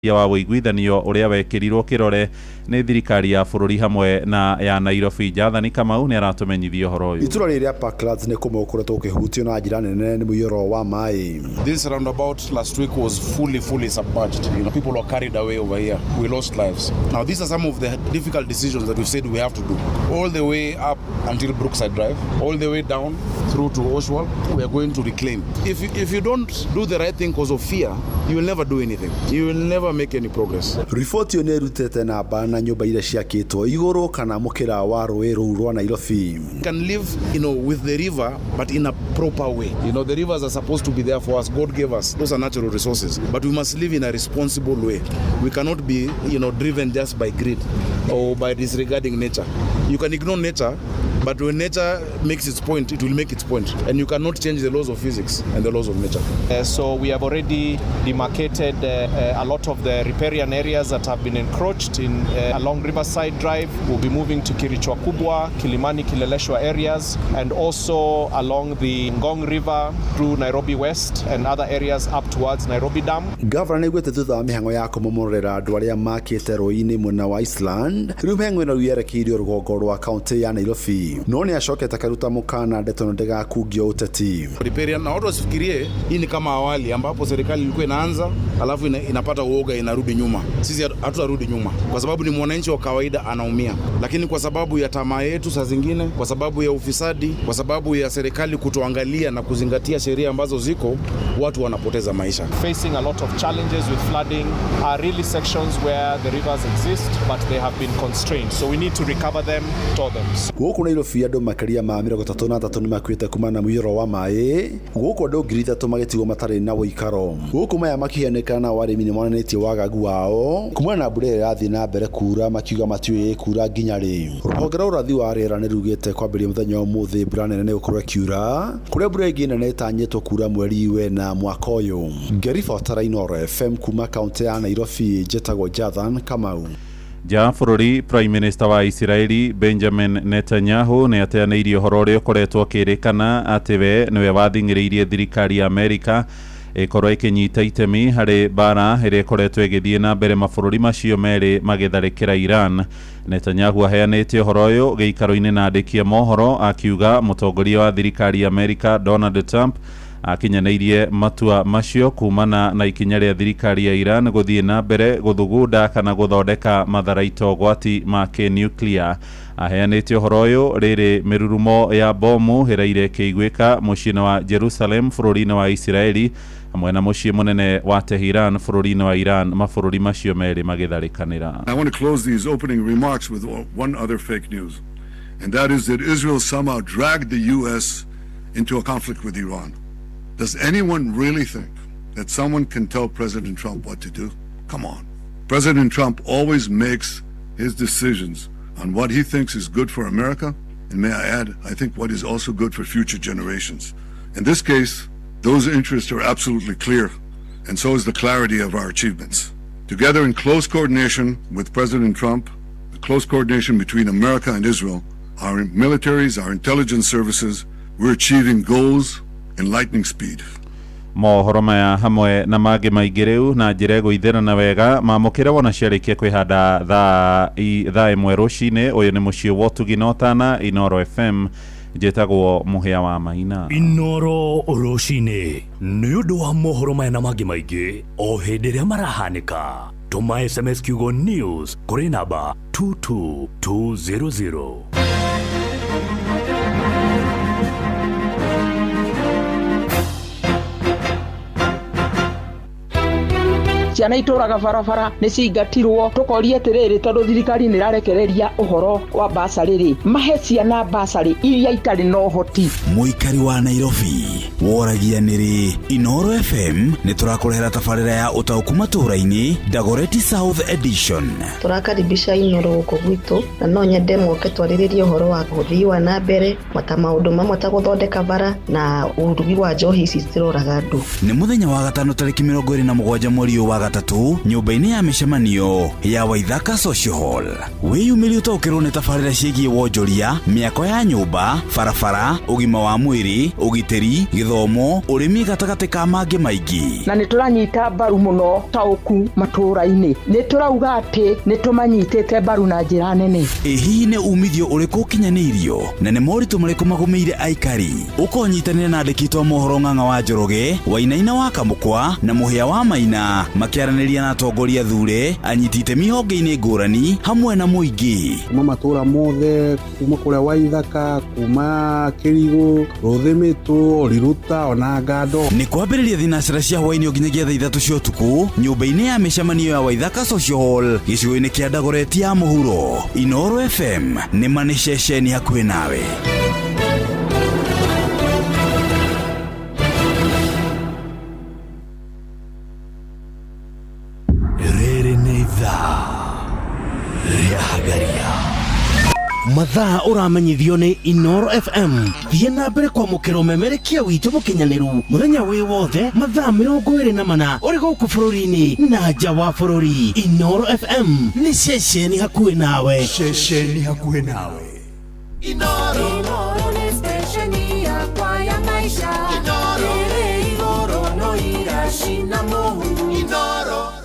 ya wa wĩiguithanio ũrĩa wekĩrirwo kĩrore nĩ thirikari ya bũrũri hamwe na ya Nairobi. Jathani Kamau nĩ aratumenyithia ũhoro ũyũ. Itũra rĩrĩa Parklands nĩ kũmokoretwo ũkĩhutio na njĩra nene nĩ mũiyũro wa maĩ. This roundabout last week was fully submerged. You know, people were carried away over here. We lost lives. Now these are some of the difficult decisions that we've said we have to do. All the way up until Brookside Drive, all the way down through to Oswald, we are going to reclaim. If you don't do the right thing because of fear, you will never do anything. You will never make any progress. Riboti ĩyo nĩ ĩrutĩte namba na nyũmba iria ciakĩtwo igũrũ kana mũkĩra wa rũĩ rũu rwa Nairobi. You can live, with the river, but in a proper way. The rivers are supposed to be there for us. God gave us. Those are natural resources. But we must live in a responsible way. We cannot be, driven just by greed or by disregarding nature. You can ignore nature, but when nature makes its point, it will make its point. And you cannot change the laws of physics and the laws of nature. So we have already demarcated a lot of the riparian areas that have been encroached along Riverside Drive. We'll be moving to Kirichwa Kubwa, Kilimani, Kileleshwa areas, and also along the Ngong River through Nairobi West and other areas up towards Nairobi Dam. Governor nĩgwĩte thutha wa mĩhang'o ya kũmomorera andũ arĩa makĩte rũĩ-inĩ mwena wa Iceland. Rĩu mĩhang'o ĩno yerekeirio rũgongo rwa kaunti ya Nairobi. No nĩ acokete akaruta mũkana ndeto ndĩgakungio ũteti. Riparian na watu wasifikirie hii ni kama awali ambapo serikali ilikuwa inaanza alafu inapata uoga inarudi nyuma. Sisi hatutarudi nyuma kwa sababu ni mwananchi wa kawaida anaumia. Lakini kwa sababu ya tamaa yetu saa zingine, kwa sababu ya ufisadi, kwa sababu ya serikali kutoangalia na kuzingatia sheria ambazo ziko, watu wanapoteza maisha. Facing a lot of challenges with flooding are really sections where the rivers exist but they have been constrained. So we need to recover them, restore them. Gũkũ Nairobi andũ makĩria ma 33 nĩ makuĩte kuma na mũiyũro wa maĩ. Gũkũ andũ 3,000 magĩtigwo matarĩ na ũikaro. Gũkũ maya makĩheneka na arĩmi nĩ monanĩtie wagagu wao kumana na mbura ĩrĩa ĩrathiĩ na mbere kuura, makiuga matiũĩ kuura nginya rĩ. Rũhonge rwa ũrathi wa rĩera nĩ rugĩte kwambĩrĩria mũthenya wa ũmũthĩ mbura nene nĩ gũkorwo ĩkiura, kũrĩa mbura ĩngĩ nene ĩtanyĩtwo kuura mweri wena mwaka ũyũ. Ngĩribotera Inooro FM kuma kaunti ya Nairobi, njĩtagwo Jathan Kamau. Bũrũri Prime Minister wa Israeli Benjamin Netanyahu nĩ ateanĩirie ũhoro ũrĩa ũkoretwo ũkĩrĩkana atĩ we nĩwe wathing'ĩrĩirie thirikari ya Amerika ĩkorwo ĩkĩnyita itemi harĩ mbara ĩrĩa ĩkoretwo ĩgĩthiĩ na mbere mabũrũri macio merĩ magĩtharĩkĩra Iran. Netanyahu aheanĩte ũhoro ũyũ gĩikaro-inĩ na andĩki a mohoro akiuga mũtongoria wa thirikari ya Amerika Donald Trump akinyanĩirie matua macio kumana na ikinya rĩa thirikari ya Iran gũthiĩ na mbere gũthugunda kana gũthondeka matharaita ũgwati ma kĩnuclear. Aheanĩte ũhoro ũyũ rĩrĩ mĩrurumo ya bomu ĩraire ĩkĩiguĩka mũciĩ-inĩ wa Jerusalem bũrũri-inĩ wa Isiraeli hamwe na mũciĩ mũnene wa Tehran bũrũri-inĩ wa Iran, mabũrũri macio merĩ magĩtharĩkanĩra. I want to close these opening remarks with one other fake news, and that is that Israel somehow dragged the U.S. into a conflict with Iran. Does anyone really think that someone can tell President Trump what to do? Come on. President Trump always makes his decisions on what he thinks is good for America, and may I add, I think what is also good for future generations. In this case, those interests are absolutely clear, and so is the clarity of our achievements. Together in close coordination with President Trump, the close coordination between America and Israel, our militaries, our intelligence services, we're achieving goals in lightning speed. Mohoro maya hamwe na mangĩ maingĩ rĩu na njĩra ĩgũithĩrana wega mamũkĩra wona ciarĩkia kwĩhanda thaa ĩmwe rũcinĩ. Ũyũ nĩ mũciĩ wa Ũtugi na Ũtana, Inooro FM, njĩtagwo Mũhĩa wa Maina. Inooro rũcinĩ nĩ ũndũ wa mohoro maya na mangĩ maingĩ o hĩndĩ ĩrĩa marahanĩka. Tũma SMS kiugo news kũrĩ namba 22200. Ciana itũraga barabara nĩ cingatirwo. Tũkoria atĩrĩrĩ tondũ thirikari nĩ ĩrarekereria ũhoro wa basarĩ rĩ, mahe ciana basarĩ iria itarĩ na ũhoti. Mũikari wa Nairobi woragia nĩrĩ. Inooro FM nĩ tũrakũrehera tabarĩra ya ũtaũku matũũra-inĩ Dagoretti South Edition. Tũrakaribisha Inooro gũkũ gwitũ na no nyende moke twarĩrĩrie ũhoro wa ũthii wa na mbere, mata maũndũ mamwe ta gũthondeka bara na ũrugi wa njohi ici ciroraga andũ. Nĩ mũthenya wa gatano tarĩki 27 mweri wa wagatatũ nyũmba-inĩ ya mĩcemanio ya Waithaka Social Hall. Wĩyumĩrie ũtaũkĩrwo nĩ tabarĩra ciĩgiĩ wonjoria, mĩako ya nyũmba, barabara, ũgima wa mwĩrĩ, ũgitĩri, gĩthomo, ũrĩmi gatagatĩ ka mangĩ maingĩ. Na nĩtũranyita mbaru mũno taũku matũũra-inĩ. Nĩtũrauga atĩ nĩtũmanyitĩte mbaru na njĩra nene. Hihi nĩ umithio ũrĩkũ ũkinyanĩirio na nĩ moritũ marĩkũ magũmĩire aikari? Ũkonyitanĩra na andĩki a mohoro Ng'ang'a wa Njoroge, Wainaina wa Kamũkwa na Mũhĩa wa Maina makĩaranĩria na atongoria thure, anyiti itemi honge-inĩ ngũrani hamwe na mũingĩ. Kuma matũũra mothe, kuma kũrĩa Waithaka, kuma Kĩrigũ, Rũthĩmĩtũ, Riruta ona Ngando. Nĩ kwambĩrĩria thinacĩra cia hwaĩ-inĩ nginyagia thaa 3 cia ũtukũ nyũmba-inĩ ya mĩcemanio ya Waithaka Social Hall gĩcigo-inĩ kĩa Dagoretti ya mũhuro. Inooro FM nĩ manĩ ceceni hakuhĩ nawe. Mathaa ũramenyithio nĩ Inooro FM. Thiĩ na mbere kwamũkĩra ũmemerekia witũ mũkinyanĩru mũthenya wĩ wothe mathaa 24 ũrĩ gũkũ bũrũri-inĩ na nja wa bũrũri. Inooro FM nĩ ceceni hakuhĩ nawe. Ceceni hakuhĩ nawe. Inooro nĩ stesheni yakwa ya maisha. Inooro ĩrĩ igũrũ no iracina mũhu. Inooro.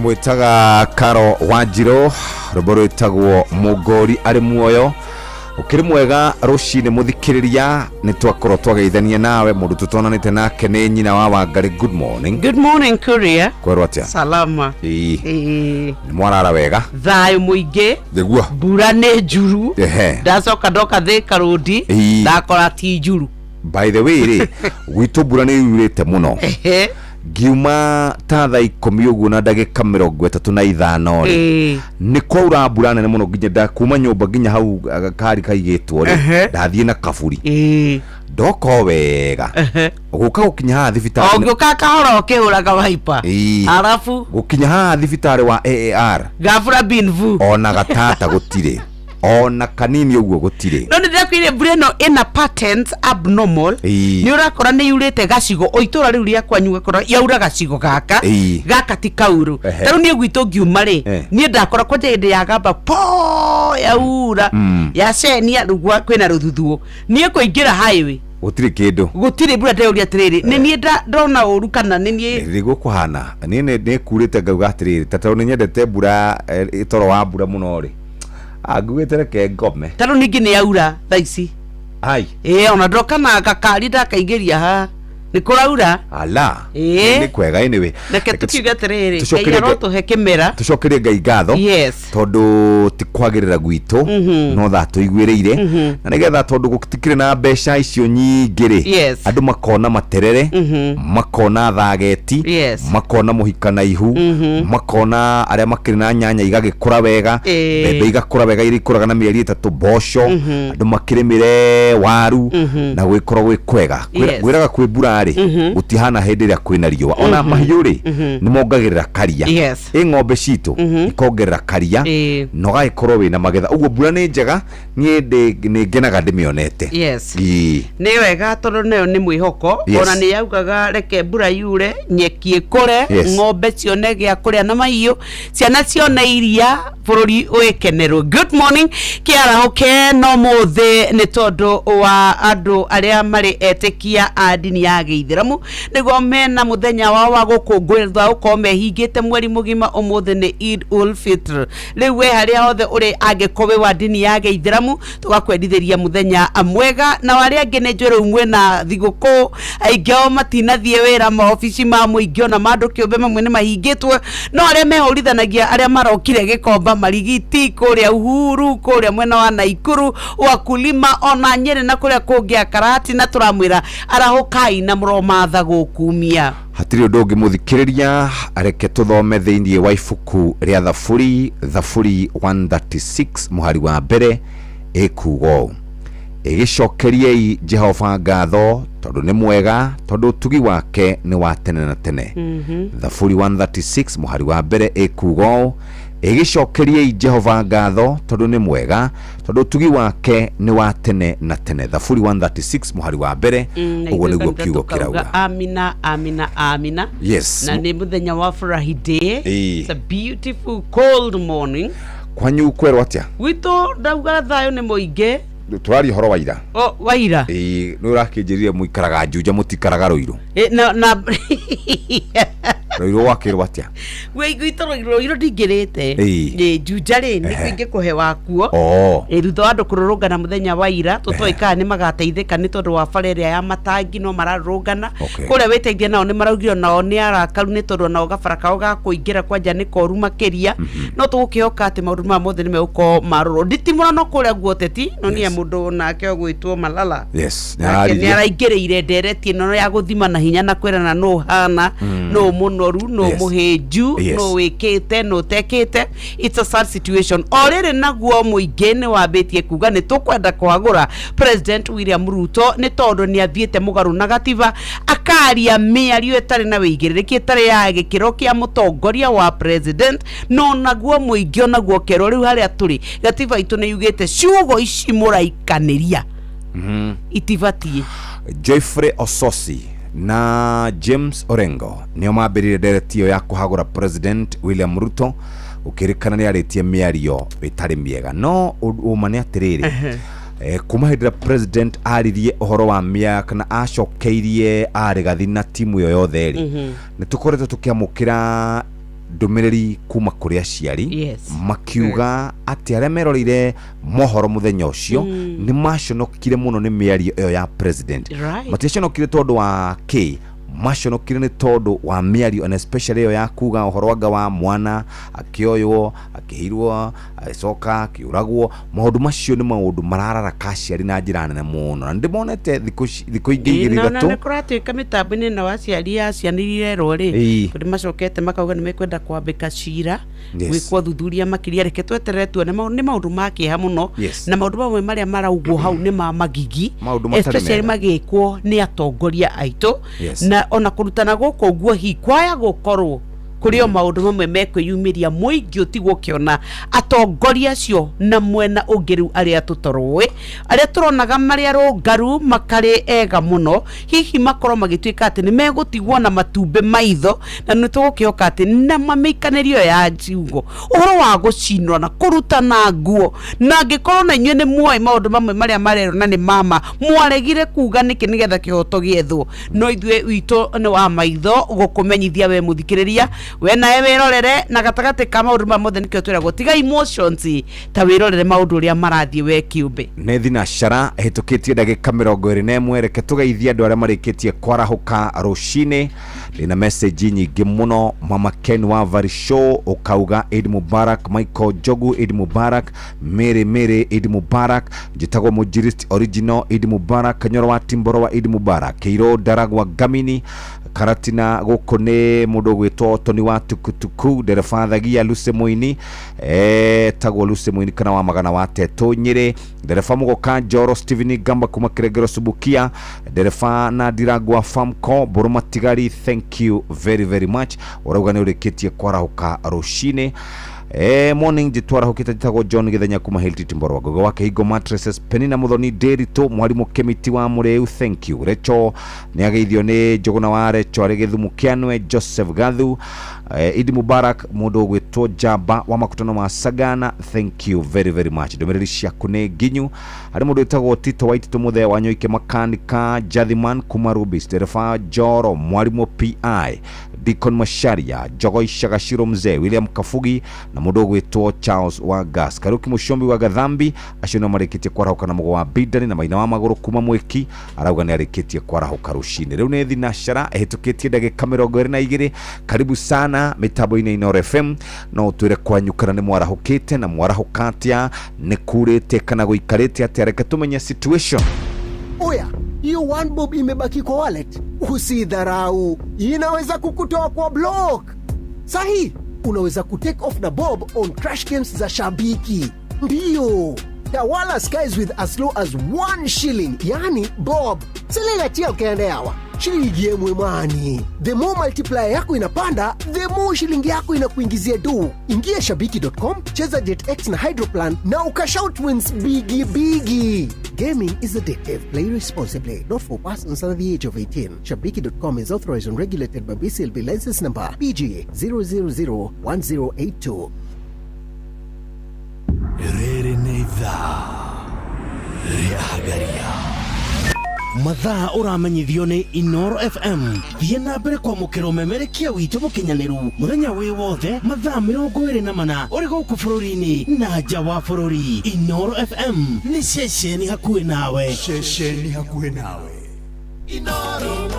mwitaga Karo Wanjiro ruboro itagwo Mugori ari muoyo ukiri mwega rushine muthikiriria ni twakorwo twageithania nawe mundu tutonanite nake ni nyina wa Wangari. Good morning. Good morning Kuria. Kwero atia? Salama. Ni mwarara wega? Thayo muingi. Degua. Bura ne juru. Ndacoka ndoka Thika Road. Ndakora ti juru. By the way ri gwitu bura ni yurite muno. Giuma tatha 10 uguo na ndagika 35 ri ni kwaura mbura nene muno nginya ndakuma nyumba nginya hau kari kaigitwo ri ndathie na kaburi ndoko wega guka gukinya ha thibitari guka kahoro kihuraga waipa arafu gukinya ha thibitari wa AAR gafura binvu ona gatata gutire ona kanini uguo gutire no ndirakwire breno ina patterns abnormal ni urakora ni yurite gacigo oitura riu ria kwanyu gakora yaura gacigo gaka ti kauru taru ni gwitu ngiuma ri ni ndakora kwa jende ya gamba po yaura ya senia rugwa kwina ruthuthuo ni kuingira highway gutire kindu gutire bura ndeuria atiriri ni ni ndona uru kana ni ni rigo kuhana ni kurite ngauga atiriri tataru ni nyendete bura itoro wa bura muno ri agwetera ke ngome taro ningi ni aura thaici ai ona ndoka na gakari ndakaigeria ha ni kuraura ala ni kwega anyway nake tukiuga atiriri ngai arotuhe kimera tucokerie ngai ngatho tondu ti kwagirira gwitu no tha tuiguireire na nigetha tondu gutikire na mbeca icio nyingiri andu makona materere makona thageti makona muhikana ihu makona aria makiri na nyanya igagikura wega bebe igakura wega iri kuraga na mieri 3 mboco andu makirimire waru na gwikora gwikwega gwiraga kwi bura utihana hindi ria kwina riwa ona mahiu ri ni mongagirira karia ng'ombe citu ikongerera karia no gaikorwo wina magetha uguo bura ni njega ni ngenaga ndimionete ni wega tondu nayo ni mwihoko ona ni yaugaga reke bura yure nyeki ikore ng'ombe cione gia kuria na mahiu ciana cione iria bururi uikenerwo. Good morning kiarahoke no muthe ni tondu wa andu aria mari etikia a dini ya Githiramu nigo mena muthenya wa gukungwirwa uko mehingite mweri mugima umuthe ni Eid ul Fitr riwe haria hothe uri agikowe wa dini ya Githiramu tugakwendithiria muthenya mwega na waria ngene njwere umwe na thiguku aigao matinathie wira maofici ma muingio na mandu kiumbe mamwe ni mahingitwe no aria mehorithanagia aria marokire gikomba marigiti kuria Uhuru kuria mwena wa Naikuru wakulima ona Nyeri na kuria kungia Karati na turamwira arahukai na muromatha gukumia hatiri undu ungi muthikiriria areke tuthome thiini wa ibuku ria Thaburi 136 muhari wa mbere ikugo igicokerie Jehova ngatho tondu ni mwega tondu tugi wake ni wa tene na tene. Thaburi 136 muhari wa mbere ikugo igicokerie Jehova ngatho tondu ni mwega tondu tugi wake ni wa tene na tene. Thaburi 136 muhari wa mbere uguo niguo kiugo kirauga. Amina amina amina. Yes. Na ni muthenya wa furahi day. It's a beautiful cold morning. Kwanyu kwero atia wito ndauga thayo ni muinge turari horo waira waira no rakinjirire muikaraga njuja mutikaraga roiro na roiro wakirwa atia we gwito roiro ndingirite njuja ri ni kwinge kuhe wakuo rutho andu kururungana muthenya wa ira tutoika ni magateithika ni tondu wa barere ya matangi no mararungana kuria witeithia nao ni maraugiro nao ni arakaru ni tondu nao gabara kao ga kuingira kwanja ni koru makiria no tugukihoka ati maundu ma mothe ni meuko maruru nditimura no kuria guoteti no ni mundu nake ogwitwo Malala ni araingiriire nderetie no ya guthima na hinya na kwirana no hana no munoru no muhiju no wikite no tekite. It's a sad situation orere naguo muingene wabetie kuga ni tukwenda kwagura President William Ruto ni tondu ni athiete mugaru na gatiba akaria miario etari na wigiriki etari ya gikiro kia mutongoria wa president no naguo muingio naguo kero riu haria turi gatiba itu ni yugite ciugo ici muraikaniria itivatie. Geoffrey Ososi na James Orengo nio mambirire nderetio ya kuhagura President William Ruto ukirikana ni aritie miario bitari miega no umane atiriri kuma hindira president aririe uhoro wa miaka na acokeirie ari gathi na timu yo yothe ri ni tukoretwo tukiamukira ndumiriri kuma kuri aciari makiuga ati aria meroreire mohoro muthenya ucio ni maconokire muno ni miario iyo ya president matiaconokire tondu wa maconokire ni tondu wa miario and especially iyo ya kuga uhoro wa mwana akioywo akihirwo acoka akiuragwo maundu macio ni maundu mararara kaciari na njira nene muno na ndimonete thiko ingĩ na kuratuika mitambo-ini na waciari acianirire ri kuri macokete makauga ni mekwenda kwambika cira gwikwo thuthuria makiria reke tweterere tuone ni maundu ma kĩeha muno na maundu mamwe maria maraugwo hau ni ma magigi especially magikwo ni atongoria aitu na ona kurutana guko uguo hikwaya gukorwo kuri o maundu mamwe mekwiyumiria muingi utigwo kiona atongoria cio na mwena ungiru aria tutorwe aria turonaga maria rungaru makari ega muno hihi makoro magituika ati ni megutigwo na matumbe maitho na nitugukioka ati na mamikanirio ya jiugo uhoro wa gucinwa na kurutana nguo na ngikorwo na inywe ni muoi maundu mamwe maria marero na ni mama mwaregire kuga niki nigetha kihoto giethwo no ithwe wito ni wa maitho gukumenyithia we muthikiriria we nae wirorere na gatagati ka maundu mamothe nikio twira gutiga emotions ta wirorere maundu uria marathie we kiumbe ne thinacara hitukitie ndagika 21 reke tugeithia andu aria marikitie kwarahuka rucini ina message nyingi muno mama Ken wa Vari Show ukauga Eid Mubarak Michael Jogu Eid Mubarak Mere Eid Mubarak jitagwo mujirist original Eid Mubarak Kanyoro wa Timboro wa Eid Mubarak Keiro Daragwa Gamini Karatina gukone mundu gwitwo Toni wa Tukutuku nderefathagia Luce Muini tagwo Luce Muini kana wa magana wa Teto Nyire nderefa mugoka Joro Steven Gamba kuma Kiregero Subukia nderefa na Diragwa Famco Buruma Tigari thank you very much urauga ni urikitie kwarahuka rucine morning jitwara hukita jitago John Githenya kuma Hilti Timboro gogo wake Higo Mattresses Penina Muthoni Derito mwarimu Kemiti wa Mureu thank you Recho ni ageithio ni Jogona wa Recho ari Githumu Kianwe Joseph Gathu Eid Mubarak mundu gwitwo Jamba wa makutano ma Sagana thank you very much ndomereri ciaku ni nginyu ari mundu witagwo Tito White tumuthe wa Nyoike Makanika Jathiman kuma Rubis Derefa Joro mwarimu PI Deacon Masharia Jogo Ishagashiro mzee William Kafugi na mundu gwitwo Charles wa Gas Karuki Mushombi wa Gathambi acino marikitie kwarahuka na mugo wa Bidani na maina wa maguru kuma Mwiki arauga ni arikitie kwarahuka rucini riu ni thinacara ehitukitie ndagika 22 karibu sana mitambo-ini Inooro FM no utwire kwanyukana ni mwarahukite na mwarahukatia ni kurite kana guikarite ati reke tumenye situation. Oya, hiyo one bob imebaki kwa wallet. Usidharau, inaweza kukutoa kwa block. Sahi, unaweza kutake off na bob on crash games za Shabiki. Ndio, tawala skies with as low as 1 shilling, yani bob. Siligatia ukiendeawa. Shilingi yemwe mani. The more multiplier yako inapanda, the more shilingi yako inakuingizia do. Ingia shabiki.com, cheza JetX na Hydroplan na ukashout wins bigi. Gaming is addictive. Play responsibly. Not for persons under the age of 18. Shabiki.com is authorized and regulated by BCLB license number PGA 0001082. Rere neitha Riahagaria mathaa uramenyithio ni Inooro FM thie na mbere kwa mukiro memerekia witu mukinyaniru muthenya wi wothe mathaa 24 uri guku bururi-ini na nja wa bururi. Inooro FM ni ceceni hakuhi nawe Inooro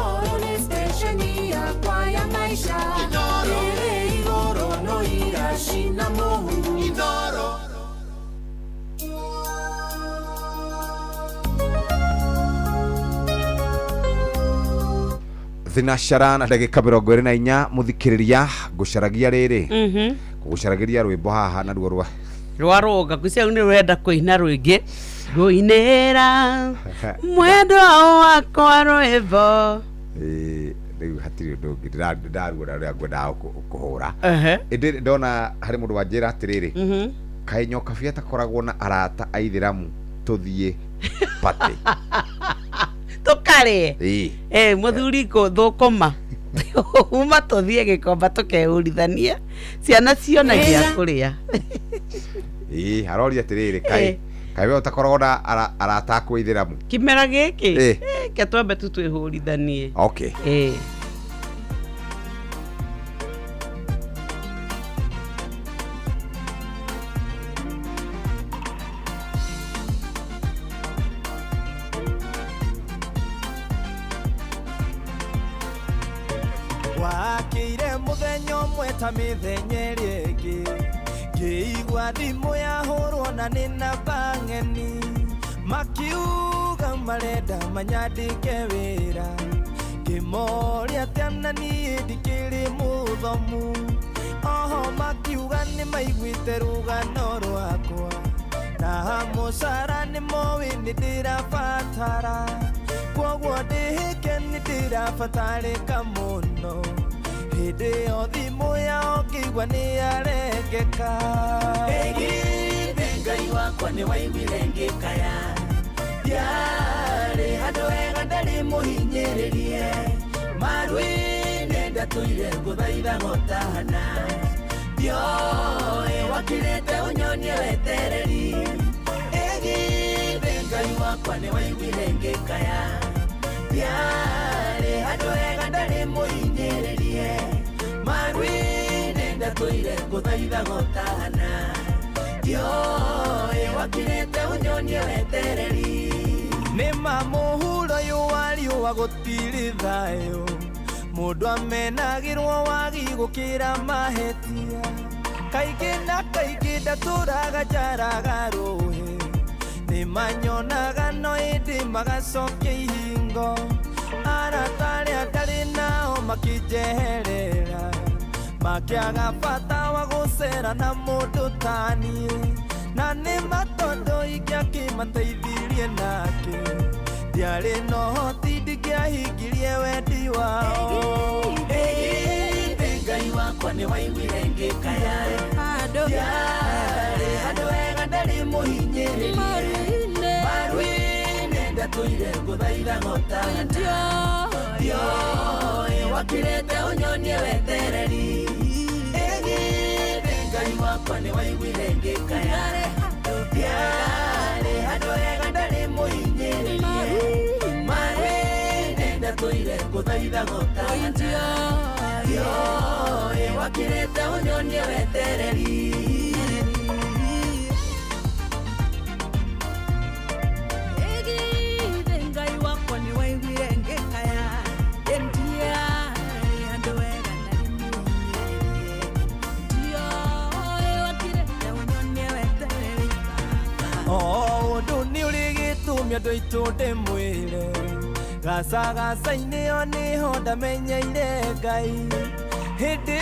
ni stesheni yakwa ya maisha ire igoro no irashina mohu Inooro Thinashara na ndagika 24 muthikiriria gucaragia riri gucaragiria rwimbo haha na ruo rwaroga kucia ni rwenda kuina rwingi guinera mwendo wakwa rwimbo riu hatiri ndungi ndarugora ria ngwenda kuhura indi ndona hari mundu wanjira atiriri kai nyoka bia takoragwo na arata aithiramu tuthie pate tukare muthuri ko thukuma uma tuthie gikomba tukeurithania ciana cionagia kuria haroria atiriri kai we utakoragwo na arata akwithiramu kimera giki ke twambe tutwihurithanie okay wakire muthenya umwe ta mithenya ĩngĩ ngĩigua thimũ yahũrwo na nĩ namba ng'eni makiuga marenda manyandĩke wĩra ngĩmoria atĩ niĩ ndikĩrĩ mũthomu oho makiuga nĩ maiguĩte rũgano rwakwa na mũcara nĩ moĩ nĩ ndĩrabatara kwoguo ndĩhĩke nĩ ndĩrabatarĩka mũno hĩndĩ ĩyo thimũ yao ngĩigua nĩ yarengeka ĩgithĩ Ngai wakwa nĩ waiguire ngĩkaya ndiarĩ handũ wega ndarĩ mũhinyĩrĩrie maru-inĩ ndatũire ngũthaitha gotana ndioĩ wakirĩte ũnyonie wetereri ĩgithĩ Ngai wakwa nĩ waiguire ngĩkaya ndiarĩ handũ wega ndarĩ mũhinyĩrĩrie maru-inĩ ndatũire ngũthaitha gotana ndioĩ wakirĩte ũnyonie wetereri nĩma mũhuro ũyũ wa riũa gũtirĩ thayũ mũndũ amenagĩrwo wagi gũkĩra mahĩtia kaingĩ na kaingĩ ndatũraga njaraga rũhĩ nĩmanyonaga no ĩndĩ magacokia ihingo arata arĩa ndarĩ nao makĩnjeherera makĩaga bata wa gũcera na mũndũ ta niĩ na nĩ matondũ ingĩakĩmateithirie nake ndiarĩ na ũhoti ndingĩahingirie wendi wao ĩgithĩ Ngai wakwa nĩ waiguire ngĩkaya ndiarĩ handũ wega ndarĩ mũhinyĩrĩrie maru-inĩ ndatũire ngũthaitha gotana ndioĩ wakirĩte ũnyonie wetereri ĩgithĩ Ngai wakwa nĩ waiguire ngĩkaya ndiarĩ handũ wega ndarĩ mũhinyĩrĩrie maru-inĩ ndatũire ngũthaitha gotana ndioĩ wakirĩte ũnyonie wetereri andũ aitũ ndĩmwĩre gacagaca-inĩ ĩyo nĩho ndamenyeire Ngai hĩndĩ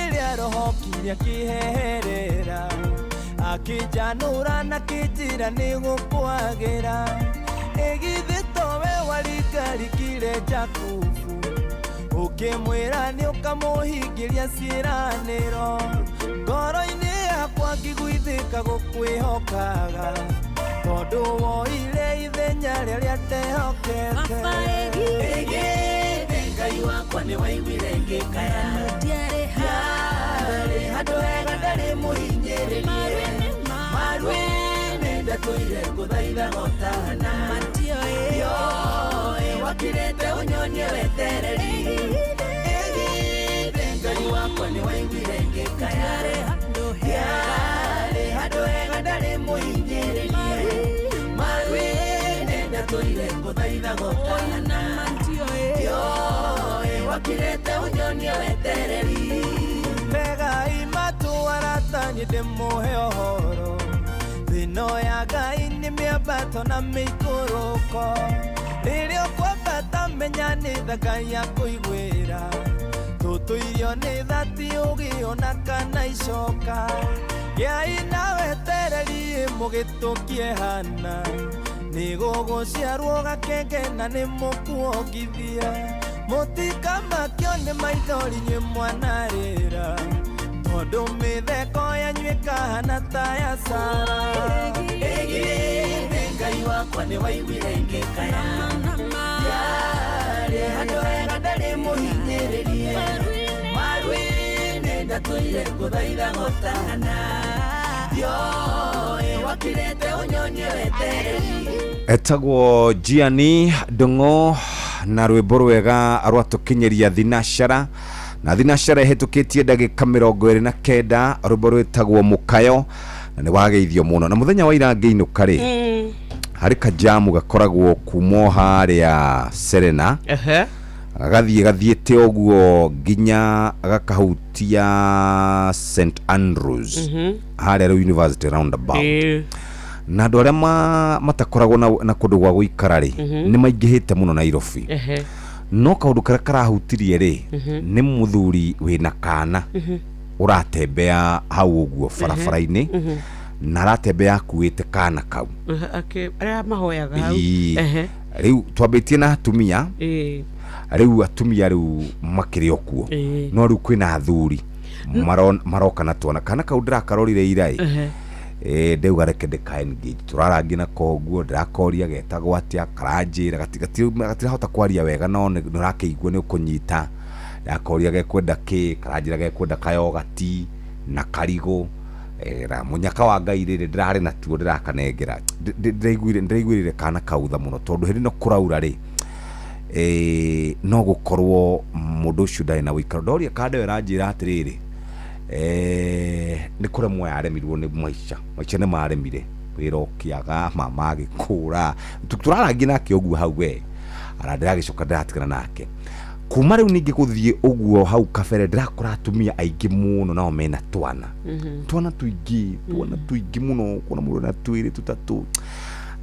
ĩrĩa rohoki akĩheherera akĩnjanũra na kĩnjĩra nĩ gũkwagĩra ĩgithĩ towe waringarikire Jakubu ũkĩmwĩra nĩ ũkamũhingĩria ciĩranĩro ngoro-inĩ yakwa ngĩguithĩka gũkwĩhokaga tondũ woire ithenya rĩrĩa ndehokete ĩgithĩ Ngai wakwa nĩ waiguire ngĩkaya ndiarĩ handũ wega ndarĩ mũhinyĩrĩrie maru-inĩ ndatũire ngũthaitha gotana ndioĩ wakirĩte ũnyonie wetereri ĩgithĩ Ngai wakwa nĩ waiguire ngĩkaya ndiarĩ handũ wega ndarĩ mũhinyĩrĩrie maru-inĩ ndatũire ngũthaitha gotana ndioĩ wakirĩte ũnyonie wetereri tegai matũ arata niĩ ndĩmũhe ũhoro thĩno ya Ngai nĩ mĩambato na mĩikũrũko rĩrĩa ũkwambata menya nĩ tha Ngai ya kũiguĩra tũtũirio nĩ thati ũgĩona kana icoka gĩai na wetereri mũgĩtũkie hana nĩ gũgũciarwo gakenge na nĩ mũkuongithia mũtikamakio nĩ maithori nyuĩ mwanarĩra tondũ mĩtheko yanyu ĩkahana ta ya Sara ĩgithĩ Ngai wakwa nĩ waiguire ngĩkaya ndiarĩ handũ wega ndarĩ mũhinyĩrĩrie maru-inĩ ndatũire ngũthaitha gotana ndioĩ wakirĩte ũnyonie wetereri etagwo Gianni Ndung'u na rwĩmbo rwega rwatũkinyeria thinacara na thinacara ĩhetũkĩtie ndagĩka 29 rwĩmbo rwĩtagwo mũkayo na nĩ wageithio mũno na mũthenya wa ira ngĩinũka rĩ harĩ kajamu gakoragwo kumo harĩa Serena gathiete oguo ginya gakahutia St Andrews haria University roundabout na andu aria matakoragwo na kundu gwa guikara ri ni maingihite muno Nairobi no kaundu karia karahutirie ri ni muthuri wina kana uratembea hau uguo barabara-ini na aratembea akuite kana kau aria mahoyaga hau riu twambitie na atumia riu atumia riu makiri okuo no riu kwina athuri maroka na twana kana kau ndirakarorire irai ndeuga reke ndeka engage turarangi na koguo ndirakoria getagwo atia karanjira gatirahota kwaria wega no nirakeigua ni ukunyita ndakoria gekwenda ki karanjira gekwenda kayogati na karigo ra munyaka wa Ngai riri ndirari na tuo ndirakanengera ndiraiguire kana kautha muno tondu hindi no kuraura ri no gukorwo mundu ucio ndari na wikaro ndoria kande weranjira atiriri ni kuremwo yaremirwo ni maica ni maremire wira ukiaga mama gikura turarangi nake uguo hau we arandiragicoka ndiratigana nake kuma riu ningi guthie uguo hau kabere ndirakora atumia aingi muno nao mena twana twana tuingi muno kuna mundu na twiri tutatu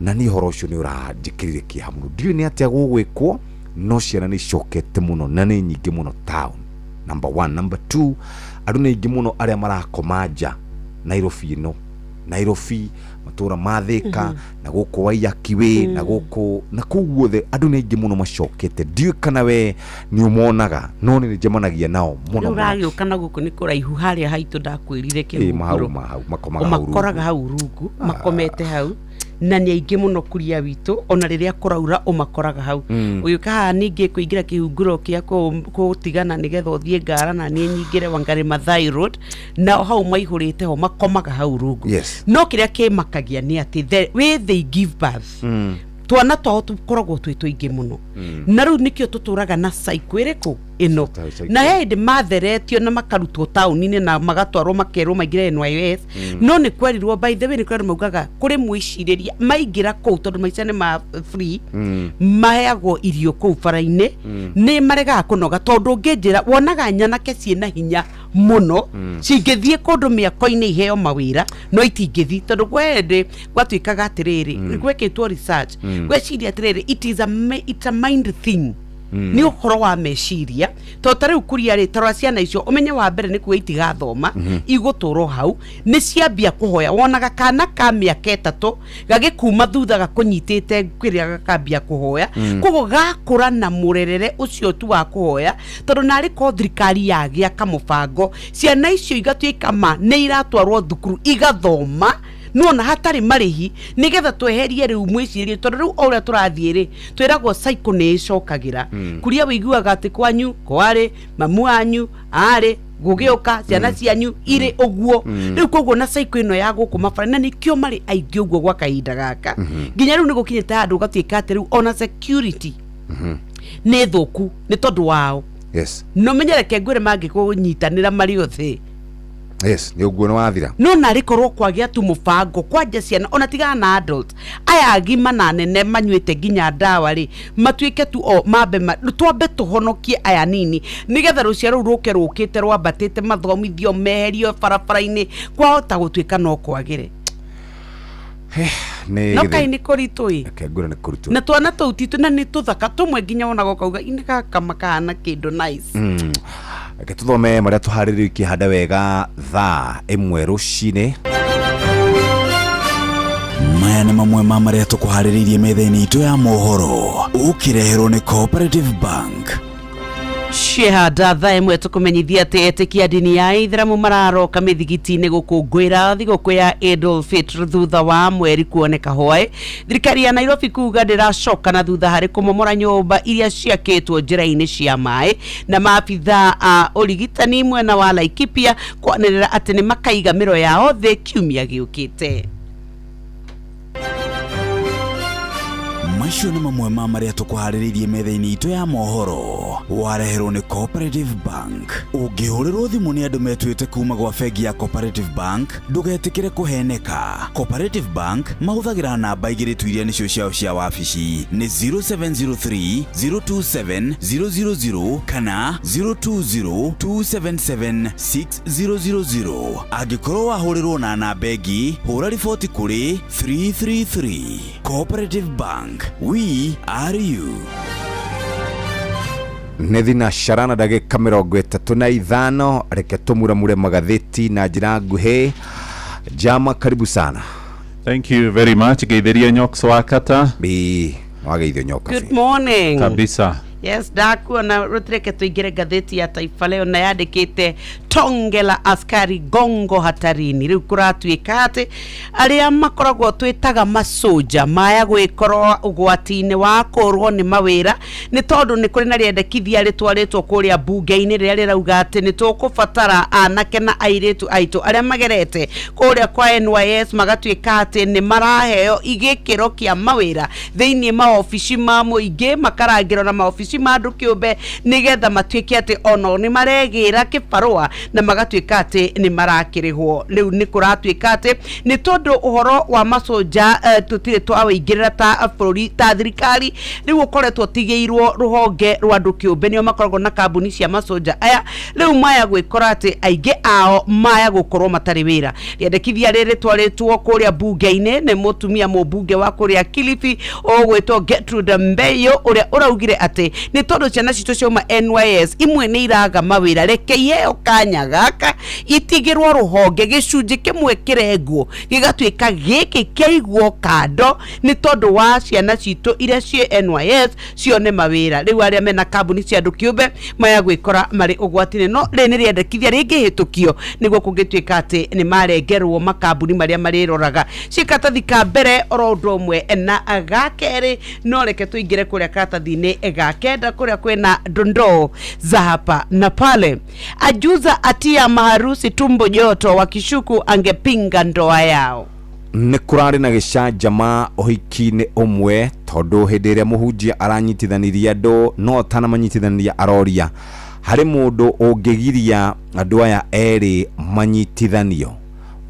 na ni horo ucio ni uranjikirire kihamu ndio ni atia gugwikwo no ciana ni cokete muno na ni nyingi muno town. Number 1. Number 2, andu ni aingi muno aria marakomanja Nairobi no Nairobi matura mathika na guku Waiyakiwe na guku na kuguothe andu ni aingi muno macokete ndio kana we ni umonaga no ni njemanagia nao muno uragio kana guku ni kuraihu haria haitu ndakwirire ke makomaga hau rungu makomete hau na ni aingi muno kuria witu ona riria kuraura umakoraga hau uyu kaha ningi kuingira kihunguro kia kutigana nigetha uthie ngara na ni nyingire Wangari Maathai Road na hau maihurite ho makomaga hau rungu no kiria kimakagia ni ati they give birth twana twao tukoragwo twitwingi muno na riu nikio tuturaga na cycle iriku ino na hindi matheretio na makarutwo tauni-ini na magatwarwo makerwo maingire NYS no ni kwerirwo by the way ni kwerirwo maugaga kuri mwiciriria maingira kou tondu maica ni ma free maheagwo irio kou bara-ini ni maregaga kunoga tondu nginjira wonaga nyanake ciina hinya muno cingithie kundu miako-ini iheo mawira no itingithi tondu gwende gwatuikaga atiriri gwekitwo research gweciria atiriri it's a mind thing ni uhoro wa meciria to tariu kuria ri tarwa ciana icio umenye wa mbere ni kuwa itigathoma iguturo hau ni ciambia kuhoya wonaga kana ka miaka 3 gagikuma thutha gakunyitite kwiria gakambia kuhoya kogo gakura na murerere ucio tu wa kuhoya tondu nari ko thirikari yagia kamubango ciana icio igatuika ma ni iratwarwo thukuru igathoma nona hatari marihi nigetha tweherie riu mwicirie tondu riu oria turathie ri twiragwo cycle ni icokagira kuria wiguaga ati kwanyu kwari mamu anyu ari gugiuka ciana cianyu iri uguo riu koguo na cycle ino ya guku mabara na nikio mari aingi uguo gwa kahinda gaka nginya riu nigukinyite handu gatuika ati riu ona security ni thuku ni tondu wao no menyereke ngwire mangikunyitanira mari othe ni uguo no wathira no narikorwo kwagia tu mubango kwanja ciana ona tigana na adult aya agima na nene manyuite ginya ndawa ri matuike tu o mambe twambe tuhonokie aya nini nigetha ruciaro ruke rukite rwambatite mathomithio meherio barabara-ini kwahota gutuika no kwagire no kai ni kuritui na twana tuutitu na ni tuthaka tumwe ginya ona gokauga inaka kamakana kindu nice ke tuthome maria tuhariririe kihanda wega thaa 1 rucini maya nĩ mamwe ma maria tukuhariririe metha-ini itu ya mohoro ukireherwo ni Cooperative Bank Shehada thaa imwe tukumenyithia ati etikia dini ya Ithiramu mararoka mithigiti-ini gukungwira thigũkũ ya Eid al-Fitr thutha wa mweri kuoneka hwaĩ. Thirikari ya Nairobi kuga ndiracoka na thutha hari kumomora nyũmba iria ciakĩtwo njĩra-inĩ cia maĩ na maabitha a ũrigitani mwena wa Laikipia kwanĩrĩra ati nĩ makaiga mĩro yao thĩ kiumia gĩũkĩte. macio nĩ mamwe ma marĩa tũkũharĩrĩirie metha-inĩ itũ ya mohoro. Wareherwo nĩ Cooperative Bank. Ũngĩhũrĩrwo thimũ nĩ andũ metuĩte kuma gwa bengi ya Cooperative Bank, ndũgetĩkĩre kũheneka. Cooperative Bank mahũthagĩra namba igĩrĩ tu iria nĩcio ciao cia wabici nĩ 0703 027 000 kana 020 277 6000. Angĩkorwo wahũrĩrwo na namba ĩngĩ, hũra riboti kũrĩ 333. Cooperative Bank, we are you. Nĩ thinacara na ndagĩka 35 reke tũmuramure magathĩti na njĩra nguhĩ. Jama, karibu sana. Thank you very much. Geithiria Nyoks Wakata. Wageithio Nyoka. Good morning. Kabisa. Yes, ndakuona rutireke tuingire gatheti ya Taifa Leo na yandikite tonge la askari gongo hatarini. Riu kuratuika ati aria makoragwo twitaga masoja maya gwikorwo ugwati-ini wa kurwo ni mawira ni tondu ni kuri na riendekithia ritwaritwo kuria bunge-ini riria rirauga ati ni tukubatara anake na airitu aitu aria magerete kuria kwa NYS magatuika ati ni maraheo igikiro kia mawira thiini ma ofici ma muingi makarangirwo na maofici mandu kiumbe nigetha matuike ati ono ni maregira kibarua na magatuika ati ni marakirihwo. Riu ni kuratuika ati ni tondu uhoro wa masoja tutire twaweingirira ta bururi ta thirikari riu ukoretwo tigeirwo ruhonge rwa andu kiumbe nio makoragwo na kambuni cia masoja aya riu maya gwikora ati aingi ao maya gukorwo matari wira. Riendekithia riri twaritwo kuria bunge-ini ni mutumia mubunge wa kuria Kilifi ogwetwo Gertrude Mbeyo uria uraugire ati ni tondu ciana citu cioma NYS imwe ni iraga mawira reke iheo kanya gaka itigirwo ruhonge gicunji kimwe kirengwo gigatuika giki kiaigwo kando ni tondu wa ciana citu iria cie NYS cione mawira. Riu aria mena kambuni cia andu kiumbe maya gwikora mari ugwatine no rene riendekithia ringi hitukio niguo kungituika ati ni marengerwo makambuni maria mariroraga cikatathi ka mbere oro undu umwe na agakeri no reke tuingire kuria katathi-ini gakenda kuria kwena dondoo za hapa na pale. Ajuza atia maharusi tumbo joto wakishuku angepinga ndoa yao. Nĩ kurari na gĩcanjama ũhiki-inĩ ũmwe tondu hĩndĩ ĩrĩa mũhunjia aranyitithaniria andũ no tana manyitithaniria aroria harĩ mũndũ ũngĩgiria andũ aya erĩ manyitithanio.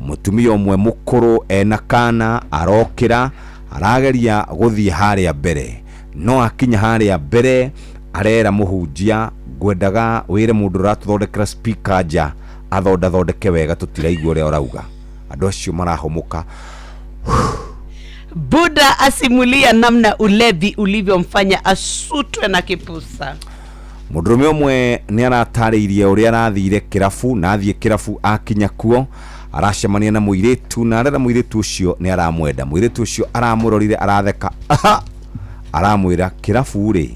Mũtumia ũmwe mũkũrũ ena kana arokĩra arageria gũthiĩ harĩa mbere no akinya harĩa mbere arera mũhunjia ngwendaga wĩre mũndũ ũratũthondekera speaker nja athondeke wega tũtiraigua ũrĩa ũrauga. Andũ acio marahũmũka. Buda asimulia namna ulevi ulivyomfanya asutwe na kipusa. Mũndũrũme ũmwe nĩ aratarĩirie ũrĩa arathire kĩrabu na athiĩ kĩrabu akinya kuo aracemania na mũirĩtu na arera mũirĩtu ũcio nĩ aramwenda. Mũirĩtu ũcio aramũrorire aratheka aramwĩra kĩrabu rĩ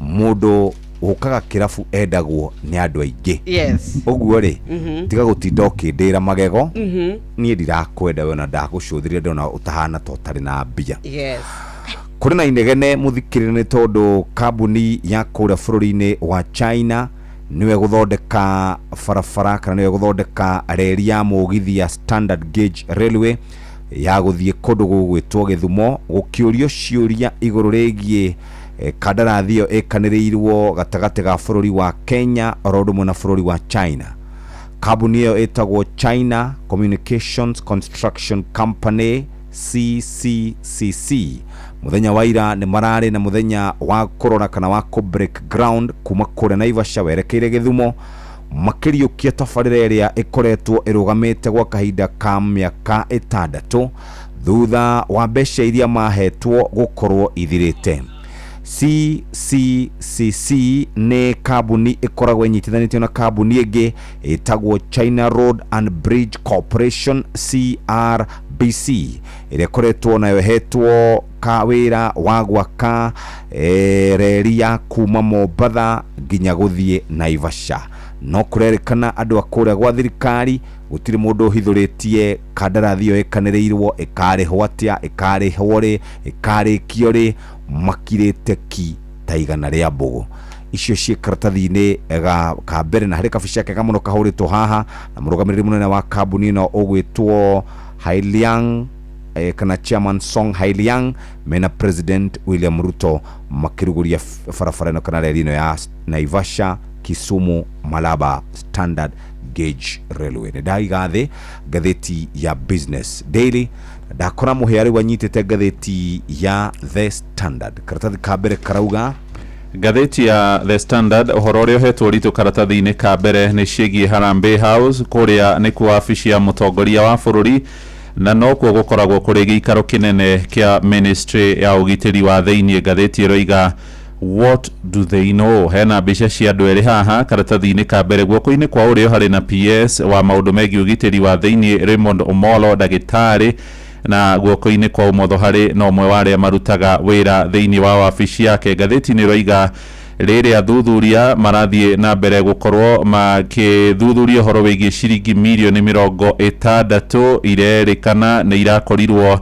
mũndũ ũkaga kĩrabu endagwo nĩ andũ aingĩ. Yes. Ũguo rĩ tiga gũtinda ũkĩndĩra magego niĩ ndirakwenda we na ndagũcũthĩria ndona ũtahana to tarĩ na mbia. Yes. Kũrĩ na inegene mũthikĩrĩre nĩ tondu kambuni ya kũrĩa bũrũri-inĩ wa China niwe gũthondeka barabara kana niwe gũthondeka reri ya mũgithi ya Standard Gauge Railway ya gũthiĩ kũndũ gũgwĩtwo Gĩthumo gũkĩũrio ciũria igũrũ rĩgiĩ kandarathi ĩyo ĩkanĩrĩirwo gatagatĩ ga bũrũri wa Kenya oro ũndũ ũmwe na bũrũri wa China. Kambuni ĩyo ĩtagwo China Communications Construction Company CCCC. Muthenya wa ira nĩ mararĩ na muthenya wa kũrora kana wa break ground kuma kũrĩa Naivasha werekeire Gĩthumo makĩriũkia tabarĩra ĩrĩa ĩkoretwo ĩrũgamĩte gwa kahinda ka mĩaka 6 thutha wa mbeca iria mahetwo gũkorwo ithirĩte. CCCC nĩ kambuni ĩkoragwo ĩnyitithanĩtio na kambuni ĩngĩ ĩtagwo China Road and Bridge Corporation CRBC ĩrĩa ĩkoretwo nayo hetwo kawĩra wa gwaka reri ya kuma Mombatha nginya gũthiĩ Naivasha. No kũrerĩkana andũ akũrĩa gwa thirikari gũtirĩ mũndũ ũhithũrĩtie kandarathi ĩyo ĩkanĩrĩirwo ĩkarĩhwo atĩa ĩkarĩhwo rĩ ĩkarĩkio rĩ makirĩte ki ta igana rĩa mbũgũ. Icio ciĩ karatathi-inĩ ka mbere na harĩ kabica kega mũno kahũrĩtwo haha na mũrũgamĩrĩri mũnene wa kambuni ĩno ũgwĩtwo Hailiang kana chairman Song Hailiang mena president William Ruto makiruguria farafara no kana reli no ya Naivasha Kisumu Malaba Standard Gauge Railway. Ndaigathe gatheti ya Business Daily ndakora muheari wanyitete gatheti ya The Standard. Karatathi kabere karauga gatheti ya The Standard uhoro rio hetwo ritu karatathi-ini ka mbere ni ciĩgiĩ Harambee House kuria ni kwa wabici ya mutongoria wa bururi na no kuo gukoragwo kuri giikaro kinene kia ministry ya ugitiri wa thĩinĩ. Gatheti iroiga what do they know, hena mbica cia andũ erĩ haha karatathi-ini ka mbere. Guoko-ini kwa urio hari na PS wa maundu megiĩ ugitiri wa thĩinĩ Raymond Omolo ndagĩtarĩ, na guoko-ini kwa umotho hari no mwe wa aria marutaga wira thĩinĩ wa wabici yake. Gatheti ni roiga rĩrĩ athuthuria marathie na mbere gukorwo makĩthuthuria horo wĩgiĩ ciringi mirioni 60 irerĩkana nĩ irakorirwo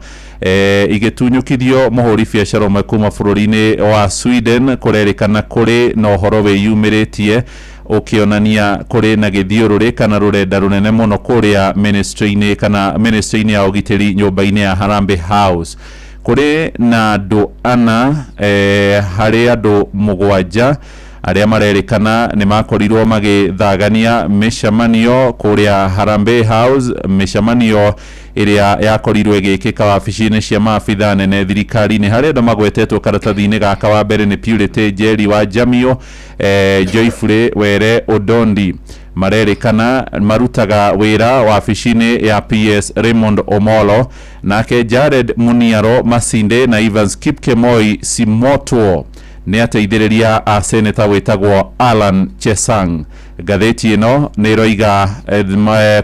igĩtunyũkithio mũhũri biacara ũmwe kuma bũrũri-inĩ wa Sweden. Kũrerĩkana kũrĩ na ũhoro wĩyumĩrĩtie ukionania kuri na githiũrũrĩ kana rũrenda rũnene mũno kũrĩa ministry-inĩ ya ũgitĩri nyũmba-inĩ ya Harambee House. Kuri na andũ ana harĩ andũ 7 arĩa marerĩkana nĩ makorirwo magĩthagania mĩcemanio kũrĩa Harambee House, mĩcemanio ĩrĩa yakorirwo ĩgĩkĩka wabici-inĩ cia maabitha nene thirikari-inĩ. Harĩ andũ magwetetwo karatathi-inĩ gaka wa mbere nĩ Purity Njeri wa Jamio, Joyfrey Were Odondi marerĩkana marutaga wĩra wabici-inĩ ya PS Raymond Omolo, nake Jared Muniaro Masinde na Evans Kipkemoi Simotwo nĩ ateithĩrĩria a senator wĩtagwo Alan Chesang. Gatheti ĩno nĩ iroiga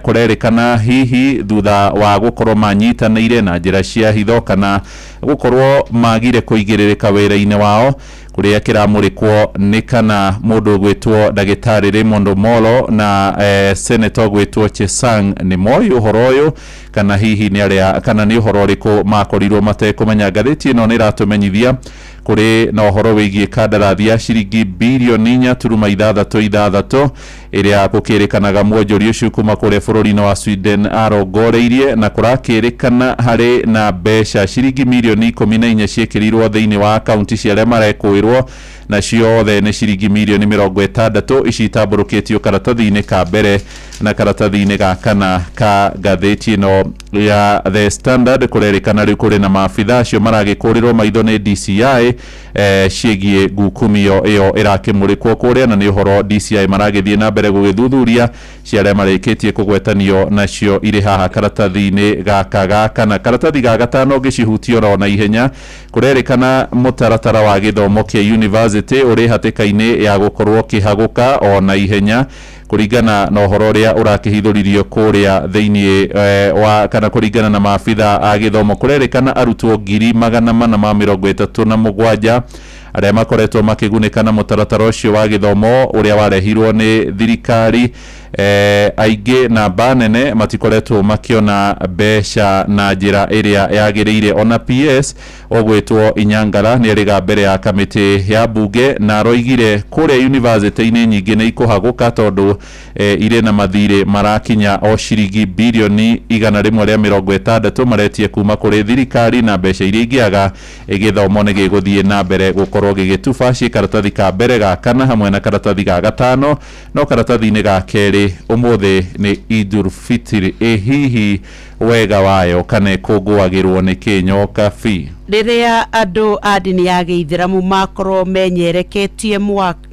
kũrerĩkana hihi thutha wa gũkorwo manyitanĩire na njĩra cia hitho kana gũkorwo magire kũigĩrĩrĩka wĩra-inĩ wao, kuria kiramurikwo nĩ kana mũndũ gwĩtwo ndagĩtarĩ Raymond Omolo na senator gwĩtwo Chesang nĩ moi ũhoro ũyũ kana hihi nĩ arĩa kana nĩ ũhoro ũrĩkũ makorirwo matekũmenya. Gatheti ĩno nĩ iratũmenyithia kuri na ũhoro wĩgiĩ kandarathi ya ciringi bilioni 4.66 ĩrĩa gũkĩrĩkanaga mwonjori ũcio kuma kũrĩa bũrũri-inĩ wa Sweden arongoreirie, na kũrakĩrĩkana harĩ na mbeca ciringi milioni 14 ciĩkĩrirwo thĩinĩ wa akaunti cia arĩa marekũĩrwo, na ciothe nĩ ciringi milioni 60 icitambũrũkĩtio karatathi-inĩ ka mbere na karatathi-inĩ ga kana ka gatheti ĩno ya The Standard. Kũrerĩkana rĩu kũrĩ na maabitha acio maragĩkũrĩrwo maitho nĩ DCI ciĩgiĩ ngukumio ĩyo ĩrakĩmũrĩkwo kũrĩa, na nĩ ũhoro DCI maragĩthiĩ na mbere gũgĩthuthuria cia arĩa marĩkĩtie kũgwetanio nacio irĩ haha karatathi-inĩ gaka kana karatathi ga gatano gĩcihutio ro na ihenya. Kũrerĩkana mũtaratara wa gĩthomo kĩa university ũrĩ hatĩka-inĩ ya gũkorwo kĩhagũka o na ihenya kuringana na ũhoro ũrĩa ũrakĩhithũririo kũrĩa thĩinĩ wa kana kuringana na maabitha a gĩthomo. Kũrerĩkana arutwo 437 arĩa makoretwo makĩgunĩka na mũtaratara ũcio wa gĩthomo ũrĩa warehirwo nĩ thirikari. Aingĩ na banene matikoretwo makiona mbeca na njĩra ĩrĩa yagĩrĩire. Ona PS ogwĩtwo Inyangara nĩ arĩga mbere ya kamĩtĩ ya bunge na aroigire kũrĩa university-inĩ nyingĩ nĩ ikũhagũka tondũ irĩ na mathirĩ marakinya o ciringi bilioni 160 maretie kuma kũrĩ thirikari, na mbeca iria ingĩaga gĩthomo nĩ gĩgũthiĩ na mbere gũkorwo gĩgĩtuba. Karatathi ka mbere ga kana hamwe na karatathi ga gatano, no karatathi-inĩ ga kerĩ umuthi ni Idul Fitri. Hihi wega wayo kana kũngũagĩrwo nĩ kĩnyoka fi rĩrĩa andũ a ndini ya Gĩithĩramu makorwo menyereketie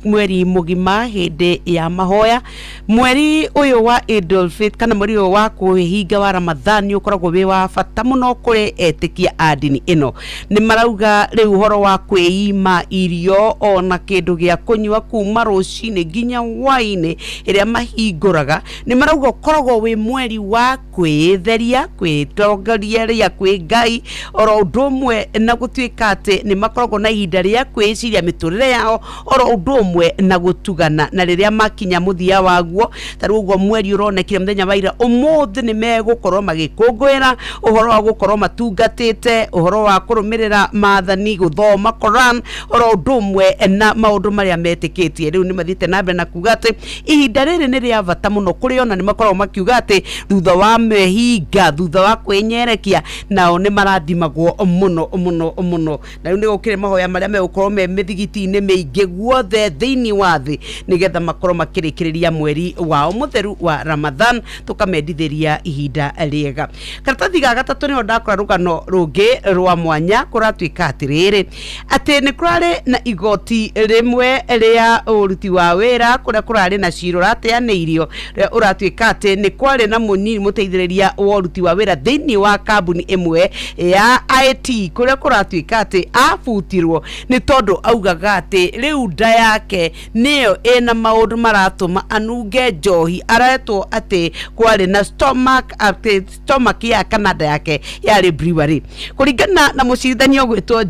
mweri mũgima hĩndĩ ya mahoya. Mweri ũyũ wa Idul Fitri kana mweri ũyũ wa kwĩhinga wa Ramadhan ũkoragwo wĩ wa bata mũno kũrĩ etĩkia a ndini ĩno. Nĩ marauga rĩu ũhoro wa kwĩima irio ona kĩndũ gĩa kũnyua kuma rũcinĩ nginya hwaĩ-inĩ ĩrĩa mahingũraga, nĩ marauga ũkoragwo wĩ mweri wa kwĩtheria, kwĩtongoria rĩa kwĩ Ngai, oro ũndũ ũmwe na gũtuĩka atĩ nĩ makoragwo na ihinda rĩa kwĩciria mĩtũrĩre yao, oro ũndũ ũmwe na gũtugana. Na rĩrĩa makinya mũthia waguo, tarĩu ũguo mweri ũronekire mũthenya wa ira, ũmũthĩ nĩ megũkorwo magĩkũngũĩra ũhoro wa gũkorwo matungatĩte, ũhoro wa kũrũmĩrĩra maathani, gũthoma Quran, oro ũndũ ũmwe na maũndũ marĩa metĩkĩtie. Rĩu nĩ mathiĩte na mbere na kuga atĩ ihinda rĩrĩ nĩ rĩa bata mũno kũrĩ ona nĩ makoragwo makiuga atĩ thutha wa mehinga kũhinga thutha wa kwĩnyerekia nao nĩ marathimagwo mũno na rĩu nĩ gũkĩrĩ mahoya marĩa megũkorwo me mĩthigiti-inĩ mĩingĩ guothe thĩinĩ wa thĩ nĩgetha makorwo makĩrĩkĩrĩria mweri wao mũtheru wa Ramadhan tũkamendithĩria ihinda rĩega. Karatathi ga gatatũ nĩho ndakora rũgano rũngĩ rwa mwanya kũratuĩka atĩrĩrĩ atĩ nĩ kũrarĩ na igoti rĩmwe rĩa ũruti wa wĩra kũrĩa kũrarĩ na ciro rateanĩirio ũratuĩka atĩ nĩ kwarĩ na mũnini mũteithĩrĩria wa ũruti wa wĩra thĩinĩ wa kambuni ĩmwe ya IT kũrĩa kũratuĩka atĩ abutirwo nĩ tondũ augaga atĩ rĩu nda yake nĩyo ĩna maũndũ maratũma anunge njohi aretwo atĩ kwarĩ na stomach ya Canada yake yarĩ brewery. Kũringana na mũcirithania ũgwĩtwo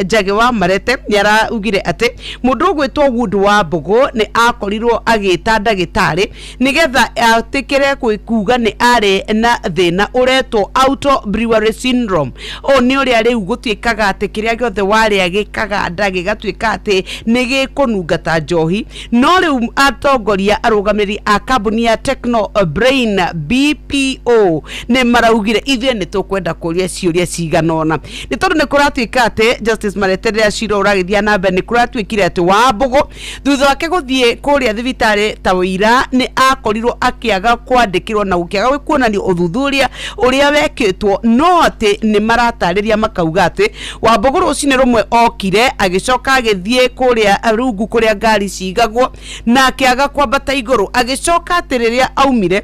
Njagi wa Marete nĩaraugire atĩ mũndũ ũgwĩtwo Wood wa Mbogo nĩ akorirwo agĩta ndagĩtarĩ nĩgetha atĩkĩre kuuga nĩ arĩ na thĩna ũretwo auto brewery syndrome. O nĩ ũrĩa rĩu gũtuĩkaga atĩ kĩrĩa gĩothe warĩa gĩkaganda gĩgatuĩka atĩ nĩ gĩkũnunga ta njohi, no rĩu atongoria arũgamĩrĩri a kambuni ya Techno Brain BPO nĩ maraugire ithuĩ nĩ tũkwenda kũria ciũria ciganona nĩ tondũ nĩ kũratuĩka atĩ Justice Marete rĩrĩa cira ũragĩthia na mbere nĩ kũratuĩkire atĩ wa Mbogo thutha wake gũthiĩ kũrĩa thibitarĩ ta wĩira nĩ akorirwo akĩaga kwandĩkĩrwo na gũkĩaga kuonanio ũthuthuria ũrĩa wekĩtwo, no atĩ nĩ maratarĩria makauga atĩ wa Mbogo rũcinĩ rũmwe okire agĩcoka agĩthiĩ kũrĩa rungu kũrĩa ngari cigagwo na akĩaga kwambata igũrũ, agĩcoka atĩ rĩrĩa aumire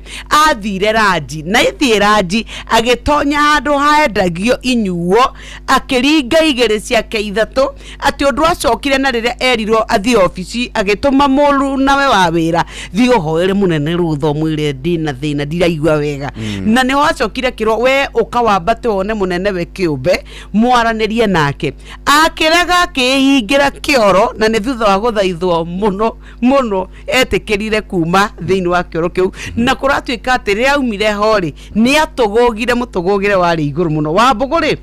athire ranji na ithie ranji agĩtonya handũ haendagio inyuo akĩringa igĩrĩ ciake ithatũ atĩ ũndũ acokire na rĩrĩa erirwo athiĩ ofici agĩtũma mũru nawe wa wĩra thiĩ ũhoere mũnene rũtha mwĩre ndĩna thĩna ndiraigua wega na nĩ wacokire kĩro we ũkawambate wone mũnene we kĩũmbe mwaranĩrie nake akĩrega akĩhingĩra kĩoro na nĩ thutha wa gũthaithwo mũno etĩkĩrire kuma thĩinĩ wa kĩoro kĩu na kũratuĩka atĩ rĩrĩa aumire horĩ nĩ atũgũgire mũtũgũgire warĩ igũrũ mũno. Wa Mbogo rĩ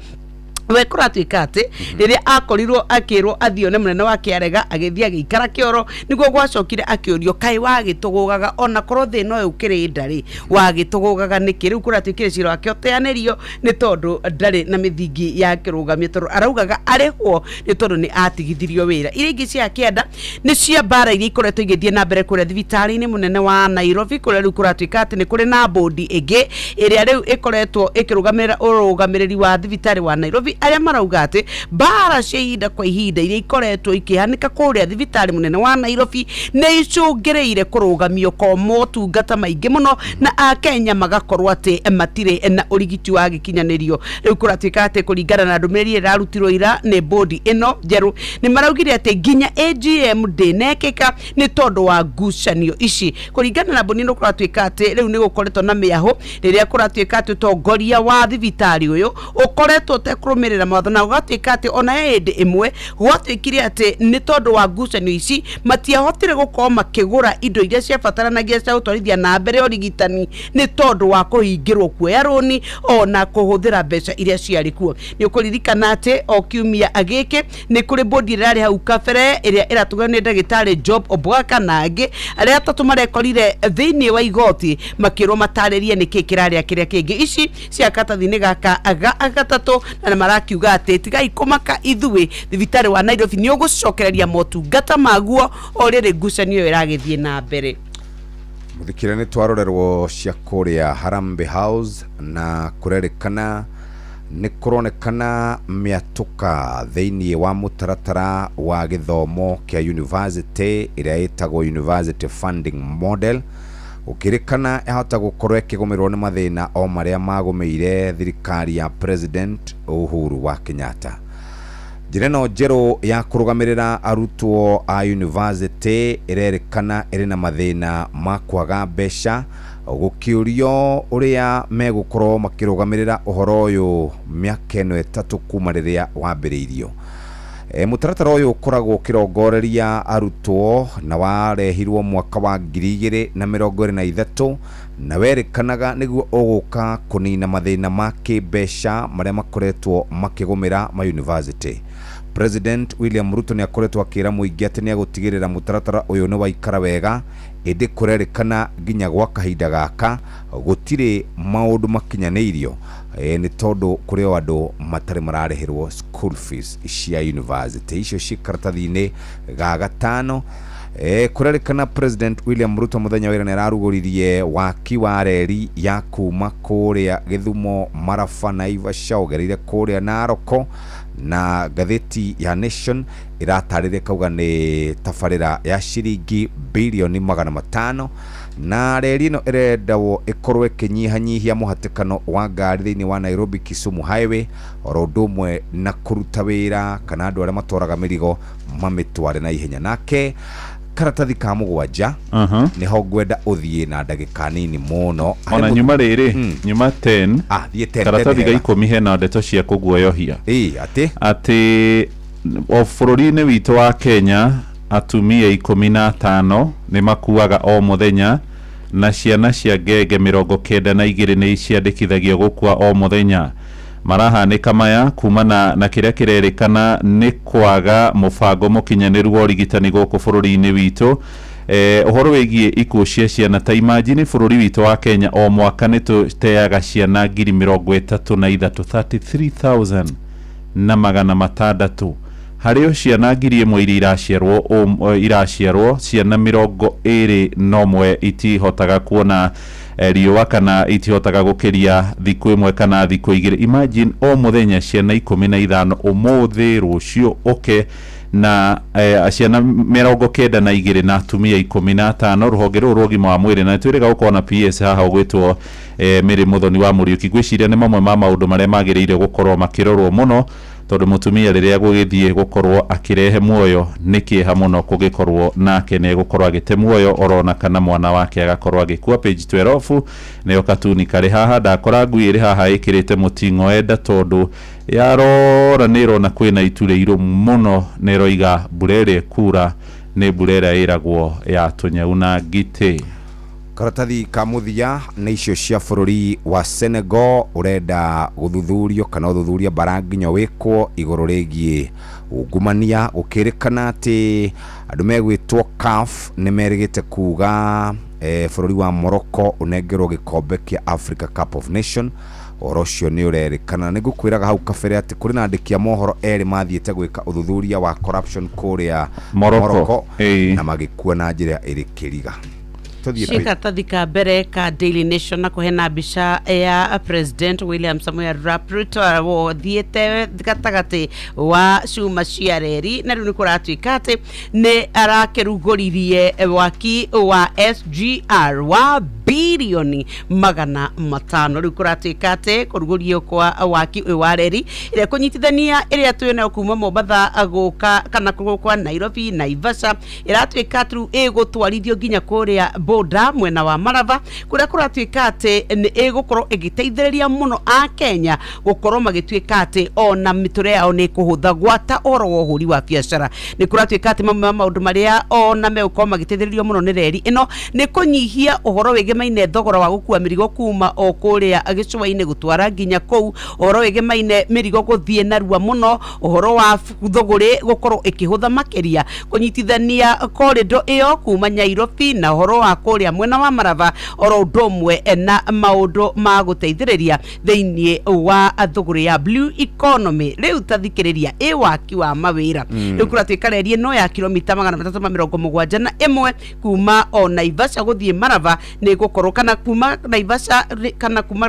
we kũratuĩka atĩ rĩrĩa akorirwo akĩrwo athione mũnene wake arega agĩthiĩ agĩikara kĩoro nĩguo gwacokire akĩũrio kaĩ wagĩtũgũgaga ona korwo thĩna ũyũ ũkĩrĩ ndarĩ wagĩtũgũgaga nĩkĩ. Rĩu kũratuĩkire cira wake ũteanĩrio nĩ tondũ ndarĩ na mĩthingi ya kĩrũgamio tondũ araugaga arĩhwo nĩ tondũ nĩ atigithirio wĩra. Iria ingĩ cia kĩenda nĩ cia mbara iria ikoretwo igĩthiĩ na mbere kũrĩa thibitarĩ-inĩ mũnene wa Nairobi kũrĩa rĩu kũratuĩka atĩ nĩ kũrĩ na bodi ĩngĩ ĩrĩa rĩu ĩkoretwo ĩkĩrũgamĩrĩra ũrũgamĩrĩri wa thibitarĩ wa Nairobi arĩa marauga atĩ mbara cia ihinda kwa ihinda iria ikoretwo ikĩhanĩka kũrĩa thibitarĩ mũnene wa Nairobi nĩ icũngĩrĩire kũrũgamio kwa motungata maingĩ mũno na Akenya magakorwo atĩ matirĩ na ũrigiti wa gĩkinyanĩrio. Rĩu kũratuĩka atĩ kũringana na ndũmĩrĩri ĩrarutirwo ira nĩ bodi ĩno njerũ nĩ maraugire atĩ nginya AGM ndĩnekĩka nĩ tondũ wa ngucanio ici. Kũringana na bodi ĩno kũratuĩka atĩ rĩu nĩ gũkoretwo na mĩaho rĩrĩa kũratuĩka atĩ ũtongoria wa thibitarĩ ũyũ ũkoretwo ũtekũrũmĩrĩra mawatho na gũgatuĩka atĩ ona hĩndĩ ĩmwe gwatuĩkire atĩ nĩ tondũ wa ngucanio ici matiahotire gũkorwo makĩgũra indo iria ciabataranagia cia gũtwarithia na mbere ũrigitani nĩ tondũ wa kũhingĩrwo kuoya rũni ona kũhũthĩra mbeca iria ciarĩ kuo. Nĩ ũkũririkana atĩ o kiumia gĩkĩ nĩ kũrĩ bodi ĩrarĩ hau kabere ĩrĩa ĩratugana nĩ ndagĩtarĩ Job Obwaka na angĩ arĩa atatũ marekorire thĩinĩ wa igoti makĩrwo matarĩrie nĩkĩ kĩrarĩa kĩrĩa kĩngĩ. Ici cia katathi-inĩ gaka gatatũ na marakiuga atĩ tigai kũmaka ithuĩ thibitarĩ wa Nairobi nĩ ũgũcokereria motungata maguo o rĩrĩ ngucanio ĩragĩthiĩ na mbere. Mũthikĩre nĩ twarorerwo cia kũrĩa Harambee House na kũrerĩkana nĩ kũronekana mĩatũka thĩinĩ wa mũtaratara wa gĩthomo kĩa university ĩrĩa ĩtagwo University Funding Model ũkĩrĩkana yahota gũkorwo ĩkĩgũmĩrwo nĩ mathĩna o marĩa magũmĩire thirikari ya President Uhuru wa Kenyatta. Njĩra ĩno njerũ ya kũrũgamĩrĩra arutwo a university ĩrerĩkana ĩrĩ na mathĩna ma kwaga mbeca gũkĩũrio ũrĩa megũkorwo makĩrũgamĩrĩra ũhoro ũyũ mĩaka ĩno ĩtatũ kuma rĩrĩa wambĩrĩirio. Mũtaratara ũyũ ũkoragwo ũkĩrongoreria arutwo na warehirwo mwaka wa 2023 na werikanaga niguo uguka kunina mathina ma kimbeca maria makoretwo makigumira ma university. President William Ruto ni akoretwo akira muingi ati ni agutigirira mutaratara uyu ni waikara wega indi kurerikana ginya gwa kahinda gaka gutire maundu makinyaniirio ni tondu kuri andu matari mararihirwo school fees cia university icio cikaratathini ga gatano. Kurerikana President William Ruto muthenya wira ni araruguririe waki wa reri ya kuma kuria Githumo Maraba Naivasha ugereire kuria Naroko, na gatheti ya Nation iratarire kauga ni tafarira ya shiringi bilioni 500, na reri ino irendawo ikorwe kinyihanyihia muhatikano wa ngari thiini wa Nairobi Kisumu highway orodumwe na kuruta wira kana andu aria matwaraga mirigo mamitware na ihenya. Nake karatathi ka mugwanja niho ngwenda uthie na ndagika nini muno ona nyuma riri nyuma 10 karatathi ga 10 hena ndeto cia kuguoyohia ati o bururi-ini witu wa Kenya atumia 15 ni makuaga o muthenya na ciana cia ngenge 92 ni ciandikithagio gukua o muthenya. Marahanika maya kumana na kiria kirerikana ni kwaga mubango mukinyaniru wa urigitani guku bururi-ini witu. Uhoro wigie ikuo cia ciana ta imagine bururi witu wa Kenya o mwaka ni tuteaga ciana 33,000 na 600 hario ciana 1,000 iraciarwo ciana 20 nomwe itihotaga kuona riwa kana itihotaga gukiria thiku imwe kana thiku igire. Imagine o muthenya ciana 15 umuthi rucio na ciana 92 na atumia 15 ruhonge ruru rugima wa mwiri na twiriga gukona PS haha ugwitwo Mary Muthoni wa Muriuki. Gwiciria ni mamwe ma maundu maria magiriire gukorwo makirorwo muno tondu mutumia riria gugithie gukorwo akirehe muoyo nikieha muno kugikorwo nake ne gukorwo agite muoyo orona kana mwana wake agakorwo agikua. Page 12 neyo katuni kari haha ndakora ngui ri haha ikirite mutingo enda tondu yarora niro na kwina iture iro muno neroiga burere kura ne burera iragwo ya tunyau na gite. Karatathi ka muthia ni icio cia bururi wa Senegal urenda guthuthurio kana uthuthuria baranginyo wikwo iguru rigie ungumania ukirikana ati andu megwitwo CAF ni merigite kuga bururi wa Morocco unengerwo gikombe kia Africa Cup of Nation. Orocio ni urerikana ni gukwiraga hau kabere ati kuri na andikia mohoro eri mathiete gwika uthuthuria wa corruption kuria Morocco na magikua na njira iri kiriga. Karatathi ka mbere ka Daily Nation na kuhena mbica ya President William Samoei Ruto wo thiete gatagati wa cuma cia reri na riu ni kuratuika ati ni arakiruguririe waki wa SGR wa bilioni 500. Riu kuratuika ati kurugurio kwa waki wa reri ire kunyitithania iria twina kuma Mombasa aguka kana kwa Nairobi Naivasha iratuika tu igutwarithio ginya kuria boda mwena wa Maraba kuria kuratuika ati ni igukorwo igiteithiriria muno a Kenya gukorwo magituika ati ona miture yao ni kuhutha gwata oro wa uhuri wa biashara. Ni kuratuika ati maundu maria ona meuko magiteithiririo muno ni reri ino ni kunyihia uhoro wegemaine thogora wa gukua mirigo kuma o kuria agicwa-ini gutwara ginya kou, uhoro wegemaine mirigo guthie narua muno, uhoro wa thogore gukorwo ikihutha makiria kunyitithania corridor iyo kuma Nairobi na uhoro wa kuria mwena wa Maraba oro ndomwe na maundu ma guteithiriria thiini wa thogore ya blue economy. Riu tathikiriria waki wa mawira riu kuratuika reri no ya kilomita 371 kuma o Naivasha guthie Maraba ni gukorwo kana kuma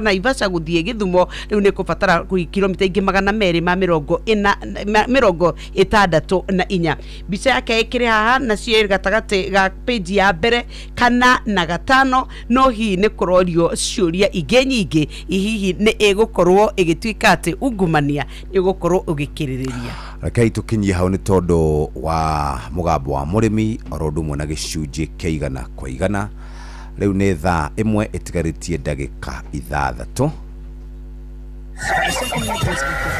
Naivasha guthie Githumo riu ni kubatara kilomita ingi 264. Bica yake ikiri haha na cio gatagati ga page ya mbere kana na gatano no hi ni kurorio ciuria ingi nyingi hihi ni igukorwo igituika ati ungumania igukorwo ugikiririria. Rekei tukinyie hau ni tondu wa mugambo wa murimi orondu mwana gicunji keigana kwa igana. Riu ni thaa imwe itigaritie ndagika 6.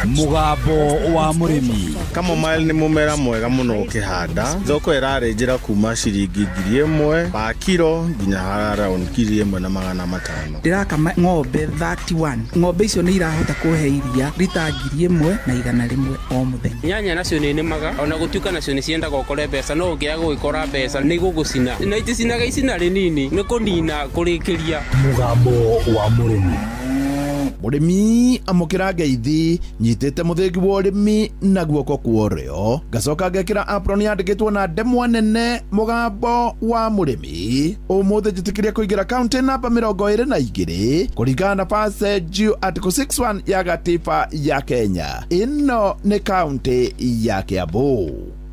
Mugambo wa murimi. Chamomile ni mumera mwega muno ukihanda. Thoko irarenjera kuma ciringi 1,000 pa kilo nginya around 1,500. Ndirakama ng'ombe 31. Ng'ombe icio ni irahota kuhe iria rita 1,100 o muthenya. Nyanya nacio ni nemaga ona gutuika nacio ni ciendaga ukore mbeca no ungiaga gwikora mbeca ni gugucina. Na iticinaga icina rinini ni kunina kurikiria. Mugambo wa murimi. Murimi amukira ngeithi nyitite muthingi wa urimi na guoko kuorio ngacoka ngekira apron yandikitwo na ndemwa nene mugambo wa murimi umuthi njitikiria kuingira county namba 22 kuringana na passage article 61 ya gatiba ya Kenya. Ino ni county ya Kiambu.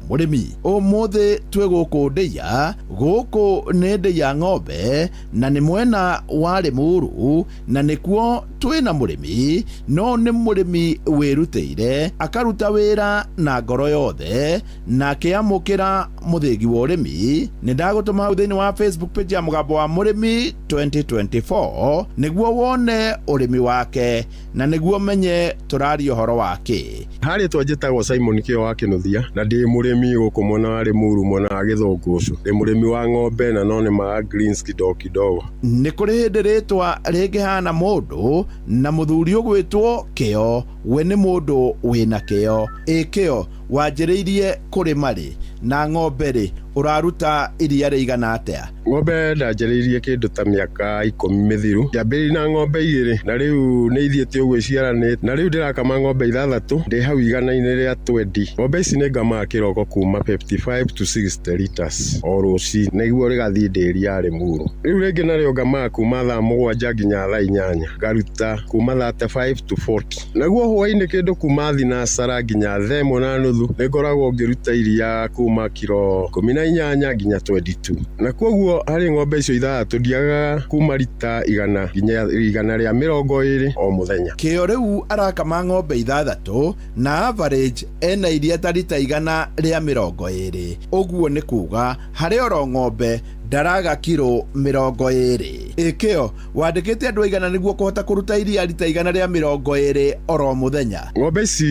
Murimi umuthi twe guku ndeia guku ni ndeia ng'ombe na ni mwena wa Limuru na nikuo twina murimi no ni murimi wirutire akaruta wira na ngoro yothe na kiamukira muthingi wa urimi ni ndagutuma thiini wa Facebook page ya Mugambo wa Murimi 2024 niguo wone urimi wake na niguo menye turaria uhoro wake. Hari twanjitagwo Simon Kio wa Kinuthia na ndi murimi guku mwena wa Limuru mwena wa Githungucu. Ndi murimi wa ng'ombe na no ni ma greens kidogo. Ni kuri hindi ritwa ringihana mundu na muthuri ugwitwo Kio. We ni mundu wina kio. Kio wanjiriirie kurima ri na ng'ombe ri uraruta iria rigana atia? Ng'ombe ndanjiriirie kindu ta miaka 10 mithiru. Njambiri na ng'ombe 2 na riu ni ithiete uguo iciaranite na riu ndirakama ng'ombe 6 ndi hau igana-ini ria 20. Ng'ombe ici ni ngama kiroko kuma 55 to 60 liters o ruci niguo rigathii nderi ya Limuru. Riu ringi nario ngama kuma thaa 7 nginya thaa 8 ngaruta kuma 35 to 40. Naguo hwaini kindu kuma thinacara nginya 1:30 ningoragwo ngiruta iria kuma kilo 18 nginya 22. Na koguo hari ng'ombe icio 3 ndiaga kuma lita 100 nginya 120 o muthenya. Kio riu arakama ng'ombe 6 na average ena iria ta lita 120. Uguo ni kuga hari oro ng'ombe ndaraga kilo 20. Kio wandikite andu aigana niguo kuhota kuruta iria lita 120 oro muthenya? Ng'ombe ici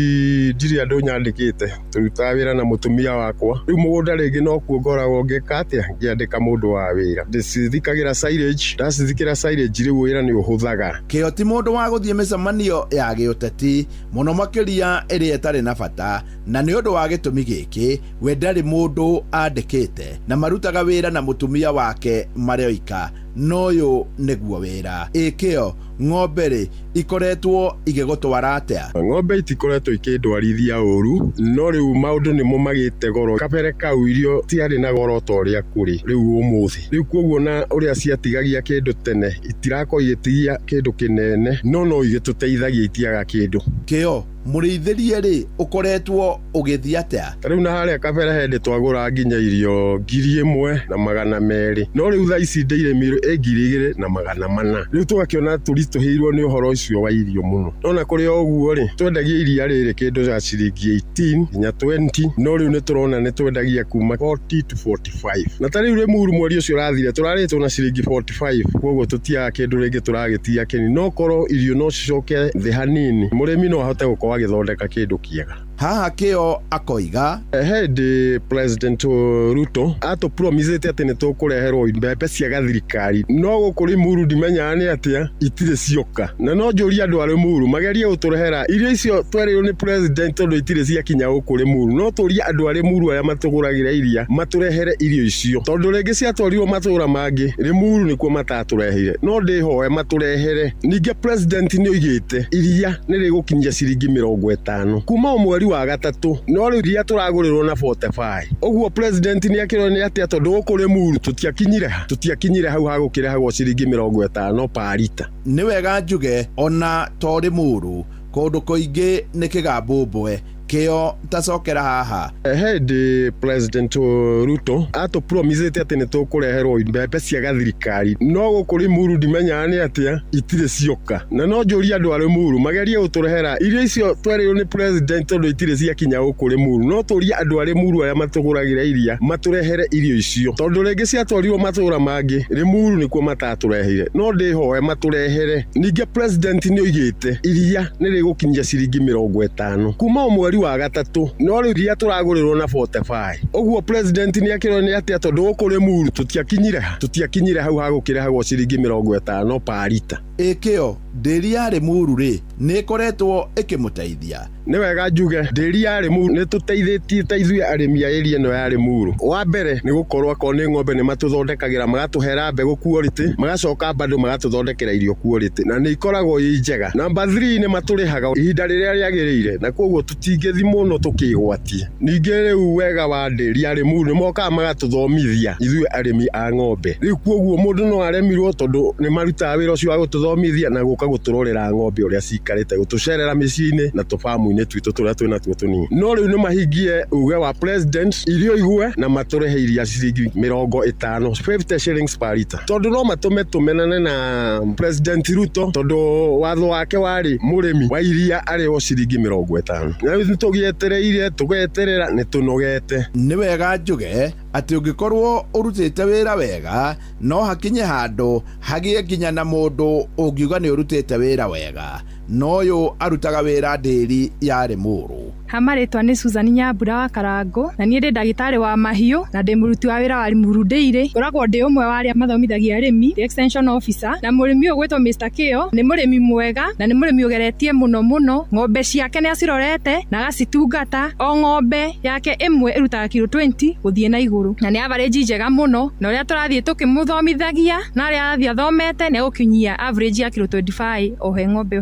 ndiri andu nyandikite turuta wira na mutumia wakwa. Riu mugunda ringi no kuo ngoragwo ngika atia ngiandika mundu wa wira. Ndicithikagira silage, ndacithikira silage riu wira ni uhuthaga. Kio ti mundu wa guthie micemanio ya giuteti muno makiria iria itari na bata na ni undu wa gitumi giki we ndari mundu andikite na marutaga wira na mutumia wake marioika noyo niguo wira. Kio ng'ombe ri ikoretwo igigutwara atia? Ng'ombe itikoretwo ikindwarithia uru no riu maundu ni mumagite goro. Kabere kau irio tiari na goro toria kuri riu umuthi. Riu koguo na uria ciatigagia kindu tene itirako igitigia kindu kinene no igituteithagia itiaga kindu. Kio murithĩrie rĩ ukoretwo ũgĩthia atia? Riu na haria kabere hende twagura nginya irio 1,200 no riu thaa ici ndeirĩmirwo 2,400. Riu tugakiona turituhirwo ni uhoro ucio wa irio muno. Ona kuri oguo ri twendagia iria rĩrĩ kindu za ciringi 18 nginya 20 no riu ni turona ni twendagia kuma 40 to 45. Na ta riu Limuru mweri ucio urathire turaritwo na ciringi 45 koguo tutiaga kindu ringi turagitia kini no koro irio no cicoke thi hanini murimi no ahote gukwa githondeka kindu kiega. Haha Kio akoiga Head President Ruto ato promisete ati nitukureherwo mbembe cia gathirikari no gukuri Limuru ndimenya ni atia itire cioka na no njuria andu ari Limuru magerie guturehera irio icio twerirwo ni president tondu itire cia kinya gukuri Limuru no turia andu ari Limuru aya matuguragira iria maturehere irio icio tondu ringi ciatwarirwo matura mangi Limuru nikuo mataturehire no ndihoe maturehere. Ninge president ni oigite iria ni rigukinyia ciringi 50 kuma mweri wa gatatu no riu iria turagurirwo na 45. Uguo president ni akirwo ni atia tondu gukuri Limuru tutiakinyire hau hagukirehagwo ciringi 50 pa lita. Ni wega njuge ona to Limuru kundu kuingi ni kigambũmbwe Keo tacokera haha. Hindi President Ruto ato promisete ati nitukureherwo mbembe cia gathirikari no gukuri muru ndimenya ni atia itire cioka na no njuri andu ari muru magerie guturehera irio icio twerirwo ni president tondu itire cia kinya gukuri muru no turia andu ari muru aya matuguragira iria maturehere irio icio tondu ringi ciatwarirwo matura mangi ri muru nikuo matatureheire no ndihoe maturehere ninge president ni oigite iria ni rigukinyia ciringi 50 kuma mweri wa gatatu no iria turagurirwo na 45 oguo president ni akirwo ni atia tondu gukuri muru tutiakinyire hau hagukirehagwo ciringi 50 pa lita Keo nderi yari muru ri ni koretwo ikimuteithia ni wega njuge nderi yari muru ni tuteithĩtie ta ithuĩ arĩmi a area ĩno yarĩ muru wa mbere ni gukorwo ko ni ng'ombe ni matuthondekagira magatuhera mbegu quality magacoka bado magatuthondekera irio quality na ni ikoragwo i njega. Number 3 ni maturihaga ihinda rĩrĩa rĩagĩrĩire na koguo tutingĩthi mũno tukigwatie. Ningĩ rĩu wega wa nderi yarĩ muru ni mokaga magatuthomithia ithuĩ arĩmi a ng'ombe rĩu koguo mũndũ no aremirwo tondu ni marutaga wĩra ũcio wa gututhomithia na guka guturorera ng'ombe ũrĩa cikarĩte gutucerera mĩciĩ-inĩ na tufamu-inĩ twitũ tũrĩa twĩna tuo tũnini. No rĩu nĩ mahingie uge wa president irio igue na matũrehe iria ciringi 50 50 shillings per liter tondu no matume tumenane na president Ruto tondu watho wake wari murimi wa iria ari o ciringi 50 na nĩ tũgĩetereire tugeterera nĩ tũnogete. Nĩ wega njuge ati ungikorwo urutite wira wega no hakinye handu hagie nginya na mundu ungiuga ni urutite wira wega no yo arutaga wira nderi yari muru. Hamaritwa ni Susan Nyambura wa Karango na nie ndi ndagitari wa mahiu na ndi muruti wa wira wa Limuru Dairy. Ngoragwo ndi umwe wa aria mathomithagia arimi, the extension officer, na murimi ugwitwo Mr. Keo ni murimi mwega na ni murimi ugeretie muno ng'ombe ciake ni acirorete na agacitungata. O ng'ombe yake imwe irutaga kilo 20 guthie na iguru na ni average njega muno na uria turathie tukimuthomithagia na aria athia thomete ni gukinyia average ya kilo 25 o he ng'ombe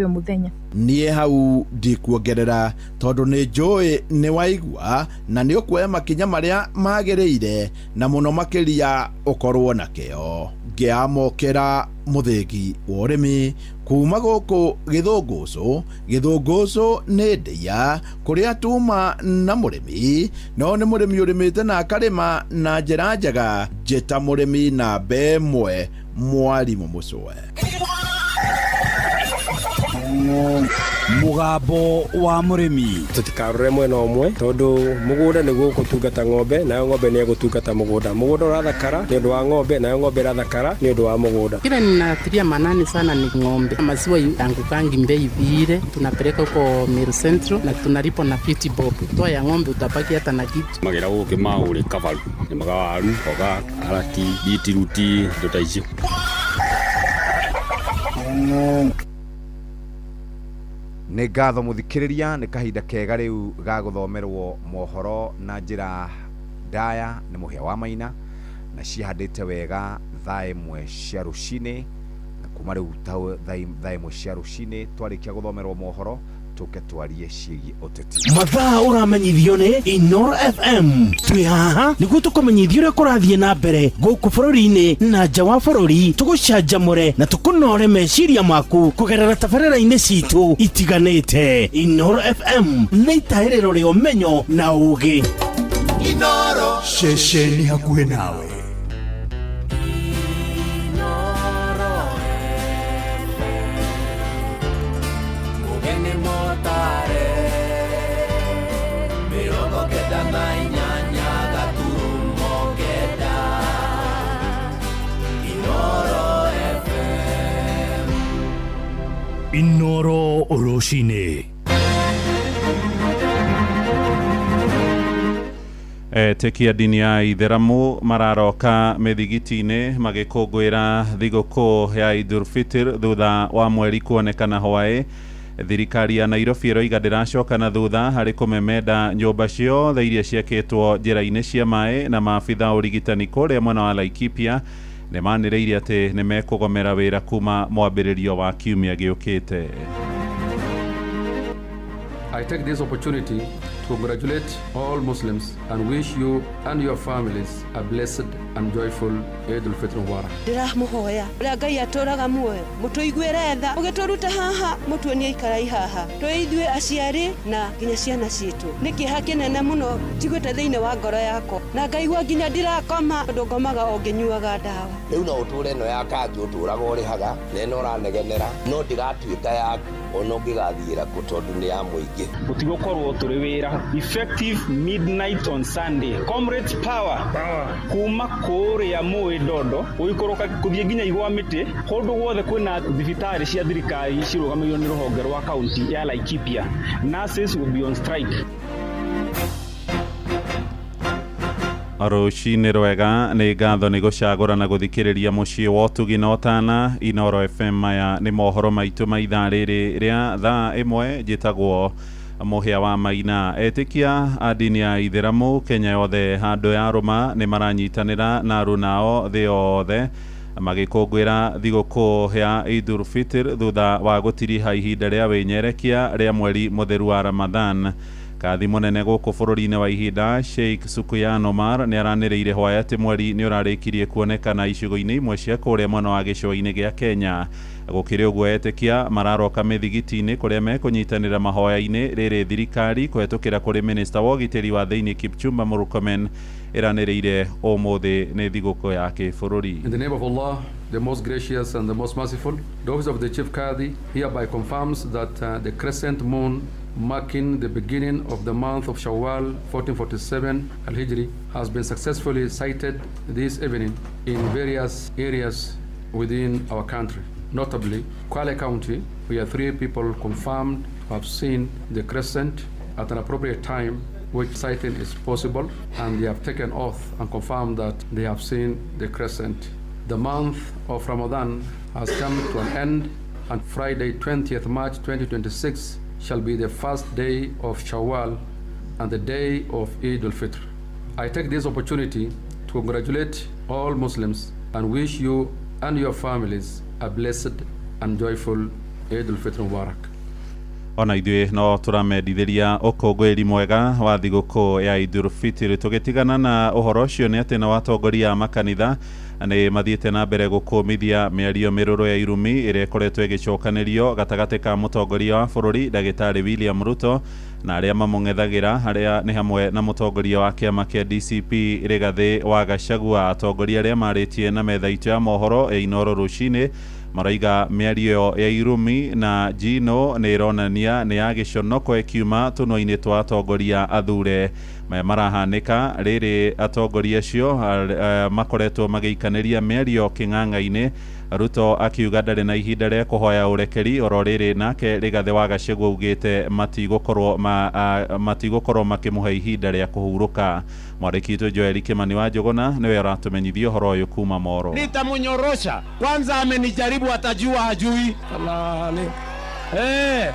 o muthenya. Nie hau ndikuongerera tondu ni njui ni waigua na ni ukuoya makinya maria magĩrĩire na muno makiria ukorwo na kĩo. Ngiamokera muthengi wa urimi kuma guku Githũngũcũ nĩ ndia kuria tuma na murimi no ni murimi urimite na akarima na njĩra njega njĩta murimi na mbemwe Mwalimu Mucwe. Mugambo wa murimi tutikarore mwena umwe tondu mugunda niguo gutungata ng'ombe nayo ng'ombe ni gutungata mugunda urathakara ni undu wa ng'ombe nayo ng'ombe irathakara ni undu wa mugunda. Kile ninatilia manani sana ni ng'ombe. Maziwa yangukangi mbei vile tunapeleka huko Meru Central na tunalipo na 50 bob. Toa ya ng'ombe utapaki hata na kitu magira uke maure kavalu ni magawaru oga alati bitiruti ndotaicio. Nĩ ngatho mũthikĩrĩria nĩ kahinda kega rĩu ga gũthomerwo mohoro na njĩra ndaya nĩ mũhĩa wa Maina na cihandĩte wega thaa ĩmwe cia rũcinĩ na kuma rĩu thaa ĩmwe cia rũcinĩ twarĩkia gũthomerwo mohoro tuke twarie ciĩgiĩ ũteti. Mathaa ũramenyithio nĩ Inoro FM. Twĩ haha nĩguo tũkũmenyithia ũrĩa kũrathiĩ na mbere gũkũ bũrũri-inĩ na nja wa bũrũri, tũgũcanjamũre na tũkũnore meciria maku kũgerera tabarĩra-inĩ citũ itiganĩte. Inoro FM nĩ itahĩrĩro rĩa ũmenyo na ũũgĩ. Inoro ceceni hakuhĩ nawe. Inoro Oroshine. Tekia dini ya Itheramu mararoka methigiti-inĩ magĩkũngũĩra thigũkũ ya Idul Fitr thutha wa mweri kuonekana Hawaii. Thirikari ya Nairobi ĩroiga ndĩracoka na thutha harĩ kũmemenda nyũmba ciothe iria ciakĩtwo njĩra-inĩ cia maĩ na maabitha ũrigitani kũrĩa mwena wa Laikipia nĩ manĩrĩire atĩ nĩ mekũgomera wĩra kuma mwambĩrĩrio wa kiumia gĩũkĩte. I take this opportunity to congratulate all Muslims and wish you and your families a blessed and joyful Eid al-Fitr Mubarak. Ndiramuhoya uria Ngai aturaga muoyo mutuiguire tha ugituruta haha mutuonie ikarai haha twaithue aciari na nginya ciana citu nikiha kinene muno tigwete thiine wa ngoro yako na ngaigua nginya ndirakoma ndungomaga onginyuaga ndawa riu no uture no yakangi uturaga urihaga neno ranegenera no ndigatuika yaku ono ngigathiira ku tondu ni ya muingi gutigokorwo turi wira effective midnight on Sunday comrades power kuma kuria mui dodo uikoroka kuthie nginya igwa miti kundu guothe kwina thibitari cia thirikari cirugamĩrĩirwo ni ruhonge rwa county ya Laikipia. Nurses will be on strike. Ruciinĩ rwega nĩ ngatho nĩ gũcagũra na gũthikĩrĩria mũciĩ wa ũtugi na ũtana. Inoro FM maya nĩ mohoro maitũ ma ithaa rĩrĩ rĩa thaa ĩmwe njĩtagwo Mũhĩa wa Maina. Etĩkia a ndini ya Ithĩramu Kenya yothe handũ ya Roma nĩ maranyitanĩra na arunao thĩ yothe magĩkũngũĩra thigũkũ ya Eid al-Fitr thutha wa gũtiriha ihinda rĩa wĩnyerekia rĩa mweri mũtheru wa Ramadhan. Kathi munene gũkũ bũrũri-inĩ wa ihinda Sheikh Sukuyan Omar nĩ aranĩrĩire hwaĩ atĩ mweri nĩ ũrarĩkirie kuonekana icigo-inĩ imwe cia kũrĩa mwena wa gĩcũa-inĩ gĩa Kenya. Gũkĩrĩ ũguo etĩkia mararoka mĩthigiti-inĩ kũrĩa mekũnyitanĩra mahoya-inĩ rĩrĩ thirikari kũhetũkĩra kũrĩ minista wa ũgitĩri wa thĩinĩ Kipchumba Murkomen ĩranĩrĩire ũmũthĩ nĩ thigũkũ ya kĩbũrũri. In the name of Allah, the most gracious and the most merciful, the office of the Chief Qadi hereby confirms that the crescent moon marking the beginning of the month of Shawwal 1447 Al-Hijri has been successfully sighted this evening in various areas within our country. Notably, Kwale County, where 3 people confirmed to have seen the crescent at an appropriate time, which sighting is possible, and they have taken oath and confirmed that they have seen the crescent. The month of Ramadan has come to an end, and Friday 20th March 2026 shall be the first day of Shawwal and the day of Eid al-Fitr. I take this opportunity to congratulate all Muslims and wish you and your families a blessed and joyful Eid al-Fitr Mubarak. Ona ithuĩ no tũramendithĩria ũkũngũĩri mwega wa thigũkũ ya Eid al-Fitr. Tũgĩtigana na ũhoro ũcio nĩ atĩ na watongoria a makanitha nĩ mathiĩte na mbere gũkũmithia mĩario mĩrũrũ ya irumi ĩrĩa ĩkoretwo ĩgĩcokanĩrio gatagatĩ ka mũtongoria wa bũrũri Ndagĩtarĩ William Ruto na arĩa mamũng'ethagĩra, harĩa nĩ hamwe na mũtongoria wa kĩama kĩa DCP Rigathĩ wa Gachagua. Atongoria arĩa marĩtie na metha itũ ya mohoro ya Inoro rũcinĩ maraiga mĩario ya irumi na Gino nĩ ĩronania nĩ ya gĩconoko ĩkiuma tũnua-inĩ twa atongoria athure. Maya marahanĩka rĩrĩ atongoria acio makoretwo magĩikanĩria mĩario kĩng'ang'a-inĩ. Ruto akiuga ndarĩ na ihinda rĩa kũhoya ũrekeri, oro rĩrĩ nake Rigathĩ wa Gachagua augĩte matigũkorwo makĩmũhe ihinda rĩa kũhurũka. Mwandĩki witũ Joel Kimani wa Njũgũna nĩwe aratũmenyithia ũhoro ũyũ kuma Moro. Nitamnyorosha kwanza, amenijaribu atajua hajui.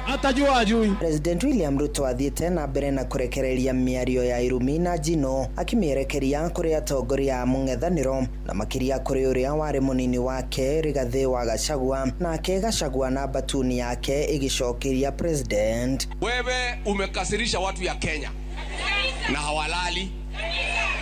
Atajua hajui. President William Ruto athiĩte na mbere na kũrekereria mĩario ya irumi na Gino, akĩmĩerekeria kũrĩ atongoria a mũng'ethanĩro na makĩria kũrĩ ũrĩa warĩ mũnini wake Rigathĩ wa Gachagua, nake Gachagua na batuni yake ĩgĩcokeria president. Wewe umekasirisha watu ya Kenya na hawalali.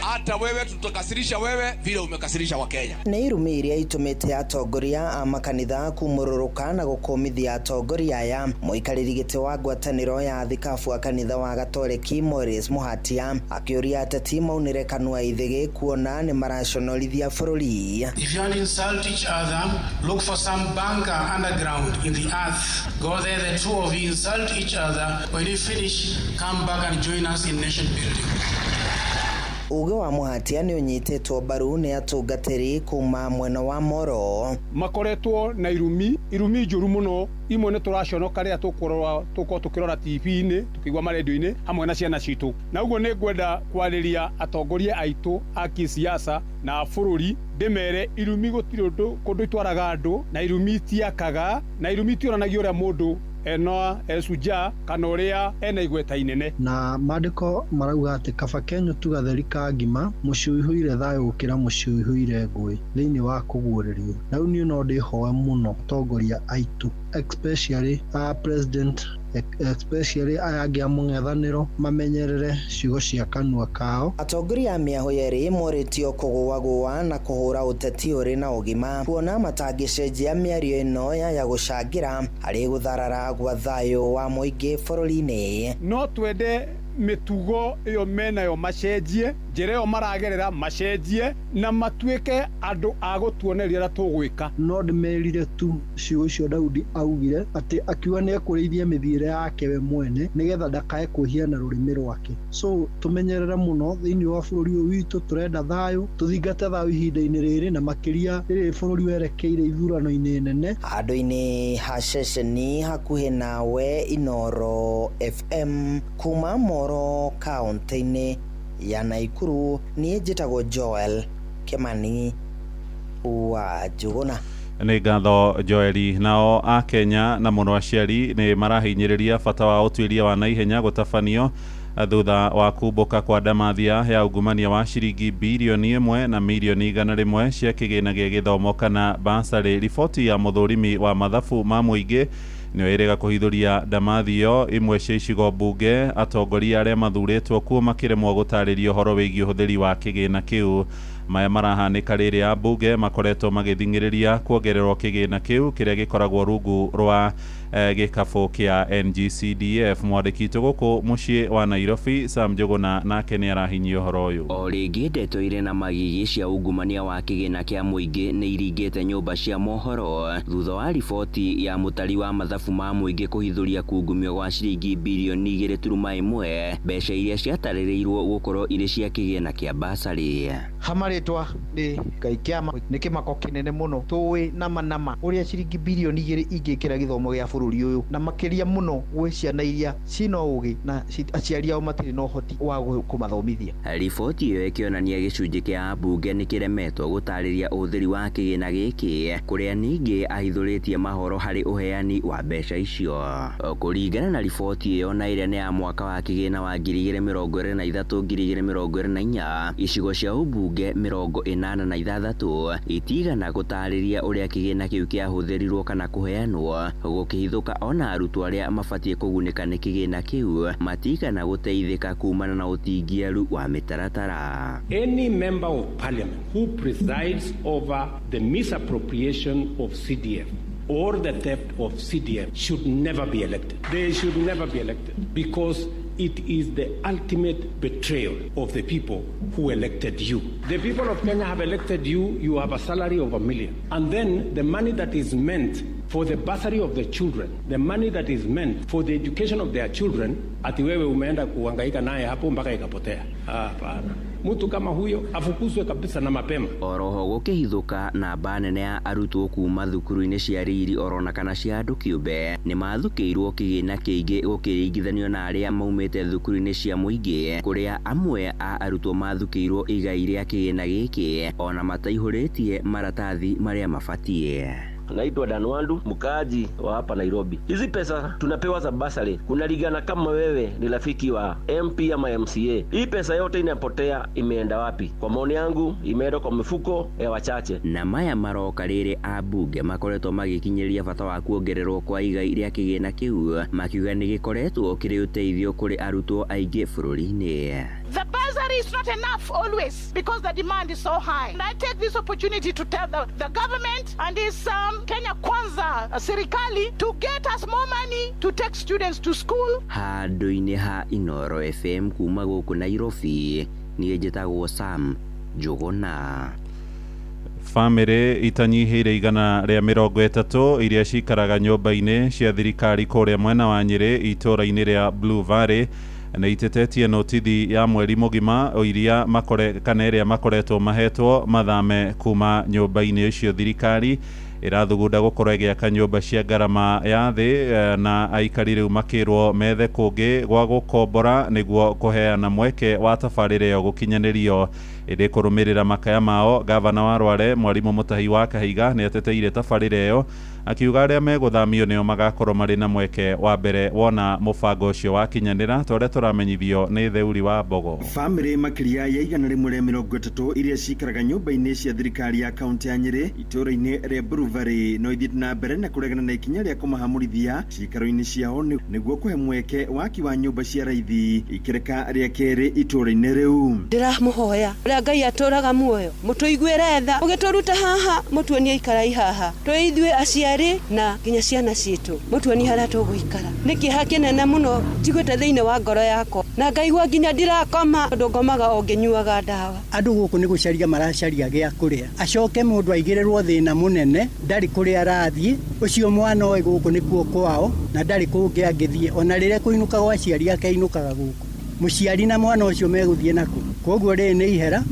Hata wewe tutakasirisha wewe vile umekasirisha wa Kenya. Nĩ irumi iria itumĩte atongoria a makanitha kumũrũrũka na gũkũmithia atongoria aya. Mũikarĩri gĩtĩ wa ngwatanĩro ya athikabu a kanitha wa Gatoleki Morris Muhatia akĩũria ateti maunĩre kanua ithĩgĩ kuona nĩ maraconorithia bũrũri. If you want to insult each other, look for some bunker underground in the earth. Go there, the two of you insult each other. When you finish, come back and join us in nation building. Uge wa Muhatia nĩ ũnyitĩtwo mbaru nĩ atungatĩri kuma mwena wa Moro. Makoretwo na irumi njũru mũno, imwe nĩ tũraconoka rĩrĩa tũkĩrora TV-inĩ, tũkĩigua marendio-inĩ hamwe na ciana citũ. Na ũguo nĩ ngwenda kwarĩria atongoria aitũ a kisiasa na bũrũri ndĩmere irumi gũtirĩ kũndũ itwaraga andũ, na irumi itiakaga, na irumi tionanagia ũrĩa mũndũ eno esuja kana ũrĩa ena igweta inene. Na maandĩko marauga atĩ kaba Kenya tugatherika ngima mũciĩ ũihũire thayũ gũkĩra mũciĩ ũihũire ngũĩ thĩinĩ wa kũguũrĩrio. Na rĩu niĩ no ndĩhoe mũno atongoria aitũ, especially President especially aya angĩ a mũng'ethanĩro mamenyerere ciugo cia kanua kao. Atongoria a mĩahũ yerĩ morĩtio kũgũagũa na kũhũra ũteti ũrĩ na ũgima kuona matangĩcenjia mĩario ĩno ya gũcangĩra harĩ gũtharara gwa thayũ wa mũingĩ bũrũri-inĩ. No twende mĩtugo ĩyo menayo macenjie, njĩra ĩyo maragerera macenjie na matuĩke andũ a gũtuoneria ũrĩa tũgwĩka. No ndĩmerire tu ciugo icio Daudi augire atĩ akiuga nĩ ekũrĩithia mĩthiĩre yake we mwene nĩgetha ndakae kwĩhia na rũrĩmĩ rwake. So tũmenyerere mũno thĩinĩ wa bũrũri ũyũ witũ, tũrenda thayũ, tũthingate thayũ ihinda-inĩ rĩrĩ na makĩria rĩrĩ bũrũri werekeire ithurano-inĩ nene. Handũ-inĩ ha ceceni hakuhĩ nawe Inooro FM kuma Moro kaunti-inĩ ya Naikuru, niĩ njĩtagwo Joel Kimani wa Njuguna. Nĩ ngatho Joeli. Nao a Kenya na mũno aciari nĩ marahinyĩrĩria bata wa ũtuĩria wa naihenya gũtabanio thutha wa kumbũka kwa ndamathia ya ungumania wa ciringi bilioni 1 na milioni 100 cia kĩgĩna gĩa gĩthomo kana bursary. Riboti ya mũthũrimi wa mathabu ma mũingĩ nĩyo ĩrĩga kũhithũria ndamathio imwe cia icigo mbunge, atongoria arĩa mathurĩtwo kuo makĩremwo gũtarĩria ũhoro wĩgiĩ ũhũthĩri wa kĩgĩna kĩu. Maya marahanĩka rĩrĩa mbunge makoretwo magĩthingĩrĩria kuongererwo kĩgĩna kĩu kĩrĩa gĩkoragwo rungu rwa gĩkabũ kĩa NGCDF. Mwandĩki witũ gũkũ mũciĩ wa Nairobi Sam Njuguna nake nĩ arahinyia ũhoro ũyũ. O rĩngĩ ndeto irĩ na magigi cia ungumania wa kĩgĩna kĩa mũingĩ nĩ iringĩte nyũmba cia mohoro thutha wa riboti ya mũtari wa mathabu ma mũingĩ kũhithũria kungumio gwa ciringi bilioni 2.1 mbeca iria ciatarĩrĩirwo gũkorwo irĩ cia kĩgĩna kĩa bursary. Hamarĩtwa nĩ Ngai kĩama nĩ kĩmako kĩnene mũno tũĩ nama ũrĩa ciringi bilioni 2 ingĩkĩra gĩthomo gĩa bũrũri ũyũ na makĩria mũno gwĩ ciana iria cina ũgĩ na aciari ao matirĩ na ũhoti wa kũmathomithia. Riboti ĩyo ĩkĩonania gĩcunjĩ kĩa mbunge nĩ kĩremetwo gũtarĩria ũhũthĩri wa kĩgĩna gĩkĩ, kũrĩa ningĩ ahithũrĩtie mahoro harĩ ũheani wa mbeca icio. Kũringana na riboti ĩyo na ĩrĩa nĩ ya mwaka wa kĩgĩna wa 2023-2024, icigo cia ũmbunge 86 itigana gũtarĩria ũrĩa kĩgĩna kĩu kĩahũthĩrirwo kana kũheanwo, gũkĩhithũka ona arutwo arĩa mabatie kũgunĩka nĩ kĩgĩna kĩu matigana gũteithĩka kumana na ũtingiaru wa mĩtaratara. Any member of parliament who presides over the misappropriation of CDF or the theft of CDF should never be elected. They should never be elected because it is the ultimate betrayal of the people who elected you. The people of Kenya have elected you, you have a salary of $1 million. And then the money that is meant for the bursary of the children, the money that is meant for the education of their children, ati wewe umeenda kuhangaika naye hapo mpaka ikapotea. Hapana. Mtu kama huyo afukuzwe kabisa na mapema. Oroho gũkĩhithũka namba nene ya arutwo kuma thukuru-inĩ cia riri orona kana cia andũ kĩũmbe nĩ mathukĩirwo kĩgĩna kĩingĩ gũkĩringithanio na arĩa maumĩte thukuru-inĩ cia mũingĩ, kũrĩa amwe a arutwo mathukĩirwo igai rĩa kĩgĩna gĩkĩ ona mataihũrĩtie maratathi marĩa mabatie. Naitwa Danwandu, mkaaji wa hapa Nairobi. Hizi pesa tunapewa za basari, kunalingana kama wewe ni rafiki wa MP ama MCA. Hii pesa yote inapotea, imeenda wapi? Kwa maoni yangu imeenda kwa mifuko ya wachache. Na maya maroka rĩrĩ ambunge makoretwo magĩkinyĩria bata wa kuongererwo kwa igai rĩa kĩgĩna kĩu, makiuga nĩ gĩkoretwo kĩrĩ ũteithio kũrĩ arutwo aingĩ bũrũri-inĩ. The bursary is not enough always because the demand is so high. And I take this opportunity to tell the government and this Kenya Kwanza serikali to get us more money to take students to school. Handũ-inĩ ha Inooro FM kuma gũkũ Nairobi, niĩ njĩtagwo Sam Njuguna. Famĩrĩ itanyihĩire 130 iria cikaraga nyũmba-inĩ cia thirikari kũrĩa mwena wa Nyĩrĩ itũũra-inĩ rĩa Blue Valley na itetetie notithi ya mweri mũgima iria ĩrĩa makoretwo mahetwo mathame kuma nyũmba-inĩ icio. Thirikari irathugunda gũkorwo ĩgĩaka nyũmba cia ngarama ya thĩ na aikari rĩu makĩrwo methe kũngĩ gwa gũkombora nĩguo kũheana mweke wa tabarĩra ĩyo gũkinyanĩrio. Ĩndĩ kũrũmĩrĩra makaya mao, gavana wa Rware Mwarimũ Mũtahi wa Kahiga nĩ ateteire tabarĩra ĩyo akiuga aria meguthamio nio magakorwo mari na mweke wa mbere wona mubango ucio wakinyanira tore turamenyithio ni theuri wa Mbogo. Family makiria ya 130 iria cikaraga nyumba-ini cia thirikari ya kaunti ya Nyeri itura-ini ria Burubari no ithit na mbere na kuregana na ikinya ria kumahamurithia cikaro-ini ciao niguo kuhe mweke waki wa nyumba cia raithi ikireka ria keri itura-ini riu. Ndiramuhoya ria Ngai aturaga muoyo mutuiguire tha ugituruta haha mutuonie ikarai haha twithwe aciari na kinya ciana citu mutuonie haria tuguikara niki hakinene muno tigwete thiine wa ngoro yako na ngaigua nginya ndirakoma ndungomaga ongenyuaga ndawa. Andu guku ni gucaria maracaria gia kuria acoke mundu aigirerwo thina munene ndari kuria arathie ucio mwana oe guku ni kuo kwao na ndari kungi angithie ona riria kuinuka gwa ciari akainukaga guku muciari na mwana ucio meguthie nako koguo ri ni ihera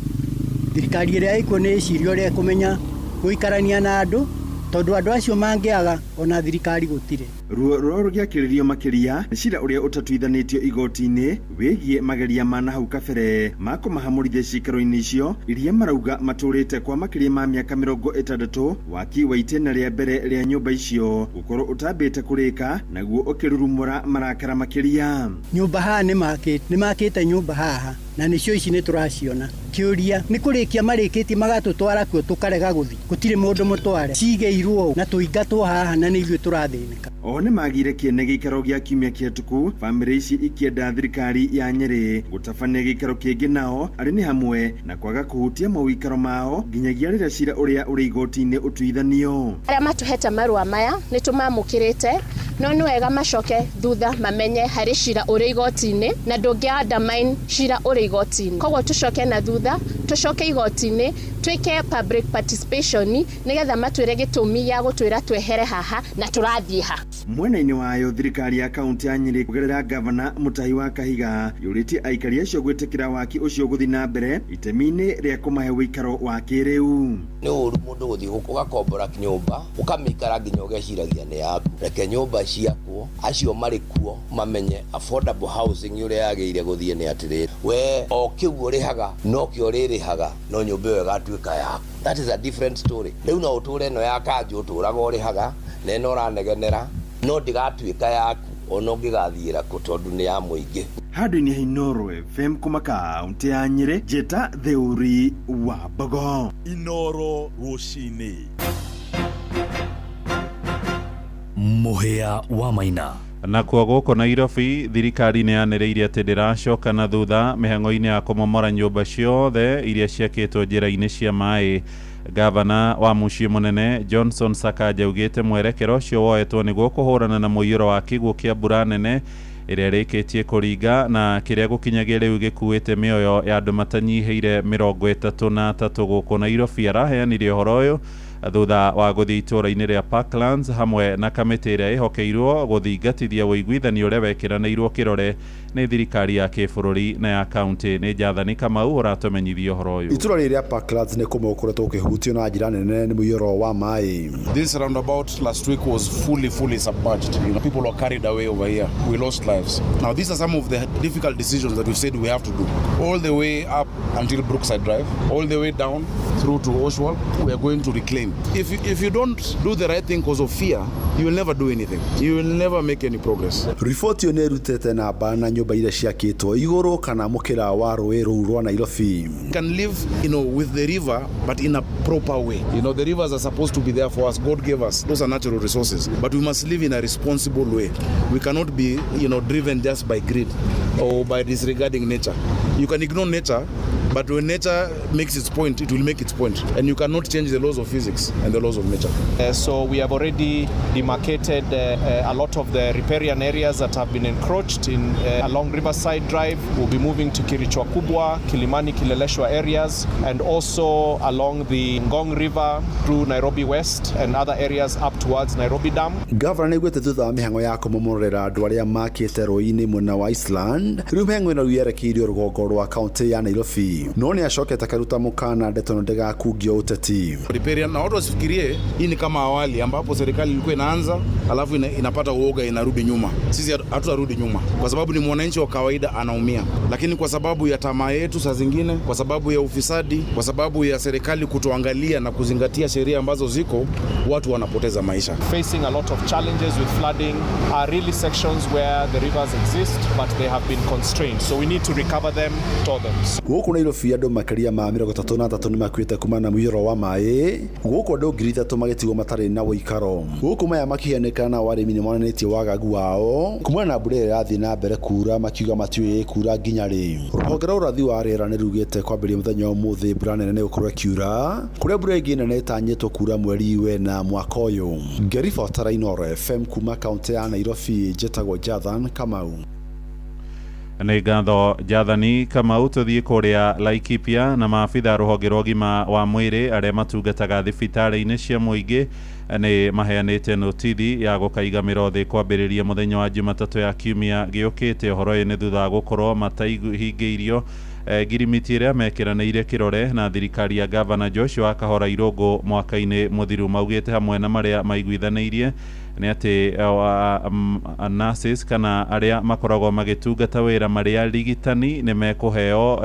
thirikari iria iko ni cirio ri kumenya guikarania na andu tondu andu acio mangiaga ona thirikari gutire ruo rugiakiririo makiria cira uria utatuithanitio igoti-ini wigie mageria mana hau kabere makumahamurithia cikaro-ini icio iria marauga maturite kwa makiria ma miaka 60 waki wa itena ria mbere ria nyumba icio gukorwo utambite kurika naguo ukirurumura marakara makiria. Nyumba haha ni makite nyumba haha na nicio ici ni turaciona kiuria ni kurikia marikiti magatutwara kuo tukarega guthi gutire mundu mutware cigeirwo na tuingatwo haha na ni ithuĩ turathinika. One magire kiene gikaro gia kiumia kihituku family ici ikienda thirikari ya Nyeri gutabania gikaro kingi nao ari ni hamwe na kwaga kuhutia mawikaro mao nginyagia rĩrĩa cira uria uri igoti-ini utuithanio. Aria matuhete marua maya ni tumamukirite no ni wega macoke thutha mamenye hari cira uri igoti-ini na ndungia undermine cira uri igoti-ini koguo tucoke na thutha tucoke igoti-ini twike public participation nigetha matwire gitumi gĩa gutwira twehere haha na turathie ha. Mwena-ini wayo thirikari ya kaunti ya Nyeri kugerera gavana Mutahi wa Kahiga yuritie aikari acio gwitikira waki ucio guthi na mbere itemi-ini ria kumahe wikaro wa kiriu. Ni uru mundu guthi ugakombora nyumba ukamikara nginya ugeciragia ni yaku reke nyumba ciakuo acio mari kuo mamenye affordable housing uria yageire guthie ni atiri we o kiu urihaga no kio ririhaga no nyumba yo gatuika yaku. That is a different story. Riu no uture no ya kanju uturaga urihaga na no ranegenera no ndigatuika yaku ono ngigathiira ku tondu ni ya muingi. Handũ-inĩ ha Inoro FM kuma kaunti ya Nyeri njeta theuri wa Mbogo. Inoro rucini muhia wa Maina. Na kwa guko Nairobi thirikari ni yanereirie ati ndiracoka na thutha mihang'o-ini ya kumomora nyumba ciothe iria ciakitwo njira-ini cia mai. Gavana wa muciĩ munene Johnson Sakaja ugite mwerekero ucio woetwo niguo kuhurana na muiyuro wa kiguo kia mbura nene iria rikitie kuringa na kiria gukinyagia riu gikuite mioyo ya andu matanyihiire 33 guko Nairobi. Araheanirie uhoro uyu thutha wa guthii itura-ini ria Parklands hamwe na kamiti iria ihokeirwo guthingatithia uiguithanio uria wekiranĩirwo kirore ni thirikari ya kĩbũrũri na ya kaunti. Ni Njathani Kamau uratumenyithia uhoro uyu. Itura ria Parklands ni kumwe ukoretwo ukihutio na njira nene ni muiyuro wa mai. This roundabout last week was fully submerged. You know, people were carried away over here. We lost lives. Now these are some of the difficult decisions that we've said we have to do. All the way up until Brookside Drive, all the way down through to Oswald, we are going to reclaim. If you don't do the right thing because of fear, you will never do anything. You will never make any progress. Ripoti yo nerutete namba na nyumba iria ciakitwo iguru kana mukira wa rũĩ rũu rwa Nairobi. Can live, with the river but in a proper way. The rivers are supposed to be there for us. God gave us. Those are natural resources. But we must live in a responsible way. We cannot be, driven just by greed or by disregarding nature. You can ignore nature, but when nature makes its point, it will make its point. And you cannot change the laws of physics and the laws of nature. So we have already demarcated a lot of the riparian areas that have been encroached along Riverside Drive. We'll be moving to Kirichwa Kubwa, Kilimani, Kileleshwa areas, and also along the Ngong River through Nairobi West and other areas up towards Nairobi Dam. Governor nĩgwete thutha wa mĩhang'o ya kũmomorera andũ arĩa makĩte rũĩ-inĩ mwena wa Eastland. Rĩu mĩhang'o ĩno yerekeirio rũgongo rwa kaunti ya Nairobi. no ni acokete karuta mukana ndeto ndegakungio uteti. Riparian na watu wasifikirie hii ni kama awali ambapo serikali ilikuwa inaanza alafu inapata uoga inarudi nyuma. Sisi hatutarudi nyuma kwa sababu ni mwananchi wa kawaida anaumia, lakini kwa sababu ya tamaa yetu saa zingine, kwa sababu ya ufisadi, kwa sababu ya serikali kutoangalia na kuzingatia sheria ambazo ziko, watu wanapoteza maisha. Facing a lot of challenges with flooding are really sections where the rivers exist but they have been constrained, so we need to recover them, restore them. Guku Nairobi andu makaria ma 33 ni makwite kuma na muiyuro wa mai. Guku andu 3,000 magitigo matari na woikaro. Guku maya makihanekana warimi ni monenetie wagagu wao kuma na mbura irathi na mbere kura makiuga matiwe kura nginya ri. Rũhonge rwa ũrathi wa rĩera nĩ rugĩte kwambĩrĩria mũthenya ũmũthĩ mbura nene nĩ gũkorwo ĩkiura, kũrĩa mbura ĩngĩ nene ĩtanyĩtwo kura mweri wena mwaka ũyũ. Ngĩribotera Inooro FM kuma kaũntĩ ya Nairobi, njĩtagwo Jathan Kamau. Nĩ ngatho Jathani Kamau. Tũthiĩ kũrĩa Laikipia na maabitha rũhonge rwa ũgima wa mwĩrĩ arĩa matungataga thibitarĩ-inĩ cia mũingĩ nĩ maheanĩte notithi ya gũkaigamĩra thĩ kwambĩrĩria mũthenya wa Jumatatũ ya kiumia gĩũkĩte. Ũhoro ũyũ nĩ thutha wa gũkorwo matahingĩirio ngirimiti ĩrĩa mekĩranĩire kĩrore na thirikari ya Gavana Joshua Kahora Irũngũ mwaka-inĩ mũthiru. Maugĩte hamwe na marĩa maiguithanĩirie nĩ atĩ nurses kana arĩa makoragwo magĩtungata wĩra marĩ arigitani nĩ mekũheo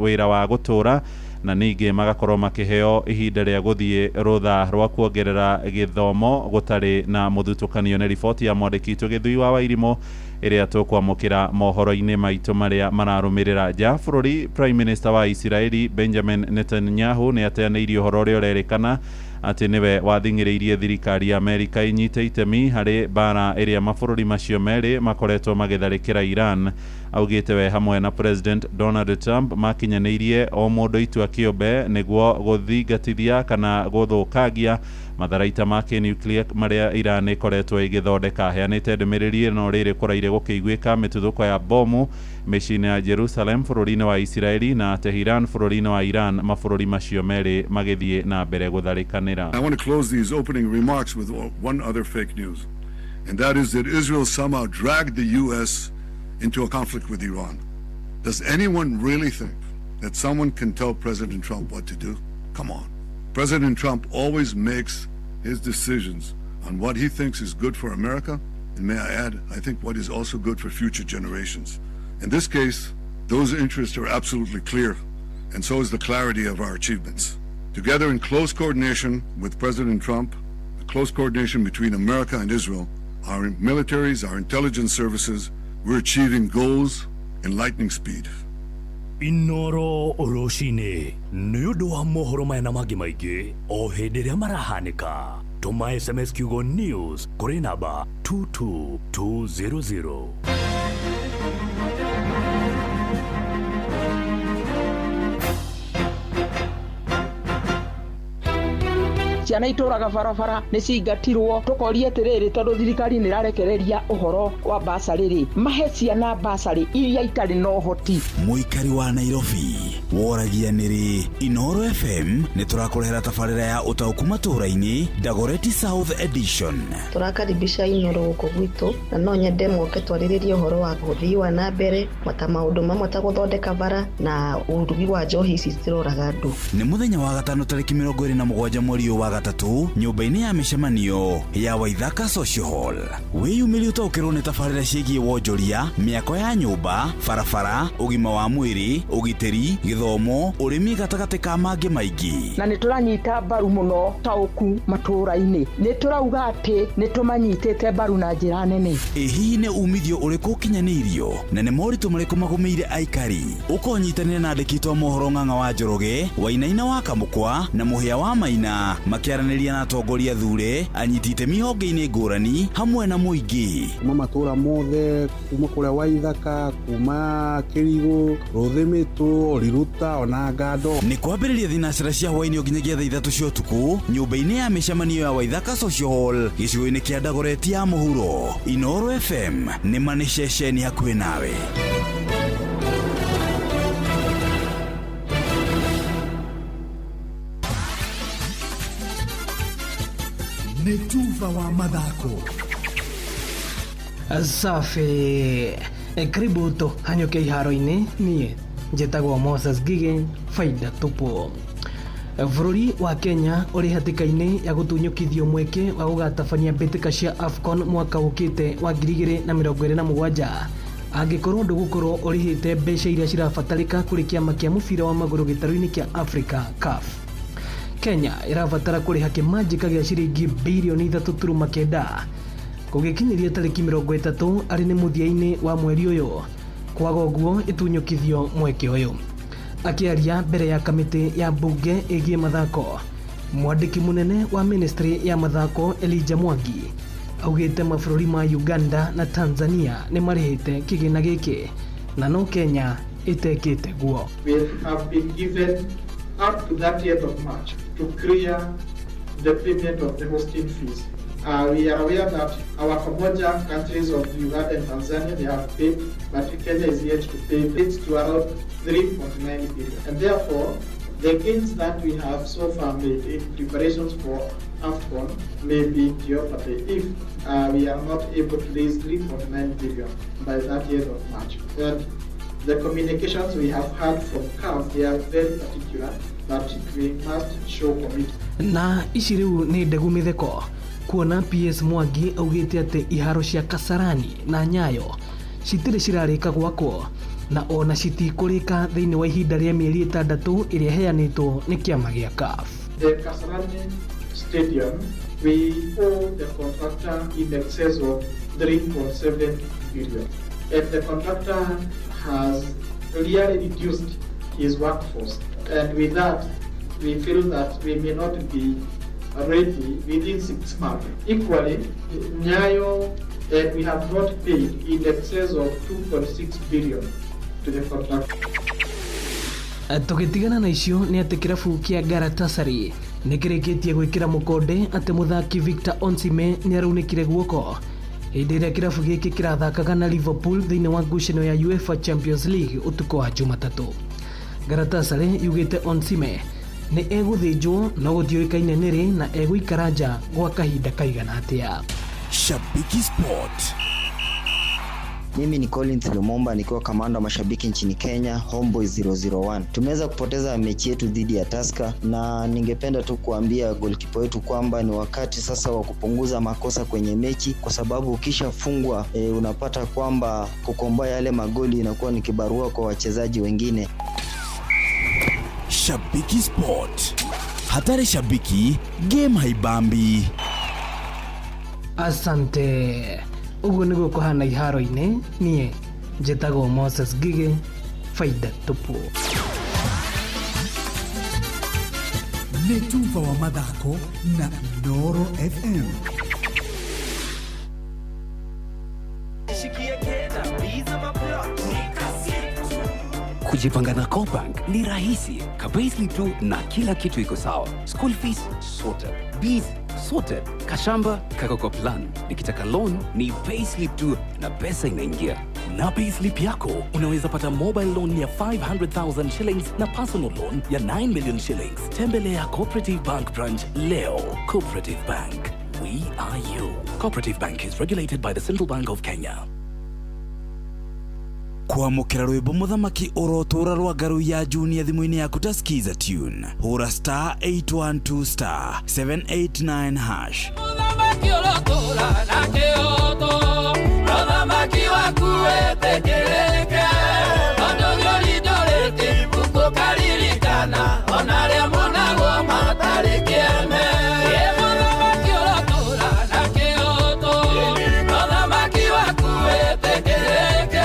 wĩra wa gũtũra na ningĩ magakorwo makĩheo ihinda rĩa gũthiĩ rũtha rwa kuongerera gĩthomo gũtarĩ na mũthutũkanio. Nĩ riboti ya mwandĩki witũ Gĩthui wa Wairimũ ĩrĩa tũkwamũkĩra mohoro-inĩ maitũ marĩa mararũmĩrĩra. Nja bũrũri, Prime Minister wa Isiraeli Benjamin Netanyahu nĩ ateanĩirie ũhoro ũrĩa ũrerĩkana atĩ nĩwe wathing'ĩrĩirie thirikari ya Amerika inyite itemi harĩ mbara ĩrĩa mabũrũri macio merĩ makoretwo magĩtharĩkĩra Iran. Augĩte we hamwe na President Donald Trump makinyanĩirie o mũndũ itua kĩũmbe nĩguo gũthingatithia kana gũthũkangia matharaita ma kĩnuclear marĩa Iran ĩkoretwo ĩgĩthondeka. Heanĩte ndũmĩrĩri ĩno rĩrĩ kũraire gũkĩiguĩka mĩtuthũko ya bomu mĩciĩ-inĩ ya Jerusalem bũrũri-inĩ wa Isiraeli na Tehran bũrũri-inĩ wa Iran, mabũrũri macio merĩ magĩthiĩ na mbere gũtharĩkanĩra. I want to close these opening remarks with one other fake news, and that is that Israel somehow dragged the U.S. into a conflict with Iran. Does anyone really think that someone can tell President Trump what to do? Come on. President Trump always makes his decisions on what he thinks is good for America, and may I add, I think what is also good for future generations. In this case, those interests are absolutely clear, and so is the clarity of our achievements. Together in close coordination with President Trump, the close coordination between America and Israel, our militaries, our intelligence services, we're achieving goals in lightning speed. Inooro Oroshine, nĩ ũndũ wa mohoro maya na mangĩ maingĩ o hĩndĩ ĩrĩa marahanĩka. Tũma SMS kiugo news kũrĩ namba 22200. ciana itũraga barabara nĩ cingatirwo. Tũkoria atĩrĩrĩ, tondũ thirikari nĩ ĩrarekereria ũhoro wa basarĩ rĩ, mahe ciana basarĩ iria itarĩ na ũhoti. Mũikari wa Nairobi woragia nĩrĩ Inooro FM nĩ tũrakũrehera tabarĩra ya ũtaũku matũũra-inĩ Dagoretti South Edition. Tũrakaribisha Inooro gũkũ gwitũ na no nyende moke twarĩrĩrie ũhoro wa gũthii wa na mbere mata maũndũ mamwe ta gũthondeka bara na ũrugi wa njohi ici ciroraga andũ. Nĩ mũthenya wa gatano tarĩki 27 mweri wa gatatu nyũmba-inĩ ya mĩcemanio ya Waithaka Social Hall. Wĩyumĩrie ũtaũkĩrwo nĩ tabarĩra ciĩgiĩ wonjoria, mĩako ya nyũmba, barabara, ũgima wa mwĩrĩ, ũgitĩri, gĩthomo, ũrĩmi gatagatĩ ka mangĩ maingĩ. Na nĩ tũranyita mbaru mũno taũku matũũra-inĩ. Nĩ tũrauga atĩ nĩ tũmanyitĩte mbaru na njĩra nene. Hihi nĩ umithio ũrĩkũ ũkinyanĩirio na nĩ moritũ marĩkũ magũmĩire aikari? Ũkonyitanĩra na andĩki a mohoro Ng'ang'a wa Njoroge, Wainaina wa Kamũkwa na Mũhĩa wa Maina makiaranĩria na atongoria thure anyiti itemi honge-inĩ ngũrani hamwe na mũingĩ. Kuma matũũra mothe, kuma kũrĩa Waithaka, kuma Kĩrigũ, Rũthĩmĩtũ, Riruta ona Ngando. Nĩ kwambĩrĩria thinacĩra cia hwaĩ-inĩ nginyagia thaa 3 cia ũtukũ nyũmba-inĩ ya mĩcemanio ya Waithaka Social Hall gĩcigo-inĩ kĩa Dagoretti ya mũhuro. Inooro FM nĩ manĩ ceceni hakuhĩ nawe. Netuva wa mathako safi karibu to hanyoke iharo-inĩ niĩ Njĩtagwo Moses Gige, Faida Tupo. Bũrũri wa Kenya ũrĩ hatĩka-inĩ ya gũtunyũkithio mweke wa gũgatabania mbĩtĩka cia AFCON mwaka ũkĩte wa 2027 angĩkorwo ndũgũkorwo ũrĩhĩte mbeca iria cirabatarĩka kũrĩ kĩama kĩa mũbira wa magũrũ gĩtarũ-inĩ kĩa Africa CAF. Kenya ĩrabatara kũrĩha kĩmanjĩka gĩa ciringi birioni 3.9 gũgĩkinyĩria tarĩki 30 arĩ nĩ mũthia-inĩ wa mweri ũyũ, kwaga ũguo ĩtunyũkithio mweke ũyũ. Akiaria mbere ya kamĩtĩ ya bunge ĩgiĩ mathako, mwandĩki mũnene wa ministry ya mathako Elijah Mwangi augĩte mabũrũri ma Uganda na Tanzania nĩ marĩhĩte kĩgĩna gĩkĩ na no Kenya ĩtekĩte guo. We have been given up to 30th of March to clear the payment of the hosting fees. We are aware that our Pamoja countries of Uganda and Tanzania, they have paid, but Kenya is yet to pay. It's to around 3.9 billion. And therefore, the gains that we have so far made in preparations for AFCON may be in jeopardy if we are not able to raise 3.9 billion by that year of March. And the communications we have had from CAF, they are very particular that we must show commitment. Na ici rĩu nĩ ndegu mĩtheko kuona PS Mwangi augĩte atĩ iharo cia Kasarani na Nyayo citirĩ cirarĩka gwakwo na ona citikũrĩka thĩinĩ wa ihinda rĩa mĩeri 6 ĩrĩa heanĩtwo nĩ kĩama gĩa CAF. The Kasarani Stadium, we owe the contractor in excess of 3.7 billion. And the contractor has really reduced his workforce. And with that, we feel that we may not be ready within 6 months. Equally, Nyayo, we have not paid in excess of 2.6 billion to the contractor. Tũgĩtigana na icio nĩ atĩ kĩrabu kĩa Galatasaray nĩ kĩrĩkĩtie gwĩkĩra mũkonde atĩ mũthaki Victor Osimhen nĩ araunĩkire guoko hĩndĩ ĩrĩa kĩrabu gĩkĩ kĩrathakaga na Liverpool thĩinĩ wa ngucanio ya UEFA Champions League ũtukũ wa Jumatatũ. Galatasaray yugĩte Osimhen nĩ egũthĩnjwo no gũtiũĩkaine nĩrĩ na egũikara nja gwa kahinda kaigana atĩa. Shabiki Sport. Mimi ni Collins Lumumba nikiwa kamanda wa mashabiki nchini Kenya, Homeboys 001. Tumeweza kupoteza mechi yetu dhidi ya Tusker na ningependa tu kuambia goalkeeper wetu kwamba ni wakati sasa wa kupunguza makosa kwenye mechi, kwa sababu ukishafungwa unapata kwamba kukomboa yale magoli inakuwa ni kibarua kwa wachezaji wengine. Shabiki Sport. Hatari shabiki, game haibambi. Asante. Uguo nĩguo kũhana iharo-inĩ, niĩ njĩtagwo Moses Gige, Faida Tupo. Nĩ Tuva wa mathako na Noro FM. Kujipanga na Cobank ni rahisi. Payslip tu na kila kitu iko sawa. School fees sorted, bills sorted, kashamba kako kwa plan. Nikitaka loan ni payslip tu na pesa inaingia. Na payslip yako unaweza pata mobile loan ya 500,000 shillings na personal loan ya 9 million shillings. Tembelea Cooperative Bank branch leo. Cooperative Bank, we are you. Cooperative Bank is regulated by the Central Bank of Kenya. Kwamũkĩra rwĩmbo mũthamaki ũrotora rwa ngaru ya junior thimũ-inĩ yaku ta skiza tune hũra star 812 star 789 hash. Mũthamaki ũrotora na kĩoto mũthamaki waku wĩtĩkĩrĩke tondũ nĩũrindũrĩte ũkaririkana ona arĩa monagwo matarĩ kĩene. Mũthamaki ũrotora na kĩoto mũthamaki waku wĩtĩkĩrĩke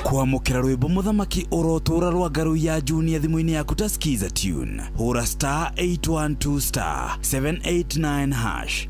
kwamũkĩra rwĩmbo mũthamaki ũrotora rwa ngaru ya junior thimũ-inĩ yaku ta skiza tune hũra star 812 star 789 hash.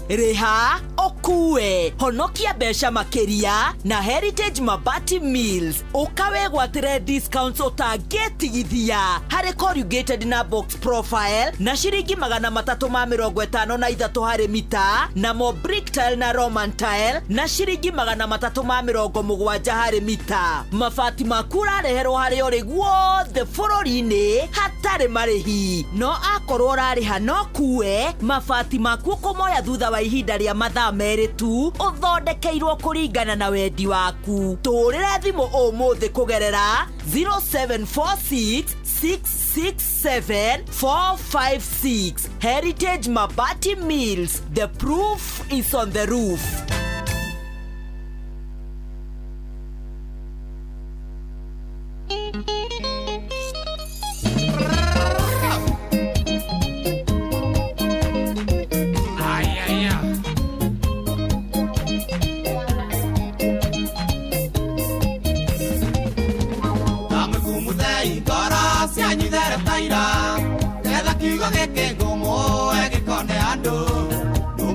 Reha okue honokia besha makeria na Heritage Mabati Mills ukawe gwatire discounts utagetigithia hari corrugated na box profile na shiringi 353 hari mita na mo brick tile na Roman tile na shiringi 370 hari mita. Mabati makura reherwo hari ori guothe bururi-ini hatari marihi no akorwo rariha no kue mabati maku kumoya thutha wa ihinda ria mathaa meri tu uthondekeirwo kuringana na wendi waku. Turire thimu umuthi kugerera 0746 667 456. Heritage Mabati Mills, the proof is on the roof.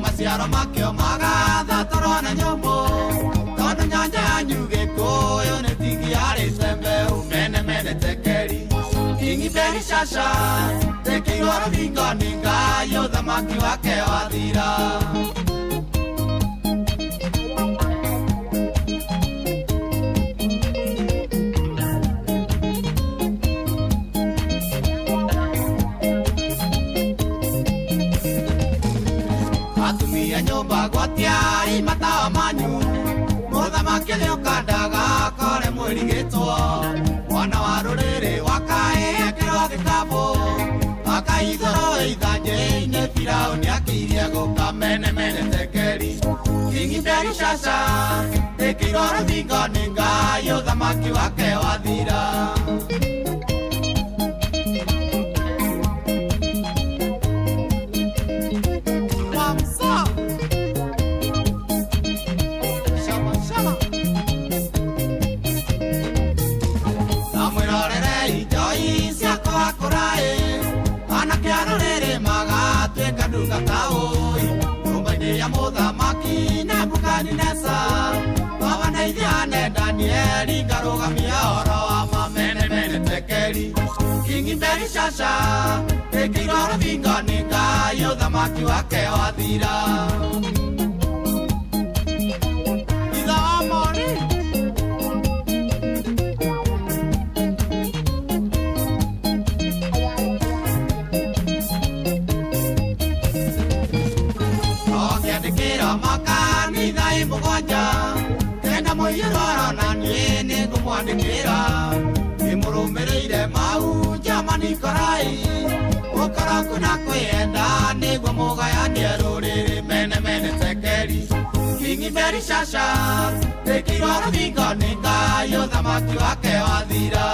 Maciaro makio magatha torona nyombo tondu nyanja yanyu gikuyu ni tigi ari sembe umene mene tekeri kingi beri shasha tekirwo rũthingo nĩ Ngai ũthamaki wake wathira. Nyumba gwatiari matawa manyu muthamaki nĩũkandaga kore mwĩrigĩtwo mwana wa rũrĩrĩ wakaĩ ekĩrwo gĩkabũ akaithũrwo ithanjĩ-inĩ Firaũni akĩirie gũka mene mene tekeri kingi mberi shasha ĩkĩirwo rũthingo nĩ Ngai ũthamaki wake wathira. Nyumba-inĩ ya mũthamaki Nebukadneza wabandeithiane Danieli ngarũgamia ũhoro wa mamene mene tekeri kingi mberi shasha ĩkĩirwo rũthingo nĩ Ngai ũthamaki wake wathira. Ithe wa moni makanitha mũgwanja kenda mũiyũroro na niĩ nĩngũmwandĩkĩra nĩmũrũmĩrĩire mau Jamani korai ũkoroku na kwĩenda nĩguo mũgayanie rũrĩrĩ mene mene tekeri kingi mberi shasha ĩkĩirwo rũthingo nĩ Ngai ũthamaki wake wathira.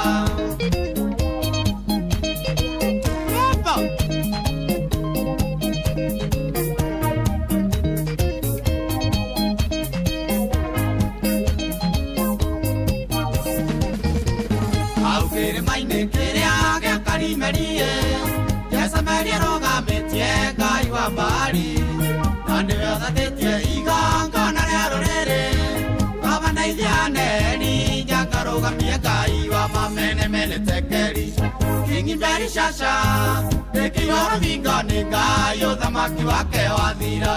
Kĩrĩa gĩa Karimerie Jesemeria rũgamĩtie Ngai wa mbari na nĩwe ũthatĩtie igongona rĩa rũrĩrĩ wabandeithiane ninja ngarũgamie Ngai wa mamene mene tekeri kingi mberi shasha ĩkĩirwo rũthingo nĩ Ngai ũthamaki wake wathira.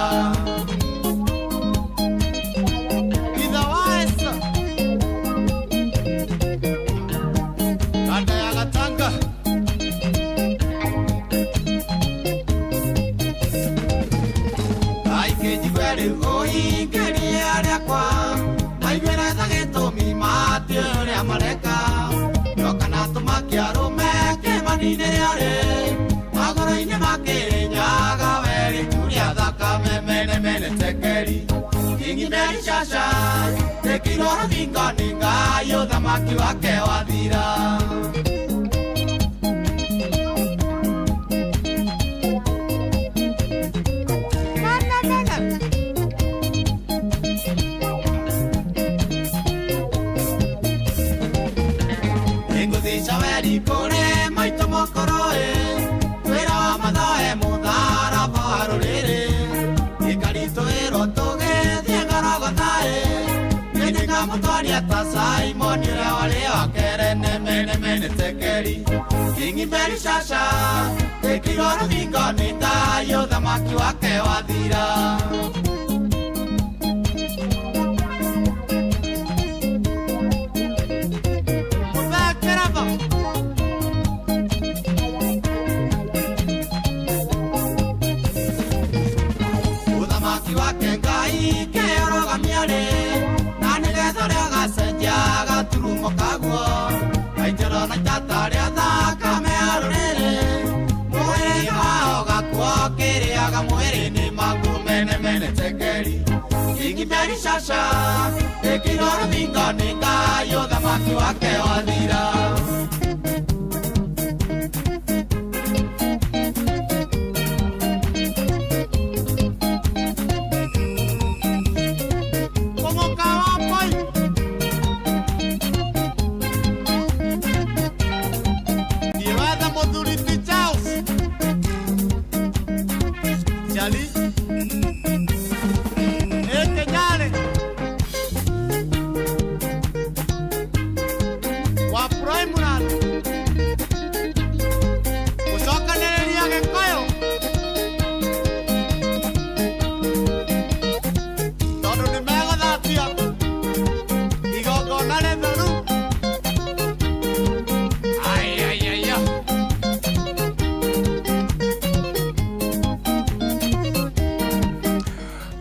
Kingi mberi shasha ĩkĩirwo rũthingo nĩ Ngai ũthamaki wake wathira. Ngũthica weri kũrĩ maitũ mũkũrũĩ wĩra wa mathoe mũtharaba wa rũrĩrĩ gĩkarito ta Simon ule wale wakere neme tekeri Kingi Meri Shasha tekiroro mingoni tayo dhamaki wake wadhira Udhamaki wake ngai keoroga miare na nigetho ria gacenjia gaturumo kaguo aitero na tataria thaka mearurire mwiri wao gakuo kiriaga mwiri-ini maku mene tekeri Kingi Meri Shasha tekiroro mingoni ngai udhamaki wake wathira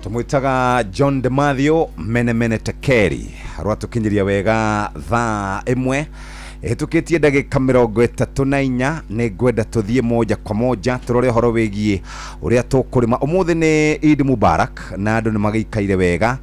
Mwitaga John DeMathio mene tekeri rwatukinyiria wega thaa imwe hitukitie ndagika 34 ni ngwenda tuthie moja kwa moja turore horo wegie uria tukurima umuthi ni Eid Mubarak na andu ni magikaire wega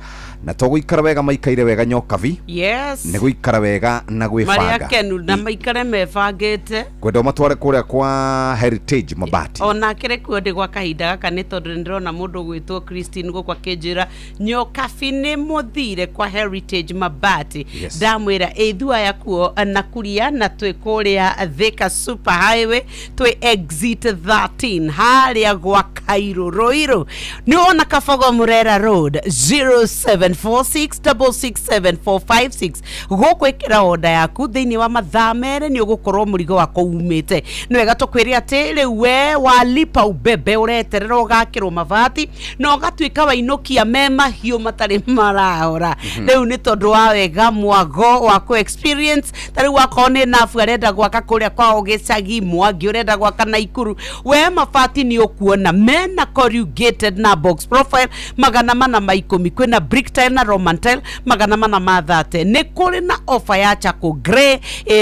na tugwikara wega maikaire wega nyokavi yes ni gwikara wega na gwifanga Maria Kenu na maikare mebangite kwenda matware kuria kwa Heritage Mabati ona kire kuode gwa kahinda gaka ni tondu ndirona mundu gwitwo Christine go kwa Kejira nyokavi ni muthire kwa Heritage Mabati ndamwira ithua yakuo na kuria na twi kuria Thika Super Highway twi exit 13 haria gwa Kairo Roiro ni ona Kabogo Murera Road 0746667456 gukwikira oda yaku thiini wa mathaa mere ni ugukorwo murigo wako umite ni wega tukwiria ati riu we walipa ubebe ureterera ugakirwo mabati na ugatwika wainukia mema hiu matari marahora riu ni tondu wa wega mwago wako experience tari wako ni nafu arenda gwaka kuria kwa ugicagi mwangi urenda gwaka na Ikuru we mabati ni ukuona mena corrugated na box profile magana mana maikumi kwina brick tile na Roman tile magana mana mathate ni kuri na offer ya chako grey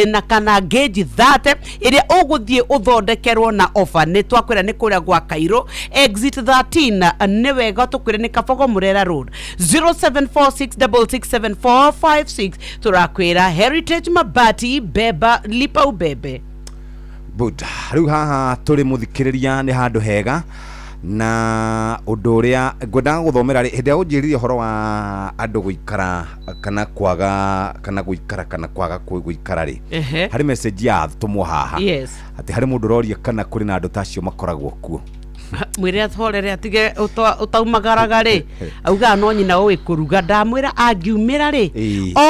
na kana gauge thate iria uguthie uthondekerwo na offer ni twakwira ni kuria gwa Kairo exit 13 ni wega tukwira ni Kabogo Murera Road 0746667456 turakwira Heritage Mabati beba lipa ubebe buda riu haha turi muthikiriria ni handu hega na undu uria ngwenda guthomera ri hindi unjiririe horo wa andu guikara kana kwaga kana guikara kana kwaga guikara ri hari message ya tumwo haha ati hari mundu roria kana kuri na andu tacio makoragwo kuo mwire athorere atige utaumagaraga ri auga no nyina owe kuruga ndamwira angiumira ri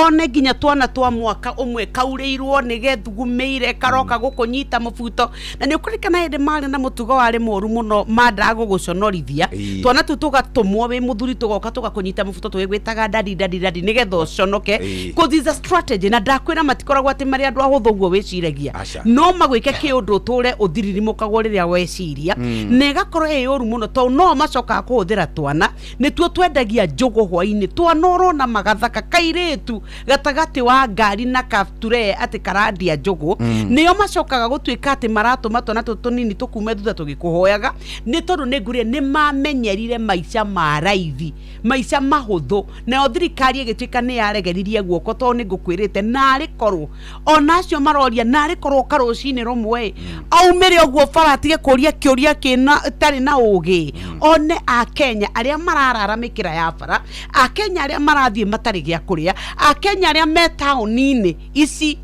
one nginya twana twa mwaka umwe kaureirwo nigethugumeire karoka gukunyita mubuto na ni ukurikana hindi mari na mutugo wari moru muno manda guguconorithia twana tu tugatumwo wi muthuri tugoka tugakunyita mubuto twigwitaga dadi nigetho uconoke cause is a strategy na ndakwira matikoragwo ati mari andu ahuthuguo wiciragia no magwike kiundu ture uthiririmokago riria weciria nega korwo yoru muno to no macoka kuhuthira twana ni tuo twendagia njugu hwaini twanoro na magathaka kairetu gatagati wa ngari na kapture ati karadia njugu niyo macokaga gutwika ati maratuma twana tunini tukume thutha tugikuhoyaga ni tondu ni ngurie ni mamenyerire maica ma raithi maica mahuthu na thirikari igitwika ni yaregeririe guoko to ni ngukwirite nari korwo onacio maroria nari korwo karucini rumwe aumire oguo faratige kuria kiuria kina tari na ugi one a Kenya aria mararara mikira ya bara a Kenya aria marathie matari gia kuria a Kenya aria me taunini ici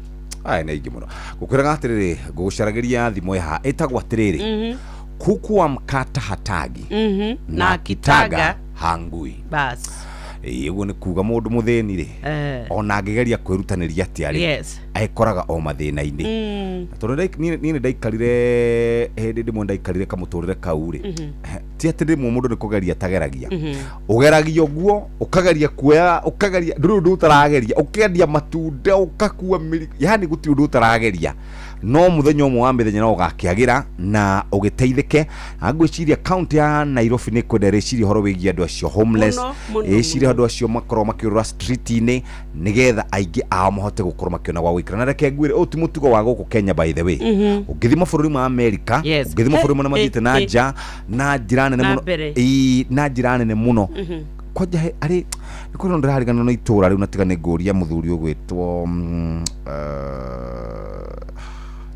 ai na ingi muno gukwiraga atiriri gugucaragiria thimo ya etagwa atiriri kuku wa mkata hatagi na kitaga hangui bas Uguo ni kuga mundu muthini ri ona angigeria kwirutanĩria atia ri aikoraga o mathĩna-inĩ tondu ni ndaikarire hindi ndimwe ndaikarire kamuturire kau ri ti ati ndimwe mundu ni kugeria tageragia ugeragia guo ukageria kuoya ukageria ndu utarageria ukendia matunda ukakua yani guti undu utarageria no muthenya umwe wa mithenya no ugakiagira na ugiteithike agwiciria county ya Nairobi ni kwendereciria horo wigie andu acio homeless eciria andu acio makoro makiurura street-ini nigetha aingi ao mahote gukorwo makiona gwa gwikara na reke ngwire o ti mutugo wa guku Kenya by the way ungithi mabũrũri ma America ungithi mabũrũri ma mathiĩte na nja na njĩra nene muno na njĩra nene muno kwaja ari nikuno ndirarigana no itura riu natiga ni nguria muthuri ugwitwo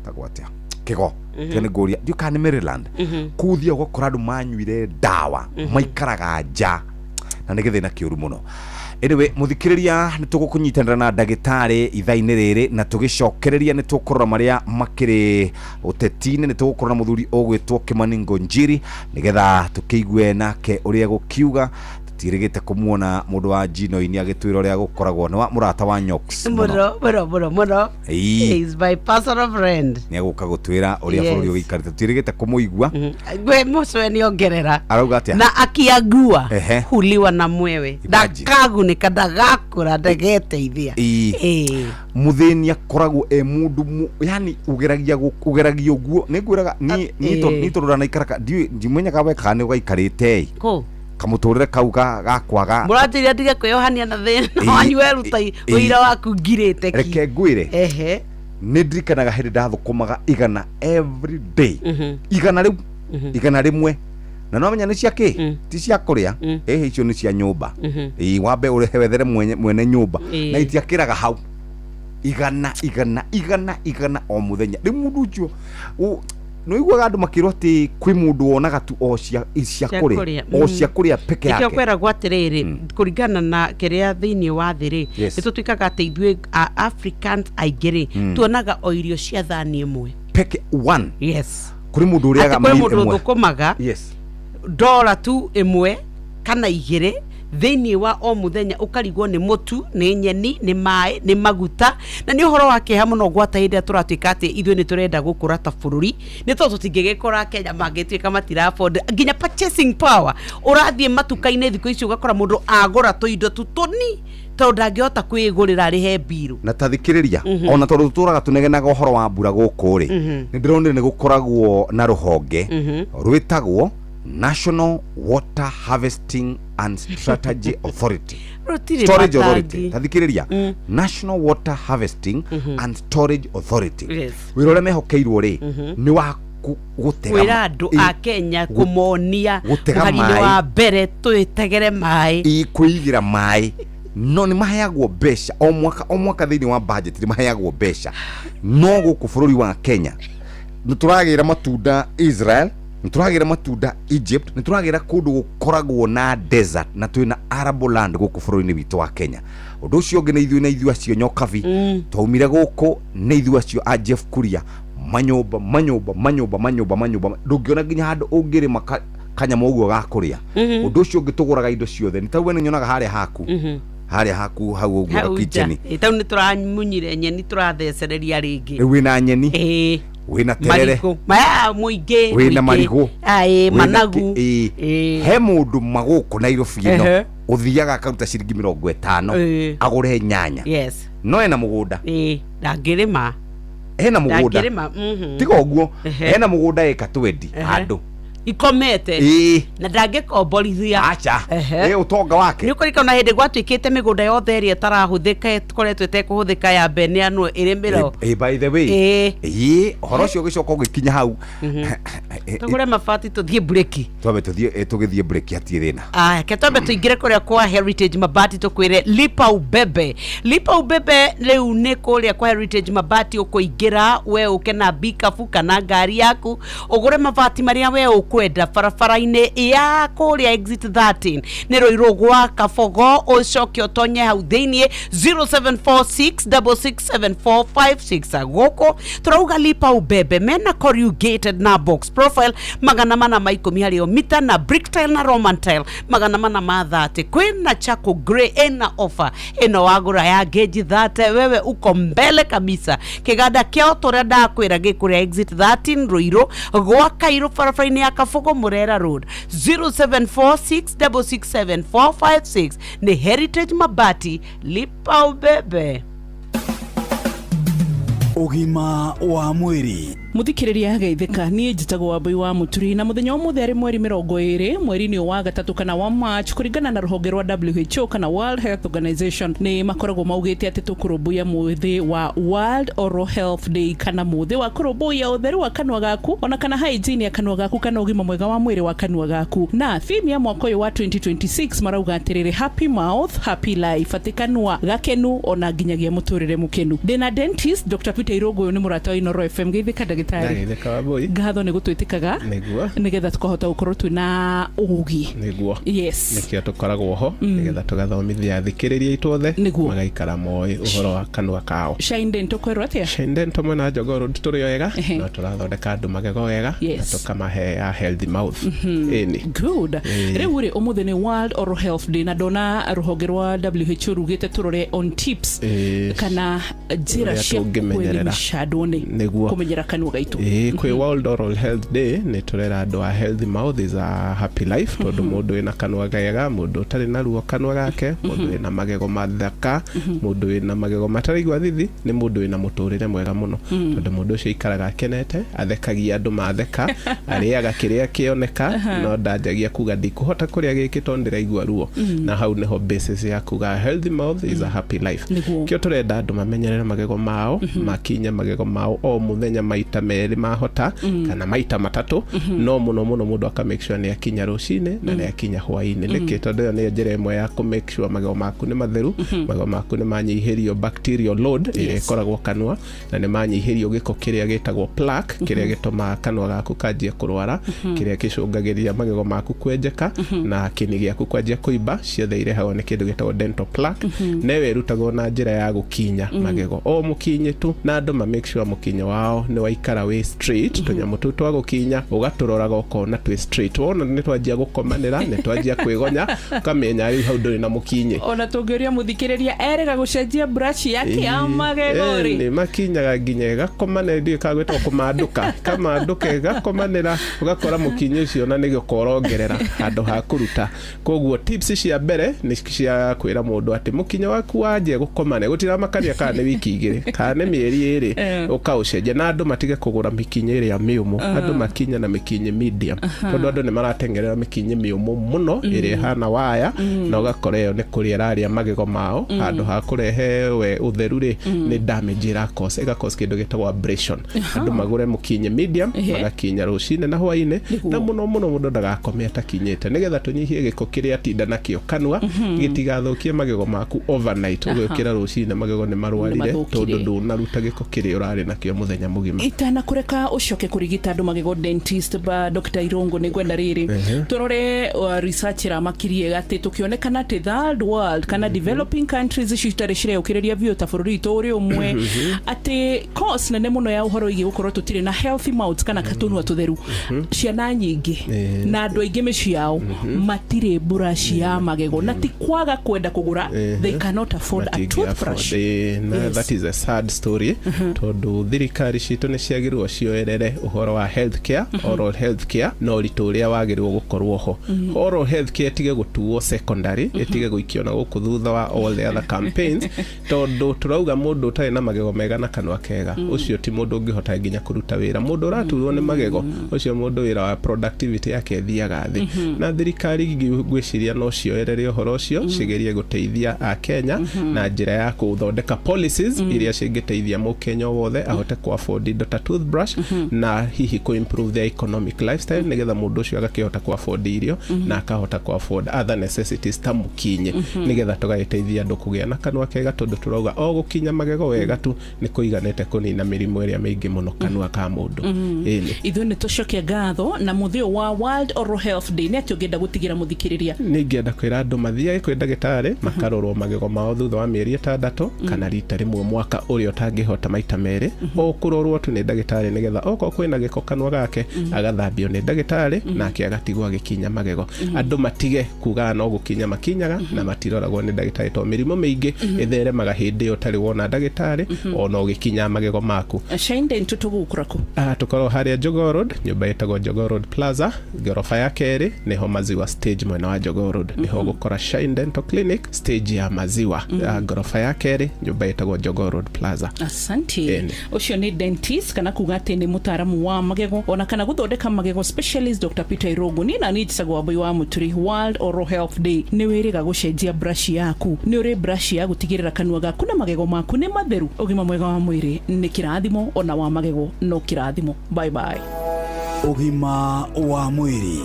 tagwatia kigo tene nguria ndikane Maryland kuthia gukora andu manyuire ndawa maikaraga nja na nigithina kiuru muno. Anyway muthikiriria ni tugukunyitanira na ndagitari ithaini riri na tugicokereria ni tukurora maria makiri utetini ni tugukorana muthuri ugwitwo Kimani Ngonjiri nigetha tukiigue nake uria gukiuga tirigite kumuona mundu wa Jino-ini agitwira uria gukoragwo ni wa murata wa Nyox muno he is my personal friend ni aguka gutwira uria bururi ugikarite tirigite kumuigua gwe mucwe ni ongerera arauga atia na akiagua huliwa na mwewe ndakagu ni kadagakura ndageteithia muthini akoragwo mundu yani ugeragia uguo ni ngwiraga ni turura na ikaraka ndimenya kawe kane ugaikarite kamuturire kau gakwaga muratiri atige kweyohania na thina wanyu weruta uira waku ngirite ki reke ngwire ni ndirikanaga hindi ndathukumaga igana every day igana riu igana rimwe na no menya ni cia ki ti cia kuria icio ni cia nyumba wambe urehe wethere mwene nyumba na itiakiraga hau igana o muthenya ri mundu ucio no igwaga andu makirwo ati kwi mundu wonaga tu o cia kuria peke yake ikyo kwera gwatiriri kuringana na kiria thiini wa thiri nitutwikaga ati ithwe Africans aigiri tuonaga o irio cia thani imwe peke one kuri mundu uriaga mimi imwe mundu thukumaga dola tu imwe kana igiri thiini wa o muthenya ukarigwo ni mutu ni nyeni ni mai ni maguta na ni uhoro wake hamwe no gwata hinde turatwika ati ithwe ni turenda gukura ta bururi ni to tutingigikora Kenya magitwika matira afford nginya purchasing power urathie matuka-ini thiko icio ugakora mundu agura to indo tutoni to ndangihota kwigurira rihe biru na tathikiriria ona tondu turaga tunegenaga uhoro wa mbura guku ri ni ndironire ni gukoragwo na ruhonge rwitagwo National Water Harvesting and Strategy Authority. Storage Authority. Tathikiriria. National Water Harvesting and Storage Authority. Wirore mehokeirwo ri ni wa gutega wira andu a Kenya kumonia muhari-ini wa mbere twitegere mai kuigira mai no ni maheagwo mbeca o mwaka thiini wa budget ni maheagwo mbeca no guku bururi wa Kenya nituragira matunda Israel nituragira matunda Egypt nituragira kundu gukoragwo na desert na twina arable land guku bururi-ini witu wa Kenya undu ucio ngi na ithuĩ acio Nyokabi twaumire guku ni ithuĩ acio a Jeff Kuria manyumba ndungiona nginya handu ungirima kanyama uguo gakuria undu ucio ngituguraga indo ciothe nitauwe ni nyonaga haria haku hau uguo kitchen itau ni turamunyire nyeni turathecereria ringi wina nyeni wina terere muingi wina marigo managu he mundu maguku Nairobi ino uthiaga akaruta ciringi 50 agure nyanya no ena mugunda ndangirima hena mugunda tiga uguo hena mugunda eka 20 handu ikomete na ndangĩkomborithia acha utonga wake nĩ ũkũrika ona hĩndĩ gwatuĩkĩte mĩgũnda yothe ĩrĩa ĩtarahuthĩka koretwo ĩtekũhũthĩka ya mbene anũ ĩrĩmĩro by the way ũhoro ũcio ũgĩcoka ũgĩkinya hau tũgũre mabati tũthiĩ breki twambe tũgĩthiĩ breki hatirĩ thĩna ke twambe tũingĩre kũrĩa kwa Heritage Mabati tũkwĩre lipa ubebe rĩu nĩ kũrĩa kwa Heritage Mabati ũkũingĩra we ũke na bikabu kana ngari yaku ũgũre mabati marĩa we kwenda barabara-inĩ ya kũrĩa exit 13 nĩ Ruiru gwa Kabogo ucoke utonye hau thĩinĩ 0746667456 gũkũ turauga lipa ubebe mena corrugated na box profile 410 harĩ o mita na brick tile na roman tile 430 kwĩna Chaco Grey ena offer ino wagura ya gauge 30 wewe uko mbele kabisa kiganda kĩao tũrĩa ndakwĩra gĩkũrĩa exit 13 Ruiru gwa Kairũ barabara-inĩ ya Kabogo Murera Road 0746667456 ni Heritage Mabati lipa ubebe. Ugima wa mwiri muthikiriria geithika nie njitagwo wa Mbui wa Muturi na muthenya umwe ari mweri 20 mweri ni wa gatatu kana wa March kuringana na ruhonge rwa WHO kana World Health Organization ni makoragwo maugite ati tukurubuya muthi wa World Oral Health Day kana muthi wa kurubuya utheru wa kanwa gaku ona kana hygiene ya kanwa gaku kana ugima mwega wa mwiri wa kanwa gaku na theme ya mwaka uyu wa 2026 marauga atiriri happy mouth happy life atikanwa gakenu ona nginyagia muturire mukenu ndina dentist Dr. Peter Irogo ni murata wa Inoro FM geithika ngatho nä gå twä tä kaga nä getha tå kahota gå korwo twä na ågi nä kä tå koragwo ho nä getha tå gathomithia thikä rä ria itothe magaikara moä å horo wa kanua kao tå kwerwo atä tå mwena njogoro tå rä o wega no tå rathondeka andå magego wega na tå kamahe ya healthy mouth rä u rä å må thä nä World Oral Health Day na ndona rå rwa WHO rugä te tå rore on tips kana njä ra cia kwelimisha andå nä kumenyera kanua gaitu kwi World Oral Health Day ni turera andu a healthy mouth is a happy life tondu mundu ina kanua gega mundu utari na ruo kanua gake mundu ina magego mathaka mundu ina magego mataraigwa thithi ni mundu ina muturire mwega muno tondu mundu ucio ikaraga akenete athekagia andu matheka ariaga kiria kioneka no ndajagia kuga ndikuhota kuria giki tondu ndiraigwa ruo na hau niho basis ya kuga healthy mouth is a happy life kio turenda andu mamenyerere magego mao makinya magego mao o muthenya maita meri mahota kana maita matatu no muno mundu aka make sure ni akinya rucine na ni akinya hwaini niki tondu ni njira imwe ya ku make sure magego maku ni matheru magego maku ni manyihirio bacterial load ile ikoragwo kanua na ni manyihirio giko kiria gitagwo plaque kiria gituma kanua gaku kanjia kurwara kiria gicungagiria magego maku kwenjeka na kini giaku kwanjia kuiba ciothe irehagwo ni kindu gitagwo dental plaque newe rutagwo na njira ya gukinya magego o mukinye tu na andu ma make sure mukinyo wao ni waikara we straight tunyamu tu twa gukinya ugaturoraga ukona twi straight wona ni twajia gukomanira ni twajia kwigonya kamenya riu hau nduri na mukinye ona tungiria muthikiriria erega gucenjia brush yake ya magego ri ni makinyaga nginya gakomane ndio kagwetwo kumanduka kama nduke gakomanira ugakora mukinyo ucio na nigio korongerera andu ha kuruta koguo tips cia mbere ni cia kwira mundu ati mukinyo waku waje gukomane gutira makania kana wiki igiri kana mieri iri ukaucenje na andu matige kugura mikinye iri ya miumu andu makinya na mikinye medium tondu andu ni maratengerera mikinye miumu muno iri hana waya na ugakora yo ni kuria raria magego mao andu ha kurehe we utheru ri ni damage ira cause ega cause kindu gitagwo abrasion andu magure mukinye medium magakinya rucine na hwaine na muno mundu ndagakome atakinyete nigetha tunyihie giko kiria tinda nakio kanua gitigathukie magego maku overnight ugikira rucine magego ni marwarire tondu ndunaruta giko kiria urari nakio muthenya mugima itana kureka ucoke kurigita andu magego dentist ba Dr. Irongo ni gwenda riri turore research ra makirie gati tukionekana ati third world kana developing countries citari cire ukiriria vio ta bururi tori umwe ati cause nene muno ya uhoro igi gukorwo tutire na healthy mouths kana katunwa tutheru ciana nyingi na andu aingi miciao matire brush ya magego na ti kwaga kwenda kugura they cannot afford a toothbrush that is a sad story tondu thirikari citu ni ciagirwo cioerere uhoro wa healthcare oral healthcare no rituria wagirwo gukorwo ho oral healthcare tige gutuo secondary itige guikio na guku thutha wa all the other campaigns tondu turauga mundu utari na magego mega na kanwa kega ucio ti mundu ngihota nginya kuruta wira mundu raturwo ni magego ucio mundu wira wa productivity yake thiaga thi na thirikari ngwiciria no cioerere uhoro ucio cigerie guteithia a Kenya na njira ya kuthondeka policies iria cingiteithia mukenya wothe ahote ku afford Dr. toothbrush na hihi ku improve their economic lifestyle nigetha mundu ucio agakihota ku afford irio na akahota ku afford other necessities ta mukinye nigetha tugagiteithia andu kugia na kanwa kega tondu turauga o gukinya magego wega tu ni kuiganete kunina mirimu iria maingi muno kanwa ka mundu ithu ni tucokia ngatho na muthio wa World Oral Health Day ni atungenda gutigira muthikiriria ningienda kwira andu mathia kwi ndagitari makarorwo magego mao thutha wa mieri 6 kana rita rimwe mwaka uria utangihota maita meri o kurorwo tu ni ndagitari nigetha oko kwina giko kanwa gake agathambio ni ndagitari nake agatigwo agikinya magego andu matige kuga no gukinya makinyaga na matiroragwo ni ndagitari to mirimo mingi itheremaga hindi utari wona ndagitari ona ugikinya magego maku Shinde ntutugukurako tukoro haria Jogoo Road nyumba yetagwo Jogoo Road Plaza gorofa ya keri niho Maziwa stage mwena wa Jogoo Road niho gukora Shine Dental Clinic stage ya Maziwa gorofa ya keri nyumba yetagwo Jogoo Road Plaza. Asante. Ucio ni dentist kana kuga ati ni mutaramu wa magego ona kana guthondeka magego specialist Dr. Peter Irogo ni na ni tsagwa boy wa muturi World Oral Health Day ni wiriga gucenjia brush yaku ni uri brush ya gutigirira kanwa gaku na magego maku ni matheru ugima mwega wa mwiri ni kirathimo ona wa magego no kirathimo. Bye bye. Ugima wa mwiri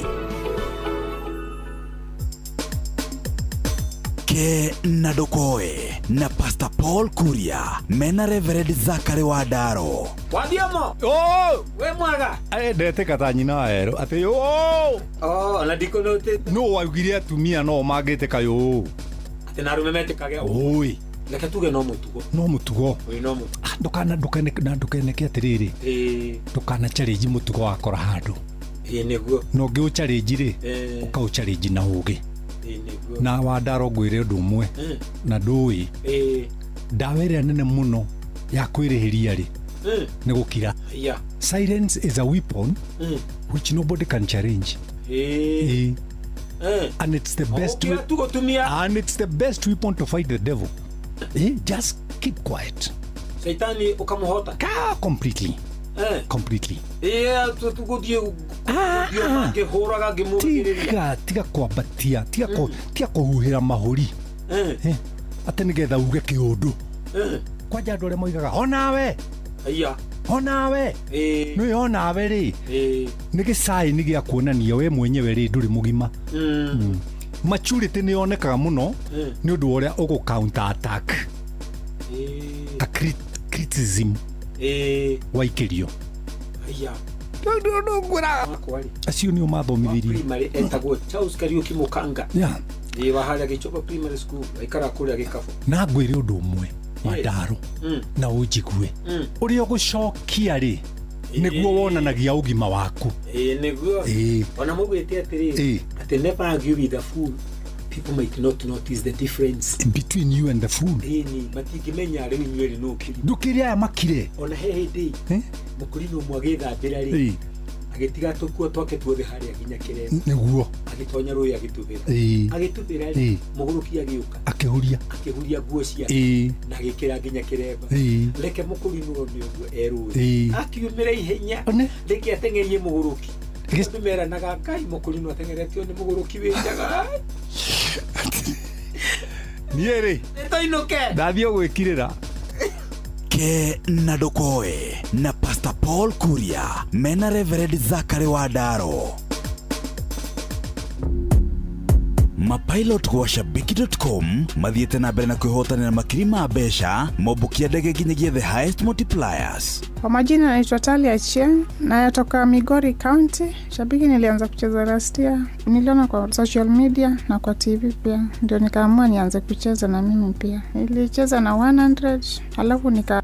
ke nadokoe na Pastor Paul Kuria mena Reverend Zachary Wadaro Wadiamo we mwaga ndete katanyina waero ati na dikonote no wagire atumia no magete kayo ati narumemete kagea oi leke tuge no mutugo we no mutugo ndukane ke atiriri ndukana challenge mutugo wakora handu neguo no ngi challenge ri uka challenge na uge na Wadaro gwire undu umwe na ndui ndawere nene muno ya kwirihiria ri ni gukira silence is a weapon which nobody can challenge and it's the best weapon to fight the devil. Just keep quiet. Saitani ukamuhota completely tugodie gehoraga gemuriria tiga kwambatia tiga kuhuhira mahuri ate nigetha uge kiundu kwanja andu aria moigaga honawe honawe ni honawe ri ni gicai ni gia kuonania we mwenyewe ri nduri mugima maturity ni onekaga muno ni undu uria ugu counter attack criticism waikirio ngura acio ni umathomithirie primary etagwo Charles Kariuki Mukanga wa haria Gichoba Primary School aikara kuria Gikabo na ngwire undu umwe Wadaro na unjigue uri ugucokia ri niguo wonanagia ugima waku niguo ona mugwete atiri ati never argue with the fool. People might not notice the difference between you and the fool. Matingimenya ari nyweri no kiri ndukiri aya makire ona hehe mukurino mwagithambira ri agitiga tukua twoke tuothe haria ginya kirembe niguo agitonya ruya agitubira ri muguruki agiuka akihuria nguo cia na agikira ginya kirembe reke mukurino ni uguo eru akiumira ihenya reke atengerie muguruki ndimera naga kai mukurino atengeretio ni muguruki winjaga niere etoinuke ndathio gwikirira ke nadokoe na Pastor Paul Kuria mena Reverend Zachary Wadaro mapilot gwa shabiki.com mathiete na mbere na kwihotanira makiri ma mbeca mobukia ndege nginyagia the highest multipliers. Kwa majina naitwa Talia Chieng na natoka Migori County. Shabiki nilianza kucheza last year. Niliona kwa social media na kwa TV pia. Ndio nikaamua nianze kucheza na mimi pia. Nilicheza na 100 alafu nika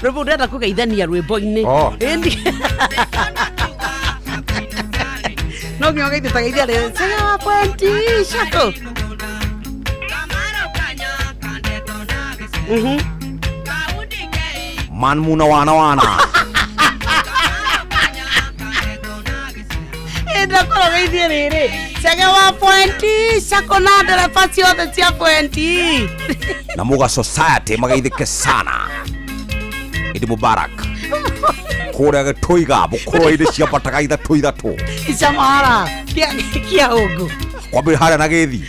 Rũbũ ndenda kũgeithania rwĩmbo-inĩ. No nginya geithia ta geithia rĩ. Sega wa pointi Shako. Man muna wana. Enda kora geithia rĩrĩ. Sega wa pointi Shako na ndereba ciothe cia pointi. Na Muga Society mageithike sana. Idi Mubarak. Kore Gĩtũiga bũkũrũ-inĩ cia Batagaitha tũithatũ. Icamara kia ũngũ. Kwambĩ harĩa na Gĩthi.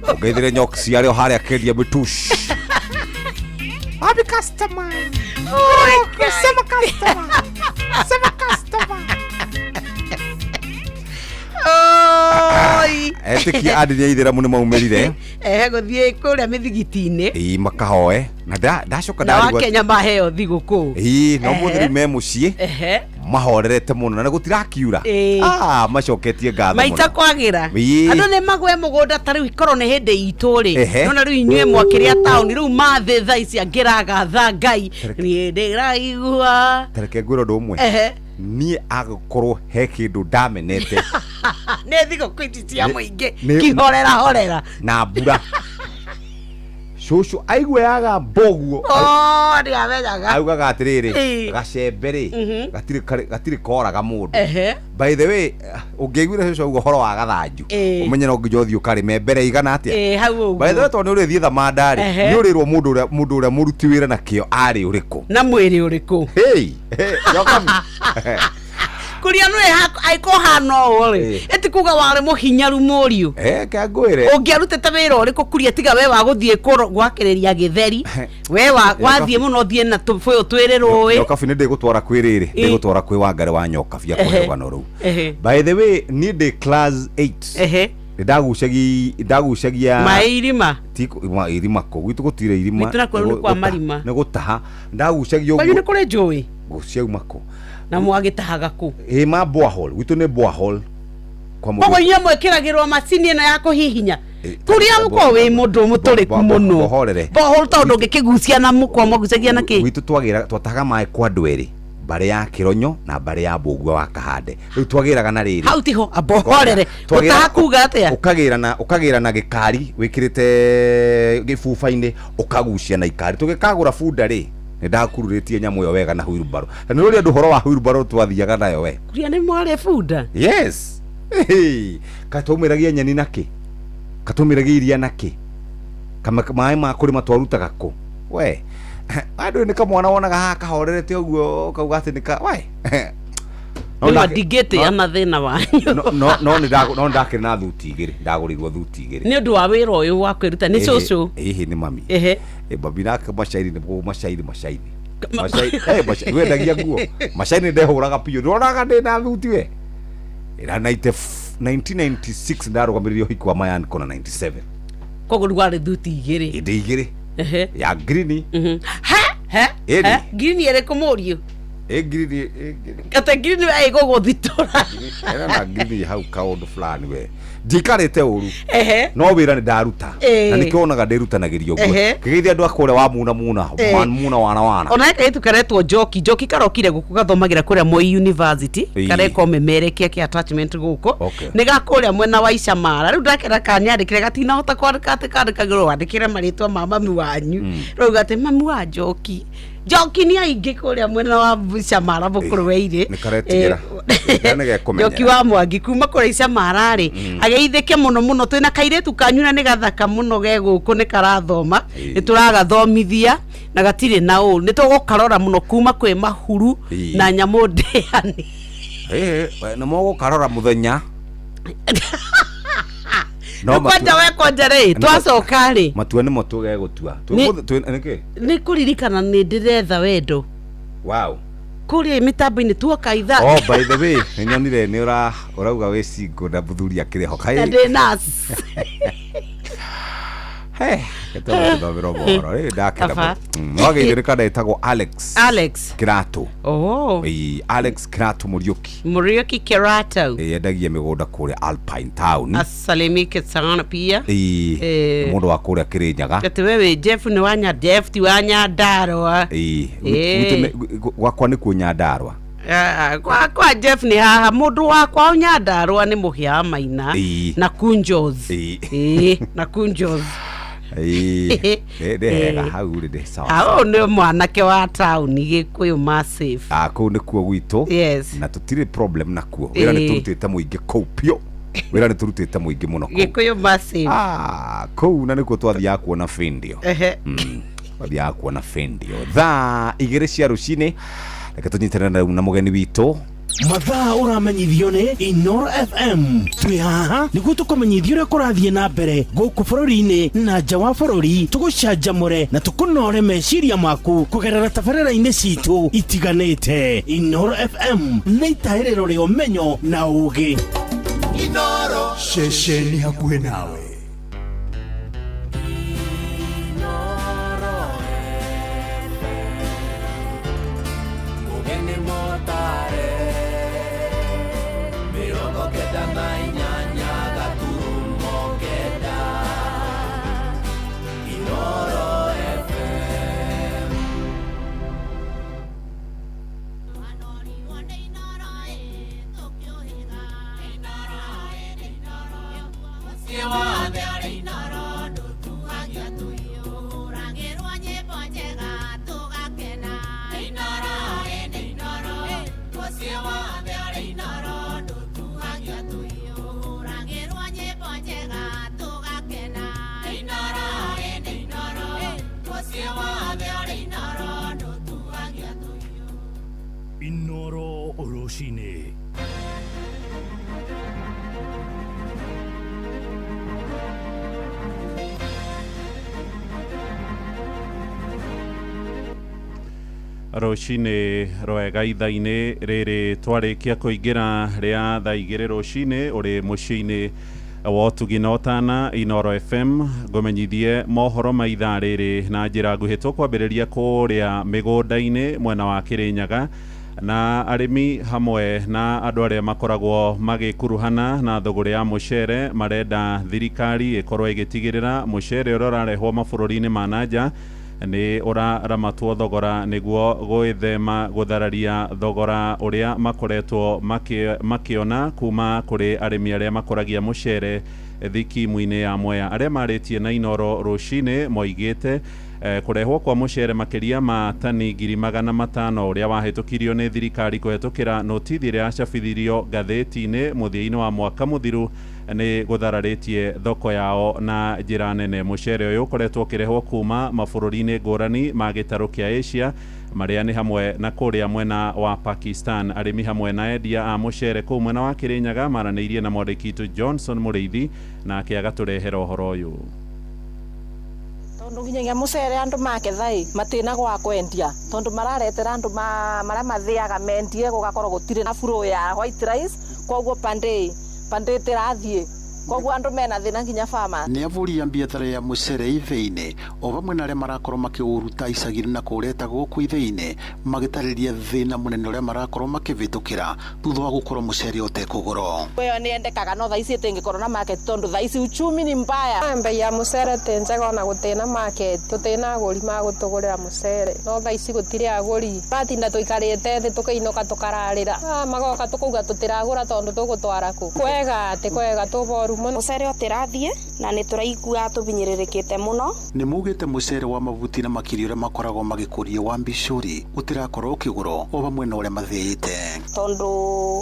Ũgeithire nyoki ciarĩo harĩa Kendia Mitush. Abi customer. Oh, sema customer. Sema customer. Oi. Etiki adithia ithera mũno maumĩrire. Gũthiĩ kũrĩa mĩthigiti-inĩ. Makahoe. Na ndacoka na Wakenya maheo thigũkũ. No mũthiri me mũciĩ. Mahorerete mũno na gũtirakiura. Macoketie ngatho mũno. Maita kwagĩra. Andũ nĩ magwe mũgũnda ta rĩu ikorwo nĩ hĩndĩ itũ rĩ. No na rĩu inyuĩ mwakĩrĩa taũni rĩu mathĩ thaa ici angĩragatha Ngai. Niĩ ndĩraigua. Tareke ngwĩra ũndũ ũmwe. Niĩ agũkorwo he kĩndũ ndamenete. Nĩ thigũkũ ici cia mũingĩ. Kĩhorera na mbura. Shushu aiguaga mboguo. Nĩ amenyaga. Augaga atĩrĩrĩ, gacembe rĩ, gatirĩ koraga mũndũ. By the way, ũngĩiguire Shushu auga ũhoro wa gathanju, ũmenye no nginya ũthiĩ ũkarĩme mbere igana atĩa. By the way, tondũ nĩ ũrĩthiĩ thamanda rĩ, nĩ ũrĩrwo mũndũ ũrĩa mũruti wĩra na kĩo arĩ ũrĩkũ. Na mwĩrĩ ũrĩkũ. Kuria no aiko hano ore eti kuga ware muhinyaru muriu kangwire ungiarutete wira uriko kuria tiga we wa guthie gwakireria githeri we wathie muno thie na tufuyo twiriro Nyokabi ni ndigutwara kwiriri ndigutwara kwi Wangari wa Nyokabi akwegano ru. By the way ni ndi class 8 ndagucagia mairima irima ko gwitu gutire irima gwitu nakwo kwa marima ni gutaha ndagucagia uguo ni kuri njui guciauma ko na mwagitahaga ku ma borehole gwitu ni borehole kwa mugo nya mwekiragirwa macini ino ya kuhihinya kuria muko wi mundu muturiku muno borehole tondu ngikigucia na muko mwagucagia na ki gwitu twatahaga mai kwa ndweri bare ya Kironyo na bare ya Mbugua wa Kahande riu twagiraga na riri hau tiho abohorere utakuga atia ukagira na gikari wikirite gifufa-ini ukagucia na ikari tugikagura funda ri ndakururitie nyamu yo wega na wheelbarrow na nuri andu horo wa wheelbarrow twathiaga nayo we kuria ni mware funda yes katumiragia nyeni naki katumiragia iria naki kama mai ma kuri matwarutaga ku we andu ni kamwana wonaga ha kahorerete uguo kauga ati nika we no ndigete ana thina wanyu no ndakiri na thuti igiri ndagurirwo thuti igiri ni undu wa wira uyu wa kwiruta ni cucu ni mami babina mashairi ni mashairi wendagia nguo mashairi ndehuraga piyo ndoraga ndina thuti we ira 1996 ndarugamirio hikwa Mayan kona 97 kogo rwari thuti igiri ya green green yere komorio green kata green ai gogo thitora era na green hau kaundu fulani we ndikarite uru no wira ni ndaruta na nikionaga ndirutanagirio guo kigeithia andu akore wa muna wana ona kaitu karetwo joki karokire guku gathomagira kuria Moi University kareko memerekia ki attachment guku ni gakuria mwena wa Icamara riu ndakera kanyandikire gatina hota kwandika kandikagirwo wandikire maritwa ma mami wanyu riu gate mami wa Joki ni aingi kuria mwena wa Icamara bukuru weire Joki wa Mwangi kuma kuria Icamara ri ageithike muno twina kairetu kanyuna ni gathaka muno ge guku ni karathoma ni turagathomithia na gatire na uru ni tugukarora muno kuma kwi mahuru na nyamu ndeani na mogo karora muthenya no kwanja we kwanja ri twacoka ri matua ni motuge gutua ni kuririkana ni ndiretha wendo wow kuria mitambo-ini tuoka itha by the way nyonire ni urauga we singo na buthuria kireho kai ndi nas Gĩtũmĩro mohoro ndakĩra mwagĩrĩrĩka etagwo Alex Kirato. Alex Kirato Muriuki Kirato endagia mĩgũnda kũrĩa Alpine Town. Asalimike sana pia mũndũ wa kũrĩa Kĩrĩnyaga. Ati wewe Jeff ni wanya Jeff ti wanya Ndarwa. Gwakwa nĩ kuo Nyandarua. Kwa Jeff ni haha mundu wakwa Nyandarua ni muhia maina na Kunjos. Na Kunjos. Ndehega hau rĩ sawa. Nĩ mwanake wa town Gĩkũyũ massive. Kũu nĩ kuo gwitũ. Yes. Na tũtirĩ problem nakuo. Wĩra nĩ tũrutĩte mũingĩ kũu pio. Wĩra nĩ tũrutĩte mũingĩ mũno kũu. Gĩkũyũ massive. Kũu na nĩkuo twathiaga kuona Fendio. Twathiaga kuona Fendio. Thaa 2 cia rũcinĩ. Reke tũnyitane na mũgeni witũ. Mathaa ũramenyithio nĩ Inoro FM. Twĩ haha nĩguo tũkũmenyithia ũrĩa kũrathiĩ na mbere gũkũ bũrũri-inĩ na nja wa bũrũri, tũgũcanjamũre na tũkũnore meciria maku kũgerera tabarĩra-inĩ citũ itiganĩte. Inoro FM nĩ itaĩrĩro rĩa ũmenyo na ũũgĩ. Inoro ceceni hakuhĩ nawe. Inoro Oroshine. Roshine rwega itha-inĩ rĩrĩ twarĩkia kũingĩra rĩa thaa 2 rũcinĩ ũrĩ mũciĩ-inĩ wa ũtugi na ũtana Inoro FM ngũmenyithie mohoro ma ithaa rĩrĩ na njĩra nguhĩ tũkwambĩrĩria kũrĩa mĩgũnda-inĩ mwena wa Kĩrĩnyaga na arĩmi hamwe na andũ arĩa makoragwo magĩkuruhana na thũgũrĩ ya mũcere marenda thirikari ĩkorwo ĩgĩtigĩrĩra mũcere ũrĩa ũrarehwo mabũrũri-inĩ ma nanja nĩ ũraramatwo thogora nĩguo gwĩthema gũthararia thogora ũrĩa makoretwo makĩona kuma kũrĩ arĩmi arĩa makoragia mũcere thikimu-inĩ ya Mwea. Arĩa marĩtie na Inoro rũcinĩ moigĩte kũrehwo kwa mũcere makĩria ma tani 500,000 ũrĩa wahĩtũkirio nĩ thirikari kũhetũkĩra notithi ĩrĩa yacabithirio ngathĩti-inĩ mũthia-inĩ wa mwaka mũthiru nĩ gũthararĩtie thoko yao na njĩra nene. Mũcere ũyũ ũkoretwo ũkĩrehwo kuma mabũrũri-inĩ ngũrani ma gĩtarũ kĩa Asia marĩa nĩ hamwe na kũrĩa mwena wa Pakistan. Arĩmi hamwe na endia a mũcere kũu mwena wa Kĩrĩnyaga maranĩirie na mwandĩki witũ Johnson Mũrĩithi nake agatũrehera ũhoro ũyũ. Tondu nginyagia mucere andu maketha matina gwa kwendia tondu mararetera andu maria mathiaga mendie gugakorwo gutire na flow ya white rice koguo pande tirathie koguo andu mena thina nginya farmer ni avuria biathara ya mucere ithĩinĩ o vamwe na arĩa marakorwo makĩũruta icagi-inĩ na kũreta gũkũ ithĩinĩ magĩtarĩria thĩna mũnene ũrĩa marakorwo makĩvĩtũkĩra thutha wa gũkorwo mucere ũtekũgũrwo. Wewe ni endekaga no thaisi ĩtĩngĩkorwo na market tondu thaisi uchumi ni mbaya. Mbei ya mucere ti njega ona gũtĩna market tũtina agũri ma gũtũgũrĩra mucere no thaisi gũtirĩ agũri batinda tũikarĩte thĩ tũkĩinũka tũkararĩra magoka tũkauga tũtiragũra tondu tũgũtwara kũ kwega ti kwega tũboru mucere ũtĩrathie na nĩ tũraigua tũbinyĩrĩrĩkĩte mũno. Nĩ mugĩte mucere wa mabuti na makiri ũrĩa makoragwo magĩkũrio wa mbicũri ũtĩrakorwo ũkĩgũrwo o vamwe na ũrĩa mathĩĩte tondu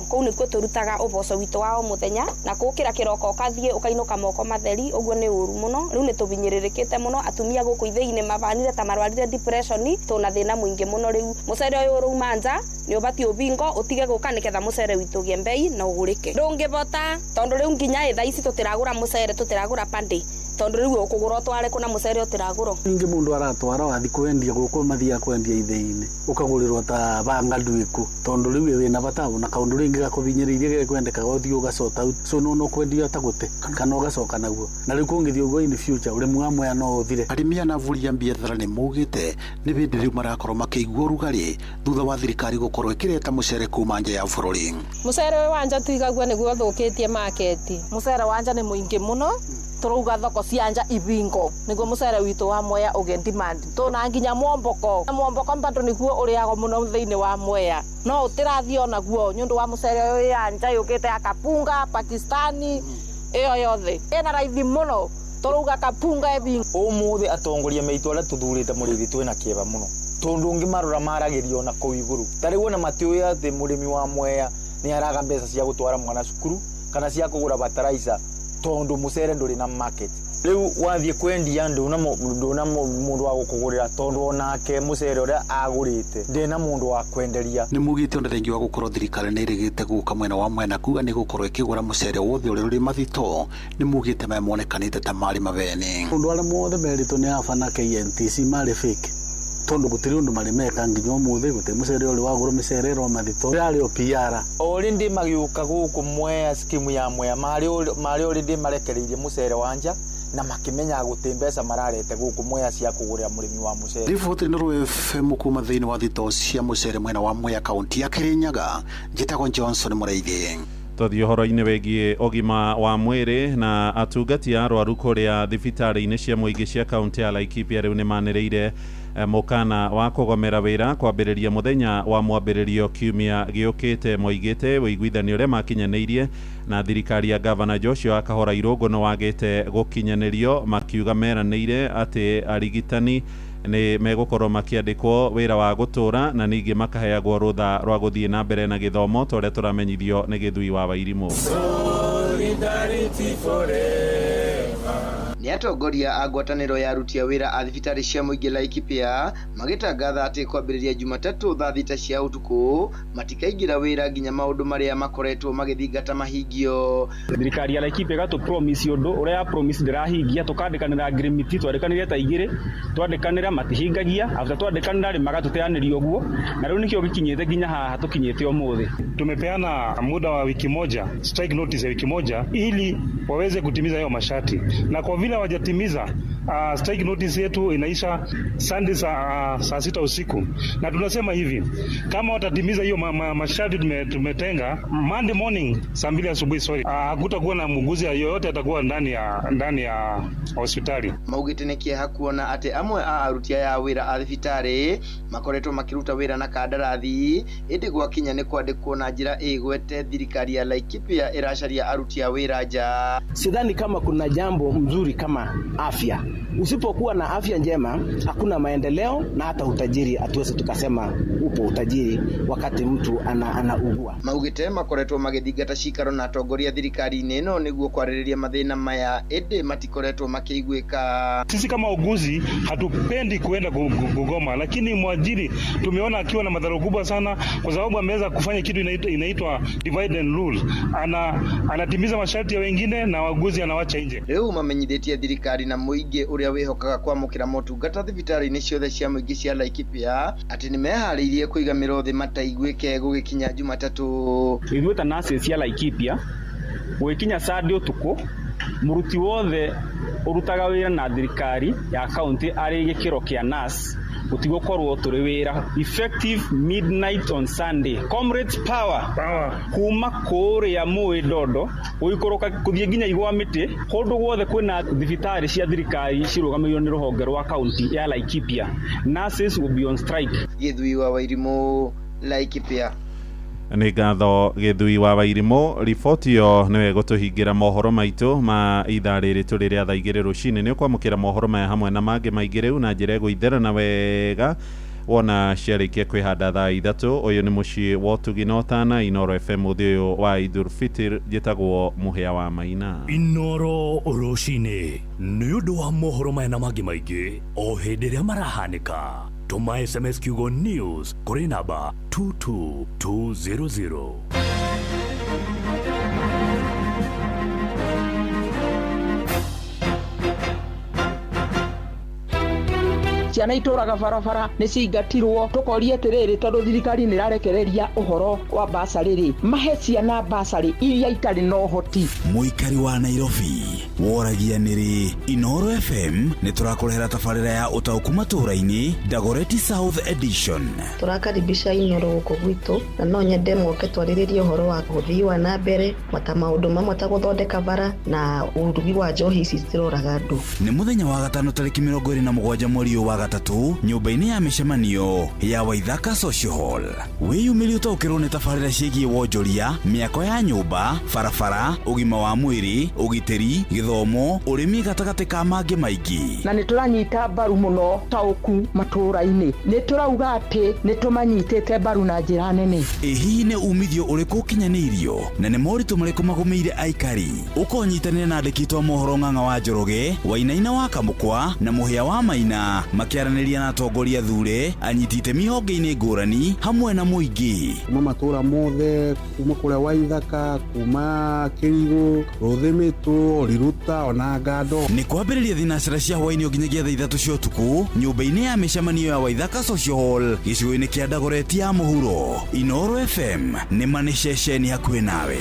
kũu nĩkuo tũrutaga ũboco witũ wa o mũthenya na kũũkĩra kĩroko ũkathiĩ ũkainũka moko matheri ũguo nĩ ũru mũno. Rĩu nĩ tũbinyĩrĩrĩkĩte mũno atumia gũkũ ithĩinĩ mabanire ta marwarire depression tũna thĩna mũingĩ mũno. Rĩu mucere ũyũ ũrauma nja nĩ ũbatiĩ ũbingo ũtige gũka nĩgetha mucere witũ ũgĩe mbei na ũgũrĩke. Ndũngĩbota tondu rĩu nginya thaa ici tũtiragũra mucere tũtiragũra pande tondu riu ukugura utware kuna mucere utiraguro ningi mundu aratwara wathi kwendia guku mathia kwendia itheini ukagurirwo ta banga ndwiku tondu riu wina bata na kaundu ringi gakubinyiririe kwendeka gothi ugacota so no kwendia ta gute kana ugacoka naguo na riu kungithio go in future uri muamwe ya no uthire arimi anavuria biathara ni mugite ni bindi riu marakorwo makiigua rugari thutha wa thirikari gukorwo ikireta mucere kuma nja ya bururi mucere wa nja tuigagua niguo thukitie market mucere wa nja ni muingi muno turuga thoko cia nja ibingo niguo mucere witu wa Mwea uge demand tuna nginya mwomboko mbandu niguo uriago muno thiini wa Mwea no utirathio naguo nyundu wa mucere uyu ya nja yukite ya Kapunga Pakistani iyo yothe ena raithi muno turuga Kapunga ebingo umuthi atongoria meitu ala tuthurite murithi twina kieba muno tondu ngi marura maragirio na kuu iguru tariu na matiuya ati murimi wa Mwea ni araga mbeca cia gutwara mwana cukuru kana cia kugura fertilizer tondu mucere nduri na market riu wathie kwendia nduna mundu wa gukugurira tondu onake mucere uria agurite ndina mundu wa kwenderia ni mugite onde rengi wa gukorwo thirikari ni rigite guka mwena wa Mwea kuga ni gukorwo ikigura mucere wothe uri uri mathito ni mugite memonekanite ta mari mabeni undu ala mothe merito ni afana KNTC mari fake tondu gutiri undu mari meka nginya umuthi guti mucere uri wagura mucere ro mathito yari o PR ori ndi magiuka guku Mwea skimu ya Mwea mari ori ndi marekereirie mucere wanja na makimenya guti mbeca mararete guku Mwea cia kugurira murimi wa mucere riboti ni Rũĩ FM kuma thiini wa thito cia mucere mwena wa Mwea kaunti ya Kirinyaga njitagwo Johnson Mureithi tuthie horo-ini wegie ogima wa mwiri na atungati a arwaru kuria thibitari-ini cia muingi cia kaunti ya Laikipia riu ni manireire mukana wa kugomera wira kwambiriria muthenya wa mwambiririo kiumia giukite moigite wiguithanio ria makinyaneirie na thirikari ya Governor Joshua Kahora Irungu wagite gukinyanirio makiuga meraniire ati arigitani ni megukorwo makiandikwo wira wa gutura na ningi makaheagwo rutha rwa guthie na mbere na githomo toria turamenyithio ni Githui wa Wairimu Solidarity forever. Ni atongoria a ngwataniro ya aruti a wira a thibitari cia muingi Laikipia magitangatha ati kwambiriria Jumatatu thaa thita cia utuku matikaingira wira nginya maundu maria makoretwo magithingata mahingio. Thirikari ya Laikipia gatu promise undu uria promise ndirahingia tukandikanira agreement twandikanire ta igire twandikanira matihingagia after twandikanira ri magatuteanirio uguo na riu nikio gikinyite nginya haha tukinyite umuthi. Tumepeana muda wa wiki moja, strike notice ya wiki moja ili waweze kutimiza hiyo masharti, na kwa vile hawajatimiza strike notice yetu inaisha Sunday saa 6 usiku, na tunasema hivi kama watatimiza hiyo masharti tumetenga Monday morning saa 2 asubuhi hakutakuwa na muuguzi yoyote atakuwa ndani ya hospitali. Maugitenekie hakuona ati amwe a aruti ya wira a thibitari makoretwo makiruta wira na kandarathi indi gwakinya ni kwandikwo na njira igwete thirikari ya Laikipia iracaria aruti ya wira nja. Sidhani kama kuna jambo mzuri kama afya. Usipokuwa na afya njema hakuna maendeleo na hata utajiri hatuwezi tukasema upo utajiri wakati mtu anaugua. Maugite makoretwo magithingata cikaro na atongoria thirikari neno niguo kwaririria mathina maya ende matikoretwo makiiguika. Sisi kama uguzi hatupendi kuenda kugoma, lakini mwajiri tumeona akiwa na madhara kubwa sana kwa sababu ameweza kufanya kitu inaitwa divide and rule. Anatimiza masharti ya wengine na waguzi anawacha nje. Leo mamenyithetie thirikari na muingi uria wihokaga kwamukira motungata thibitari-ini ciothe cia muingi cia Laikipia ati nimehariirie kuiga mirothi mataiguike gugikinya Jumatatu. Ithuĩ ta nurses cia Laikipia gugikinya Sunday utuku muruti wothe urutaga wira na thirikari ya county ari gikiro kia nurse gutigokorwo turi wira effective midnight on Sunday. Comrades power kuma kuria Moi Dodo uikoroka kuthie nginya igwa miti kundu gwothe kwina thibitari cia thirikari cirugamirio ni ruhonge rwa county ya Laikipia. Nurses will be on strike. Githui wa Wairimu, Laikipia. Ni ngatho Githui wa Wairimu. Riboti yo niwe gutuhingira mohoro maitu ma ithaa riri turi ria thaa igiri rucini ni kwamukira mohoro maya hamwe na mangi maingi riu na njira guitherana wega wona ciarikia kwihanda thaa ithatu. Uyu ni mucii wa Tuginotana Inoro FM uthio wa Idul Fitr jitagwo muhia wa Maina. Inoro rucini ni undu wa mohoro maya na mangi maingi o hindi ria marahanika. Tuma SMS kiugo news kuri namba 22200. ciana itũraga barabara nĩ cingatirwo tũkoria atĩrĩrĩ tondũ thirikari nĩ ĩrarekereria ũhoro wa basarĩ rĩ mahe ciana basarĩ iria itarĩ na ũhoti. Mũikari wa Nairobi woragia nĩrĩ Inoro FM nĩ tũrakũrehera tabarĩra ya ũtaũku matũũra-inĩ Dagoretti South Edition. Tũrakaribisha Inoro gũkũ gwitũ na no nyende mwoke twarĩrĩrie ũhoro wa ũthii wa na mbere mata maũndũ mamwe ta gũthondeka bara na ũrugi wa njohi ici ciroraga andũ. Nĩ mũthenya wa gatano tarĩki 27 mweri wa gatatũ nyũmba-inĩ ya mĩcemanio ya Waithaka Social Hall. Wĩyumĩrie ũtaũkĩrwo nĩ tabarĩra ciĩgiĩ wonjoria, mĩako ya nyũmba, barabara, ũgima wa mwĩrĩ, ũgitĩri, gĩthomo, ũrĩmi gatagatĩ ka mangĩ maingĩ. Na nĩ tũranyita mbaru mũno taũku matũũra-inĩ. Nĩ tũrauga atĩ nĩ tũmanyitĩte mbaru na njĩra nene. Hihi nĩ umithio ũrĩkũ ũkinyanĩirio na nĩ moritũ marĩkũ magũmĩire aikari? Ũkonyitanĩra na andĩki a mohoro Ng'ang'a wa Njoroge, Wainaina wa Kamũkwa na Mũhĩa wa Maina makĩaranĩria na atongoria thure, anyiti itemi honge-inĩ ngũrani hamwe na mũingĩ. Kuma matũũra mothe, kuma kũrĩa Waithaka, kuma Kĩrigũ, Rũthĩmĩtũ, Riruta ona Ngando. Nĩ kwambĩrĩria thinacara cia hwaĩ-inĩ nginyagia thaa 3 cia ũtukũ nyũmba-inĩ ya mĩcemanio ya Waithaka Social Hall gĩcigo-inĩ kĩa Dagoretti ya mũhuro. Inoro FM nĩ manĩ ceceni hakuhĩ nawe.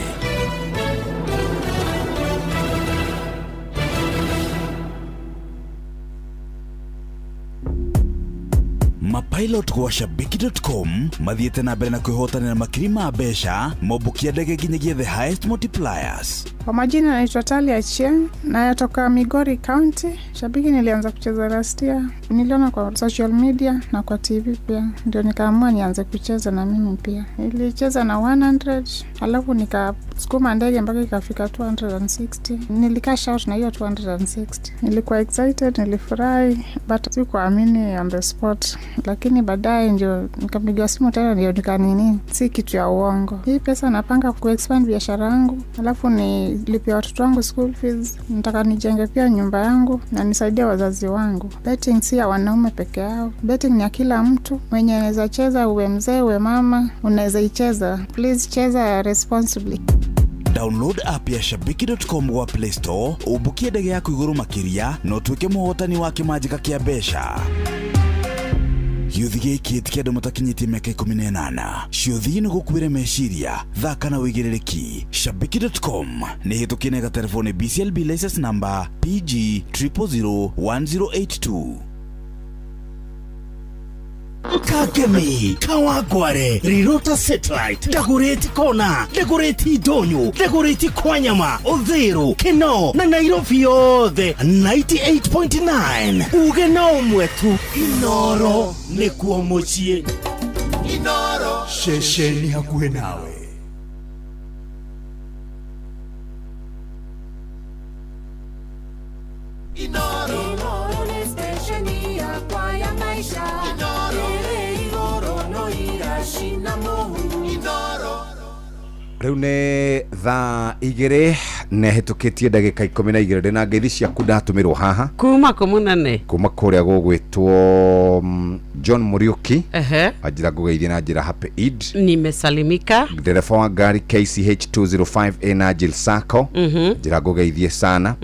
Mapilot kwa shabiki.com mathiete na mbere na kwĩhotanĩra makiri ma mbeca mobukia ndege nginyagia the highest multipliers. Kwa majina naitwa Talia Chieng na yatoka Migori County. Shabiki nilianza kucheza last year. Niliona kwa social media na kwa TV pia. Ndio nikaamua nianze kucheza na mimi pia. Nilicheza na 100, alafu nikasukuma ndege mpaka ikafika 260. Nilikash out na hiyo 260. Nilikuwa excited, nilifurahi, but sikuamini on the spot. Lakini baadaye ndio nikapiga simu tena ndio nikanini. Si kitu ya uongo. Hii pesa napanga kuexpand biashara yangu. Alafu nilipia watoto wangu school fees. Nataka nijenge pia nyumba yangu na nisaidie wazazi wangu. Betting si ya wanaume peke yao. Betting ni ya kila mtu. Mwenye anaweza cheza, uwe mzee, uwe mama, unaweza icheza. Please cheza responsibly. Download app ya shabiki.com wa Play Store, ubukie ndege yako igũrũ makiria na ũtuĩke mũhotani wa kĩmanjĩka kĩa mbeca. Yuthi gĩkĩ ti kĩndũ mũtakinyĩtie mĩaka 18. Ciũthi nĩ gũkuĩre meciria, thaka na wĩigĩrĩrĩki. Shabiki.com nĩ hĩtũkie na telefoni BCLB license number PG 0001082. Kagemi, Kawangware, Rirota Satellite, Dagoretti Kona, Dagoretti Donyo, Dagoretti Kwanyama, Othero, Keno, na Nairobi yothe 98.9. Ugeno mwetu, Inoro nĩkuo mũciĩ. Inoro ceceni hakuhĩ nawe. Inoro ni stesheni yakwa ya maisha. Rĩu nĩ thaa 2 na hĩtũkĩtie ndagĩka 12 na ngeithi ciaku ndatũmĩrwo haha kuma kũmunene kuma kũrĩa gũgwĩtwo John Muriuki anjĩra ngũgeithie na njĩra happy Eid. Nimesalimika. Ndereba wa ngari KCH 205A na Jill Sacco njĩra ngũgeithie sana.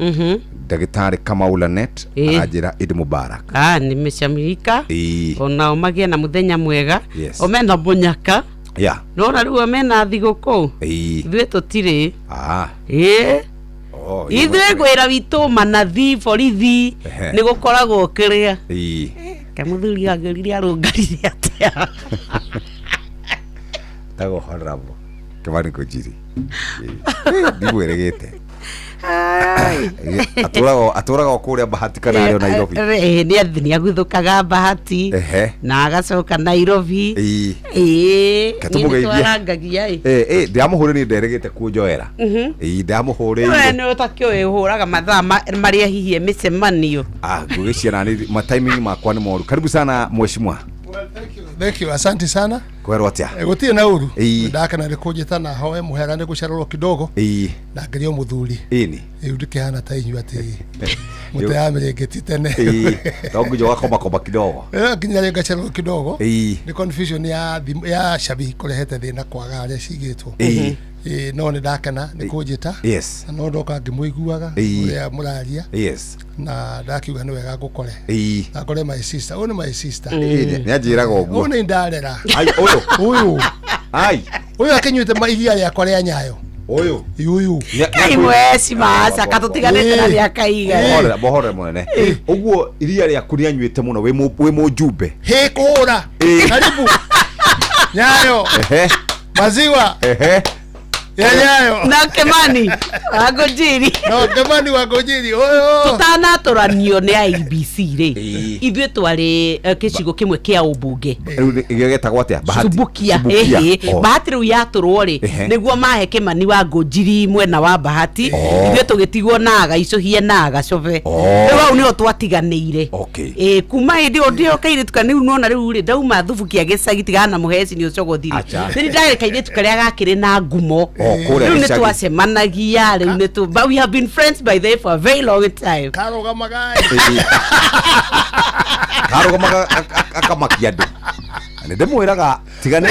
Ndagĩtarĩ Kamaula Net anjĩra Eid Mubarak. Nimeshamilika. Onao magie na mũthenya mwega. Omena Munyaka. Yeah. Nona rĩu mena thigũkũ. Ithuĩ tũtirĩ. Ithuĩ gwĩra witũ manathi borithi nĩ gũkoragwo kĩrĩa. Kamũthuri agĩrire arũngarire atĩa. Tagohorabo. Kĩmani kũnjiri. Ndigwĩrĩgĩte. Atũraga kũrĩa Bahati kana arĩ Nairobi. Nĩ agũthũkaga Bahati na agacoka Nairobi. Katũmũgeithia. Ndiamũhũrĩre nderĩgĩte kũnjoera. Ndiamũhũrĩire. Nĩ ũtakĩoĩ ũhũraga mathaa marĩa hihi mĩcemanio. Ngũgĩciana nĩ matiming makwa nĩ moru. Karibu sana mheshimiwa. Thank you, asante sana. Kwerwo atia? Gutie na uru. Ndaka na rikujita na howe muhera ni gucererwo kidogo. Na ngirio muthuri. Ini. Yuduke hana ta inyu ati. Mutayamrengeti tene. Tongu jo wako kidogo. Nginya gacererwo kidogo. Ni confusion ya shabi kurehete thina kwaga aria cigitwo. no nä ndakena nä kå njä ta yes no ndoka ngä må iguaga å rä a må raria yes na ndakiuga nä wega ngå kore ngakore my sister å nä my sister nä anjä raga å guo å nä ndarera å yå akä nyuä te iria rä akwa rä a nyayo å mweci maca katutiganite na miaka igana bohore munene uguo iria rä aku rä anyuä te må no wä må njumbe hä kå ra karibu nyayo maziwa ya nyayo na Kimani Wangũnjiri no Kimani Wangũnjiri oyo tutanatoraniyo nĩ IBC rĩ ithuĩ twarĩ gĩcigo kĩmwe kĩa ũmbunge gĩgetagwo atĩa Subukia Bahati rĩu yatũrwo rĩ nĩguo mahe Kimani Wangũnjiri mwena wa Bahati ithuĩ tũgĩtigwo na agaicũhie na agacobe rĩu hau nĩho twatiganĩire kuma hĩndĩ ĩyo ndĩoka tuka rĩu nona rĩu rĩ ndauma Thubukia gĩcagi tigana na mũheci nĩ ũcogothire nĩ ndareka kairĩtu karĩa gakĩrĩ na ngumo rĩu nĩ twacemanagia rĩu nĩ tu but we have been friends by the way for a very long time karũgamaga akamakia andũ nĩ ndĩmwĩraga tigane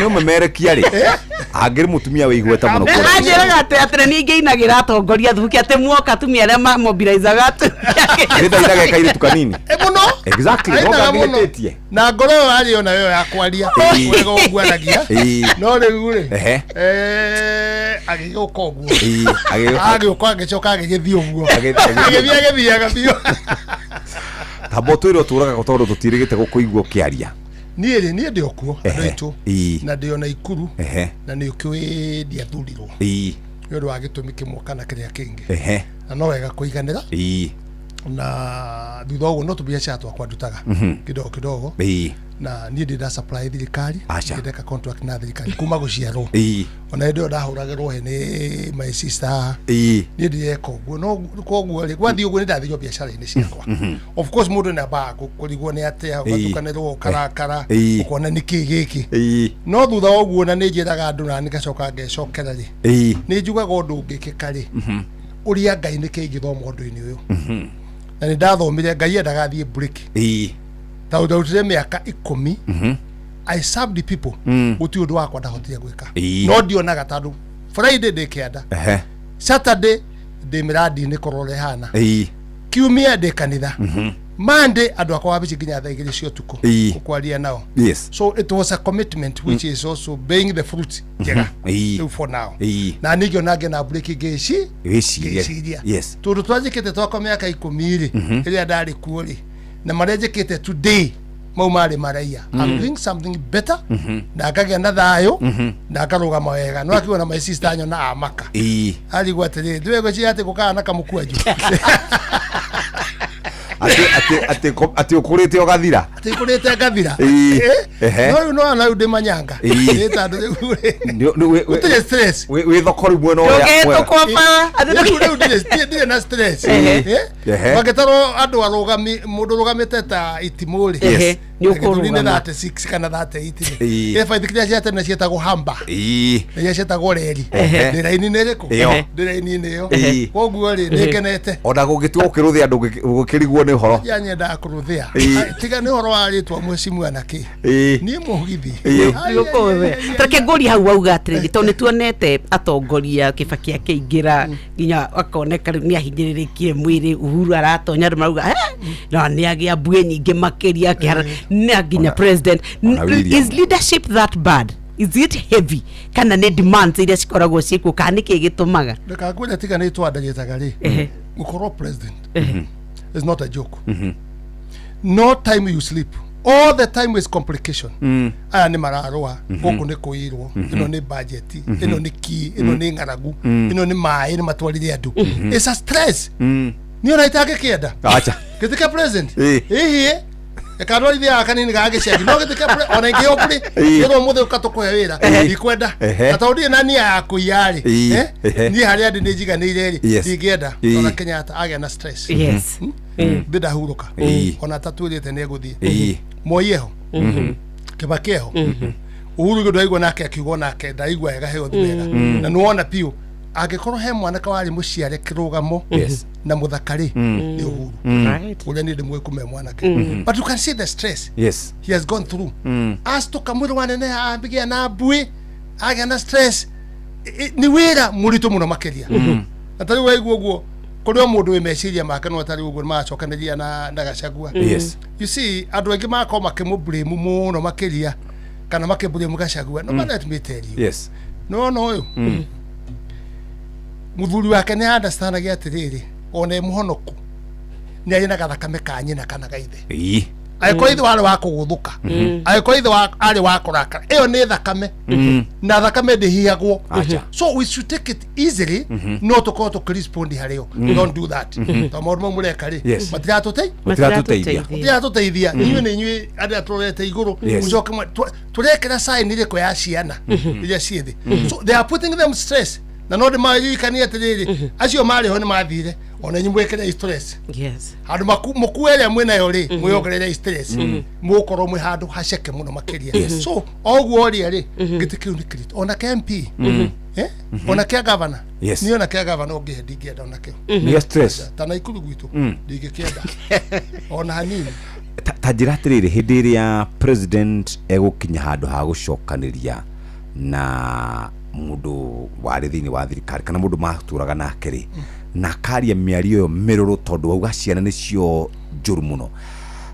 ũmemerekia rĩ angĩrĩ mũtumia wĩ igweta mũno anjĩraga atĩ nĩ ngĩinagĩra atongoria Thubukia atĩ muoka atumia arĩa mamobilizaga nĩndairaga kairĩtu kanini mũno exactly no ngagĩtĩtie na ngoro ĩyo arĩ ona yo ya kwaria wega ũguanagia no rĩu rĩ agĩgĩũka ũguo agĩũka agĩcoka agĩgĩthiĩ ũguo agĩthiaga biũ tambo twĩrwo tũraga tondũ tũtirĩgĩte gũkũigua kĩaria niĩ ndĩ okuo andũ aitũ na ndĩ ona Ikuru na nĩ ũkĩwĩ ndiathurirwo nĩ ũndũ wa gĩtũmi kĩmwe kana kĩrĩa kĩngĩ na no wega kũiganĩra na thutha ũguo no tũbiacara twakwa ndutaga kidogo na niĩ ndĩ supply thirikari ngĩndeka contract na thirikari kuma gũciarwo ona hĩndĩ ĩyo ndahũragĩrwo he nĩ my sister niĩ ndĩreka ũguo no koguo rĩ gwathiĩ ũguo nĩ ndathirio biacara-inĩ ciakwa of course mũndũ nĩ ambaga kũrigwo nĩ atĩa ũgatukanĩrwo ũkarakara ũkona nĩ kĩĩ gĩkĩ no thutha wa ũguo na nĩ njĩraga andũ na ngacoka ngecokera rĩ nĩ njugaga ũndũ ũngĩkĩka rĩ ũrĩa Ngai nĩ kĩ ingĩthoma ũndũ-inĩ ũyũ na nĩ ndathomire Ngai endaga thiĩ break ndautire mĩaka 10 I served the people gũtirĩ ũndũ wakwa ndahotire gwĩka no ndionaga tondũ Friday ndĩ kĩanda Saturday ndĩ mĩrandi-inĩ korore hana kiumia ndĩ kanitha Monday andũ akwa wabici nginya thaa 2 cia ũtukũ gũkwaria nao so it was a commitment which is also bearing the fruit njega for now na ningĩ ona ngĩna break ngĩciria tondũ twanjĩkĩte twakwa mĩaka 10 rĩ ĩrĩa ndarĩ kuo rĩ na marĩa njĩkĩte today mau marĩ maraia I'm doing something better na ngagĩa na thayũ na ngarũgama wega no akiuga na my sister nyona amaka arigwo atĩrĩ ndĩwegwĩciria atĩ gũkaga na kamũkwanju ati ukurite ugathira ati ukurite gathira no no na ude manyanga eta ndo utile stress we thokori mwana ya we tokofa ade na stress baketaro ando arogami mundu rogamete ta itimuri ni ukuruga na 36 kana 38 efa dikira jata na cieta go hamba ya cieta go reri ndiraini nereko ndiraini neyo koguo ri nikenete ona gugitwa ukiruthia andu gukiriguo ni horo ya nyenda kuruthia tiga ni horo wa ritwa mwecimu anake ni mugithi take ngori hau auga atiri to ni tuonete atongoria Kibaki akĩingira nginya akoneka ni ahinyĩrĩrĩkire mwĩrĩ Uhuru aratonya andũ marauga no ni agia mbue nyingĩ makĩria kĩhara na nginya president is leadership that bad is it heavy kana ne demands iria cikoragwo ciĩkuo kana nĩ kĩĩ gĩtũmaga ndaka kwenda tiga nĩ twandagĩtaga rĩ mũkorwo president is not a joke no time you sleep all the time is complication aya nĩ mararũa gũkũ nĩ kũirwo ĩno nĩ budget ĩno nĩ ki ĩno nĩ ng'aragu ĩno nĩ maĩ nĩ matwarire andũ it's a stress nĩ ona itangĩkĩenda acha gĩtĩka president hihi ekarwa ithia akanini gagĩcagi no gĩtĩka ona ingĩ opri ĩro mũthĩ ũkatũkũhe wĩra ikwenda na tondũ nani ya kũiarĩ niĩ harĩa ndĩ nĩ njiganĩire rĩ ingĩenda ona Kenyatta agĩa na stress ndahurũka ona tatuĩrĩte nĩ egũthiĩ Moi eho Kibaki eho Uhuru gĩndũ aigua nake akiuga nake ndaigua wega heo thwega na nĩwona piũ angĩkorwo he mwanake warĩ mũciare kĩrũgamo na mũthakari nĩ Uhuru ũrĩa nĩ ndĩmwe kume mwanake but you can see the stress he has gone through as to kamwĩrĩ wanene ambĩgĩa na mbui agĩa na stress ni wira murito muno makeria atari waiguo guo kurio mundu wimeciria make no atari uguo macokanagia na Gachagua. You see andu aingi mako makimublame muno makeria kana makiblame Gachagua. No let me tell you. No uyu muthuri wake ni understandagia atiriri ona muhonoku ni ari na gathakame ka nyina kana gaithe aiko ithe wale wako guthuka aiko ithe ari wako rakara iyo ni thakame na thakame ndihiagwo. So we should take it easily no to to respond hario. Don't do that. Tamormo mureka ri matiratuteithia niwe ni nywe ari atorete iguru ujoka turekera sign ile ko ya ciana ile ciethe. So they are putting them stress na no de mayu ikania tiriri acio mari ho ni mathire ona nyimwekere stress. Handu mukuele mwena yori muyongerere stress mukoro mwe handu haceke muno makeria. So oguo ri ari gitikiu ni credit ona KMP ona kia governor ni ona kia governor ongehendigia ona kio ni stress tana ikuru gwitu ndigikienda ona hanini tajira tiriri hindi iria president egukinya handu ha gucokaniria na mundu wari thini wa thirikari kana mundu maturaga nake ri na karia miario yo miruru tondu auga ciana nicio njuru muno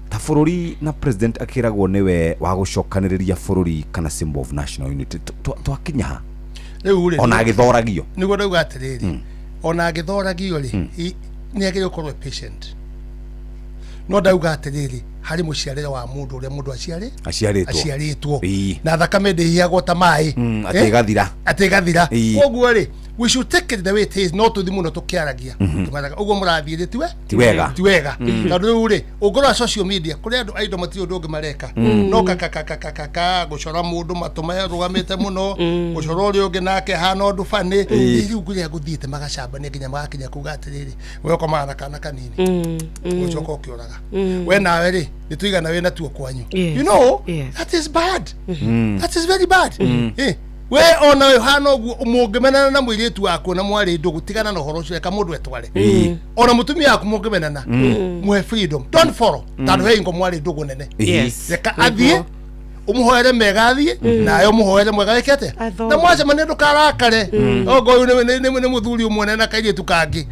ta bururi na president akiragwo niwe wa gucokaniriria bururi kana symbol of national unity twakinya ona agithoragio niguo ndauga atiriri ona agithoragio ri ni agire korwo patient no ndauga atiriri hari muciarire wa mundu uria mundu aciaritwo na thakame ndihiagwo ta mai atigathira koguo ri we should take it the way it is not to the muno tukiaragia tumaraga ugo murathire tiwega tondu ri ungora social media kuri andu aido matio ndungi mareka no kaka gucora mundu matuma rugamite muno gucora uri ungi nake hana ndu fani riu nguria guthiite magacamba ni nginya magakinya kuga atiriri we komana kana kanini gucoka ukioraga we nawe ri nituigana we na tuo kwanyu you know that is bad that is very bad we ona we hana uguo umugemenana na mwiritu wako na mwari ndugu tigana na horo cio ka mundu etware ona mutumia yaku mugemenana mwe freedom don't follow that way ngo mwari ndugu nene reka athie umuhoere megathie na yo muhoere mwega wekete na mwaje manendo karakare ogo uyu ni muthuri umwe na kairitu kangi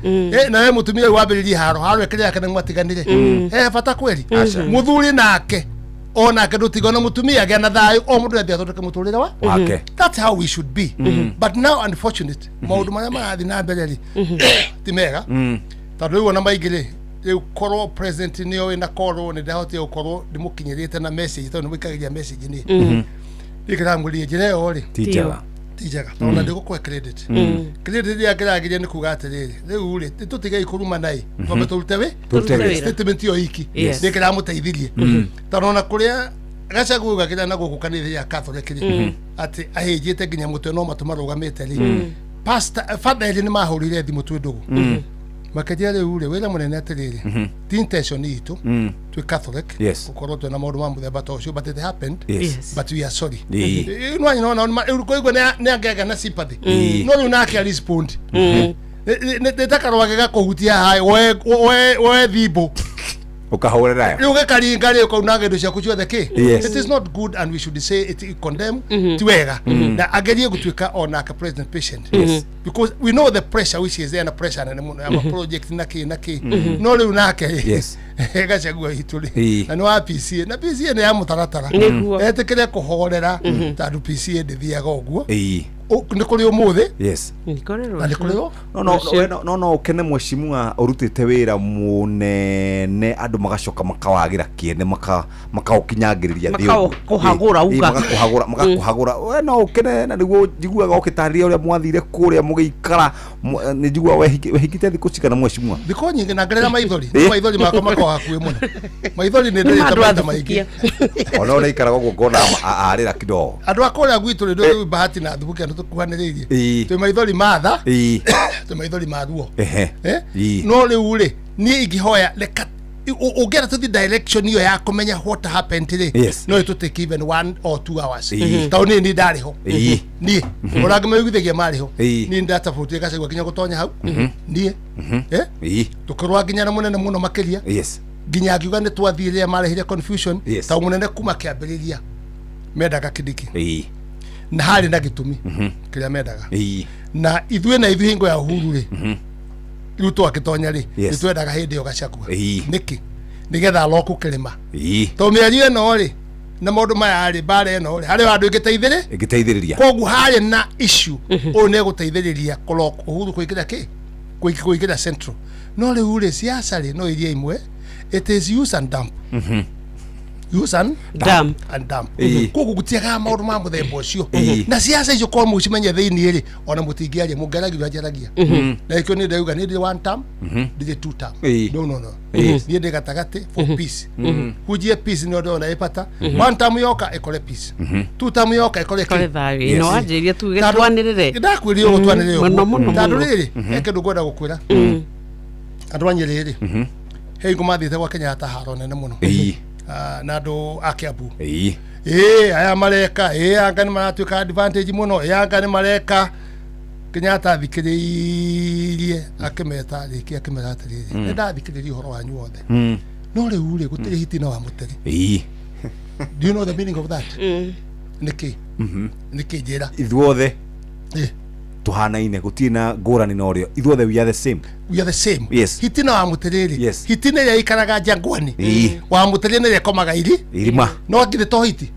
na we mutumia wambiririe haro ekire yake na mwatiganire bata kweli muthuri nake ona kedo tigona mutumia gana thayo o mundu athia thondeka muturire wake. That's how we should be. But now unfortunate maudu maria marathi na mbere timega tondu wona maigire riu korwo president niyo ina korwo ni ndahote ukorwo ndimukinyirite na message tondu mwikagiria message ni ndikiramburie njire yo ri tijega ona ndiguko credit ya kiragiria ni kuga atiriri riu ri tutigai kuruma nai twambe turute statement yo iki ndikiramuteithirie tondu ona kuria Gachagua gakira na guku kanitha ya Catholic ati ahejete nginya mutwe no matumarugamite ri pastor father ni mahurire thimu twindugu makajia riu ri wira munene atiriri ti intention itu to Catholic ukorwo twe na maundu ma muthemba ta ucio but it happened but we are sorry no uriko igwe ne angega na sympathy no riu nake respond ne takarwage gakuhutia hai we thibo ukahorera yo gekaringa ri ukaunanga ndo ciaku ciothe ki it is not good and we should say it condemn tiwega na agerie gutwika ona ka president patient because we know the pressure which is there na pressure na muno ya project na ki no ri nake Gachagua hituri na no APC na PC ne ya mutaratara etekere kuhorera tandu PC ndithiaga uguo nikuri umuthi nikorero no ukene mweshimua urutite wira munene andu magacoka makawagira kiene makaukinyagiriria thio kuhagura uga makakuhagura we no ukene na niguo njiguaga ukitariria uria mwathire kuria mugiikara ni njigua wehikite thiku cikana mweshimua thiko nyingi na ngerera maithori mako hakuwe muno maithori ni ndeta maingi ona ikaraga gukona arira kidogo andu akora gwitu ndo bahati na thubuke tukuhaniririe twe maithori matha twe maithori maruo no riu ri ni ingihoya reka ugera to the direction iyo ya kumenya what happened today no it take even 1 or 2 hours tauni ni ndariho ni uragime wigithagia mariho ni ndata futi Gachagua kinya gutonya hau ni tukorwa ginya na munene muno makiria ginya akiuga ni twathire marehire confusion ta munene kuma kiambiriria mendaga Kindiki na hari na gitumi kiria mendaga na ithuĩ hingo ya uhuru ri riu twakitonya ri nitwendaga hindi yo Gachagua niki nigetha loku kirima to mĩario ĩno ri na maũndũ maya rĩ bare ĩno rĩ harĩ andũ ĩgĩteithĩrĩria koguo harĩ na issue ũyũ nĩ gũteithĩrĩria kũlock Uhuru kũingĩra central no rĩu rĩ siasa rĩ no iria imwe it is use and dump use and dump koguo gũtiaga maũndũ ma mũthemba ũcio na siasa icio kwa mũcimenye thĩinĩ rĩ ona mũtingĩaria mũngeragio ajaragia na ikio nĩ ndauga nĩ one term ndĩ two term no niĩ ndĩ gatagatĩ for peace hujie peace nĩ ũndũ ona ĩpata one term yoka ĩkore peace two term yoka ĩkore thayũ no anjĩria tuge twanĩrĩre ndakwĩria ũguo twanĩrĩre tondũ rĩrĩ kĩndũ ngwenda gũkwĩra andũ anyĩrĩ rĩ hei ngũmathiĩte gwa Kenyatta haro nene mũno na andũ a Kiambu aya mareka anga nĩ maratuĩka advantage mũno anga nĩ mareka Kenyatta thikĩrĩirie akĩmeta rĩki akĩmera atĩrĩrĩ nĩ ndathikĩrĩria ũhoro wanyu wothe no rĩu rĩ gũtirĩ hitina wa mũteri do you know the meaning of that niki njĩra ithuothe tuhanaine gutirĩ na ngũrani na ũrĩa ithuothe we are the same yes hitina wa mũtĩrĩrĩ hitina ĩrĩa ikaraga Jangwani wa mũtĩrĩrĩ nĩ ĩkomaga irima no ngire to hiti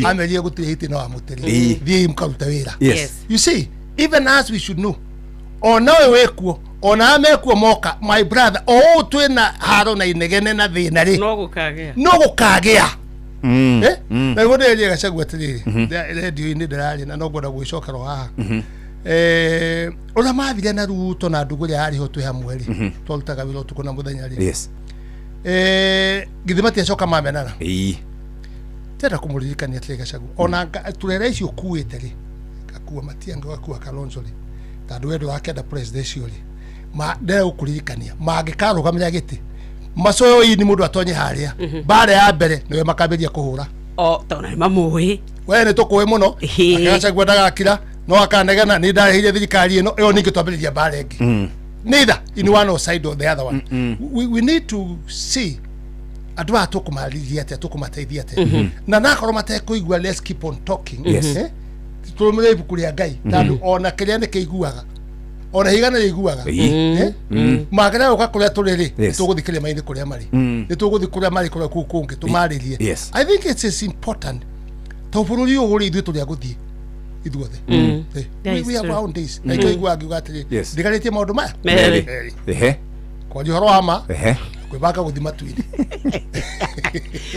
amerie gũtirĩ hitina wa mũtĩrĩrĩ thiĩ mkaruta wĩra yes you see even as we should know ona we wekuo ona amekuo moka my brother twina haro na inegene na thĩna rĩ no gũkagĩa na gũthĩrĩria Gachagua atĩrĩrĩ radio-inĩ ndĩrarĩ na no ngwenda gwĩcokera haha ona mathire na Ruto na Nduguri ari ho twi hamwe ri twalutaga wĩra utuko na muthenya ri yes githima tiacoka mamenana tera kumuririkania atĩ Gachagua ona turere icio kuĩte ri gakua Matiang'i gakua Kalonzo ri tandũ wendo wake da presidential ri ma ndere gukuririkania mangĩkarũgamĩra gĩtĩ macoyo ini mũndũ atonye harĩa bare ya mbere niwe makambĩria kũhũra tona nĩ mamũĩ we nĩ tũkũĩ mũno Gachagua ndagakira no akanegana ni ndareheire thirikari ĩno ĩyo ningĩ twambĩrĩria bare ĩngĩ neither in one side or the other one we need to see andũ aya tũkũmarĩria atĩa tũkũmateithia atĩa na nakorwo matekũigua let's keep on talking tũrũmĩrĩre ibuku rĩa Ngai tondũ ona kĩrĩa nĩ kĩiguaga ona higa nĩ rĩiguaga magera ũka kũrĩa tũrĩ rĩ tũgũthikĩrĩria maithe kũrĩa marĩ nĩ tũgũthi kũrĩa marĩ kũrĩa kũu kũngĩ tũmarĩrie I think it is important to bũrũri ũyũ rĩ ithuĩ tũrĩa gũthiĩ ithuothe we have our own days na ikaigua akiuga atĩrĩ ndigarĩtie maũndũ maya kwa ũhoro wa ma kwĩbanga gũthima twĩrĩ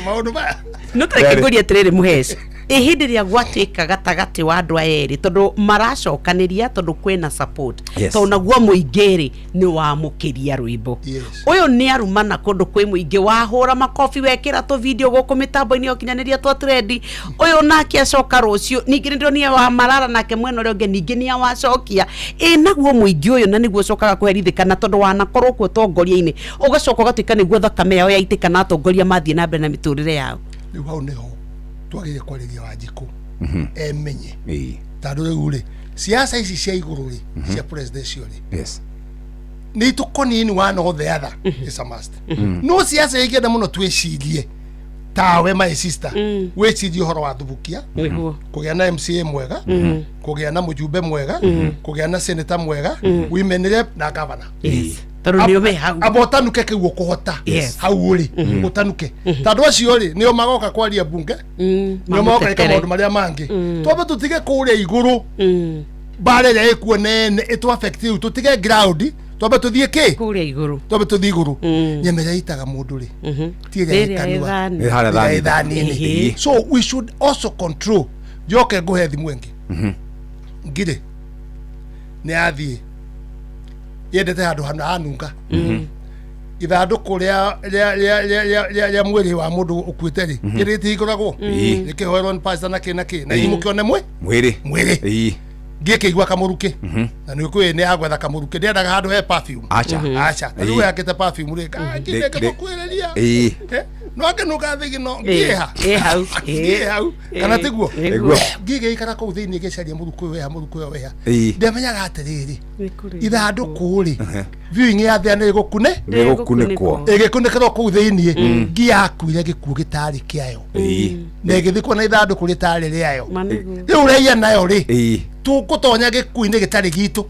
maũndũ maya no tũrekĩria atĩrĩrĩ Mũheci hĩndĩ ĩrĩa gwatuĩka gatagatĩ wa andũ aya erĩ tondũ maracokanĩria tondũ kwĩna support tondũ naguo mũingĩ rĩ nĩ wamũkĩria rwĩmbo ũyũ nĩ arumana kũndũ kwĩ mũingĩ wahũra makobi wekĩra tũ video gũkũ mĩtambo-inĩ ya ũkinyanĩria twa trendi ũyũ nake acoka rũciũ ningĩ nĩndĩronire wa Marara nake mwena ũrĩa ũngĩ ningĩ nĩ awacokia naguo mũingĩ ũyũ na nĩguo ũcokaga kũherithĩkana tondũ wanakorwo kuo ũtongoria-inĩ ũgacoka ũgatuĩka nĩguo thakame yao yaitĩka na atongoria mathiĩ na mbere na mĩtũrĩre yao rĩu hau nĩho twagĩrĩire kwarĩria Wanjikũ emenye tondũ rĩu rĩ siasa ici cia igũrũ rĩ cia presidential rĩ nĩ tũkoniĩ ni one or the other is a must no siasa ĩngĩenda mũno twĩcirie tawe my sister wĩcirie ũhoro wa thubukia kũgĩa na MCA mwega kũgĩa na mũjumbe mwega kũgĩa na senator mwega women rep na governor tondũ nĩo me hau abotanuke kĩguo kũhota hau rĩ ũtanuke tondũ acio rĩ nĩo magoka kwaria bunge nĩo magoka ĩka maũndũ marĩa mangĩ twambe tũtige kũrĩa igũrũ bare ĩrĩa ĩkuo nene ĩtũ affect rĩu tũtige ground twambe tũthiĩ kĩ kũrĩa igũrũ twambe tũthiĩ igũrũ nyamera itaga mũndũ rĩ tiĩrĩa ĩkanua so we should also control njoke ngũhe thimũ ĩngĩ ngirĩ nĩ athiĩ yendete handũ hana hanunga ithandũkũ rĩa mwĩrĩ wa mũndũ ũkuĩte rĩ kĩrĩti igũragwo gĩkĩhoerwo nĩ pastor na kĩ na imũkĩone mwĩrĩ ngĩkĩigua kamũrukĩ na nĩ kwĩ nĩ agwetha kamũrukĩ ndĩendaga handũ he perfume acha rĩu yakĩte perfume rĩ ngĩreke gũkwĩrĩria no angenuka thigino ngiha hau kana tiguo ngige ikara kuu thiini gicaria muruku weha ndamenyaga atiriri ithandu kuri viewing ya thia ni gukunekwo igikunikirwo kuu thiini ngiakuire gikuo gitari kiayo na igithikwo na ithandu kuri tari riayo riu reia nayo ri tugutonya gikuini gitari gitu.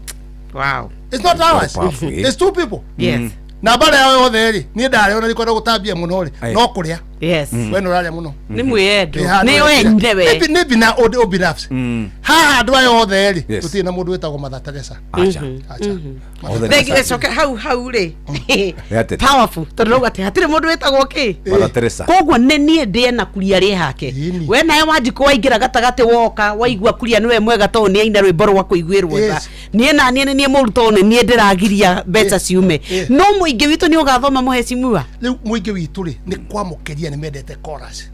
Wow, it's not ours, it's two people. Yes. Na bara yao yothe ri ni ndare ona niko gutambia muno ri no kuria. Yes. We no raria muno ni mwedo ni wende we ni bina obinafs ha andu ayo yothe ri tuti na mundu wetagwo Mother Teresa. Acha thegire coke hau ri powerful tondu gati hatire mundu wetagwo ki Mother Teresa. Kogwo ne nie ndie na kuria ri hake we nayo wanjiko waingira gatagati woka waigua kuria niwe mwega to ni aina rwimbo rwa kuiguirwo tha nie na nie muruto ni ndiragiria mbeca ciume no muingi witu ni ugathoma muhecimua riu muingi witu ri ni kwamukeria ni mendete chorus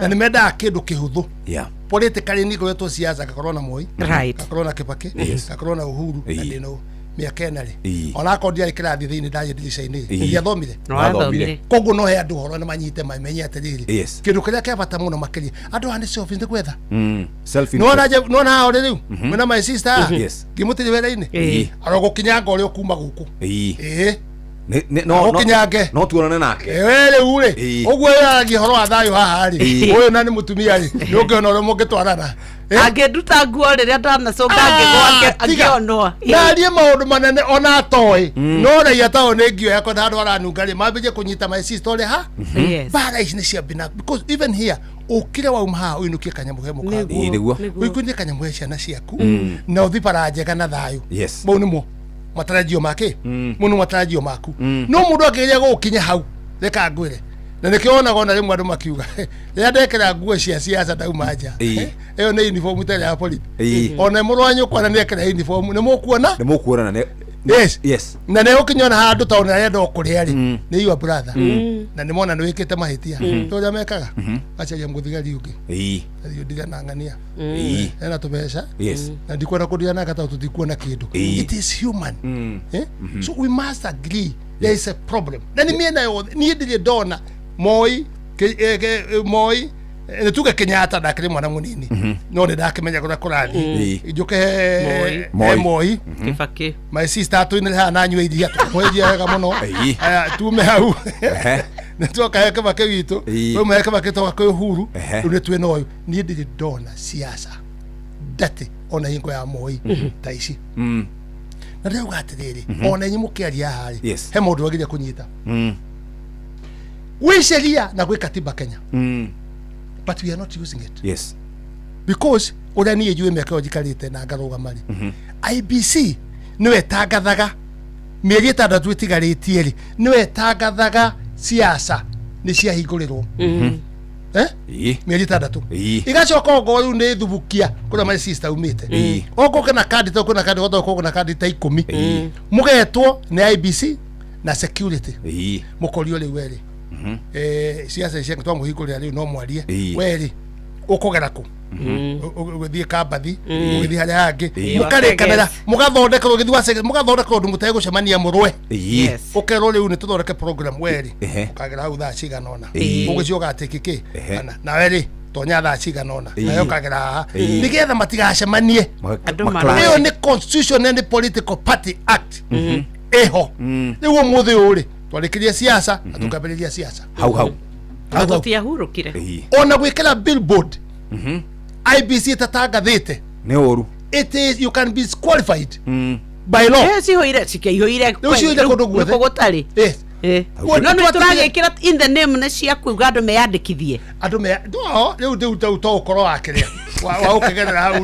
na ni menda kindu kihuthu politically ni gwetu siasa gakorwo na Moi gakorwo na Kibaki gakorwo na Uhuru na ndino miaka ri ona ko ndia kirathi thiini ndaje dirisha-ini ndia thomire koguo no he andu horo na manyite mamenye atiriri kindu kiria kia bata muno makiria andu ani self ndi gwetha self no na ore riu mena my sister ngimutiri wera-ini arogukinya ngore okuma guku no tuonane nake wele ule ogwo yaragia horo wa thayo haha ri uyu na ni mutumia ri ni ungiona ro mungitwarana angeduta nguo riria ndanacoka ngigwake angionwa narie maundu manene ona toy no raia tao ni ngio yakwa na andu aranunga ri mambije kunyita my sister ore ha bara ici ni cia bina because even here ukire wa umha uinukie kanyamu he mukago uikunie kanyamu he ciana ciaku na uthi parajega na thayo mau nimo matarajio make muno matarajio maku no mundu akiria gukinya hau reka ngwire na nikiona gona rimwe andu makiuga ya ndekera nguo cia siasa dauma nja eyo ni uniform tele ya polisi ona murwanyu kwana nekera uniform ni mukuona na yes na ne ukinyona handu ta ona yenda okuria ri ni your brother na ni mona ni wikite mahitia to ja mekaga acha ya muthigari uki ndio ndiga nangania ena tubesha na ndikwenda kudiana kata tutikuona kindu it is human so we must agree there is a problem na ni mie na yo ni ndire dona Moi tuge Kenyatta ndakiri mwana munini no ndakimenya kura kurathi njuke Moi Kibaki my sister tu ni hana nywe iria mweje wega muno tume hau na tuka yake Kibaki witu tume yake Kibaki to kwa Uhuru tune twe noyo ni ndiri dona siasa dati ona ingo ya Moi taici na rĩu gatiriri ona nyimukiaria hari he mundu wagire kunyita we sheria na gwe katiba Kenya but we are not using it because ora ni ejuwe miaka ojikarite na ngaruga mari IBC niwe tangathaga mieri 6 itigarĩtie ri niwe tangathaga siasa ni cia hingurirwo mieri 6 igacoka ngo riu ni thubukia kuria my sister umite oko kana card to kuna card goto kuna card ta 10 mugetwo ni IBC na security mukorio ri weri siasa cia twangu hikuria riu no mwarie weri ukogera ku uguthie kambathi uguthie haria hangi mukarekanira mugathondeka mugathondeka undu mutegucemania murwe ukero riu ni tuthondeke program weri ukagera hau thaa cigana ona ugucioga atikiki na weri tonya thaa cigana ona nayo ukagera haha nigetha matigacemanie iyo ni Constitution and Political Party Act eho riu umuthi uri twarikiria siasa atukambiriria siasa hau tutia hurukire ona gwikira billboard IBC tatangathite ni oru it is you can be disqualified by law hoire sikeihoire ko gutari no ni turagikira in the name na cia kuga andu meyandikithie andu me riu to ukoro akiria wa ukigerera hau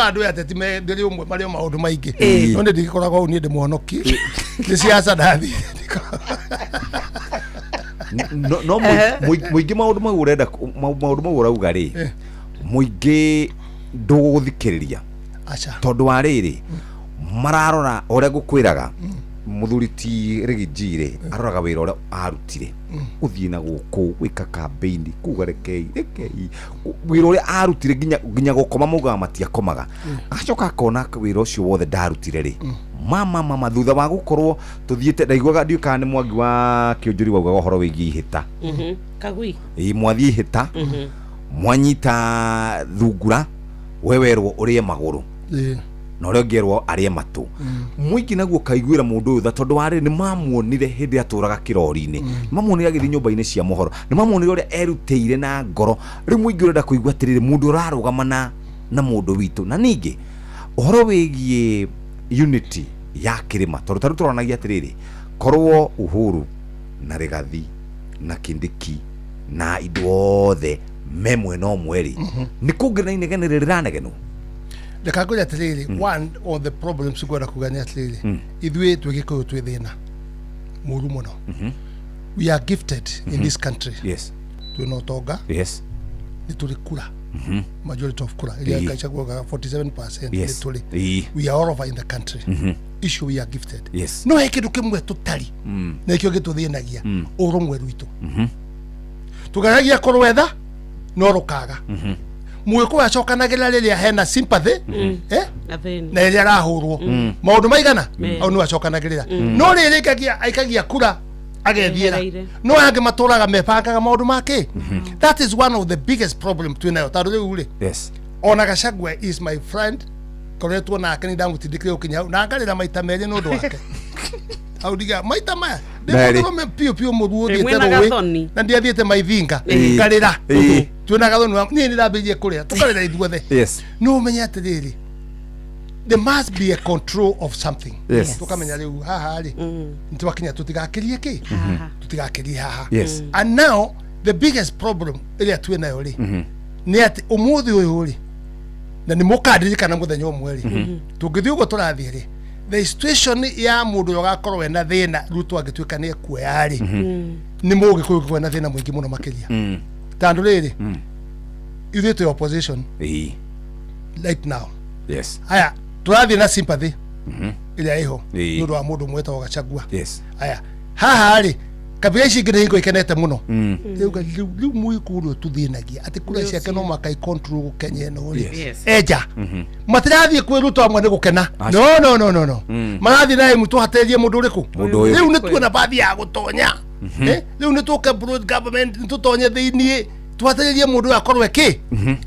andu ateti me ndiri umwe mario maundu maingi no ndi ndikoragwo ni ndi muhonoki ni siasa ndathi no muingi maundu mau urenda maundu mau urauga ri muingi nduguthikiriria tondu wa riri mararora uria ngukwiraga muthuri ti Rigijire aroraga wira uria arutire uthie na guku wika campaign kuga rekei wira uria arutire ginya gukoma muga matiakomaga acoka akona wira ucio wothe ndarutire ri mama thutha wa gukorwo tuthiete ndaigwaga ndiukane mwangi wa kionjuri wauga uhoro wigi hita kagui mwathie hita mwanyita thungura wewerwo urie maguru no reo ngerwo arie matu muingi naguo kaiguira mundu uyu tha tondu wari ni mamuonire hindi aturaga kirori-ini mamuonire agithi nyumba-ini cia mohoro ni mamuonire uria erutĩire na ngoro riu muingi urenda kuigua atiriri mundu urarugamana na mundu witu na ningi uhoro wigie unity ya kirima tondu taru turanagia atiriri korwo Uhuru na Rigathi na Kindiki na idwothe memwe no mweri ni kungena inegene riranegenwo ndakagoja atiriri one of the problems gwara kugania atiriri ithwe twigiko twi thina muru muno we are gifted in this country yes tunotonga yes ni tulikula majority of kula ile kaichagua 47% ni tuli we are all over in the country issue we are gifted yes no hekindu kimwe tutari na ikyo gituthinagia urumwe rwitu tugaragia korwetha no rukaga mwiko acokanagira riria hena sympathy na riria arahurwo maundu maigana au ni acokanagirira no riria aikagia kura agethiera no yange maturaga mepangaga maundu make that is one of the biggest problem twinayo tondu riu ri yes ona Gachagua is my friend koretwo nake ni ndamutindikire ukinya na ngarira maita meri no ndu wake au diga maita maya ndimo me pio muruo thiete rowe na ndiathiete maithinga ngarira twina gathoni ni ndambirie kuria tukarira ithuothe yes no menya atiriri there must be a control of something tukamenya riu haha ri nitwakinya tutigakirie ki tutigakirie haha yes and now the biggest problem iria twinayo ri ni ati umuthi uyu ri na ni mukadirikana muthenya umwe tungithii ugo turathie ri the situation ya mundu yogakorwo ena thina Ruto agituika ni kuoya ri ni mugi kuigwa na thina mwingi muno makiria tandu riri ithuĩ twĩ opposition right now yes haya turathie na sympathy iria iho ni undu wa mundu mwetagwo Gachagua yes haya haha ri kabira ici ingĩ nĩhingo ikenete mũno rĩu mũikũrũ tũthĩnagia atĩ kura ciake no makai control gũkenya ĩno rĩ enja matirathiĩ kwĩ Ruto amwe nĩ gũkena no marathiĩ naye mũtũhatĩrie mũndũ ũrĩkũ rĩu nĩ tuona bathi ya gũtonya rĩu nĩ tũke broad government nĩ tũtonye thĩiniĩ tuhatĩrĩrie mũndũ akorwo eki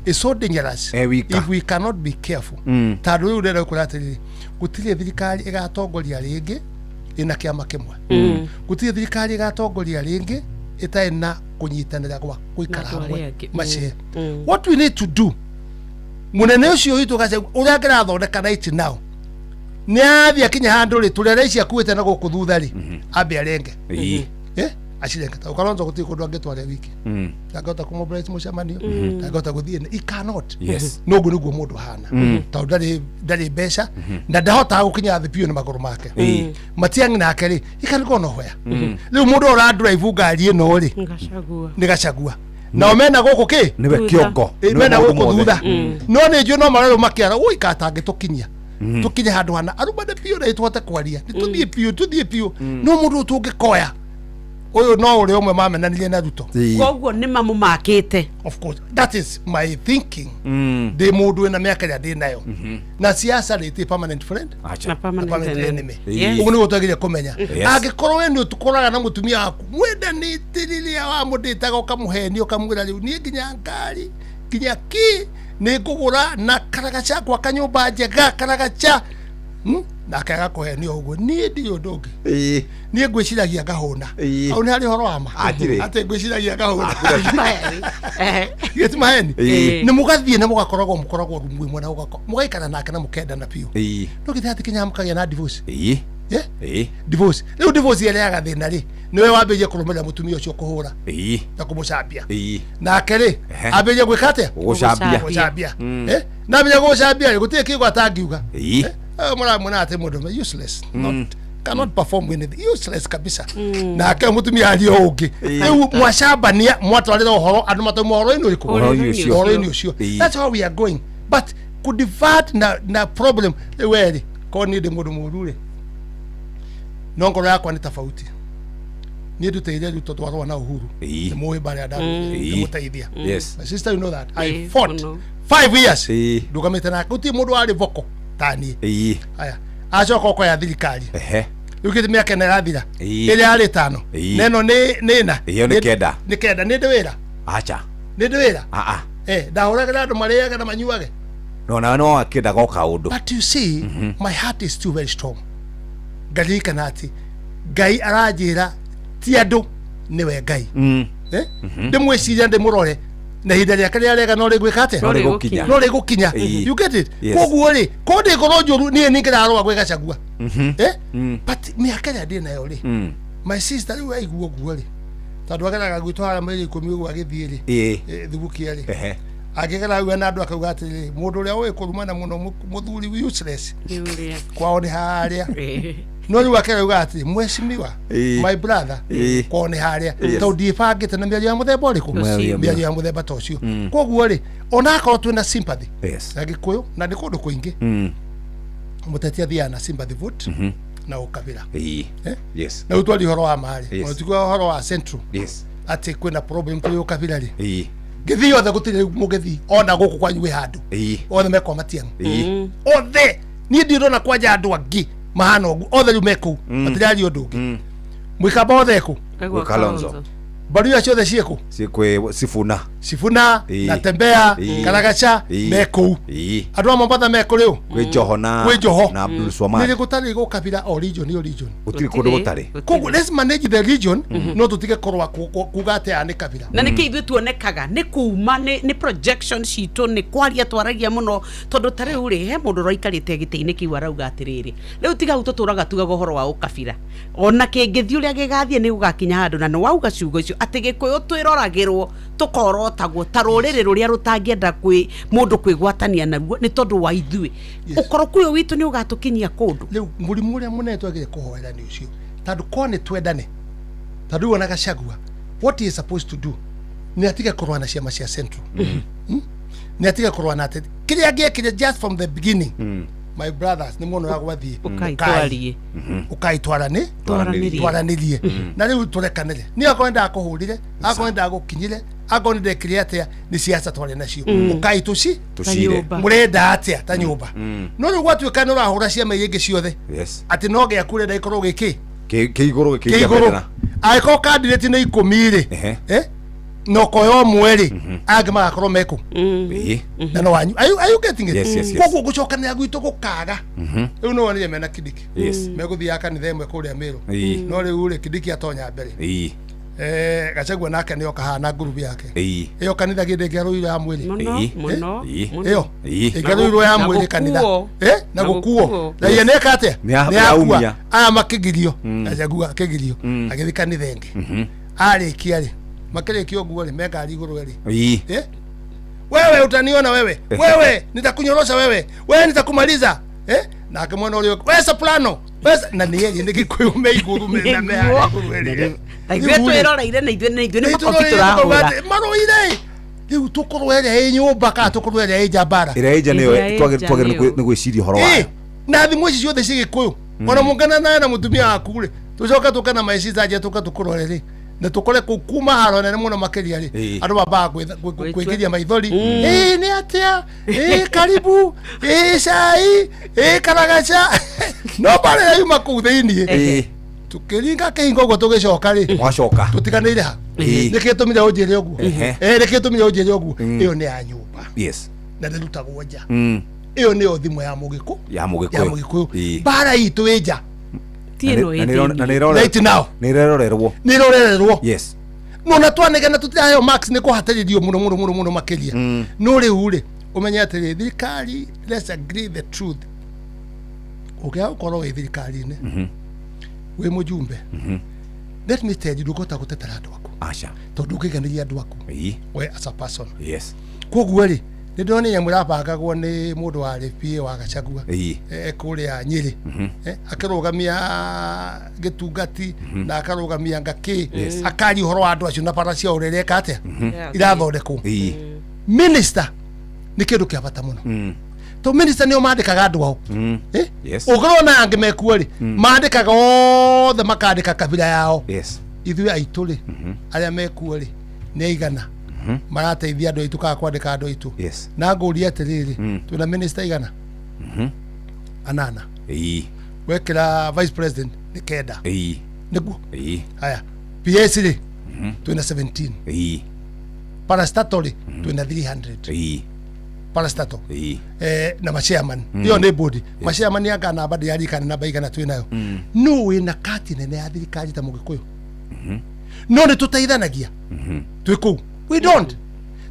is so dangerous if we cannot be careful tondũ rĩu ndĩrenda gũkũra atĩrĩrĩ gũtirĩ thirikari ĩgatongoria rĩngĩ ina kiama kimwe gutirĩ thirikari igatongoria ringi itarĩ na kunyitanĩra gwa guikara hamwe mace what we need to do munene ucio witu Gachagua uria ngirathondeka right now ni athia kinya handu ri turere ici akuite na guku thutha ri ambe arenge acirengeta ukaronzo gutirĩ kundu angitware wiki ndangota kumobilize mucemanio ndangota guthie i cannot no guo niguo mundu hana tondu ndari mbeca na ndahota gukinya thi piu ni maguru make matiangi nake ri ikaniko no hoya riu mundu ora drive ngari ino ri ni Gachagua na mena guku ki niwe kiongo mena guku thutha no ni njuo no marero makiara ui katange tukinya tukinya handu hana arumane piu na itwate kwaria tuthie piu no mundu tungikoya oyo no uri omwe mamenanirie na Ruto koguo ni mamumakite of course that is my thinking de mundu na miaka ya de nayo na siasa riti permanent friend na permanent enemy ugu ni gutwagiria kumenya angikorwo we ni tukoraga na mutumia waku mwenda ni tiriria wa muditaga ukamuheni ukamwira riu ni nginya ngari nginya ki ni ngugura na karagacha kwa kanyumba njega karagacha na akaga kuheni uguo ni ndio ndungi ni ngwiciragia ngahuna au ni hari horo wama ati ngwiciragia ngahuna maheni ni mugathie na mugakoragwo rumwe mwana mugaikara nake na mukenda na piu no githia ati kinya mukagia na divorce divorce riu divorce ile yaga thina ri niwe wambirie kurumira mutumia ucio kuhura na kumucambia nake ri ambirie gwikate gucambia na ambirie gucambia gutie kigo atangiuga mwana ate mundu useless cannot perform anything useless kabisa na ake mutumia ali ungi riu mwacambania mwatwarira uhoro andu matauma uhoro ino iko uhoro ino ucio that's how we are going but could divide na problem weri ko ni de mundu murure no ngoro yakwa ni tofauti ni nduteire ruto twarwa na Uhuru ni muwe bare adabu ni muteithia yes my sister you know that I fought 5 years ndugamite na kuti mundu ari voko tani aya acoka ko ya thirikari ukite miaka na rathira ile ari tano neno ni na iyo ni kenda ni ndewira acha ni ndewira ndahuragira andu mariaga na manyuage no akenda goka undu but you see my heart is too very strong galika nati gai arajira ti andu niwe ngai ndimwiciria ndimurore na hinda rĩake rĩrĩa rĩega no rĩgwĩka atĩa no rĩgũkinya you get it koguo rĩ ko ndĩ ngoro njũru niĩ ningĩrarũa gwĩ Gachagua but mĩaka ĩrĩa ndĩ nayo rĩ my sister rĩu aigua ũguo rĩ tondũ ageraga gwitũ harĩa mweri 10 ũguo agĩthiĩ rĩ thubukia rĩ agĩgera rĩu na andũ akauga atĩrĩ mũndũ ũrĩa ũĩ kũrumana mũno mũthuri useless kwao nĩ harĩa no rĩu akauga atĩrĩ mheshimiwa my brother kwao nĩ harĩa tondũ ndibangĩte na mĩario ya mũthemba ũrĩkũ mĩario ya mũthemba ta ũcio koguo rĩ ona akorwo twĩna sympathy na Gĩkũyũ na nĩ kũndũ kũingĩ mũteti athiaga na sympathy vote na ukabira yes na utwali horo wa mari utikwa horo wa central ati kwina problem tu ukabira ri githi othe gutire mugithi ona guku kwanyu handu othe meko matiang othe ni ndirona kwanja andu angi mahana ogu othe meko matirali odungi mwikaba othe ku Kalonzo bari ya ciothe cieko Sifuna na Tembea Karagacha meko andu a Mombasa meko riu gwi Joho na Abdul Swamad ni gutari go kabira o region utiri kundu gutari kogu let's manage the region no tutige korwa kugate ane kabira na niki ithu tuonekaga ni kuma ni projection cito ni kwaria twaragia muno tondu tari uri he mundu roikarite giteini kiwa rauga atiriri riu tiga ututuraga tugaga horo wa ukabira ona kingithi uria gigathie ni gugakinya handu na no wauga ciugo icio ati Gikuyu twiroragirwo tukorotagwo ta ruriri ruria rutangienda kwi mundu kwigwatania naruo ni tondu wa ithui ukoro kuyo witu ni ugatukinyia kundu riu murimu uria munene twagire kuhoera ni ucio tondu kone twendane tondu ona Gachagua what he is supposed to do ni atige korwa na ciama cia central ni atige korwa na ati kiria giekire just from the beginning my brothers ni muno yagwathie ukaitwarane twaranirie na riu turekanire ni akwenda akuhurire akwenda gukinyire akwenda dekire atia ni siasa tware nacio ukaituci tucire murenda atia ta nyumba no riu gwatuika no rahura ciama ingi ciothe ati no gia kure ndaikorwo giki kiiguru gikijabena aiko candidate ni 10 no koyo mweri agima akoro meko na no wanyu are you getting it kogu gucokana gwitu gukaga riu no wonire mena Kidiki meguthia kanitha imwe kuria Meru no riu ri Kidiki atonya mbere Gachagua nake ni okahana group yake iyo kanitha ginde ngeruire ya mweri iyo ngeruire ya mweri kanitha na gukuo na ye neka atia ni akua aya makigirio Gachagua akigirio agithi kanitha ingi ari kiari makere kioguo ri mega riguru ri wewe utaniona wewe nitakunyorosha wewe nitakumaliza na akimwona ule wewe soprano na ni yeye ni Gikuyu meiguru na mea aigwe twirora na itwe ni makofitura maro ire riu tukorwo ere nyumba ka tukorwo ere jabara ire niyo twagire ni gwiciria horo wayo na thimu ici ciothe ci Gikuyu ona mungana na mutumia akure tucoka tukana maiciza je tukorwo ere na tukore kuma haro na muno makeria ri andu baba kwigiria maithori ni atia karibu sai Karagacha no bare yuma ku thiini tukiringa kihingo go tugicoka ri wacoka tutiganire ha nikitumire ujire oguo nikitumire ujire oguo iyo ni ya nyumba na ndutagwo nja iyo ni othimo ya Mugikuyu bara itu ija nirorerwo yes no na twanegana tutirayo max ni kuhatiririo muno makeria no riu ri umenye atiri thirikari let's agree the truth ukia ukoro we thirikari ne we mujumbe let me tell you dugota gutetera andu aku acha tondu ukiganiria andu aku we as a person yes koguo ri ni ndone nyamu rapangagwo ni mundu wa RPA wa Gachagua kuria Nyeri akarugamia gitungati na akarugamia ngaki akari horo andu acio na para cia urereka atia irathondekwo minister ni kindu kia bata muno to minister nio mandikaga andu ao yes ugrona ange mekuo ri mandikaga othe makandika kabila yao yes ithui aitu ri aria mekuo ri ni igana marateithia andu aitu ka kwandika andu aitu yes na nguria atiriri twina minister igana anana wekira vice president ni kenda niguo haya PS ri twina 17 parastatal twina 300 parastatal na machairman yo ne body machairman yanga na badi yari kana namba igana twinayo no wina kati nene ya thirikari ta mugikuyu no ne tutaithanagia twiku we don't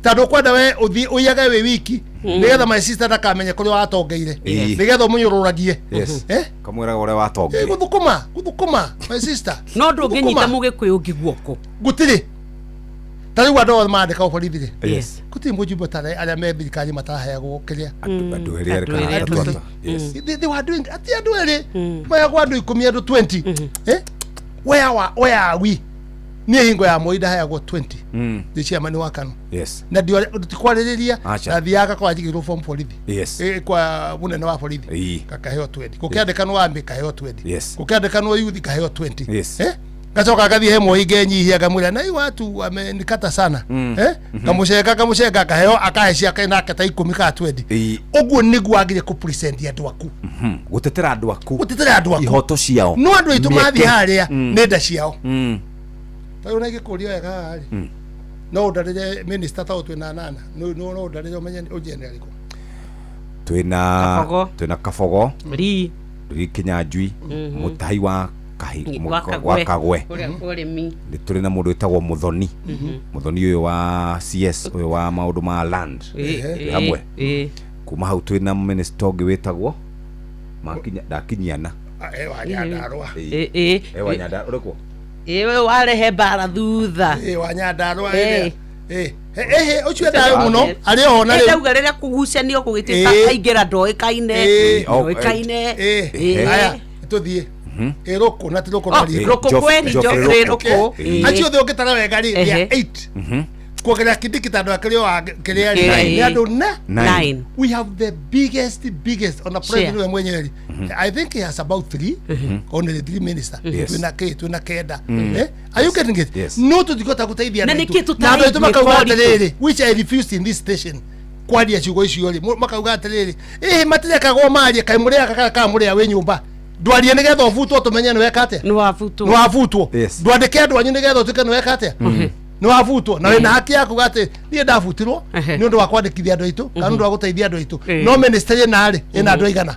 tado kwenda we uthi uyaga we wiki nigetha my sister ndakamenya kuri watongeire nigetha munyururagie kamwira ore watongeire guthukuma my sister no ndunginyita mugikuyu ngiguoko gutiri tari wado mandika opolithire yes kuti mujumbe tare aria me thirikari mataheagwo kiria andu eri yes they were doing ati andu eri maya kwa andu 10 andu 20 where are we ni hingo ya moida heagwo 20 the chairman wa kanu yes na ndio tikwariria na thiaga kwa jigiro form polithi yes kwa munene wa polithi kakaheo 20 kukiandikano wa mbi kaheo 20 yes kukiandikano wa youth kaheo 20 yes gacoka gathi hemo igenyihia gamwira na watu wamenikata sana kamuceka kaheo akahecia kaina kata 10 ka 20 uguo niguo agire ku present andu aku gutetera andu aku ihoto ciao no andu itu mathi haria nenda ciao tayo na gikurio wega ari no ndarire minister tao twina nana no ndarire umenye ujene ariko twina kafogo ri kinyanjui mutahi wa kagwe ni turi na mundu witagwo muthoni muthoni uyu wa CS uyu wa maundu ma land hamwe kuma hau twina minister ungi witagwo makinya ndakinyiana wanyandarwa wanyandarwa uriko ewe warehe bara thutha wanyandarwa ucio ndayo muno ari ona ri ndauga riria kugucanio kugitita kaingira ndoikaine aya tuthie eroko na tiroko nari roko kweni jofre roko acio the ukitara wega ri ya 8 kuogelea kidikitando akilio akilia ni andu 9 we have the biggest on the president we mwenyewe I think he has about 3 only 3 minister tuna keda are you getting it no to digota kutaithia na nikitu na ndo tumaka ugaterere which I refused in this station kwadi acigo icio ri makauga aterere matireka go mari kai muria ka muria we nyumba ndwarie nigetha ubutwo tumenye ni wekate ni wabutwo ndwandike andu anyu nigetha utuke ni wekate no avutwo na wena haki yaku gate nie ndavutirwo ni undu wa kwandikithia andu aitu kana undu wa guteithia andu aitu no ministry nari ina andu aigana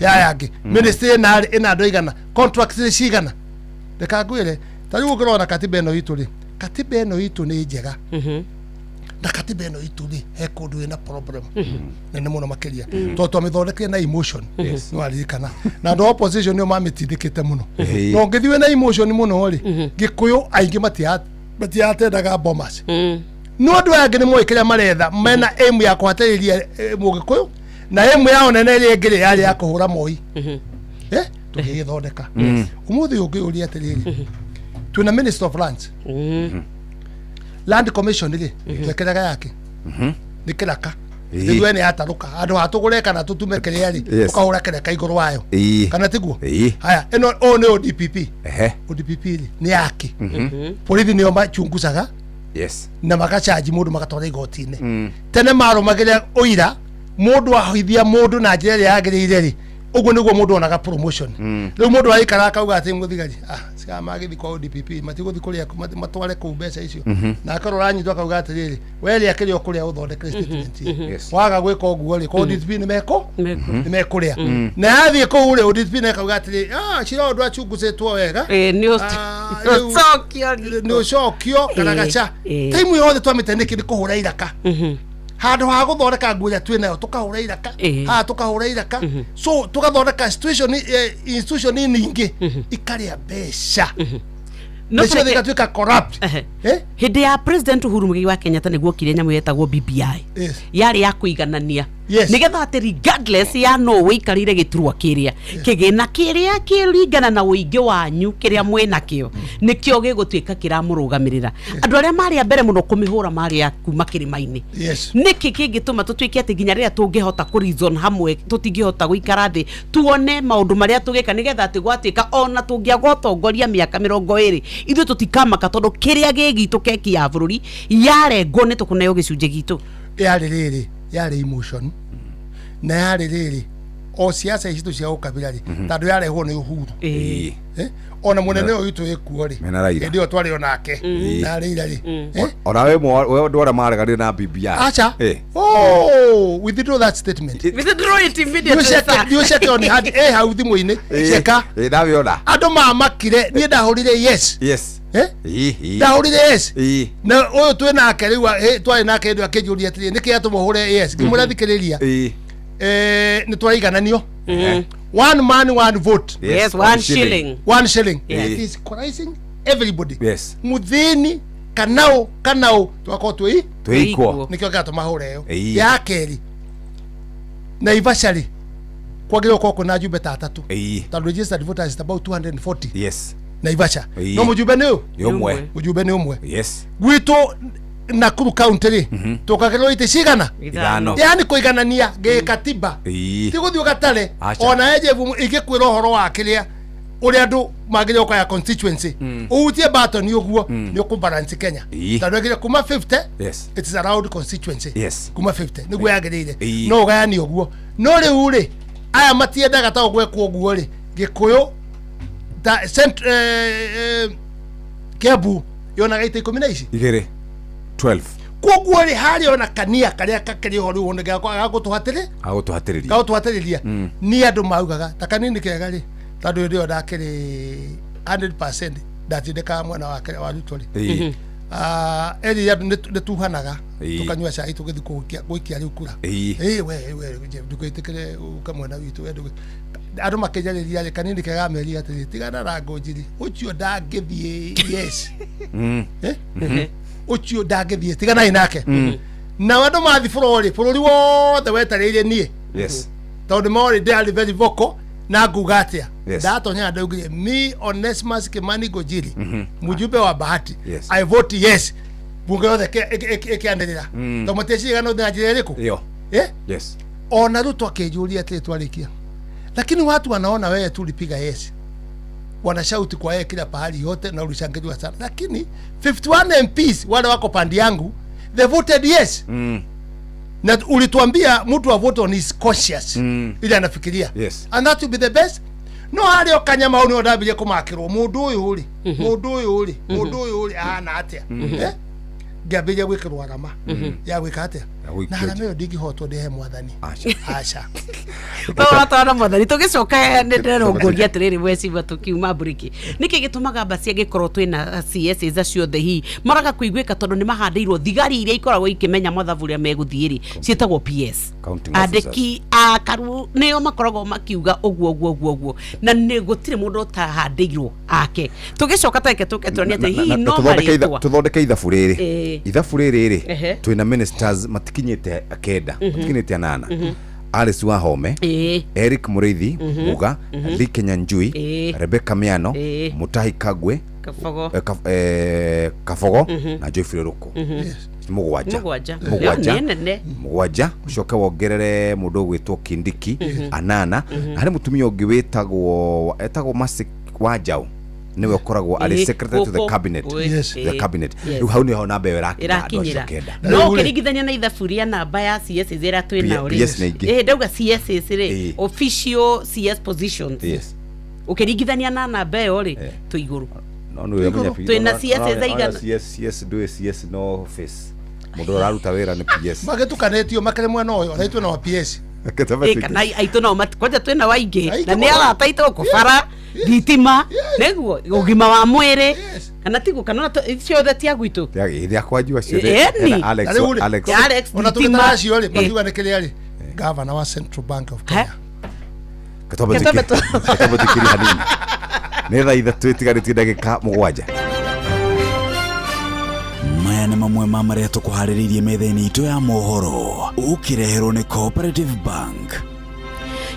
ya yangi ministry nari ina andu aigana contracts cigana ndekangwire tari ukirona katiba eno itu ri katiba eno itu ni njega na katiba eno itu ri he kundu ina problem nene muno makiria to twamithondekire na emotion no aririkana na ndo opposition yo mamitindikite muno no ngithiwe na emotion muno ri gikuyu aingi matiatendaga bomas no andu angi ni moikiria maretha mena aim ya kuhatiriria mugikuyu na aim yao nene ri ngiri yari ya kuhura moi tugithondeka umuthi ungi uri atiriri tuna minister of lands land commission ri twekeraga yake nikiraka ndio ene ataruka andu atugure kana tutume kiriari tukahura kireka iguru wayo kana tiguo haya eno one ODPP ODPP ni yake polithi ni omba chungusaga na makachaji mundu makatwara igotine tene maro magire oira mundu ahithia mundu na njira ya agirire ri uguo niguo mundu onaga promotion riu mundu aikara akauga ati muthigari sika magithi kwa ODPP matiguthi kuria matware ku mbeca icio na akarora nyitwa akauga ati riri weli akirio kuria uthondeke statement waga gwika uguo ri kwa ODPP ni mekuria na yathie ku ri ODPP na akauga ati cira undu achungucitwo wega ni ucokio kana gacha taimu yothe twamitendeki ni kuhura iraka handu ha guthondeka nguo ya twinayo tukahura iraka tukahura iraka so tugathondeka institution ningi ikaria besha no sio twika corrupt hindi ya president Uhuru Muigai wa Kenyatta niguo kire nyamu yetagwo BBI yari ya kuiganania nigetha ati regardless ya no wikarire giturwa kiria kigina kiria kiringana na uingi wanyu kiria mwena kio nikio gigutuika kiramurugamirira andu aria mari a mbere muno kumihura mari ya kuma kirimaini niki kingituma tutuike ati ginya riria tungihota ku reason hamwe tutingihota guikara thi tuone maundu maria tugika nigetha ati gwatuika ona tungiagotongoria miaka 20 ithu tutikamaka tondu kiria gigitu keki ya bururi yarengo ni tukuneyo gicunje gitu yari emotion na yari o siasa ici cia ukabila ri tandu yarehwo ni Uhuru ona munene uyu twikuo ri ndio twari onake na ri ona we ndwara mareganire na BBI acha withdraw that statement withdraw it immediately you set on had how thimu-ini cheka ndaviona andu mamakire ni ndahurire yes ndahurire yes na uyu twi nake riu twari nake ndio akinjuria atiri niki atumuhure yes ngimurathikiriria ni twaigananio one man one vote yes 1 shilling 1 shilling it is equalizing everybody muthini kanao twako tuiko nikio gato mahure yo ya keri na ivashari kwagiro koko na jumbe 3 the registered voters is about 240 na ivasha no mujumbe ni umwe gwito Nakuru County ri tukagero ite cigana yani kuiganania gikatiba tiguthio gatare ona ejevu igikwira horo wa kiria uri andu magirioka ya constituency utie baton yoguo ni ukubalance Kenya tanogire kuma 50 it is around constituency kuma 50 niguo yagirire no gani yoguo no ri uri aya matiendaga ta ogwekwo guo ri gikuyu ta Kiambu yona gaita 10 igere 12 koguo ri hari ona kania karia kakiri hori wone gakwa gagutuhatiriria ni andu maugaga ta kanini kega ri tandu ndio ndakiri 100% ndatindika mwana wake wa rutori eri andu nituhanaga tukanywa cai tugithi guikia riu kura we ndukitikire ukamwana witu andu makejariria ri kanini kega meri atiri tigana rango njiri ucio ndangithie yes ucio ndangithie tigana inake na wandu mathi bururi wothe wetarire nie tondu mori ndari very vocal na ngugatia ndatonya ndaugire me Onesmus Kimani Ngojiri mujumbe wa Bahati I vote yes bunge yothe ikiandirira to mutecigana na njira iriku ona ruto akijuria ati twarikia lakini watu wanaona wewe tulipiga yes wanashauti kwa yeye kila pahali yote na ulishangiliwa sana lakini 51 MPs wale wako pande yangu they voted yes na ulituambia mtu wa vote on his conscious ili anafikiria and that will be the best no hali okanyama oni odabije kumakirwo mundu uyu uri ana atia gabije gwikirwo arama ya gwikatia na arama yo ndingihotwo ndihe mwathani acha tawatana mwathani tugicoka ndirongũria atiriri weciba tukiuma buriki niki gitumaga mbasi gikorwo twina CS za ciothe hi maraga kuiguika tondu ni mahandeirwo thigari iria ikoragwo ikimenya mathaburia meguthiiri cietagwo PS andiki akaru nio makoragwo makiuga oguo na ni gutire mundu utahandeirwo ake tugicoka tweke tuketurania ati hi no tuthondeke ithabu riri twina ministers matikinyite akenda matikinyite 8 Alice Wahome Eric Muriithi Muga Lee Kenyanjui Rebecca Miano Mutahi Kagwe Kafogo na Joyfrey Ruko mugwanja ucoke wongerere mundu gwitwo Kindiki anana hari mutumia ungi wetagwo Masik Wajau niwe ukoragwo ari secretary to the cabinet the cabinet riu hau niho namba irakinyira no kirigithania na ithaburia namba ya CS zera twina uri ndauga CS ri official CS positions ukirigithania na namba yo ri tu iguru no yamenya twina CS zaigana CS do CS no face mundu raruta wira ni PS magetukanetio makere mwana uyu araitwo na PS kana aito no kwanja twina waingi na ni arataitwo kubara thitima neguo ugima wa mwiri kana tigu kana ciothe tia gwitu ya kwajua ciothe Alex ona tukitara cio ri makiuga ni kiri ari governor wa Central Bank of Kenya katobe tikiri hanini netha itha twitigarĩtie ndagĩka 7 maya nĩ mamwe ma maria tukuhaririirie metha-ini itu ya mohoro ukireherwo ni Cooperative Bank.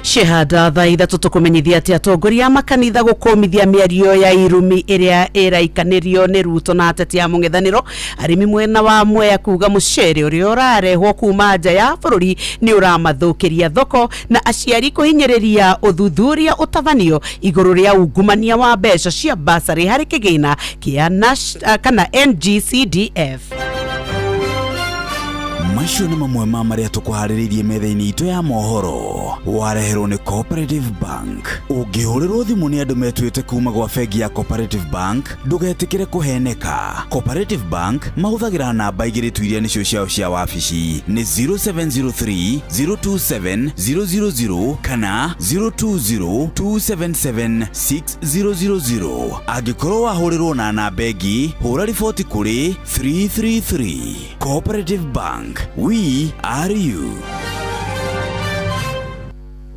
Shehada thaa ithatu tukumenyithia ati atongoria a makanitha gukumithia miario ya irumi iria iraikanirio ni Ruto na ateti a mung'ethaniro. Arimi mwena wa Mwea kuga mucere uria urarehwo kuma nja ya bururi ni uramathukiria thoko na aciari kuhinyiriria uthuthuria utavanio iguru ria ungumania wa mbeca cia basari hari kigina kia kana NGCDF. Macio ni mamwe ma maria tukuhaririirie metha-ini itu ya mohoro wareherwo ni Cooperative Bank. Ungihurirwo thimu ni andu metuite kuma gwa bengi ya Cooperative Bank ndugetikire kuheneka. Cooperative Bank mahuthagira namba igiri tu iria nicio ciao cia wabici ni 0703 027 000 kana 020 277 6000. Angikorwo wahurirwo na namba ingi hura riboti kuri 333. Cooperative Bank, we are you.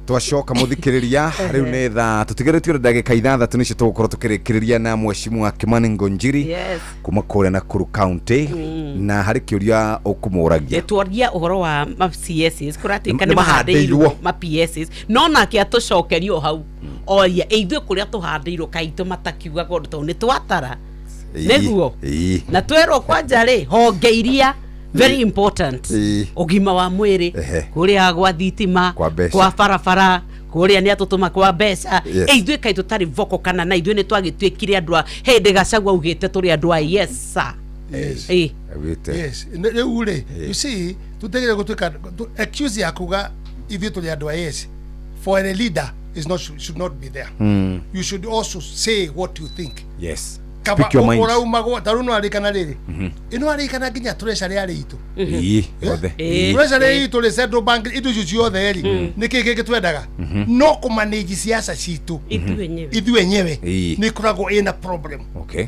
Twacoka muthikiriria riu ni tha tutigeretio ndagika ithathatu nicio tugukorwo tukirikiriria na Mheshimiwa Kimani Ngonjiri kuma kuria Nakuru County na hari kiuria ukumuragia twaria uhoro wa ma CSs kuratika ni mahandeirwo ma PSs no nake atucokerio hau oya eithu kuria tuhandeirwo kaito matakiuga gondo ni twatara neguo na twerwo kwanja ri hongeiria very important ugima wa mwiri kuria gwa thitima kwa farafara kuria ni atutuma kwa mbeca eithu kai tutari voko kana na ithu ni twagitwikire andu hindi gacagwa ugite turi andu yes sir yes ule you see tutegere gutwika accuse ya kuga ithu turi andu yes for a leader is not should not be there. You should also say what you think. Yes. Speak your mind. Ora umago taruno arikana riri. Ino arikana ginya treasury ari itu. Treasury itu le Central Bank itu juju the eri. Nikiki twendaga. No ku manage siasa citu. Ithu enyewe. Ni kurago ina problem.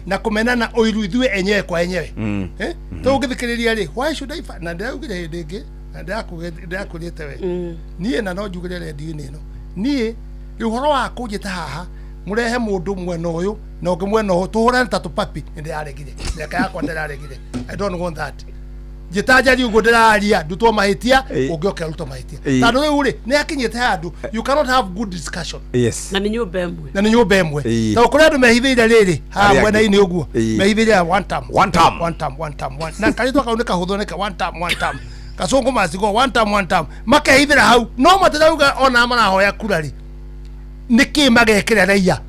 Na kumenana oiru ithu enyewe kwa enyewe. To ugithikiriria ri why should I na ndaugire hindingi na ndakurite we. Nie na no jugire radio ni no. Nie uhoro wa kujita haha murehe mundu mwena uyu na ungi mwena uyu tuhurane ta tupapi ndi aregire ndeka yakwa ndiraregire. I don't want that. Jitaja ri ugo ndiraria ndutwo mahitia ungioke ruto mahitia tando riu ri ni akinyite handu you cannot have good discussion. Na ni nyumba emwe ta ukuri andu mehithire riri ha mwena ini uguo mehithire one time na karitwa kauneka huthoneka one time kasongo masigo one time makehithira hau no matirauga ona marahoya kurari niki magekira raia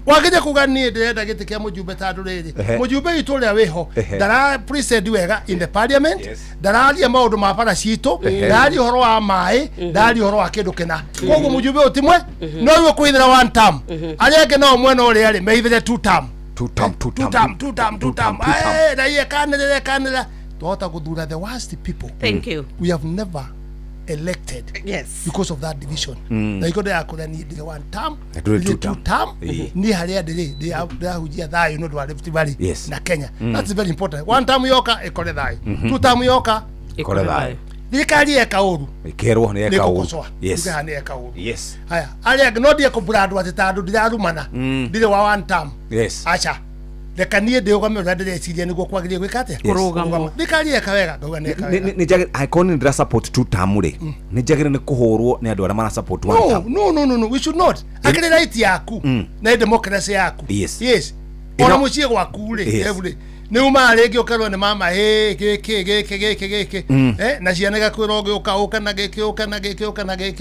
wagije kuga ni ndirenda giti kia mujumbe tandu riri mujumbe itu ria wiho dara present wega in the parliament dararia maundu ma bara citu dari horo wa mai dari horo wa kindu kina koguo mujumbe utimwe no yu kuithira one term arenge no mwena uri ari meithire two term raia kanira tuhota kuthura the worst people. Thank you. We have never elected because of that division. Na iko ya kula ni one term, two term ni haria ndiri hujia thayo no dwa Rift Valley na Kenya. That's very important. One term yoka ikore thayo, two term yoka ikore thayo. Thirikari eka uru ikerwo ni eka uru. Ni eka uru. Haya aria gnodi akubradu atitandu ndirarumana ndire wa one term. Acha reka nie ndioga me ndire ciria niguo kwagiria gwikate kurugamo thikari eka wega ndauga ne eka wega ni jagire icon ndira support two term ri ni jagire ni kuhurwo ni andu ara mara support one term. No we should not akire right yaku na democracy yaku yes ona mucie gwaku ri every ni uma regi okarwo ni mama geke na ciana kwira uka na geke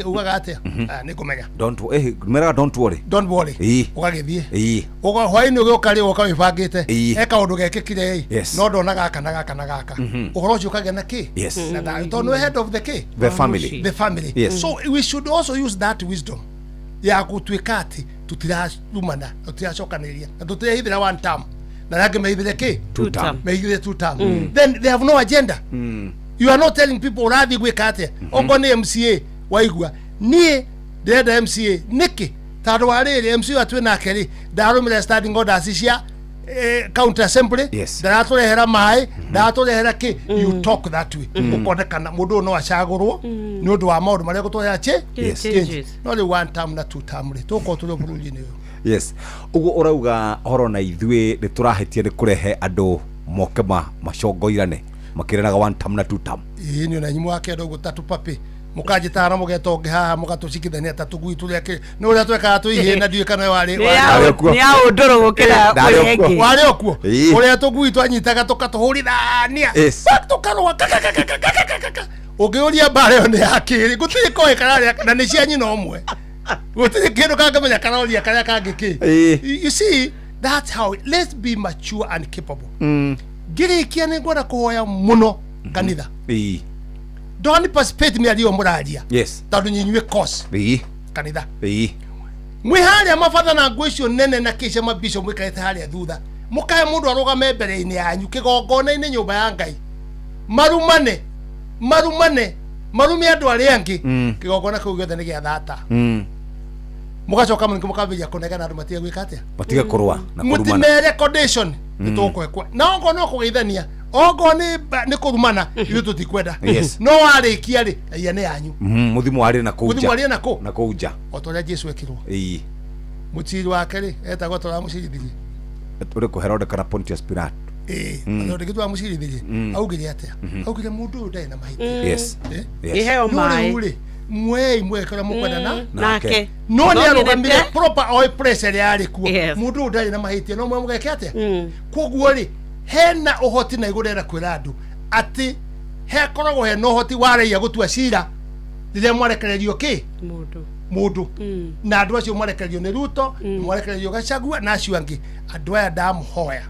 ugaga atia ni kumenya don't worry ugagithie uga hwaini ugoka ri uka wibangite eka undu gekekire no ndona gaka na gaka uhoro ucio kagena ki na that don't know head of the family so we should also use that wisdom ya gutwikati tutirarumana tutiracokanĩria na tutirahithira one term na yake meithire ki two term then they have no agenda. You are not telling people rathi gwikate ongo ni MCA waigua nie ndenda MCA niki tado wariri MCA atwe nake ri ndarumire standing orders cia county assembly ndaturehera mai ndaturehera ki you talk that way ukonekana mundu no acagurwo ni undu wa maundu maria gutwara no ri one term na two term ri tuko tuli bururi ni ugo urauga horo na ithwe ni turahitie ni kurehe andu moke macongoirane makiranaga one term na two term ni ona nyimu wake ndo gutatu papi mukajitara mugetonge haha mugatucikithania tatu gwitu riake no ria tweka tuihe na ndiye kana wari ni ya undoro gukira wengi wari okuo uria tugwitu anyitaga tukatuhurithania tukarwa ugiuria bare one yakiri gutiri koe kana na ni cia nyina omwe gutiri kindu kangamenya kana uria kana kangiki you see that's how let's be mature and capable ngirikia ni ngwenda kuhoya muno kanitha don't participate me alio muraria yes tondu nyinywe course kanitha mwi haria mafatha na ngwicio nene na kisha mabisho mwikaite haria thutha mukae mundu arugame mbere-ini yanyu kigongona-ini nyumba ya Ngai marume andu aria angi kigongona kau giothe ni gia thata mugacoka mukaambia kunegana andu matige gwika atia matige kurwa na kurumana mutimere condition nitukwekwa na ongo no kugeithania ongo ni kurumana ithu tutikwenda no warikia ri aya ni yanyu muthimu ari na kuja otoria Jesu ekirwo mutiri wake ri etagwo tora mucirithirie uri ku Herode kana Pontius Pilato no ndikitwa mucirithirie augire atia augire mundu ndai na mahiti yes iheo mai mwe kana mukwenda nake no ni arugamire proper oil pressure yari kuo mundu ndai na mahiti no mwe mugeke atia koguo ri hena uhoti na igurera kwira andu ati hekoragwo he no uhoti wareia gutua cira riria mwarekererio ki mundu na andu acio mwarekererio ni Ruto mwarekererio Gachagua na acio angi andu aya ndamuhoya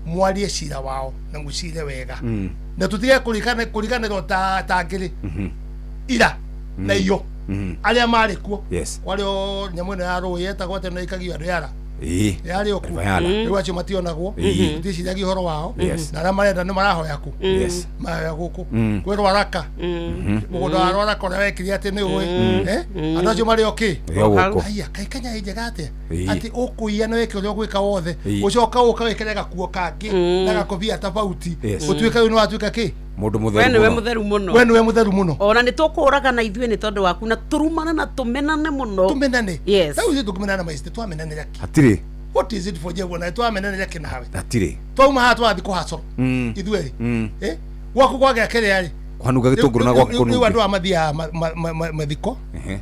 mwarie cira wao na mucire wega na tutige kurikanirwo ta ngiri ira na iyo aria mari kuo wario nyamu na aro yetagwo ate na ikagio andu yara yari okuo riu acio mationagwo ndiciragia uhoro wao na aria marenda ni marahoya ku mahoya guku kwirwo araka mugunda wa araka uria wekire ati ni uwi andu acio mari oki aya kaikanya njega ate ati ukuia na weke uria gwika wothe ucoka uka wekere gakuo kangi na gakobia tofauti utuika uyu watuika ki mundu mutheru muno we niwe mutheru muno ona ni tukuraga na ithuĩ ni tondu waku na turumana na tumenane muno yes na uzi tukumenana maiste twamenane raki atiri what is it for jewe na twamenane raki na hawe atiri twauma ha twathi kuhacoro ithuĩ gwaku gwage kere yari kwanuga gitunguru na gwaku ni andu amathia mathiko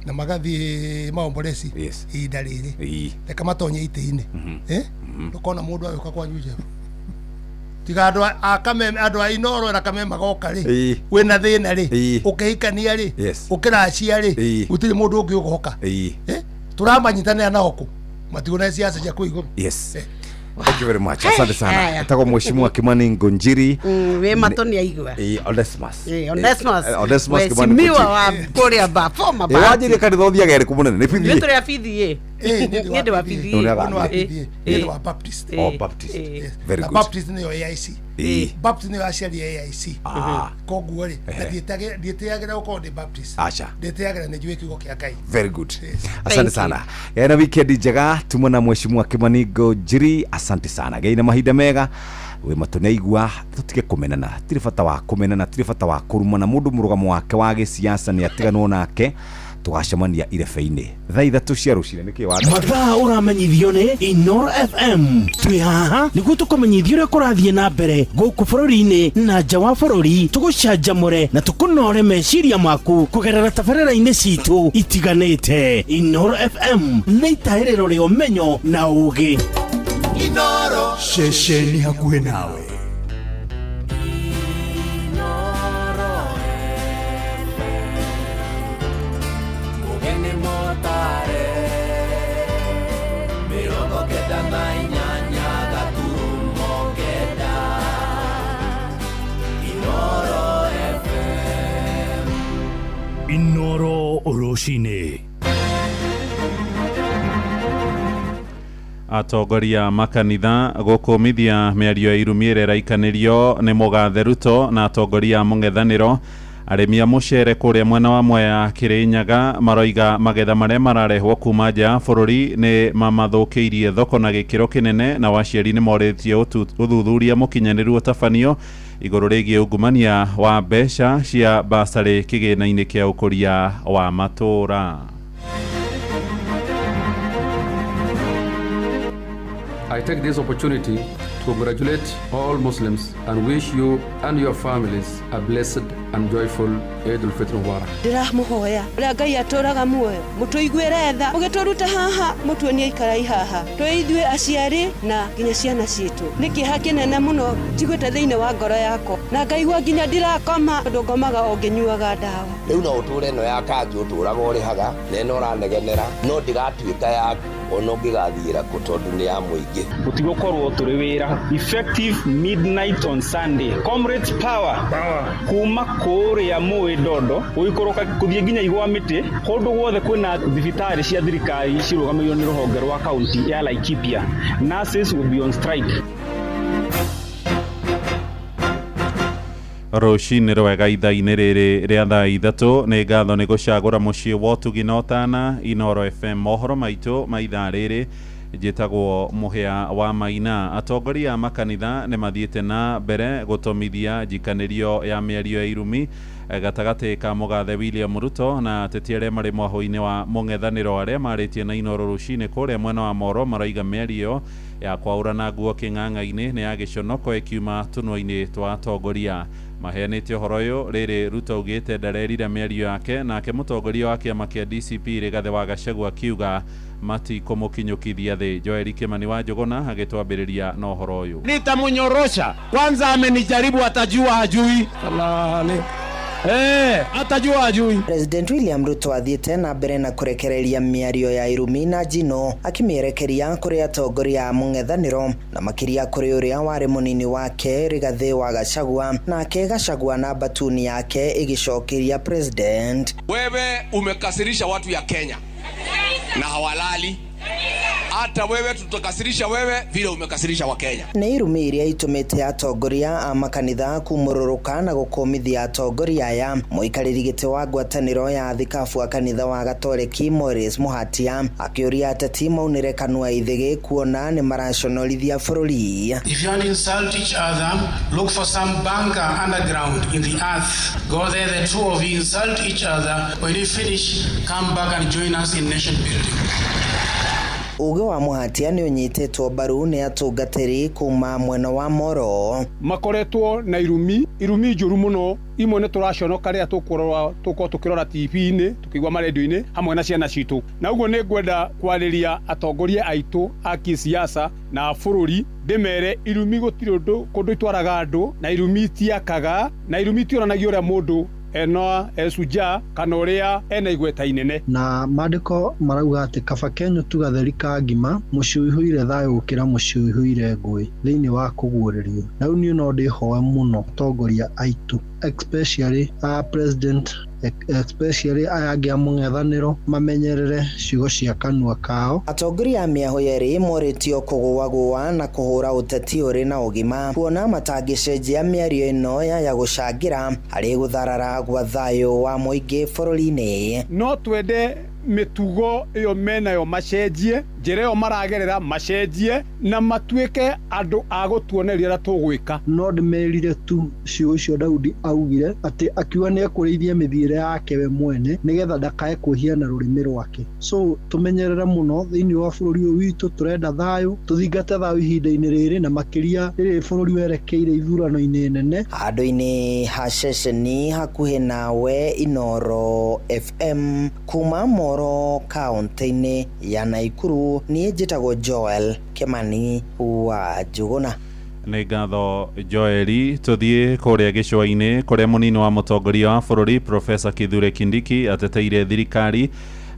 na magathi maombolesi ihinda riri reka matonye ite-ini ndukona mundu agĩũka kwanyu jewe tiga andu a Inoro na Kameme magoka ri wina thina ri ukihikania ri ukiracia ri utiri mundu ungi ugoka turamanyitania na oku matigona siasa cia kuiguru thank you very much asante sana tako mheshimiwa Kimani Ngonjiri we matoni aigwa Onesmus Kimani miwa wa Korea ba forma ba wajiri kanitha uthia gere kumunene ni bithi nitore abithi ni wa bithi ni wa Baptist Baptist very good Baptist ni AIC Baptist ni aciari AIC koguo ri ndieteagira uko ndi Baptist ndieteagira ni njue kiugo kia Ngai very good asante sana yana weekend njega tumona mheshimiwa Kimani Ngonjiri asante sana gaina mahinda mega we matoneigua tutige kumenana tiri bata wa kumenana tiri bata wa kurumana mundu murugamo wake wa gisiasa ni atiganwo nake tugacemania irebe-ini thaa ithatu cia rucine niki wa mathaa uramenyithio ni Inoro FM twi haha niguo tukumenyithia uria kurathie na mbere guku bururi-ini na nja wa bururi tugucanjamure na tukunore meciria maku kugerera tabarĩra-inĩ citu itiganĩte Inoro FM nĩ itaĩrĩro rĩa ũmenyo na ũũgĩ Inoro ceceni hakuhĩ nawe Inoro Oroshine. Atongoria makanitha gukumithia miario ya irumiire raikanirio ni Mugathe Ruto na atongoria mung'ethaniro arimi a mucere kuria mwena wa Mwea Kirinyaga maroiga magetha maria mararehwo kuma nja bururi ni mamathukiirie thoko na gikiro kinene na waciari ni moretie uthuthuria mukinyaniru utabanio iguru rigie ungumania wa mbeca cia basari kigina-ini kia ukuria wa matura. I take this opportunity congratulate all Muslims and wish you and your families a blessed and joyful Eid al-Fitr Mubarak. Ndiramuhoya ria Ngai aturaga muoyo mutuiguire tha mugituruta haha mutuonie ikarai haha twaithue aciari na nginya ciana citu niki hakinene muno tigwete thiine wa ngoro yako na ngaigua nginya ndirakoma ndungomaga onginyuaga ndawa riu no uture no ya kangi uturaga urihaga neno ranegenera no ndigatuika yaku ono ngigathiira kutondu ni ya muingi utigokorwo turi wira effective midnight on Sunday comrades power kuma kuria muwi dodo uikoroka kuthie nginya igwa miti kundu guothe kwina thibitari cia thirikari cirugamĩrĩirwo ni ruhonge rwa county ya Laikipia. Nurses will be on strike. Rũcinĩ rwega ithaa-inĩ rĩrĩ rĩa thaa ithatũ nĩ ngatho nĩ gũcagũra mũciĩ wa ũtugi na ũtana Inoro FM. Mohoro maitũ ma ithaa rĩrĩ njĩtagwo Mũhĩa wa Maina. Atongoria a makanitha nĩ mathiĩte na mbere gũtomithia njikanĩrio ya mĩario ya irumi gatagatĩ ka mũgathe William Ruto na ateti arĩa marĩ mwahũ-inĩ wa mũng'ethanĩro arĩa marĩtie na Inoro rũcinĩ kũrĩa mwena wa Moro maraiga mĩario ya kwaũrana nguo kĩng'ang'a-inĩ nĩ ya gĩconoko ĩkiuma tũnua-inĩ twa atongoria. Maheanĩte ũhoro ũyũ rĩrĩ Ruto augĩte ndarerire mĩario yake nake mũtongoria wa kĩama kĩa DCP Rigathĩ wa Gachagua akiuga matikũmũkinyũkithia thĩ. Joel Kimani wa Njũgũna agĩtwambĩrĩria na ũhoro ũyũ. Nitamnyorosha kwanza, amenijaribu atajua hajui. Atajua ajui. President William Ruto athiĩte na mbere na kurekereria mĩario ya irumi na njino akimĩerekeria kũrĩ atongoria a mũng'ethanĩro na makĩria kũrĩ ũrĩa warĩ mũnini wake Rigathĩ wa Gachagua, nake Gachagua na batuni yake ĩgĩcokeria president. Wewe umekasirisha watu ya Kenya na hawalali. Hata wewe tutakasirisha wewe vile umekasirisha wa Kenya. Nĩ irumi iria itumĩte atongoria a makanitha kumũrũrũka na gũkomithia atongoria aya. Mũikarĩri gĩtĩ wa ngwatanĩro ya thikabu a kanitha wa Gatoreki Morris Mũhatia akĩũria ateti maunĩre kanua ithĩgĩ kuona nĩ maraconorithia bũrũri. If you want to insult each other, look for some bunker underground in the earth. Go there, the two of you insult each other. When you finish, come back and join us in nation building. Uge wa Mũhatia nĩ ũnyitetwo mbaru nĩ atungatĩri kuma mwena wa Moro. Makoretwo na irumi njũru mũno, imwe nĩ tũraconoka rĩrĩa tũkĩrora TV-inĩ tukĩigua marendio-inĩ hamwe na ciana citũ. Na ũguo nĩ ngwenda kwarĩria atongoria aitũ a kisiasa na bũrũri ndĩmere irumi gũtirĩ kũndũ itwaraga andũ na irumi itiakaga na irumi tionanagia ũrĩa mũndũ eno esuja kana ũrĩa ena igweta inene. Na maandĩko marauga atĩ kaba Kenya tugatheri ka ngima mũciĩ ũihũire thayũ gũkĩra mũciĩ ũihũire ngũĩ thĩinĩ wa kũguũrĩrio. Na rĩu niĩ no ndĩhoe mũno atongoria aitũ, especially president, especially aya angĩ a mũng'ethanĩro mamenyerere ciugo cia kanua kao. Atongoria a mĩahũ yerĩ morĩtio kũgũagũa na kũhũra ũteti ũrĩ na ũgima kuona matangĩcenjia mĩario ĩno ya gũcangĩra harĩ gũtharara gwa thayũ wa mũingĩ bũrũri-inĩ. No twende mĩtugo ĩyo menayo macenjie, njĩra ĩyo maragerera macenjie na matuĩke andũ a gũtuoneria ũrĩa tũgwĩka. No ndĩmerire tu ciugo icio Daudi augire atĩ akiuga nĩ ekũrĩithia mĩthiĩre yake we mwene nĩgetha ndakae kwĩhia na rũrĩmĩ rwake. So tũmenyerere mũno thĩinĩ wa bũrũri ũyũ witũ, tũrenda thayũ, tũthingate thayũ ihinda-inĩ rĩrĩ na makĩria rĩrĩ bũrũri werekeire ithurano-inĩ nene. Handũ-inĩ ha ceceni hakuhĩ nawe Inoro FM kuma Moro kaunti-inĩ ya Naikuru, niĩ njĩtagwo Joel Kimani wa Njũgũna. Nĩ ngatho Joeli. Tũthiĩ kũrĩa gĩcũa-inĩ kũrĩa mũnini wa mũtongoria wa bũrũri Professor Kithure Kindiki ateteire thirikari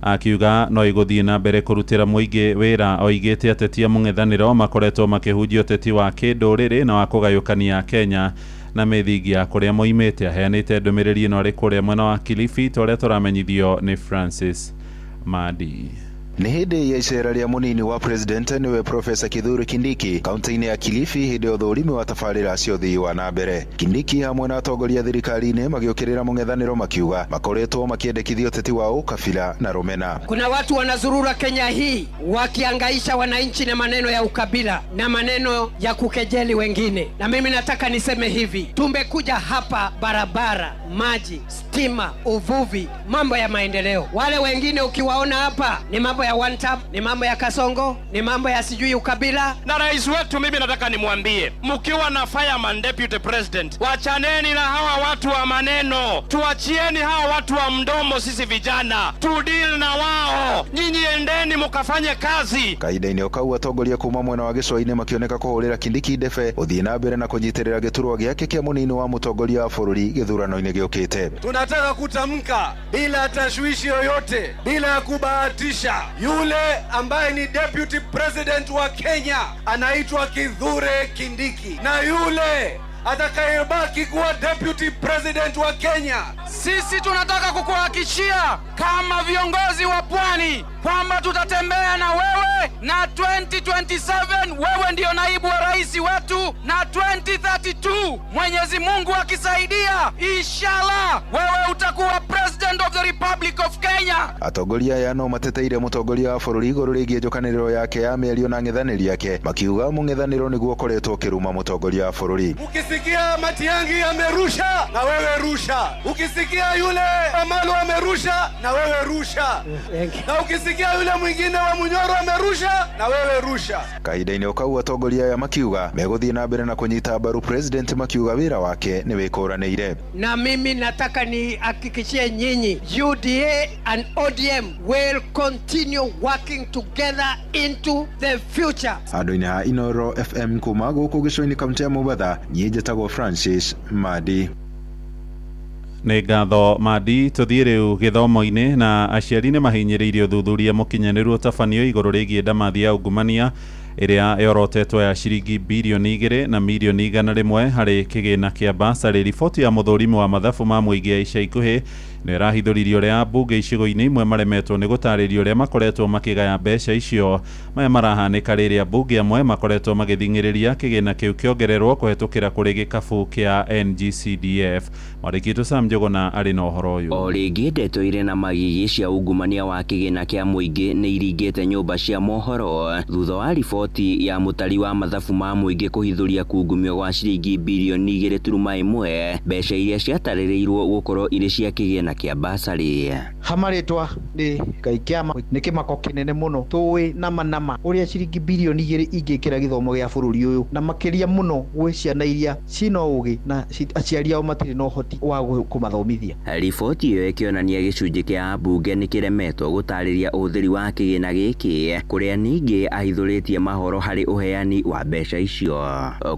akiuga no igũthiĩ na mbere kũrutĩra mũingĩ wĩra. Oigĩte ateti a mũng'ethanĩro makoretwo makĩhunjia ũteti wa kĩndũrĩrĩ na wa kũgayũkania Kenya na methingia kũrĩa moimĩte. Aheanĩte ndũmĩrĩri ĩno arĩ kũrĩa mwena wa Kilifi, tũrĩa tũramenyithio nĩ Francis Madi. Nĩ hĩndĩ ya icera rĩa mũnini wa president nĩwe Professor Kithure Kindiki kaunti-inĩ ya Kilifi hĩndĩ ya ũthũrimi wa tabarĩra cia ũthii wa na mbere. Kindiki hamwe na atongoria thirikari-inĩ magĩũkĩrĩra mũng'ethanĩro makiuga makoretwo makĩendekithia ũteti wa ukabila na rumena. Kuna watu wanazurura Kenya hii wakiangaisha wananchi na maneno ya ukabila na maneno ya kukejeli wengine, na mimi nataka niseme hivi, tumekuja hapa barabara, maji, stima, uvuvi, mambo ya maendeleo. Wale wengine ukiwaona hapa ni mambo mambo ya one term, ni mambo ya kasongo, ni mambo ya sijui ukabila. Na rais wetu, mimi nataka nimwambie, mkiwa na fireman deputy president, wachaneni na hawa watu wa maneno, tuachieni hawa watu wa mdomo. Sisi vijana tu deal na wao, nyinyi endeni mukafanye kazi. Kahinda-inĩ o kau atongoria kuma mwena wa gĩcũa-inĩ makĩoneka kũhũrĩra Kindiki ndebe gũthiĩ na mbere na kũnyitĩrĩra gĩturwa gĩake kĩa mũnini wa mũtongoria wa bũrũri gĩthurano-inĩ gĩũkĩte. Tunataka kutamka bila tashwishi yoyote, bila ya kubahatisha, yule ambaye ni deputy president wa Kenya anaitwa Kithure Kindiki, na yule atakayebaki kuwa deputy president wa Kenya. Sisi tunataka kukuhakikishia kama viongozi wa pwani kwamba tutatembea na wewe, na 2027 wewe ndio naibu wa rais wetu, na 2032 Mwenyezi Mungu akisaidia, inshallah wewe utakuwa president of the Republic of Kenya. Atongoria aya no mateteire mũtongoria wa bũrũri igũrũ rĩgiĩ njokanĩrĩro yake ya mĩario na ng'ethanĩri yake, makiuga mũng'ethanĩro nĩguo ũkoretwo ũkĩruma mũtongoria wa bũrũri. Ukisikia Matiang'i amerusha, na wewe rusha. Ukisikia yule Amalo amerusha, na wewe rusha. Na ukisikia yule mwingine wa Munyoro amerusha, na wewe rusha. Kahinda-inĩ o kau atongoria aya makiuga megũthiĩ na mbere na kũnyita mbaru president, makiuga wĩra wake nĩ wĩkũranĩire. Na mimi nataka nihakikishie nyinyi, UDA and ODM will continue working together into the future. Andũ-inĩ ha Inoro FM kuma gũkũ gĩcũa-inĩ kaunti ya Mombatha, niĩ njĩtagwo Francis Madi. Nĩ ngatho Madi. Tũthiĩ rĩu gĩthomo-inĩ, na aciari nĩ mahinyĩrĩirie ũthuthuria mũkinyanĩru ũtabanio igũrũ rĩgiĩ ndamathi ya ungumania ĩrĩa yorotetwo ya ciringi bilioni 2 na milioni 100 harĩ kĩgĩna kĩa basarĩ. Riboti ya mũthũrimi wa mathabu ma mũingĩ ya ica ikuhĩ nĩ ĩrahithũririe ũrĩa mbunge icigo-inĩ imwe maremetwo nĩ gũtarĩria ũrĩa makoretwo makĩgaya mbeca icio. Maya marahanĩka rĩrĩa mbunge amwe makoretwo magĩthing'ĩrĩria kĩgĩna kĩu kĩongererwo kũhetũkĩra kũrĩ gĩkabu kĩa NGCDF. Mwandĩki Sam Njũgũna arĩ na ũhoro ũyũ. O rĩngĩ ndeto irĩ na magigi cia ungumania wa kĩgĩna kĩa mũingĩ nĩ iringĩte nyũmba cia mohoro thutha wa riboti ya mũtari wa mathabu ma mũingĩ kũhithũria kungumio gwa ciringi bilioni 2.1 mbeca iria ciatarĩrĩirwo gũkorwo irĩ cia kĩgĩna kĩa basarĩ. Hamaritwa ni Ngai kĩama nĩ kĩmako kĩnene mũno. Tũĩ nama ũrĩa ciringi bilioni 2 ingĩkĩra gĩthomo gĩa bũrũri ũyũ, na makĩria mũno gwĩ ciana iria cina ũgĩ na aciari ao matirĩ na ũhoti wa kũmathomithia. Riboti ĩyo ĩkĩonania gĩcunjĩ kĩa mbunge nĩ kĩremetwo gũtarĩria ũhũthĩri wa kĩgĩna gĩkĩ, kũrĩa ningĩ ahithũrĩtie mahoro harĩ ũheani wa mbeca icio.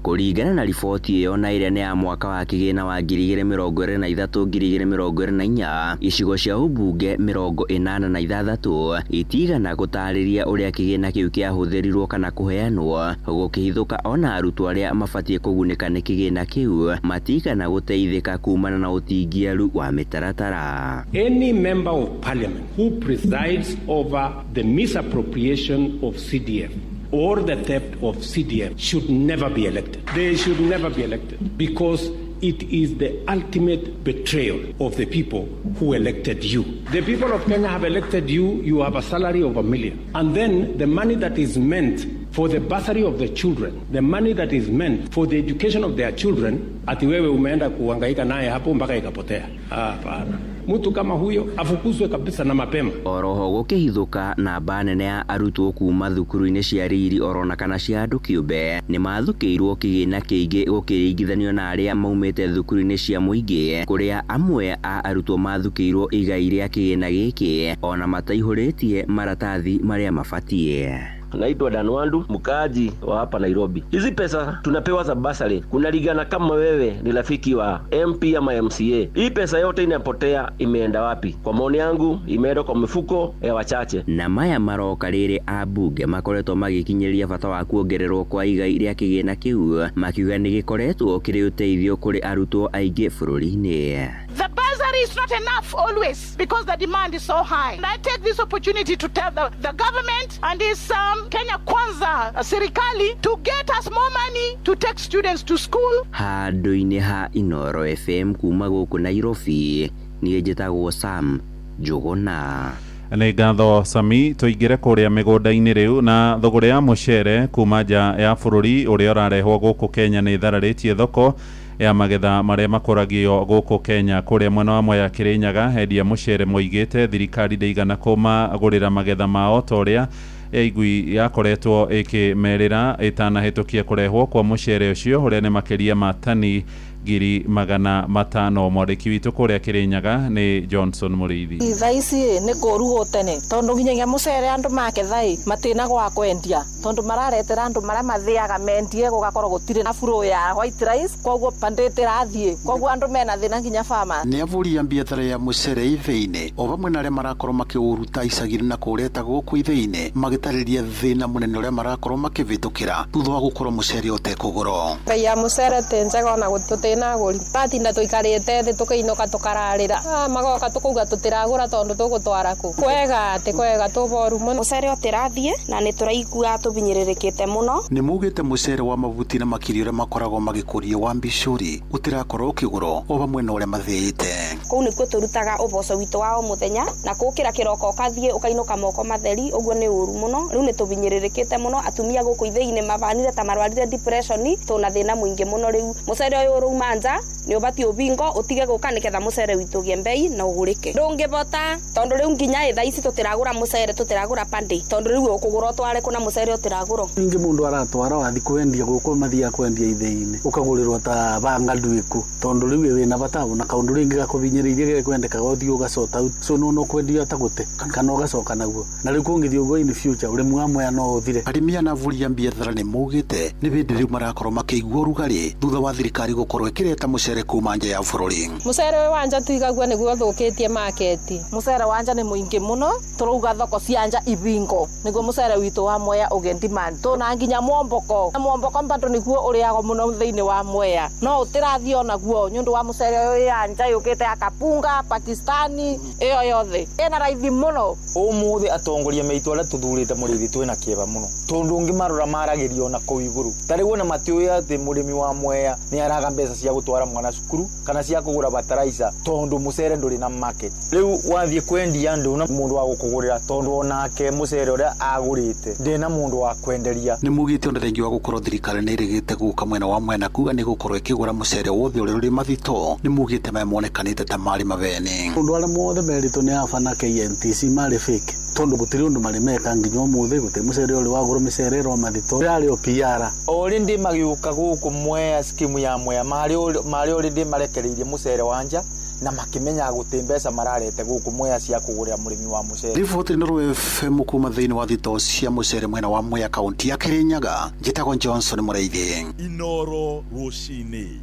Kũringana na riboti ĩyo na ĩrĩa nĩ ya mwaka wa kĩgĩna wa 2023-2024, icigo cia ũmbunge 86 itigana gũtarĩria ũrĩa kĩgĩna kĩu kĩahũthĩrirwo kana kũheanwo, gũkĩhithũka ona arutwo arĩa mabatiĩ kũgunĩka nĩ kĩgĩna kĩu matigana gũteithĩka kumana na ũtingiaru wa mĩtaratara. Any member of parliament who presides over the misappropriation of CDF or the theft of CDF should never be elected. They should never be elected because it is the ultimate betrayal of the people who elected you. The people of Kenya have elected you. You have a salary of $1 million. And then the money that is meant for the bursary of the children, the money that is meant for the education of their children, ati wewe umeenda kuhangaika naye hapo mpaka ikapotea. Hapana. Mtu kama huyo afukuzwe kabisa na mapema. Oroho gũkĩhithũka namba nene ya arutwo kuma thukuru-inĩ cia riri orona kana cia andũ kĩũmbe nĩ mathukĩirwo kĩgĩna kĩingĩ gũkĩringithanio na arĩa maumĩte thukuru-inĩ cia mũingĩ, kũrĩa amwe a arutwo mathukĩirwo igai rĩa kĩgĩna gĩkĩ ona mataihũrĩtie maratathi marĩa mabatiĩ. Naitwa Danwandu, mkaaji wa hapa Nairobi. Hizi pesa tunapewa za basari kunalingana kama wewe ni rafiki wa MP ama MCA. Hii pesa yote inapotea, imeenda wapi? Kwa maoni yangu imeenda kwa mifuko ya wachache. Na maya maroka rĩrĩ ambunge makoretwo magĩkinyĩria bata wa kuongererwo kwa igai rĩa kĩgĩna kĩu, makiuga nĩ gĩkoretwo kĩrĩ ũteithio kũrĩ arutwo aingĩ bũrũri-inĩ. The bursary is not enough always because the demand is so high. And I take this opportunity to tell the government and this Kenya Kwanza serikali to get us more money to take students to school. Handũ-inĩ ha Inoro FM kuma gũkũ Nairobi, niĩ njĩtagwo Sam Njũgũna. Nĩ ngatho Sami. Tũingĩre kũrĩa mĩgũnda-inĩ rĩu, na thogora ya mũcere kuma nja ya bũrũri ũrĩa ũrarehwo gũkũ Kenya nĩ thararĩtie thoko ya magetha maria makoragio guku Kenya kuria mwena wa Mwea Kirinyaga. Endia mucere moigite thirikari ndeigana kumagurira magetha mao toria igui yakoretwo ikimerera itanahitukia kurehwo kwa mucere ucio uria ni makiria ma tani 500,000. Mwandiki witu kuria Kirinyaga ni Johnson Muriithi. Thaici ni kurugo tene tondu nginyagia mucere andu makethai matina gwa kwendia tondu mararetera andu maria mathiaga mendie gugakorwo gutire na flow ya white rice koguo pandite rathie koguo andu mena thina nginya farmer ni avuria biathara ya mucere itheine o vamwe na aria marakorwo makiuruta icagiri na kureta guku itheine magitariria thina munene uria marakorwo makivitukira thutha wa gukorwo mucere utekuguro. Bei ya mucere tenjaga na gutute na guri patinda tuikarite thi tukiinoka tukararira magoka tukuga tutiragura tondu tugutwara ku kwega ati kwega tuboru muno mucere utirathie na ni turaigua tubinyiririkite muno. Ni mugite mucere wa mavuti na makiri uria makoragwo magikurio wa mbicuri utirakorwo ukiguro o vamwe na uria mathiite. Kuu nikuo turutaga uboco witu wa o muthenya na kukira kiroko ukathie ukainuka moko matheri uguo ni uru muno. Riu ni tubinyiririkite muno atumia guku itheine mavanire ta marwarire depression tuna thina mwingi muno. Riu mucere uyu uruma nja ni ubati ubingo utige guka niketha mucere witu giembei na ugurike ndungivota tondu riu nginya itha ici tutiragura mucere tutiragura pandi tondu riu ukugura tware kuna mucere utiragura ningi mundu aratwara wathi kwendia guku mathia kwendia itheine ukagurirwa ta banga ndwiku tondu riu wina bata na kaundu ringi gakubinyiririe kwendeka gothi ugacota so no kwendia ta gute kana ugacoka naguo na riu kungithio go in future uri mwamwe no uthire. Arimi anavuria biathara ni mugite ni bindi riu marakorwo makiigua rugari thutha wa thirikari gukorwo ikireta mucere kuma nja ya bururi. Mucere wanja tuigagua niguo thukitie market. Mucere wanja ni muingi muno turuga thoko cia nja ibingo niguo mucere witu wa Mwea ugen demand tuna nginya Mwomboko mbandu niguo uriago muno thiini wa Mwea no utirathio naguo nyundu wa mucere uyu ya nja yukite akapunga Pakistani iyo yothe ena raithi muno. Umuthi atongoria meitu aria tuthurite murithi twina kieba muno tondu ngimarura maragirio na kuiguru tariwo na matiuya ati murimi wa Mwea ni araga mbeca cia gutwara mwana cukuru kana cia kugura bataraisa tondu mucere nduri na market. Riu wathie kwendia ndu na mundu wa gukugurira tondu onake mucere uria agurite ndina mundu wa kwenderia. Ni mugite onda thengi wa gukorwo thirikari ni irigite guka mwena wa Mwea kuga ni gukorwo ikigura mucere wothe uria uri mathito ni mugite memonekanite ta mari maveni undu aria mothe merito ni afana KNTC mari fake tondu gutiri undu mari meka nginya umuthi guti mucere uri wagura mucere ro mathito rari o PR ori ndi magiuka guku Mwea skimu ya Mwea mari ori ndi marekereirie mucere wanja na makimenya guti mbeca mararete guku Mwea cia kugurira murimi wa mucere. Riboti ni Rũĩ FM kuma thiini wa thito cia mucere mwena wa Mwea kaunti ya Kirinyaga njitagwo Johnson Muriithi. Inoro Rucini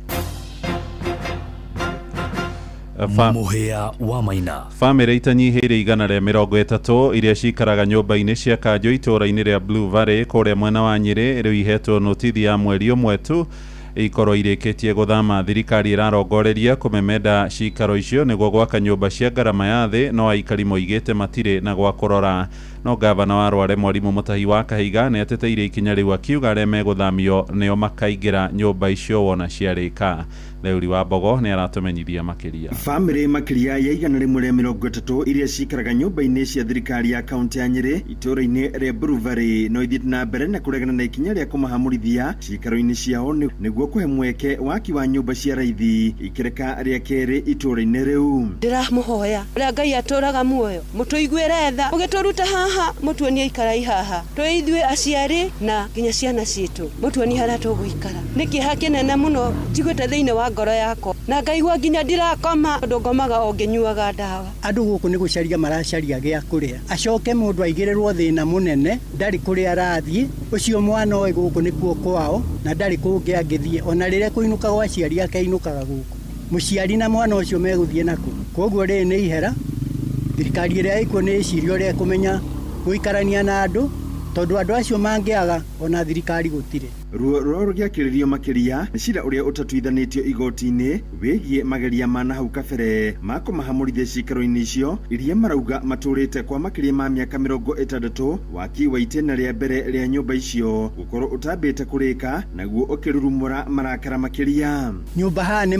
Muhia wa Maina. Family itanyihire 130 iria cikaraga nyumba-ini cia Kanjo itura-ini ria Blue Valley kuria mwena wa Nyeri riu ihetwo notithi ya mweri umwe tu ikorwo irikitie guthama. Thirikari irarongoreria kumemenda cikaro icio niguo gwaka nyumba cia ngarama ya thi no aikari moigite matire na gwa kurora. No gavana wa Rware Mwalimu Mutahi wa Kahiga ni ateteire ikinya riu akiuga aria meguthamio nio makaingira nyumba icio wona ciarika. Leuri wa Bogo ni aratumenyithia makiria. Family makiria ya 130 iria cikaraga nyumba-ini cia thirikari ya kaunti ya Nyeri itura-ini ria Blue Valley no ithite na mbere na kuregana na ikinya ria kumahamurithia cikaro-ini ciao niguo kuhe mweke waki wa nyumba cia raithi ikireka ria keri itura-ini riu. Ndiramuhoya uria Ngai aturaga muoyo mutuiguire tha mugituruta haha mutuonie ikarai haha twithwe aciari na nginya ciana citu mutuonie haria tuguikara niki hakinene muno jigwete thiini wa ngoro yako na ngaigua nginya ndirakoma ndongomaga o nginyuaga ndawa. Andu guku ni gucaria maracaria gia kuria acoke mundu aigirirwo thina munene ndari kuria arathie ucio mwana oi guku nikuo kwao na ndari kungi angithie ona riria kuinuka gwa ciari akainukaga guku muciari na mwana ucio meguthie naku koguo ri ni ihera thirikari iria iko ni cirio ria kumenya guikarania na andu tondu andu acio mangiaga ona thirikari gutire. Ruo rugiakiririo makiria ni cira uria utatuithanitio igoti-ini wigie mageria mana hau kabere makumahamurithia cikaro-ini icio iria marauga maturite kwa makiria ma miaka 60 waki wa itena ria mbere ria nyumba icio gukorwo utambite kurika naguo ukirurumura marakara makiria. Nyumba haha ni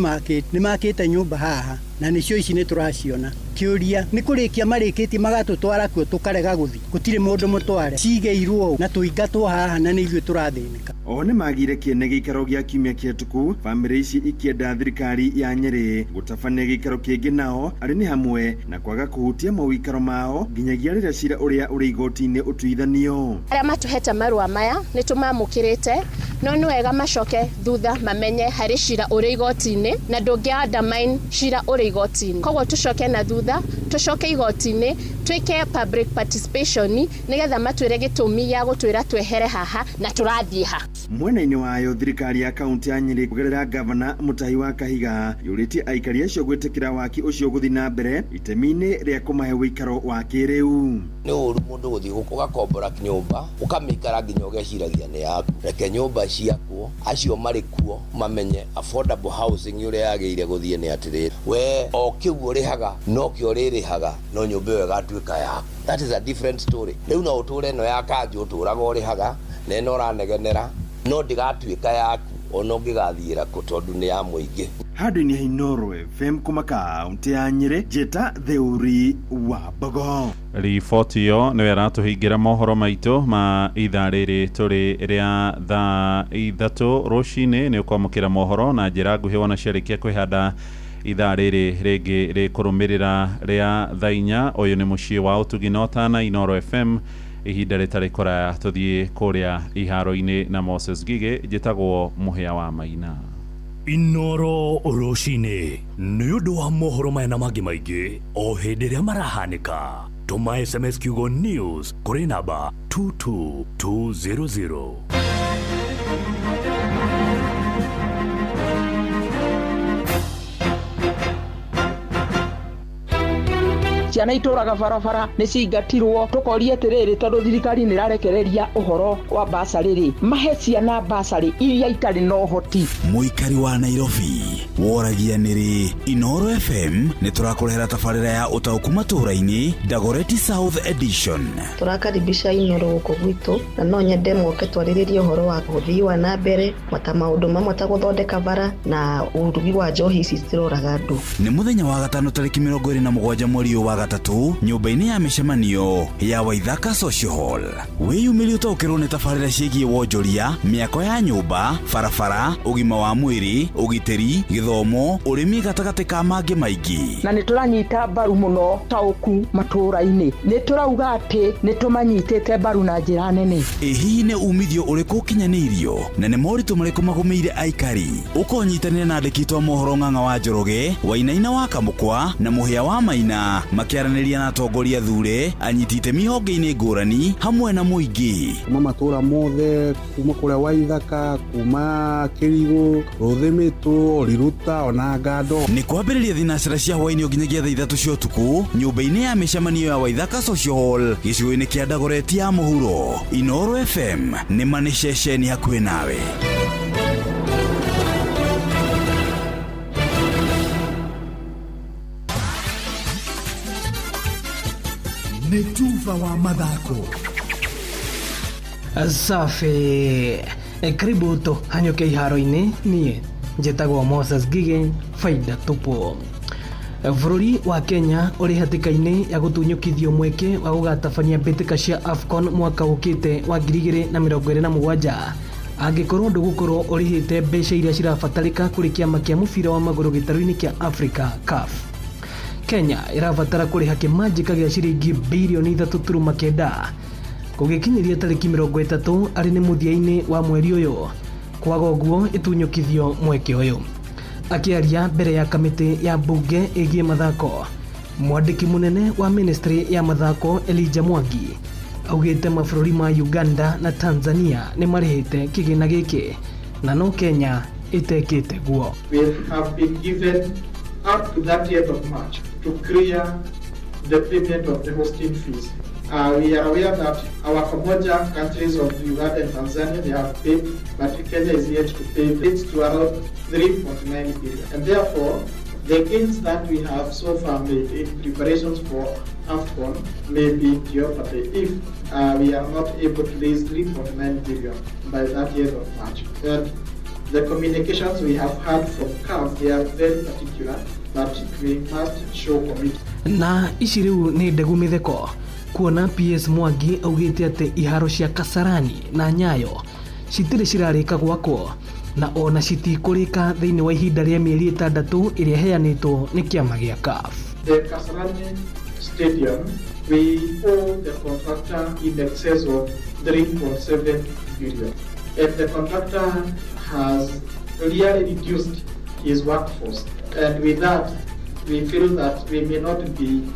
makite nyumba haha na nicio ici ni turaciona kiuria ni kurikia marikitie magatutwara kuo tukarega guthi gutire mundu mutware cigeirwo na tuingatwo haha na ni ithuĩ turathinika. one magire kiene gikaro gya kiumia kĩhĩtũku bamĩrĩ ici ikienda thirikari ya Nyeri gũtabania gikaro kĩngĩ nao arĩ nĩ hamwe na kwaga kũhutia mawĩikaro mao nginyagia rĩrĩa cira ũrĩa ũrĩ igoti-inĩ ũtuithanio. Arĩa matuhete marũa maya nĩ tũmamũkĩrĩte no nĩ wega macoke thutha mamenye harĩ cira ũrĩ igoti-inĩ na ndũngĩ undermine cira ũrĩ igoti-inĩ. Koguo tucoke na thutha tucoke igoti-inĩ twĩke public participation nĩgetha matwĩre gĩtũmi gĩa gũtwĩra twehere haha na tũrathiĩ ha. Mwena-inĩ wayo thirikari ya kaunti ya Nyeri kũgerera gavana Mutahi wa Kahiga yũrĩtie aikari acio gwĩtĩkĩra waki ũcio gũthiĩ na mbere itemi-inĩ rĩa kũmahe wĩikaro wa kĩrĩu. Nĩ ũru mũndũ gũthiĩ gũkũ gakombora nyũmba ũkamĩikara nginya ũgeciragia nĩ yaku. Reke nyũmba ciakwo acio marĩ kuo mamenye affordable housing ũrĩa yagĩrĩire gũthiĩ nĩ atĩrĩrĩ. We o kĩu ũrĩhaga no kĩo ũrĩrĩhaga no nyũmba ĩyo ĩgatuĩka yaku. That is a different story. Rĩu no ũtũre ĩno ya kanjũ ũtũraga ũrĩhaga na ĩno ũranegenera no ndĩgatuĩka yaku ono ngĩgathiĩra kũ tondũ nĩ ya mũingĩ. Handũ-inĩ ha Inooro FM kuma kaunti ya Nyeri, Njĩta Theuri wa Mbogo. Riboti ĩyo nĩyo ĩratũhingĩra mohoro maitũ ma ithaa rĩrĩ tũrĩ rĩa thaa 3 rũcinĩ. Nĩ ũkwamũkĩra mohoro na njĩra nguhĩ wona ciarĩkia kwĩhanda ithaa rĩrĩ rĩngĩ rĩkũrũmĩrĩra rĩa thaa 4. Ũyũ nĩ mũciĩ wa ũtugi na ũtana Inooro FM. Ihinda rĩtarĩ kũraya tũthiĩ kũrĩa iharo-inĩ na Moses Gige. Njĩtagwo Mũhĩa wa Maina. Inooro rũcinĩ nĩ ũndũ wa mohoro maya na mangĩ maingĩ o hĩndĩ ĩrĩa marahanĩka. Tũma SMS kiugo news kũrĩ namba 22200. Ciana itũraga barabara nĩ cingatirwo tũkoria atĩrĩrĩ tondũ thirikari nĩ ĩrarekereria ũhoro wa basarĩ rĩ mahe ciana basarĩ iria itarĩ na ũhoti. Mũikari wa Nairobi woragia nĩrĩ Inooro FM nĩ tũrakũrehera tabarĩra ya ũtaũku matũũra-inĩ Dagoretti South Edition. Tũrakaribisha Inooro gũkũ gwitũ na no nyende moke twarĩrĩrie ũhoro wa ũthii wa na mbere mata maũndũ mamwe ta gũthondeka bara na ũrugi wa njohi ici ciroraga andũ. Nĩ mũthenya wa gatano tarĩki 27 mweri wa gatatu nyũmba-inĩ ya mĩcemanio ya Waithaka Social Hall. Wĩyumĩrie ũtaũkĩrwo nĩ tabarĩra ciĩgiĩ wonjoria, mĩako ya nyũmba, barabara, ũgima wa mwĩrĩ, ũgitĩri, gĩthomo, ũrĩmi gatagatĩ ka mangĩ maingĩ. Na nĩ tũranyita mbaru mũno taũku matũũra-inĩ. Nĩ tũrauga atĩ nĩ tũmanyitĩte mbaru na njĩra nene. Hihi nĩ umithio ũrĩkũ ũkinyanĩirio na nĩ moritũ marĩkũ magũmĩire aikari? Ũkonyitanĩra na andĩki a mohoro Ng'ang'a wa Njoroge, Wainaina wa Kamũkwa na Mũhĩa wa Maina makiaranĩria na atongoria thure anyiti itemi honge-inĩ ngũrani hamwe na mũingĩ. Kuma matũũra mothe, kuma kũrĩa Waithaka, kuma Kĩrigũ, Rũthĩmĩtũ, Riruta ona Ngando. Nĩ kwambĩrĩria thinacĩra cia hwaĩ-inĩ nginyagia thaa 3 cia ũtukũ nyũmba-inĩ ya mĩcemanio ya Waithaka Social Hall gĩcigo-inĩ kĩa Dagoretti ya mũhuro. Inooro FM nĩ ma nĩ ceceni hakuhĩ nawe. Netuva wa mathako. Safi. Karibu to hanyuke iharo-inĩ niĩ njĩtagwo Moses Gige faida tupo. Bũrũri wa Kenya ũrĩ hatĩka-inĩ ya gũtunyũkithio mweke wa gũgatabania mbĩtĩka cia AFCON mwaka ũkĩte wa 2027 angĩkorwo ndũgũkorwo ũrĩhĩte mbeca iria cirabatarĩka kũrĩ kĩama kĩa mũbira wa magũrũ gĩtarũ-inĩ kĩa Africa CAF. Kenya irabatara kũrĩha kĩmanjĩka gĩa ciringi bilioni 3.9 gũgĩkinyĩria tarĩki 30 arĩ nĩ mũthia-inĩ wa mweri ũyũ. Kwaga ũguo ĩtunyũkithio mweke ũyũ. Akiaria mbere ya kamĩtĩ ya bunge ĩgiĩ mathako, mwandĩki mũnene wa ministry ya mathako Elijah Mwangi augĩte mabũrũri ma Uganda na Tanzania nĩ marĩhĩte kĩgĩna gĩkĩ na no Kenya ĩtekĩte guo. We have been given up to 30th of March to clear the payment of the hosting fees. We are aware that our Pamoja countries of Uganda and Tanzania, they have paid, but Kenya is yet to pay. It's to around 3.9 billion. And therefore, the gains that we have so far made in preparations for AFCON may be in jeopardy if we are not able to raise 3.9 billion by that year of March. And the communications we have had from CAF, they are very particular, but we must show commitment. Na ici rĩu nĩ ndegu mĩtheko kuona PS Mwangi augĩte atĩ iharo cia Kasarani na Nyayo citirĩ cirarĩka gwakwo na ona citikũrĩka thĩinĩ wa ihinda rĩa mĩeri 6 ĩrĩa heanĩtwo nĩ kĩama gĩa CAF. The Kasarani Stadium, we owe the contractor in excess of 3.7 billion. And the contractor has really reduced his workforce. And with that, we feel that we may not be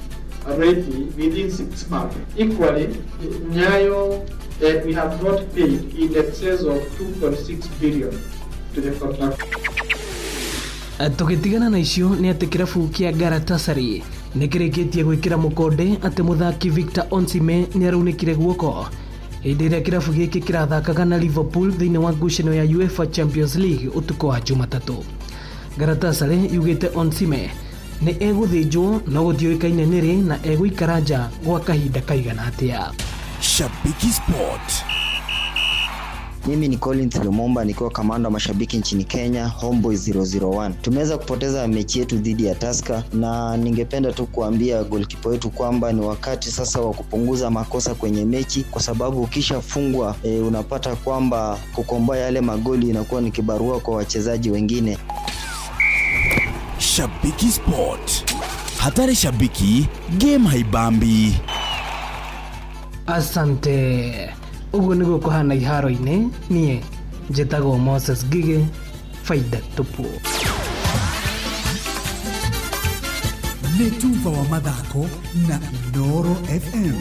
ready within 6 months. Equally, Nyayo, we have not paid in excess of 2.6 billion to the contractor. Tũgĩtigana na icio nĩ atĩ kĩrabu kĩa Galatasaray nĩ kĩrĩkĩtie gwĩkĩra mũkonde atĩ mũthaki Victor Osimhen nĩ araunĩkire guoko hĩndĩ ĩrĩa kĩrabu gĩkĩ kĩrathakaga na Liverpool thĩinĩ wa ngucanio ya UEFA Champions League ũtukũ wa Jumatatũ. Galatasaray yugĩte Osimhen nĩ egũthĩnjwo no gũtiũĩkaine nĩ rĩ na egũikara nja gwa kahinda kaigana atĩa. Shabiki Sport. Mimi ni Collins Lumumba nikiwa kamanda wa mashabiki nchini Kenya, Homeboys 001. Tumeweza kupoteza mechi yetu dhidi ya Tusker na ningependa tu kuambia goalkeeper wetu kwamba ni wakati sasa wa kupunguza makosa kwenye mechi, kwa sababu ukishafungwa unapata kwamba kukomboa yale magoli inakuwa ni kibarua kwa wachezaji wengine. Shabiki Sport. Hatari shabiki, game haibambi. Asante. Uguo niguo kuhana iharo-inĩ, niĩ njĩtagwo Moses Ngige, Faida Tupu. Nĩ Tuva wa mathako na Inooro FM.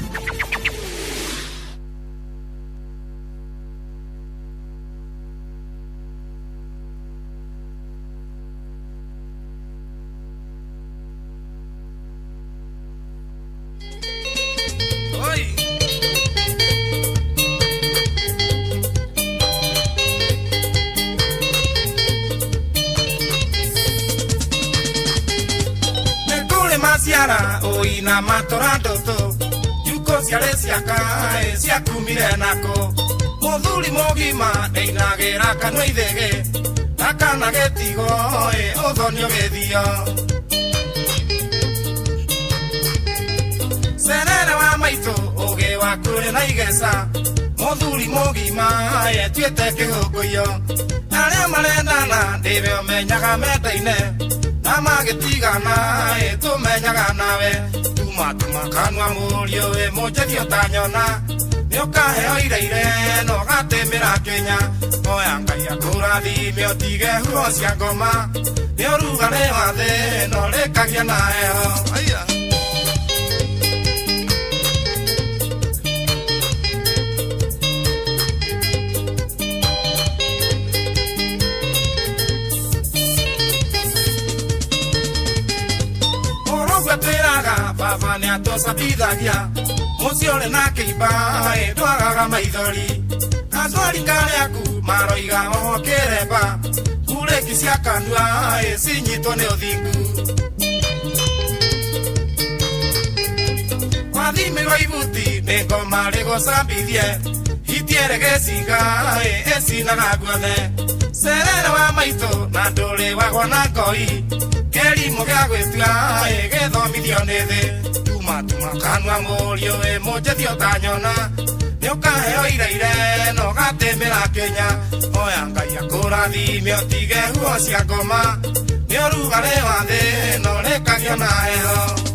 Siara oina matorandoto yuko siare siaka siakumire nako muthuri mogima ndeinagera kanwa ithege nakana getigo othonio gethio serere wa maito oge wa kure na igesa muthuri mogima tuete kihukuyo aria marendana ndibe omenyaga mendaine Namagetigana, tumenyaga nawe Tuma kanwa murio mujethio tanyona Nĩũkaheo ireire no gatemera Kenya Oya Ngai akũrathime ũtige huo cia ngoma Nĩũrugane wa thĩ no rĩkagia na heho Aya Baba nĩ atũcabithagia mũciore na kĩimba ndwagaga maithori Andwari karĩaku maroiga oho kĩremba Kurĩki cia kanua cinyitwo nĩ ũthingu Wathimirwo ibuti nĩ ngoma rĩgũcambithie Itiere gĩcinga ĩcinaga guothe Serere wa maitũ na ndũrĩ wagwo na ngoi Kĩrimũ gĩa gwĩtua gĩthomithio nĩ thĩ Tuma kanua mũriũ mũnjethio tanyona Nĩũkaheo ireire no gatemera Kenya Oya Ngai akũrathime ũtige huo cia ngoma Nĩũrugare wa thĩ no rĩkagia na heho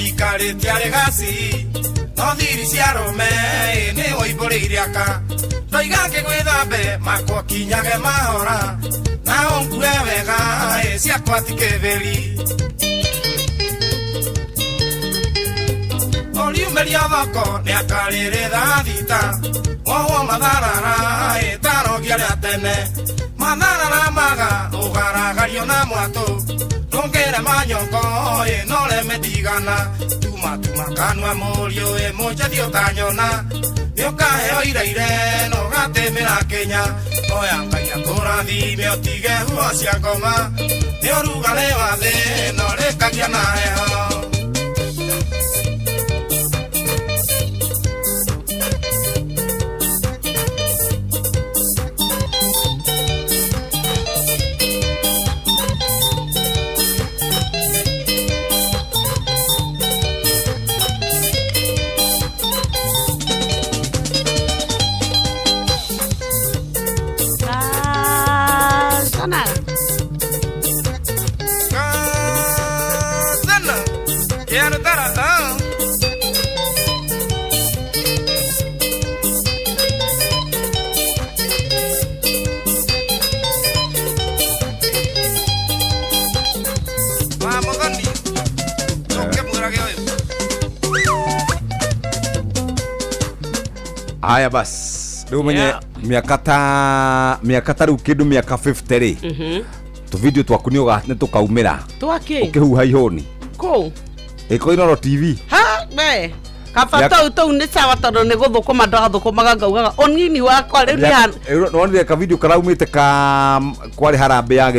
Ikari tiare gasi no thiri cia rome ni oibũrĩire aka ndoigake gwĩthambe makwo kinyage mahora na onkure wega ciakwa tikĩtheri oriumeria thoko nĩ akarĩrĩtha thita wowo matharara tarogia rĩa tene matharara maga ũgaragario na mwatũ Tongere manyongo no remedigana Tuma kanwa mũriũ mũnjethio tanyona Nĩũkaheo ireire no gatemera Kenya Oya Ngai akũrathime ũtige huo cia ngoma Nĩũrugare wa thĩ no rĩkagia na heho Quiero taratao. Vamos con mi. ¿Qué pudra que hoy? Aya bas. Leo mwenye miaka ta riu kindu miaka 50 ri. Tu video twaku ni uga tukaumira. Twake. Ukihuha ihoni. Ko. Iko Inoro TV. Ha, be. Kabata to ni sawa tondu ni guthukuma ndathukuma ngaugaga onini wakwa riu ni han. No ndire ka video karaumite ka kwari harambe ya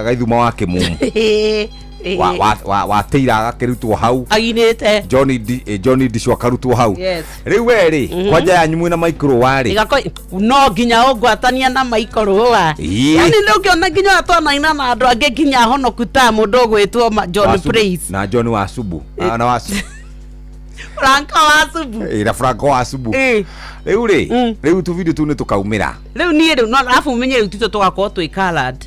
gaithuma wa Kimumu. wa teira agakirutwo hau ainite Johnny Dishwa karutwo hau yes. Riu weri kwanja yanyu mwina micro wari no nginya ogwatania na micro wa yani leo kiona nginya atona ina na andu angi nginya honoku ta mundu gwitwo John Praise na John Wasubu na Wasubu Franco Wasubu ira Franco Wasubu riu tu video tu ni tukaumira riu ni riu no alafu menye riu tito tugakorwo twi colored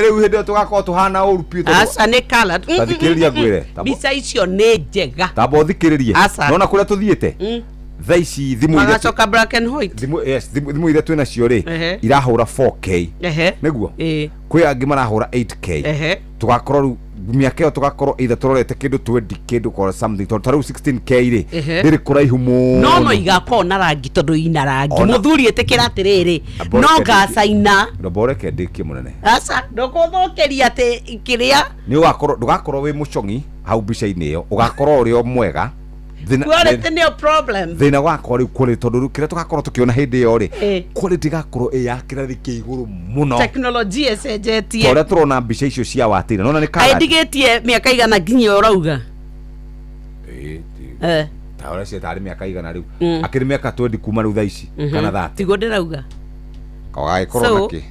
riu hindi tugakorwo tuhana uru piu asa ni colored tathikiriria ngwire bisa icio ni njega tabo thikiririe nona kuria tuthiete thaici thimu ira magacoka black and white thimu ira twina cio ri irahura 4K niguo kwi angi marahura 8K tugakorwo miaka yo tugakorwo either turorete kindu 20 kindu or something tariu 16K ri riri kuraihu muno no igakorwo na rangi tondu ina rangi muthuri etekira atiriri no gacaina ndoboreke ndikie munene asa ndukuthukiria ati kiria ni ugakorwo ndugakorwo wi mucongi hau bica-ini iyo ugakorwo uri o mwega quality no problem thina wakwa riu kuri tondu kira tugakorwo tukiona hindi iyo ri quality gakorwo ya kirathi ki iguru muno technology ecenjetie tore turona bica icio cia watira nona ni kala aidigetie miaka igana nginya urauga taura cia tari miaka igana riu akiri miaka 20 kuma riu thaici kana 30 tigo ndirauga kagai korona ki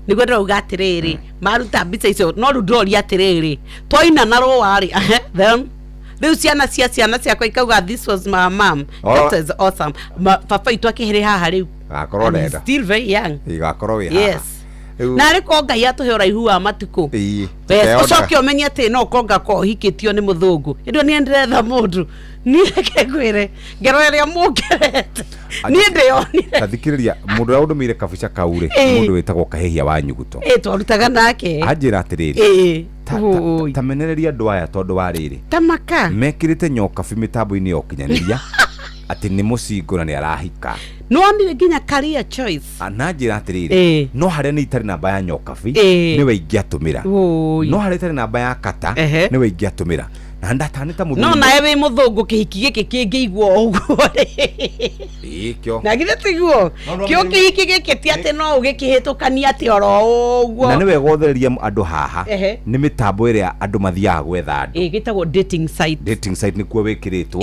niguo ndirauga atiriri maruta bica icio no riu ndori atiriri twaina na rwari then riu ciana ciakwa ikauga this was my mom that is awesome papa itu akihiri haha riu gakorwo nenda still very young igakorwo wi haha yes na riko ngai atuhe uraihu wa matuko ucoke umenye ati no konga ko hikitio ni muthungu ndio ni ndiretha mundu ni kegwire ngeroria mugerete ni ndionire tathikiriria mundu ya undumire kabica kaure mundu witagwo Kahihia wa Nyuguto twarutaga nake anjira atiriri tamenereria andu aya tondu wa riri tamaka mekirite nyokabi mitambo-ini ya ukinyaniria ati ni mucingo na ni arahika no ni nginya career choice ananjira atiriri no haria ni itari namba ya nyokabi ni we ingiatumira no haria itari namba ya kata ni we ingiatumira na ndatanita muthungu no nae wi muthungu kihiki giki kingiigwo uguo ikyo na githe tiguo kio kihiki giki ti ati no ugikihitukania ati oro uguo na ni we gothereria andu haha ni mitambo iria andu mathiaga gwetha andu gitagwo dating site ni kuo wikiritwo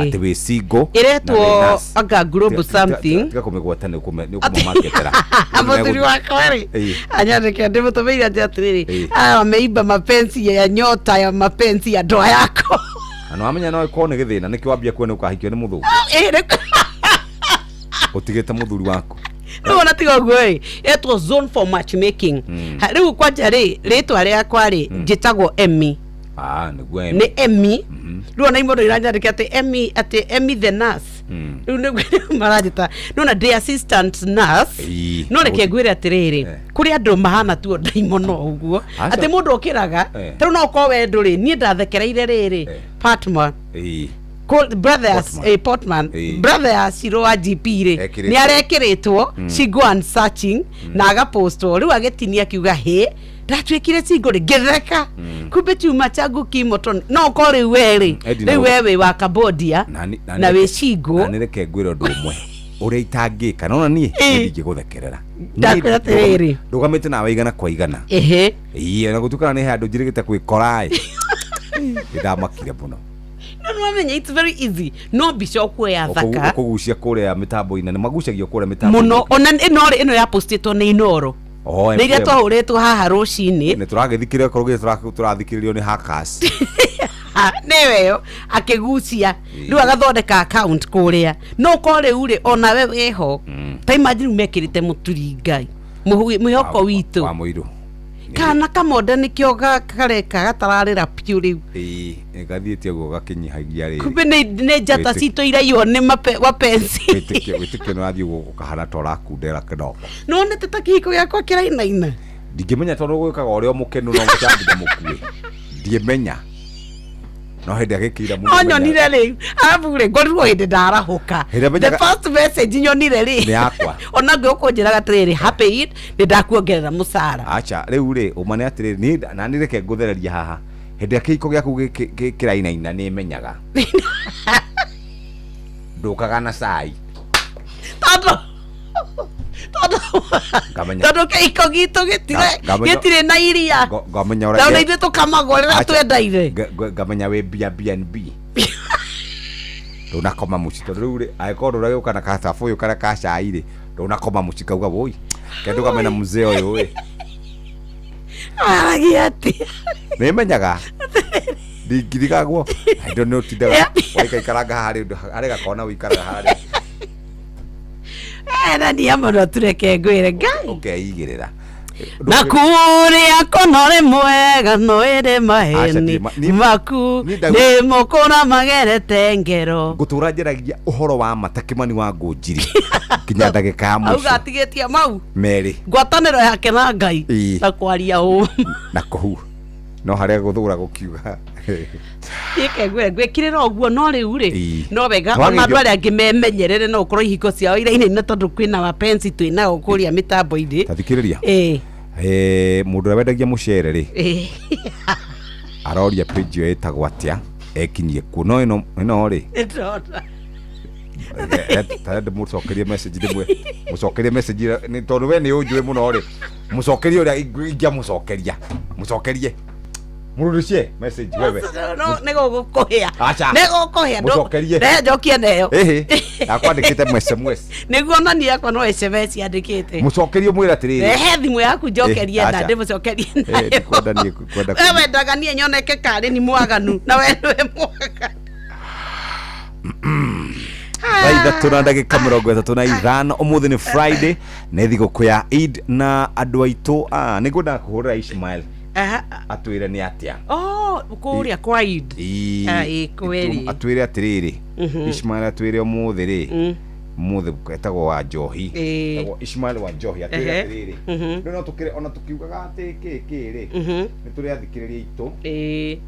ati wi single iretwo anga global something tiga kumigwata ni kumamaketera muthuri wa kweri anyandike ndimutumeira atiriri ameimba mapenzi ya nyota ya mapenzi ya ndoa yako ano amenya no iko ni githina ni kiwambia kwene ukahikio ni muthungu utigite muthuri wako no tiga gwe etwo zone for matchmaking riu kwanja ritwa riakwa njitagwo Emmy niguo ni Emmy riu na imondo iranyandika ati Emmy the nurse riu ni marajita no na the assistant nurse no reke ngwire atiriri kuri andu mahana tu daimono uguo ati mundu okiraga riu no ko we nduri ni ndathekereire riri Patman brothers Portman brother Shiro GP ni arekiritwo she go and searching na agaposto riu agetinia kiuga he ndatwikire cinguri ngitheka kumbe chuma changu kimoto no ko riu wewe wa Cambodia na we cingu na reke ngwire undu umwe uria itangika nona nie ndingiguthekerera ndakwiratiriri ndugamite nawe igana kwa igana na gutukana ni handu njirigite gwikora ndamakire muno no menye it's very easy no bicho kuya thaka kugucia kuria mitambo-ini ni magucagio kuria mitambo muno ona ino ya postito ni Inoro ni iria twahuretwo haha rucini ni turagithikire korwo turathikiririo ni hackers niweyo akigucia riu agathondeka account kuria no ko riu ri ona we weho ta imagine mekirite muturi ngai mwihoko witu wa muiru kana kamoda nikio kareka gatararira piu riu ngathiĩte ũguo gakinyihagia rĩ kumbe nĩ njata citũ iraiywo nĩ wapenzi wĩtĩkio nĩrathiĩ ũguo gũkahana ta ũrakundera kĩnoko no nĩ teta kĩhiko gĩakwa kĩrainaina ndingĩmenya tondũ gwĩkaga ũrĩa mũkenu no mũcambithia mũkuĩ ndiĩmenya no hĩndĩ agĩkĩira mũno nyonire rĩu abure ngorirwo hĩndĩ ndarahũka the first message nyonire rĩ nĩ yakwa ona ngĩũkũnjĩraga atĩrĩrĩ happy Eid nĩ ndakuongerera mũcara acha rĩu rĩ ũma nĩ atĩrĩrĩ na nĩ reke ngũthereria haha hĩndĩ kĩhiko gĩaku kĩrainaina nĩ menyaga ndũkaga na cai tondũ kĩhiko gitũ gĩtirĩ na iria ngamenya na ithuĩ tũkamagũrĩra twendaire ngamenya wĩ BNB ndũnakoma mũci tondũ rĩu rĩ angĩkorwo ndũragĩũka na katabu ũyũ karĩa ka cai rĩ ndũnakoma mũci kauga wũi kĩndũ kamena mzee ũyũ rĩ aragia atĩ nĩmenyaga ndingirigagwo ndũ nĩ ũtindaga waikaikaranga harĩ arega kona ũikaraga harĩ na ndiamano tureke ngwĩre ngai ũkeigĩrĩra na kũrĩa konore mwega no ĩrĩ maheni maku nĩ mũkũra magerete ngero ngũtũra njeragia ũhoro wa matakĩmani wa ngũnjiri kinya ndagĩka ya mũico auga atigĩtie mau merĩ ngwatanĩro yake na ngai na kwaria ũũ na kũhu no harĩa gũthũra gũkiuga gwĩkĩrĩra ũguo no rĩu rĩ no wega ona andũ arĩa angĩ memenyerere no ũkorwo ihiko ciao irainaina tondũ kwĩna wapenzi twĩnao kũrĩa mĩtambo-inĩ tathikĩrĩria mũndũ ũrĩa wendagia mũcere rĩ aroria page ĩyo ĩtagwo atĩa ekinyie ku no ĩno rĩ tarende mũcokerie message rĩmwe mũcokerie message nĩ tondũ we nĩ ũnjũĩ mũno rĩ mũcokerie ũrĩa ingĩamũcokeria mũcokerie mururucie message wewe no nĩgũgũkũhĩa nĩgũkũhĩa njokie nayo akwandĩkĩte SMS nĩguo nani yakwa no SMS yandĩkĩte mũcokerie mwĩra atĩrĩrĩ rehe thimũ yaku njokerie na ndĩmũcokerie nayo wewe ndaganie nyoneke karĩ ni mwaganu na we nĩwe mwaganu ithatũ na ndagĩka 35 ũmũthĩ nĩ Friday nĩ thigũkũ ya Eid na andũ aitũ nĩngwenda kũhũrĩra Ishmael atwĩre nĩ atĩa kũrĩa kwa Eid kweri atwĩre atĩrĩrĩ Ishmael atwĩre ũmũthĩ rĩ mũthĩ etagwo wa Njohi etagwo Ishmael wa Njohi atwĩre atĩrĩrĩ no tũkĩre ona tũkiugaga atĩ kĩkĩ rĩ nĩ tũrĩ athikĩrĩria itũ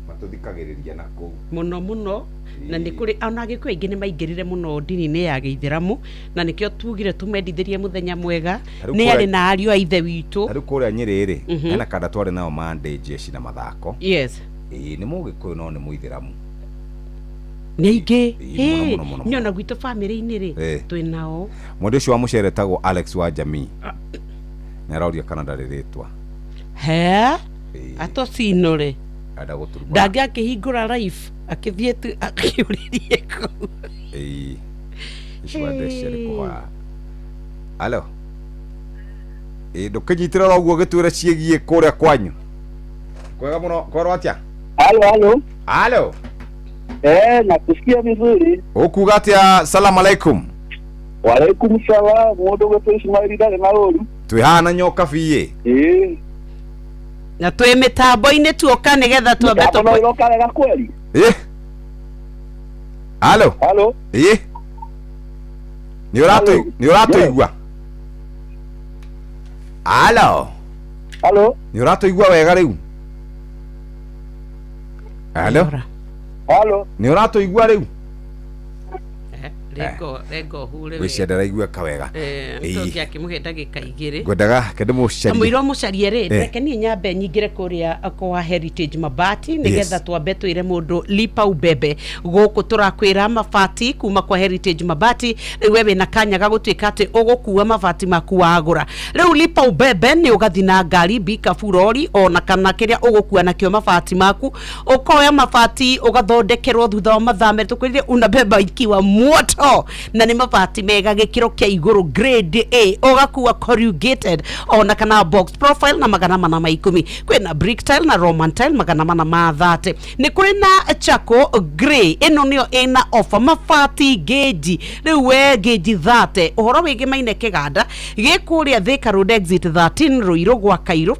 matũthikagĩrĩria na kũu mũno na nĩ kũrĩ ona Agĩkũyũ aingĩ nĩ maingĩrire mũno ndini-inĩ ya Gĩithĩramu na nĩkĩo tugire tũmendithĩrie mũthenya mwega nĩ arĩ na ariũ a ithe witũ rĩu kũrĩa Nyĩrĩ rĩ hena kanda twarĩ nao Monday jeshi na mathako nĩ Mũgĩkũyũ no nĩ Mũithĩramu nĩ aingĩ nyona gwitũ bamĩrĩ-inĩ rĩ twĩnao mũndũ ũcio wa mũcere etagwo Alex wa Jamii nĩ aroria kana ndarĩ rĩtwa atocino rĩ ndangĩ akĩhingũra live akĩthiĩ akĩũrĩrie kũu alo ndũkĩnyitĩrĩra ũguo gĩtwĩre ciĩgiĩ kũrĩa kwanyu kwega mũno kwerwo atĩa alo nakusikia vizuri ukuga atĩa salamu alaikum walaikum salam mũndũ gwĩtwo Ismail ndarĩ na ũru twĩhana nyoka biĩ na twĩ mĩtambo-inĩ tuoka nĩgetha tuambe tũiroka wega kweli alo nĩ ũratũigua alo nĩ ũratũigua wega rĩu nĩ ũratũigua rĩu wĩciendera igue kawega nĩtũngĩ akĩmũhe ndagĩka igĩrĩ ngwendaga kende mũcarie mũirwo mũcarie rĩ reke niĩ nyambe nyingĩre kũrĩa kwa Heritage Mabati nĩgetha twambe twĩre mũndũ lipa ubebe gũkũ tũrakwĩra mabati kuma kwa Heritage Mabati rĩu we wĩna kanya ga gũtuĩka atĩ ũgũkua mabati maku wagũra rĩu lipa ubebe nĩ ũgathi na ngari bikabu rori ona kana kĩrĩa ũgũkua nakĩo mabati maku ũkoya mabati ũgathondekerwo thutha wa mathaa merĩ tũkwĩrire unabeba ikiwa moto na nĩ mabati mega gĩkĩro kĩa igũrũ grade A ũgakuwa corrugated ona kana box profile na 410 kwĩna brick tile na roman tile 430 nĩ kũrĩ na Chaco grey ĩno nĩyo ĩna offer mabati geji rĩu we geji 30 ũhoro wĩgiĩ maine kĩganda gĩkũrĩa Thika Road exit 13 Ruiru gwa Kairũ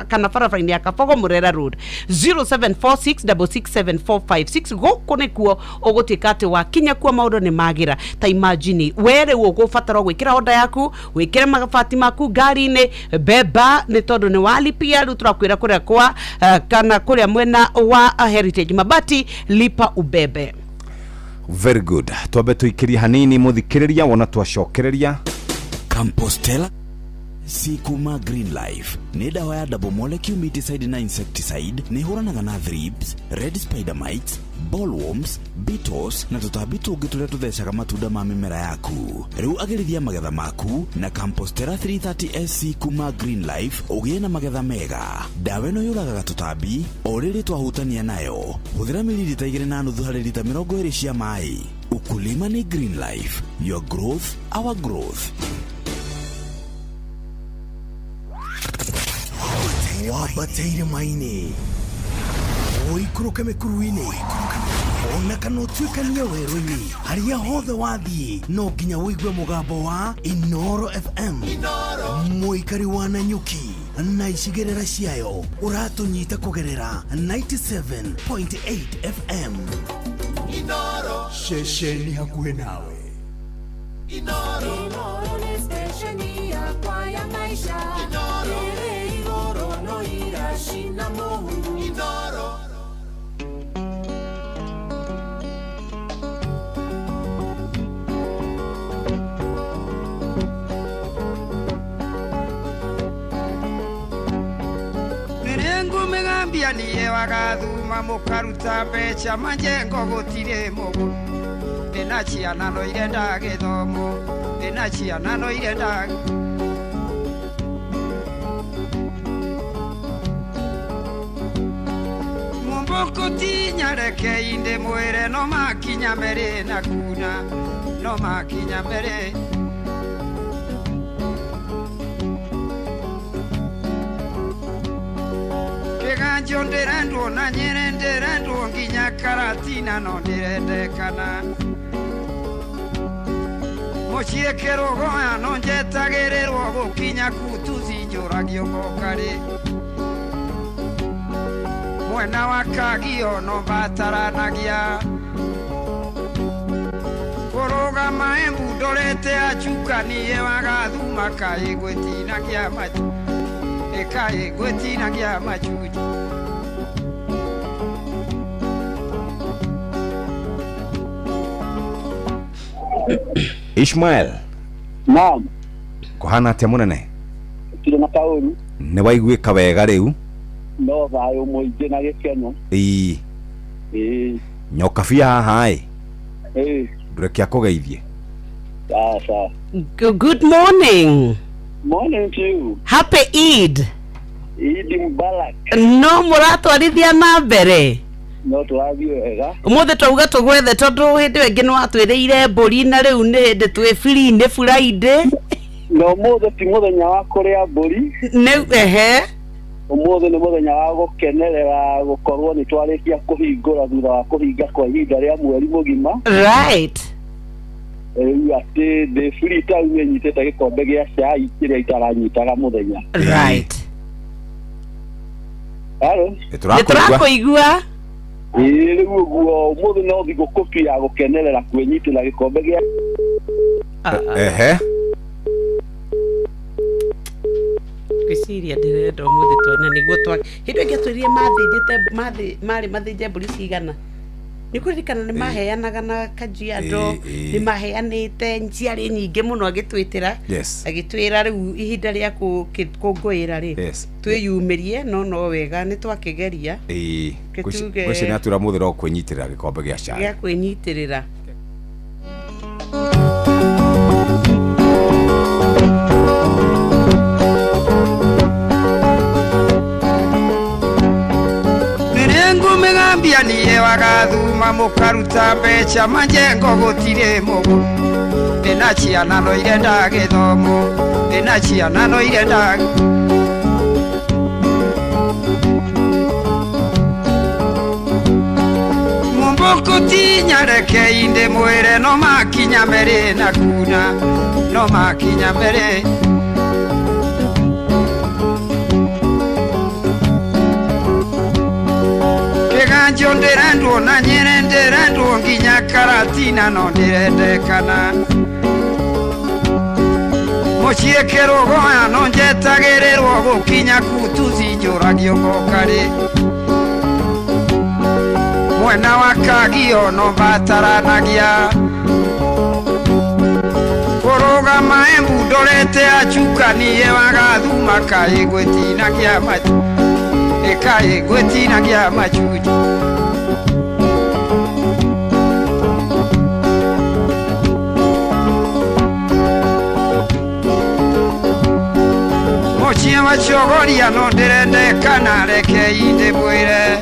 kana barabara-inĩ ya Kabogo Murera Road 0746667456 gũkũ nĩkuo ũgũtuĩka atĩ wakinya kuo maũndũ nĩ magira ta imagine were ũgũbatara gwĩkĩra order yaku wĩkĩre mabati maku ngari-inĩ beba nĩ tondũ nĩ walipia rĩu tũrakwĩra kũrĩa kwa kana kũrĩa mwena wa Heritage Mabati lipa ubebe. Very good. Twambe tuikirie hanini muthikiriria wona twacokereria Compostela Sikuma Green Life ni dawa ya double molecule miticide na insecticide ni huranaga na thrips, red spider mites, bollworms, beetles na tũtambi tũngĩ tũrĩa tũthecaga matunda ma mĩmera yaku. Rĩu agĩrithia magetha maku na Compostela 330 SC Kuma Green Life ũgĩe na magetha mega. Dawa ĩno yũragaga tũtambi o rĩrĩ twahutania nayo. Hũthĩra mililita 2.5 harĩ lita 20 cia maĩ. Ukulima ni Green Life. Your growth, our growth. Wabateire maini oikuruke mekuruini ona kana utuikania werũ-inĩ harĩa hothe wathiĩ no nginya wĩigue mũgambo wa Inoro FM mũikari wa Nanyuki na icigĩrĩra ciayo ũratũnyita kũgerera 97.8 FM Inoro ceceni hakuhĩ nawe Inoro ni stesheni yakwa ya maisha Inoro no irashina mohu Inoro Nirengu megambia niye wagathuma mukaruta mbeca majengo gũtirĩ mũgũri ndĩna ciana no irenda gĩthomo ndĩna ciana no irenda Mumbukuti nyareke inde mwere no makinya mbere na kuna no makinya mbere Keganjo nderendo na nyere nderendo nginya Karatina no ndirendekana Mochiekero goya no njetagĩrĩrwo gũkinya kutuzi njũragio ngokari Mwena wa Kagio no bataranagia Kũrũgama Embu ndorete acuka niye wagathuma kaĩ gwĩtinagia machu Kaĩ gwĩtinagia machuji Ishmael. Naam. Kuhana atĩa mũnene? Tũrĩ na taũni. Nĩ waiguĩka wega rĩu? No thayũ mũingĩ na gĩkeno. Ĩĩ. Nyokabia haha ĩ. Ndũrekia kũgeithie. Sawa. Good morning. Morning to you. Happy Eid. Eid Mubarak. No mũratwarithia na mbere. No tũrathiĩ wega. Ũmũthĩ twauga tũgwethe tondũ hĩndĩ ĩngĩ nĩ watwĩrĩire mbũri na rĩu nĩ hĩndĩ twĩ free nĩ Friday. No mũthĩ ti mũthenya wa kũrĩa mbũri. Ũmũthĩ nĩ mũthenya wa gũkenerera gũkorwo nĩ twarĩkia kũhingũra thutha wa kũhinga kwa ihinda rĩa mweri mũgima. Right. Rĩu atĩ ndĩ free town nyitĩte gĩkombe gĩa cai kĩrĩa itaranyitaga mũthenya. Right. Hello. Nĩtũrakũigua. Rĩu ũguo mũthĩ no thigũkũ ya gũkenerera kwĩnyitĩra gĩkombe gĩa Kwĩciria ndĩrenda ũmũthĩ twena nĩguo twa hĩndĩ ĩngĩ twĩrire mathĩnjĩte marĩ mathĩnje mbũri cigana nĩ kũririkana nĩ maheanaga na Kajiado nĩ maheanĩte ciarĩ nyingĩ mũno agĩtwĩtĩra agĩtwĩra rĩu ihinda rĩa kũngũĩra rĩ twĩyumĩrie no wega nĩ twakĩgeria kwĩci nĩ atwĩra mũthĩ no kwĩnyitĩrĩra gĩkombe gĩa cai gĩa kwĩnyitĩrĩra Nirengu ngumigambia niye wagathuma mukaruta mbeca majengo gutire mugo ndina ciana no irenda githomo ndina ciana no irenda mumbukuti nyareke inde mwire no makinya mbere na kuna no makinya mbere Keganjo nderendo na nyere nderendo nginya Karatina no ndirendekana Muciekero goya no njetagererwo gukinya kutuzi njuragio ngokari Mwena wa Kagio no bataranagia Kurugama embu ndorete acukanie wagathuma kaigwetinagia matu Ekae gwetinagia machuji Mochia machogoria no ndirendekana reke inde bwire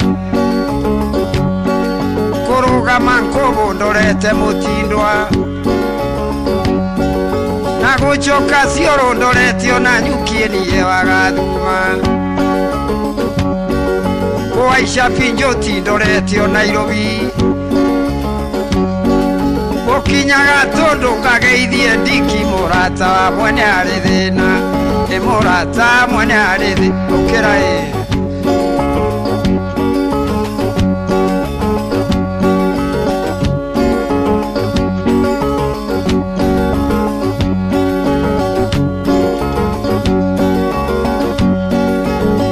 Kurugama nkobo ndorete mutindwa Na guchoka cioro ndorete ona nyukie niye wagathuma Aisha Pinjoti ndoretio Nairobi Okinya gatondo kageithie ndiki murata wa mwene ari thina ni murata mwene ari thi ukira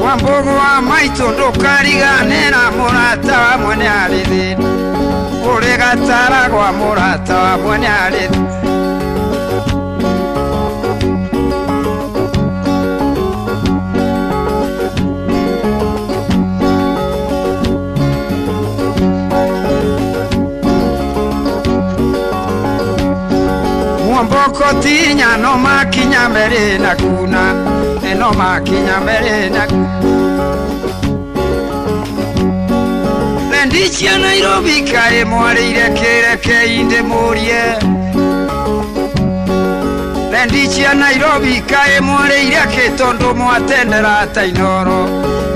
Wambogo wa maito ndukariganira murata wa mwene ari thina uri gatara gwa murata wa mwene ari Mwamboko tinya no makinya mbere na kuna no makinya mbere na Lendicia Nairobi kae mwarire kereke inde murie Lendicia Nairobi kae mwarire ketondo mwatendera tainoro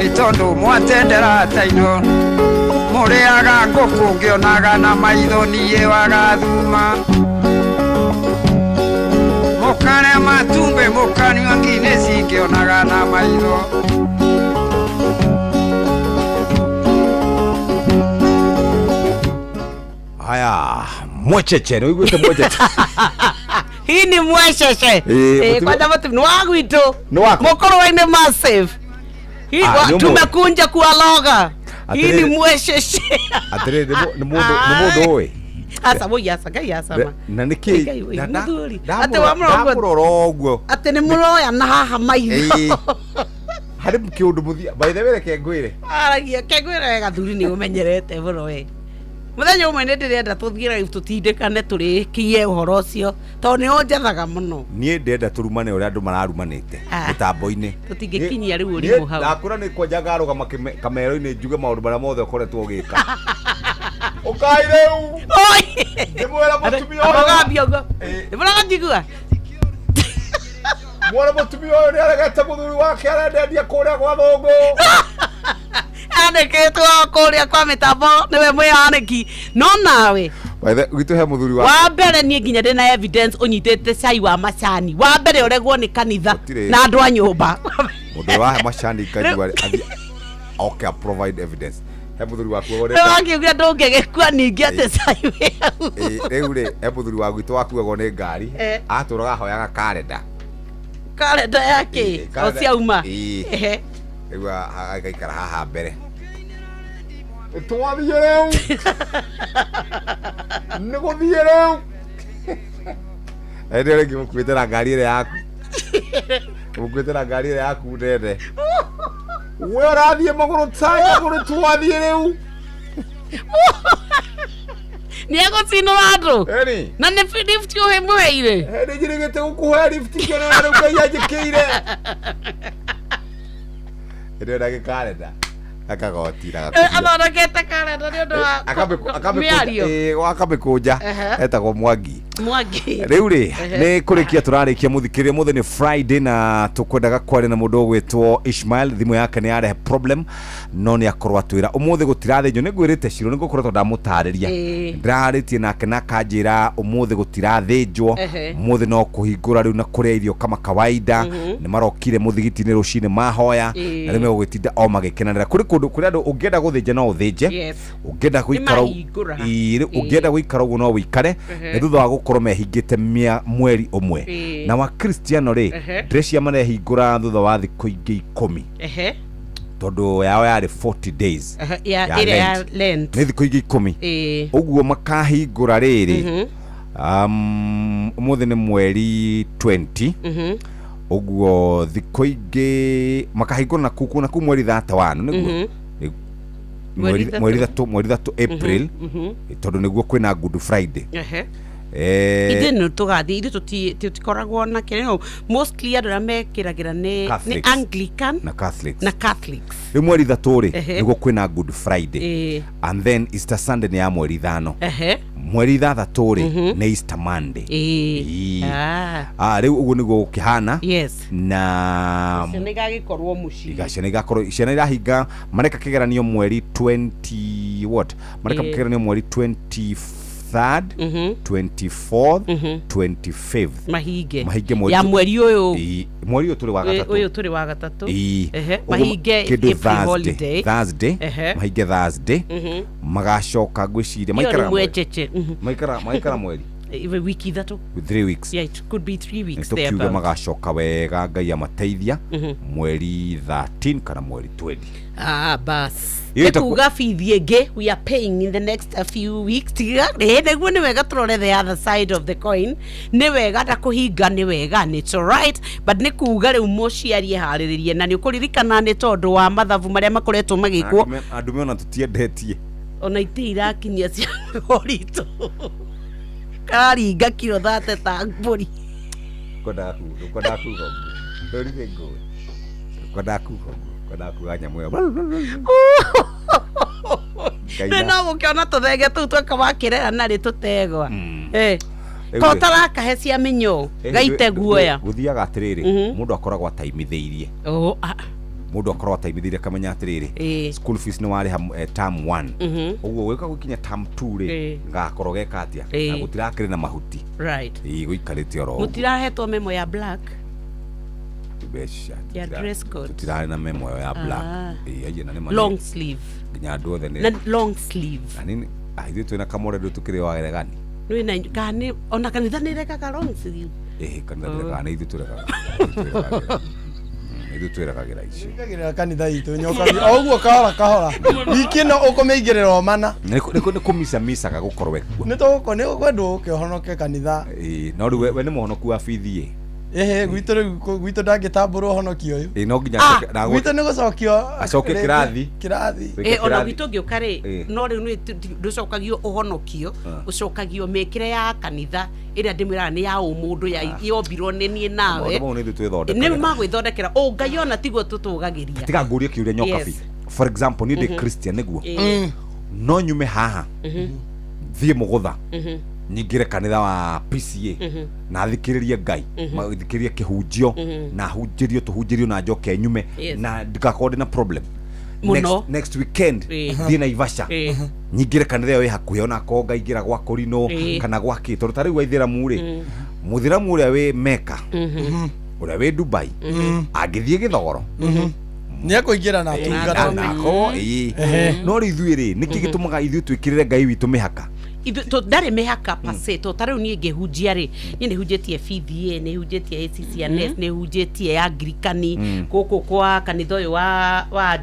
itondo mwatendera tainoro Mureaga ngoko ngionaga na maitho niye wagathuma Mokane matumbe mokani wangine singionaga na maitho Haya, mwecheche, no igwete mwecheche. Hii ni mwecheche. Kwa sababu ni wangu ito. Ni wako. Mokoro waine massive. Hii tumekunja kualoga. Hii ni mwecheche. Atere ni mudo oe. Asa wo yasa ga yasa ma. Na niki. Ate wa murogwo. Ate ni muroya na haha maitho. Hari mkiundu muthia. By the way kengwire. Aragia kengwire gathuri ni umenyerete buroe. Muthenya umwe ndirenda tuthiira tutindikane turikie uhoro ucio to ni onjethaga muno nie ndenda turumane uri andu mararumanite mitambo-ini tutingikinyia riu uri hau ndakura ni kwa ngaruga kamero-ini njuge maundu maria mothe ukoretwo ugika ukai riu ndimwira mutumia uyu agambia ugo ndimwira njigua mwana mutumia uyu ni aregete muthuri wake arendendia kuria gwa thungu Aneketwo kuria kwa mitambo niwe mwihaniki no nawe gitu he muthuri wa mbere nie nginya ndina evidence unyitete cai wa macani wa mbere uregwo ni kanitha na andu a nyumba mundu wa macani kanyua okay provide evidence he muthuri waku gorete wakiuga ndungegekua ningi ate cai we riu ri he muthuri waku itu wakuagwo ni ngari aturaga hoyaga kalenda yake ociauma riu agaikara haha mbere twathie riu ni guthie riu ende rĩngĩ mũkuĩte ngari ĩrĩa yaku mũkuĩte ngari ĩrĩa yaku ndende we ũrathiĩ magũrũ magũrũ twathiĩ rĩu nĩ egũcinũra andũ na nĩ lift ũhĩmweire nĩ njĩrĩgĩte gũkũhoya lift kĩona rĩu Ngai anjĩkĩire ĩrĩa ndagĩkarenda akagotira athondekete kalenda nĩ ũndũ wa akamĩkũnja etagwo Mwangi rĩu rĩ nĩ kũrĩkia tũrarĩkia mũthikĩrĩria mũthĩ nĩ Friday na tũkwendaga kwaria na mũndũ ũgwĩtwo Ishmael thimũ yake nĩ yarehe problem no nĩ akorwo atwĩra ũmũthĩ gũtirathĩnjwo nĩ ngwĩrĩte Ciro nĩ ngũkoretwo ndamũtarĩria ndĩrarĩtie nake na kanjĩra ũmũthĩ gũtirathĩnjwo ũmũthĩ no kũhingũra rĩu na kũrĩa irio kama kawaida nĩ marokire mũthigiti-inĩ rũcinĩ mahoya na rĩu megũgĩtinda o magĩkenanĩra kũrĩ kũndũ kũrĩa andũ ũngĩenda gũthĩnja no ũthĩnje ũngĩenda gũikara ũguo no wĩikare nĩ thutha wa gũkorwo mehingĩte mweri ũmwe na wa Kristiano rĩ ndĩreciria marehingũra thutha wa thikũ ingĩ 10 tondũ yao yarĩ 40 days ya Lent nĩ thikũ ingĩ 10 ũguo makahingũra rĩrĩ ũmũthĩ nĩ mweri 20 ũguo thikũ ingĩ makahingũra na kuu mweri 31 nĩguo mweri 3 April tondũ nĩguo kwĩna Good Friday ithe no tugathi ithe tutikoragwo na kĩrĩo mostly andũ arĩa mekĩragĩra nĩ Anglican na Catholics rĩu mweri 3 rĩ nĩguo kwĩna Good Friday and then Easter Sunday nĩ ya mweri 5 mweri 3 rĩ nĩ Easter Monday rĩu ũguo nĩguo gũkĩhana na ciana igagĩkorwo mũciĩ ciana irahinga mareka kĩgeranio mweri 20 mareka kĩgeranio mweri 23rd 24th 25th mahinge ya mweri ũyũ tũrĩ wa gatatũ mahinge April holiday Thursday mahinge Thursday magacoka ngwĩciria maikara mweri wiki ithatũ 3 weeks it could be 3 weeks there but magacoka wega Ngai amateithia mweri 13 kana mweri 20 bas ekuga fithi ĩngĩ we are paying in the next few weeks nĩguo nĩ wega tũrore the other side of the coin nĩ wega ta kũhinga nĩ wega it's alright but nĩ kuga rĩu mũciari eharĩrĩrie na nĩ ũkũririkana nĩ tondũ wa mathabu marĩa makoretwo magĩkwo andũ mena tũtiendetie ona itĩ irakinyia cia ũritũ karinga kilo 30 ta mbũri kodaku nyamũ ĩyo no gũkĩona tũthenge tũu twakawakĩrera narĩ tũtegwa ko tarakahe cia mĩnyoo gaite guoya gũthiaga atĩrĩrĩ mũndũ akoragwo ataimithĩirie mũndũ akoragwo ataimithĩirie akamenya atĩrĩrĩ school fees nĩ warĩha term 1 ũguo gwĩka gũkinya term 2 rĩ ngakorwo geka atĩa na gũtirakĩrĩ na mahuti gũikarĩte oro mũtirahetwo memo ya black ya dress code tutirarĩ na memo ya black long sleeve nginya andũ othe nĩ long sleeve anini ithuĩ twĩna kamore ndũ tũkĩrĩ wa geregani nĩ kana ona kanitha nĩ rekaga long sleeve kanitha nĩ rekaga ithuĩ tũrekaga ithuĩ twĩragagĩra icio ingagĩrĩra kanitha itũ nyokagia o ũguo kahora wiki ĩno ũkũmĩigĩrĩra omana nĩ kũmicamicaga gũkorwo ekuo nĩ kwendwo ũkĩhonoke kanitha no rĩu we nĩ mũhonoku wa bithi gwitũ ndangĩtambũrwo honokio ũyũ no nginya gwitũ nĩ gũcokio acoke kĩrathi ona gwitũ ngĩũka rĩ no rĩu ndũcokagio ũhonokio ũcokagio mĩkĩre ya kanitha ĩrĩa ndĩmwĩraga nĩ ya ũmũndũ yombirwo nĩ niĩ nawe nĩ magwĩthondekera Ngai ona tiguo tũtũgagĩria tiga ngũrie kĩũria nyokabi for example niĩ ndĩ Christian nĩguo no nyume haha thiĩ mũgũtha nyingĩre kanitha wa PCA na thikĩrĩrie Ngai thikĩrĩrie kĩhunjio na tũhunjĩrio na njoke nyume na ndikakorwo ndĩ na problem next weekend thiĩ Naivasha nyingĩre kanitha ĩyo ĩ hakuhĩ ona akorwo ngaingĩra gwa Kũrinũ kana gwa kĩ tondũ ta rĩu Aithĩramu rĩ mũthĩramu ũrĩa wĩ Mecca ũrĩa wĩ Dubai angĩthiĩ Gĩthogoro nĩ ekũingĩra na atungata nako no rĩ ithuĩ rĩ nĩkĩ gĩtũmaga ithuĩ twĩkĩrĩre Ngai witũ mĩhaka ndarĩ mĩhaka pase to tarĩu niĩ ngĩhunjia rĩ niĩ nĩhunjĩtie FDA nĩhunjĩtie ACCNS nĩhunjĩtie Anglikani gũkũ kwa kanitha ũyũ wa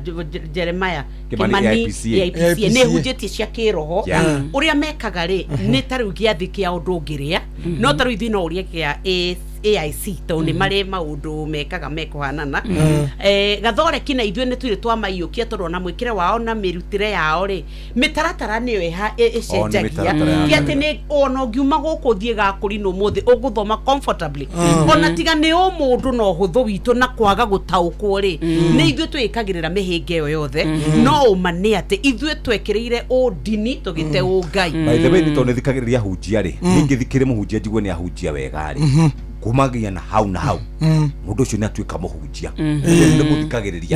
Jeremiah Kimani IPCA nĩhunjĩtie cia kĩroho ũrĩa mekaga rĩ nĩ tarĩu gĩathi kĩa ũndũ ngĩrĩa no tarĩu ithuĩ no ũrĩa kĩa AIC to ni mari maundu mekaga mekuhanana gathore kina ithwe ni tuli twa maiyukia tondu na mwikire wao na mirutire yao ri mitaratara niyo ecenjagia kiati ni ono ngiuma guku thie gakuri no muthi uguthoma comfortably ona tiga ni mundu no huthu witu na kwaga gutaukwo ri ni ithwe twikagirira mihinge yo yothe no umane ati ithwe twekireire o dini tugite o ngai by the way ni to nithikagiriria hunjia ri ningi thikire muhunjia njigwe ni ahunjia wega ri kumagia na hau mundu ucio ni atuika muhunjia ni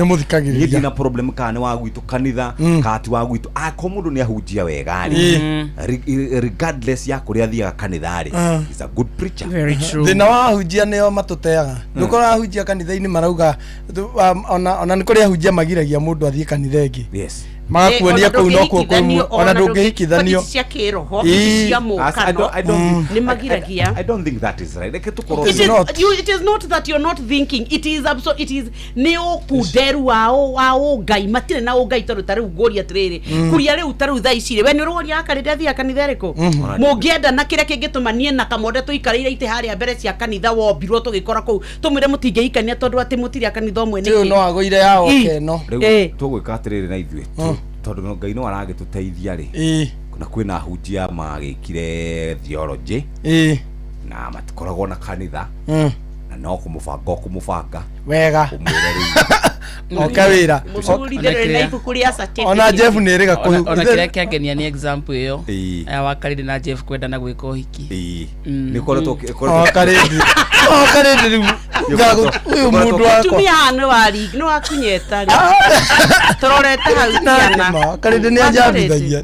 muthikagiriria na problem kana wa gwitu kanitha kati wa gwitu ko mundu ni ahunjia wega ri regardless ya kuria thia kanitha ri is a good preacher. Very true. Thina wa ahunjia nio matuteaga ndukora ahunjia kanitha-ini marauga ona ni kuria ahunjia magiragia mundu athie kanitha ingi. Yes. Magakuonia kau no kuo ona ndungihikithanio cia kiroho cia mukano ni magiragia. I don't think that is right. Like it is not that you're not thinking, it is neo kuderu wao ngai matire na ngai tondu tariu ngoria atiriri kuria riu tariu thaa icire we ni roria kanitha thia kanitha riko mungienda na kiria kingitumanie na kamonde tuikareire ite haria mbere cia kanitha wombirwo tugikora kuu tumwire mutingeikania tondu ati mutiri kanitha omwe niki no agoire yao keno riu tugwika atiriri na ithwe tondu ngai no aragituteithia ri na kwina hunjia magikire theology na matikoragwo na kanitha na no kumubanga wega okawira ona Jeff niriga kuyu ona kire kiangenia ni example iyo ya wakaridi na Jeff kwenda na gwika uhiki ni koretwo karidi uyu mundu wako tumia hano wari no akunyeta tororete hau tiana karidi ni ajabithagia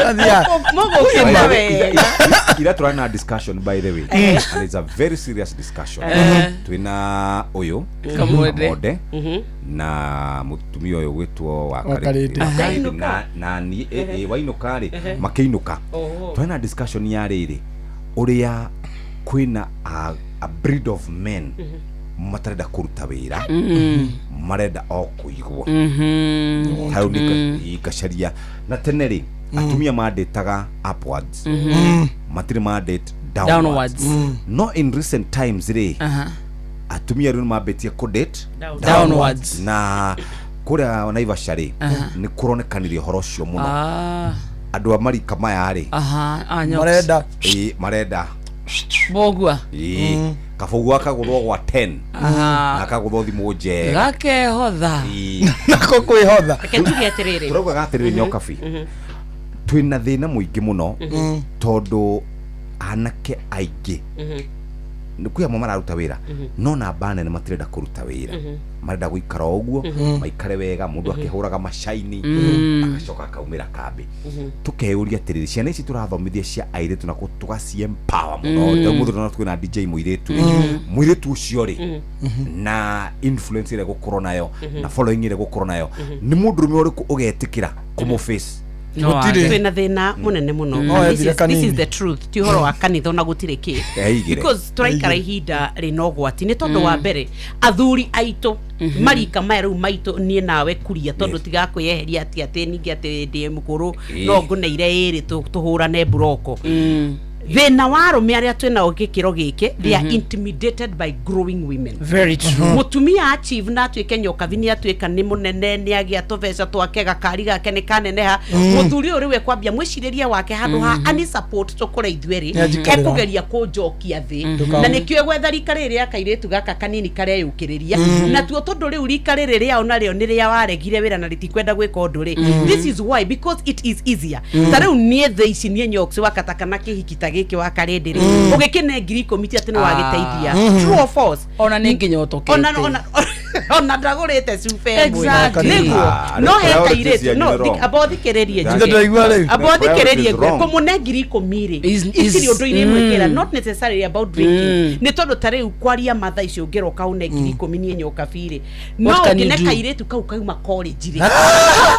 athia mogo kimawe ira turana discussion by the way and it's a very serious discussion twina uyu kamode na mutumia uyu gwitwo wa karidi na ni wainuka ri makiinuka twina discussion ya riri uria kwina a breed of men matareda kuruta wira mareda o kuigwo hau ikasharia na teneri atumia mandetaga upwards matire mandate downwards no in recent times ri atumia riu mabetie kudate downwards na kuria Naivasha ri ni kuronekanirie horo cio muno andu amari kama yari marenda bogwa kabogwa kaguthwo gwa 10 na kaguthwo thimu nje gakehotha nako kwihotha ketugia atiriri turauga gatiriri nyokabi twina thina muingi muno tondu anake aingi nikuya mo mararuta wira no na bane ne matirenda kuruta wira marenda guikara oguo maikare wega mundu akihuraga mashaini agacoka kaumira kambi tukeuria atiriri ciana ici turathomithia cia airetu na tugacie empower muno ndio mundu na twina DJ muiretu ucio ri na influence ile gukorwo nayo na following ile gukorwo nayo ni mundu rume uriku ugetikira kumu-face twina thina munene muno. This is the truth ti horo wa kanitha na gutire ki because turaikara ihinda rina ugwati ni tondu wa mbere athuri aitu marika maru maitu nie nawe kuria tondu tiga kwiyeheria ati ningi ati ndi mukuru no nguneire iri tuhurane buroko thina warume aria twina ogikiro giki they are intimidated by growing women. Very true. Mutumia achieve na twike nyokavi ni atwika ni munene ni agia tuveca twake gakari gake ni kaneneha muthuri uri we kwambia mwiciriria wake handu ha ani support tukura ithweri ekugeria kunjokia thi na nikio gwetha rika riri akairetu gaka kanini kareyukiriria na tuo tondu riu rika riri riao na rio ni ria waregire wira na ritikwenda gwika undu ri this is why because it is easier tariu nie theici nie nyoksi wakataka na kihikita giki wa karendiri ugikine ngiri komiti ati ni wagiteithia true or false ona ni nginya utokete ona ndagurite sufe niguo no he kairetu no abothikererie abothikererie komune ngiri komiri isiri undu ire mwekera not necessarily about drinking ni tondu tariu kwaria matha icio ngiroka une ngiri komini nyoka fire no ngine kairetu kau kauma college ri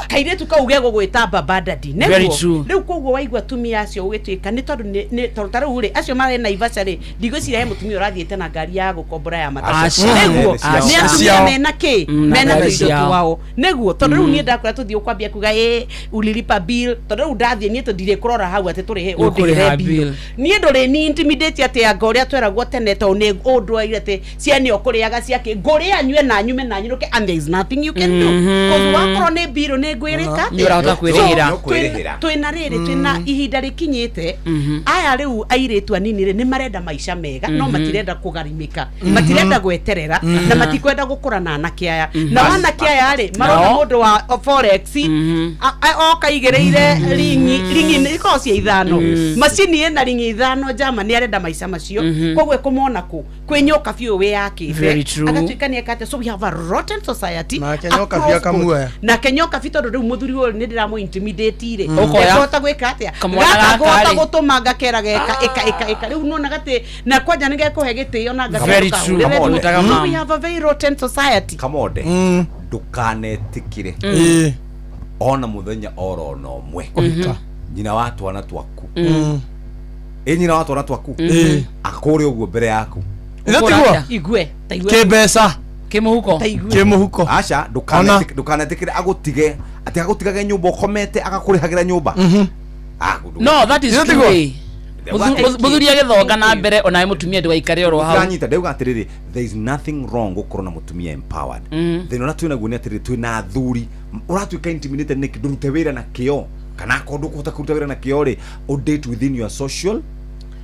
kairetu kau gego gwita babadadi niguo riu koguo waigwa tumia acio ugitwika ni tondu ni tariu ri acio mare Naivasha ri ndigwicira he mutumia urathiete na ngari ya gukombora ya matatu niguo ni atumia mena ki mena indo twao neguo tondu riu nie ndakora tuthio kwambia kuga ulilipa bill tondu riu ndathie nie tundire kurora hau ati turi he bill nie nduri ni intimidate ati anga uria tweragwo tene to ne ndwaire ati ciani okuriaga ciake nguri anyue na nyume na nyiruke and there is nothing you can do cause wakoro ne bill ne gwirika ni urahota kwirihira twina riri twina ihinda rikinyite aya riu airetu anini ri ni marenda maisha mega no matirenda kugarimika matirenda gweterera na matikwenda gukura na anake aya na anake aya ri marona mundu wa forex okaigereire ringi niko cia ithano macini ena ringi ithano jama ni arenda maisha macio kogwe kumona ku kwenyoka biu we yake agatuikania kate so we have a rotten society na kenyoka bia kamuoya na kenyoka bito riu muthuri wo ni ndiramu intimidate ri okota gwika atia gaka gutuma ngakera eka riu nona gati na kwanja nige kuhe gitio na ngakera we have a very rotten society kamode ndukanetikire ona muthenya oro no mwe nyina watu ana twaku nyina watu ana twaku akore uguo mbere yaku inatigwa igwe taigwe kibesa kimuhuko acha ndukanetikire agutige ati agutigage nyumba ukomete agakurihagira nyumba no that is true muthuri agithonga na mbere ona mutumia ndwaikare oro hau kanyita ndauga atiriri there is nothing wrong gukorwo na mutumia empowered then ona twina gunia atiriri twina thuri uratuika intimidated ni kindurute wira na kio kana kondu kuhota kuruta wira na kio ri o date within your social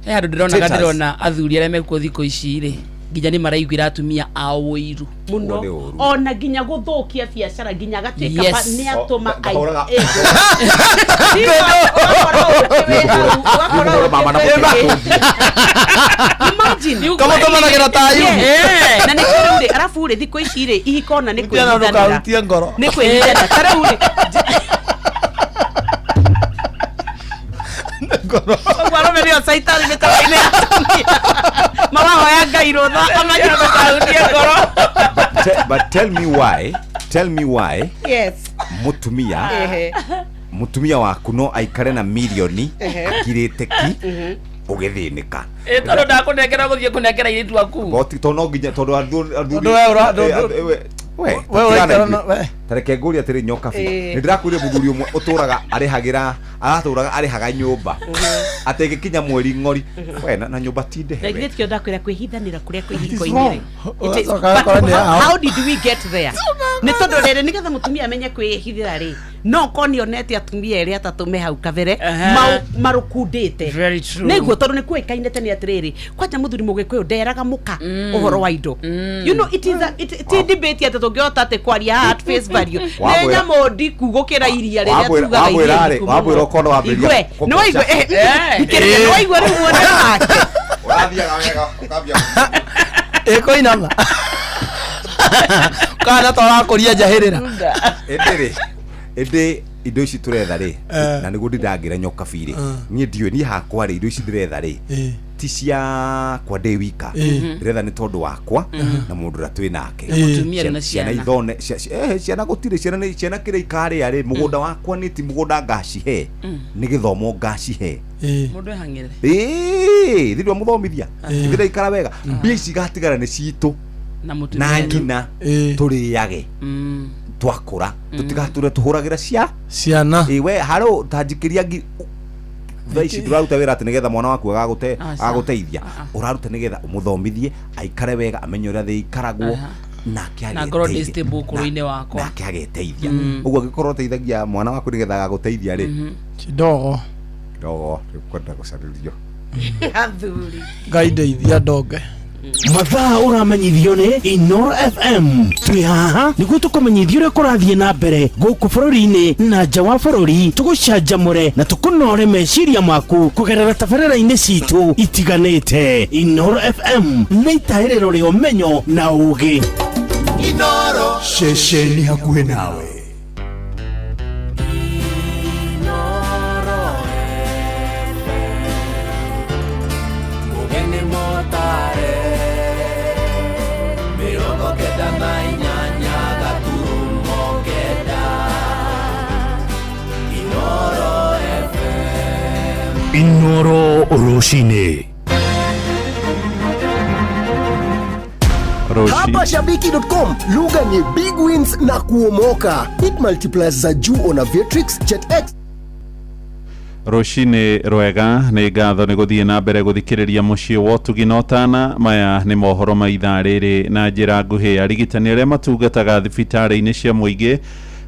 andu ndirona athuri aria mekuo thiko ici ri nginya ni maraiguira atumia awoiru muno ona nginya guthukia biacara nginya gatwika ni atuma imagine kama toma gira tayu na ni kwiri arafu ri thiko ici ri ihikona ni kwithana ni kwithana tarau ngoro ngoro merio saitani metaine mama hoya ngairo tha amanyira makarutie ngoro but tell me why yes mutumia waku no aikare na milioni akirite ki ugithinika etondo ndakunengera guthie kunengera iritu waku boti to no nginya tondu we tareke nguri atiri nyoka bi ndirakwire muthuri umwe uturaga arihaga nyumba ategikinya mweri ngori we na nyumba tinde he kio ndakwira kwihithanira kuria kwihiko-ini how did we get there ni tondu rere nigetha mutumia amenye kwihithira ri no konionete atumia eri atatume hau kabere marukundite niguo tondu ni kuikainete ni atiriri kwanja muthuri mugikuyu nderaga muka uhoro wa indo you know it is a debate ati tungiota ati kwaria at face value nenya modi kugukira iria riria tugaga iria wabwira ukono wambiria no igwe ikireke no igwe ri muone wake urathia wega ukambia eko inama kana torakuria njahirira ende indo ici turetha ri na niguo ndindangira nyoka biri nie ndiwe ni hakwa ri indo ici ndiretha ri ti cia kwa de wika ndiretha ni tondu wakwa na mundu ra twi nake ciana ithone ciana gutire ciana kire ikari ari mugunda wakwa ni ti mugunda ngacihe ni githomo ngacihe mundu ehangire thirwa muthomithia thira ikara wega mbia ici gatigara ni citu na ngina turiage twakura tutigature tuhuragira ciana we haro tajikiria thaici nduraruta wira ati nigetha mwana waku agaguteithia uraruta nigetha umuthomithie aikare wega amenye uria thi ikaragwo na ngoro ni stable kuruine wako nake ageteithia uguo gikorwo teithagia mwana waku nigetha agaguteithia ri kidogo kwenda gucaririo athuri ngaideithia ndonge mathaa uramenyithio ni Inoro FM twi haha niguo tukumenyithia uria kurathie na mbere guku bururi-ini na nja wa bururi tugucanjamure na tukunore meciria maku kugerera tabarĩra-inĩ citu itiganĩte. Inoro FM nĩ itaĩrĩro rĩa ũmenyo na ũũgĩ. Inoro ceceni hakuhĩ nawe. Inoro Roshine. Hapa shabiki.com, lugha ni big wins na kuomoka. Hit multipliers za juu on Aviatrix, JetX. Roshine rwega nĩ ngatho nĩ gũthiĩ na mbere gũthikĩrĩria mũciĩ wa ũtugi na ũtana. Maya nĩ mohoro ma ithaa rĩrĩ na njĩra nguhĩ. Arigitani arĩa matungataga thibitarĩ-inĩ cia mũingĩ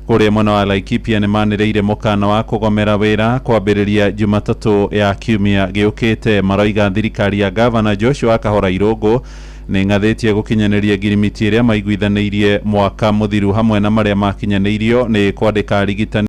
kũrĩa mwena wa Laikipia nĩ manĩrĩire mũkana wa kũgomera wĩra kwambĩrĩria Jumatatũ ya kiumia gĩũkĩte. Maroiga thirikari ya Gavana Joshua Kahora Irũngũ nĩ ngathĩtie gũkinyanĩria ngirimiti ĩrĩa maiguithanĩirie mwaka mũthiru hamwe na marĩa makinyanĩirio nĩ kwandĩka arigitani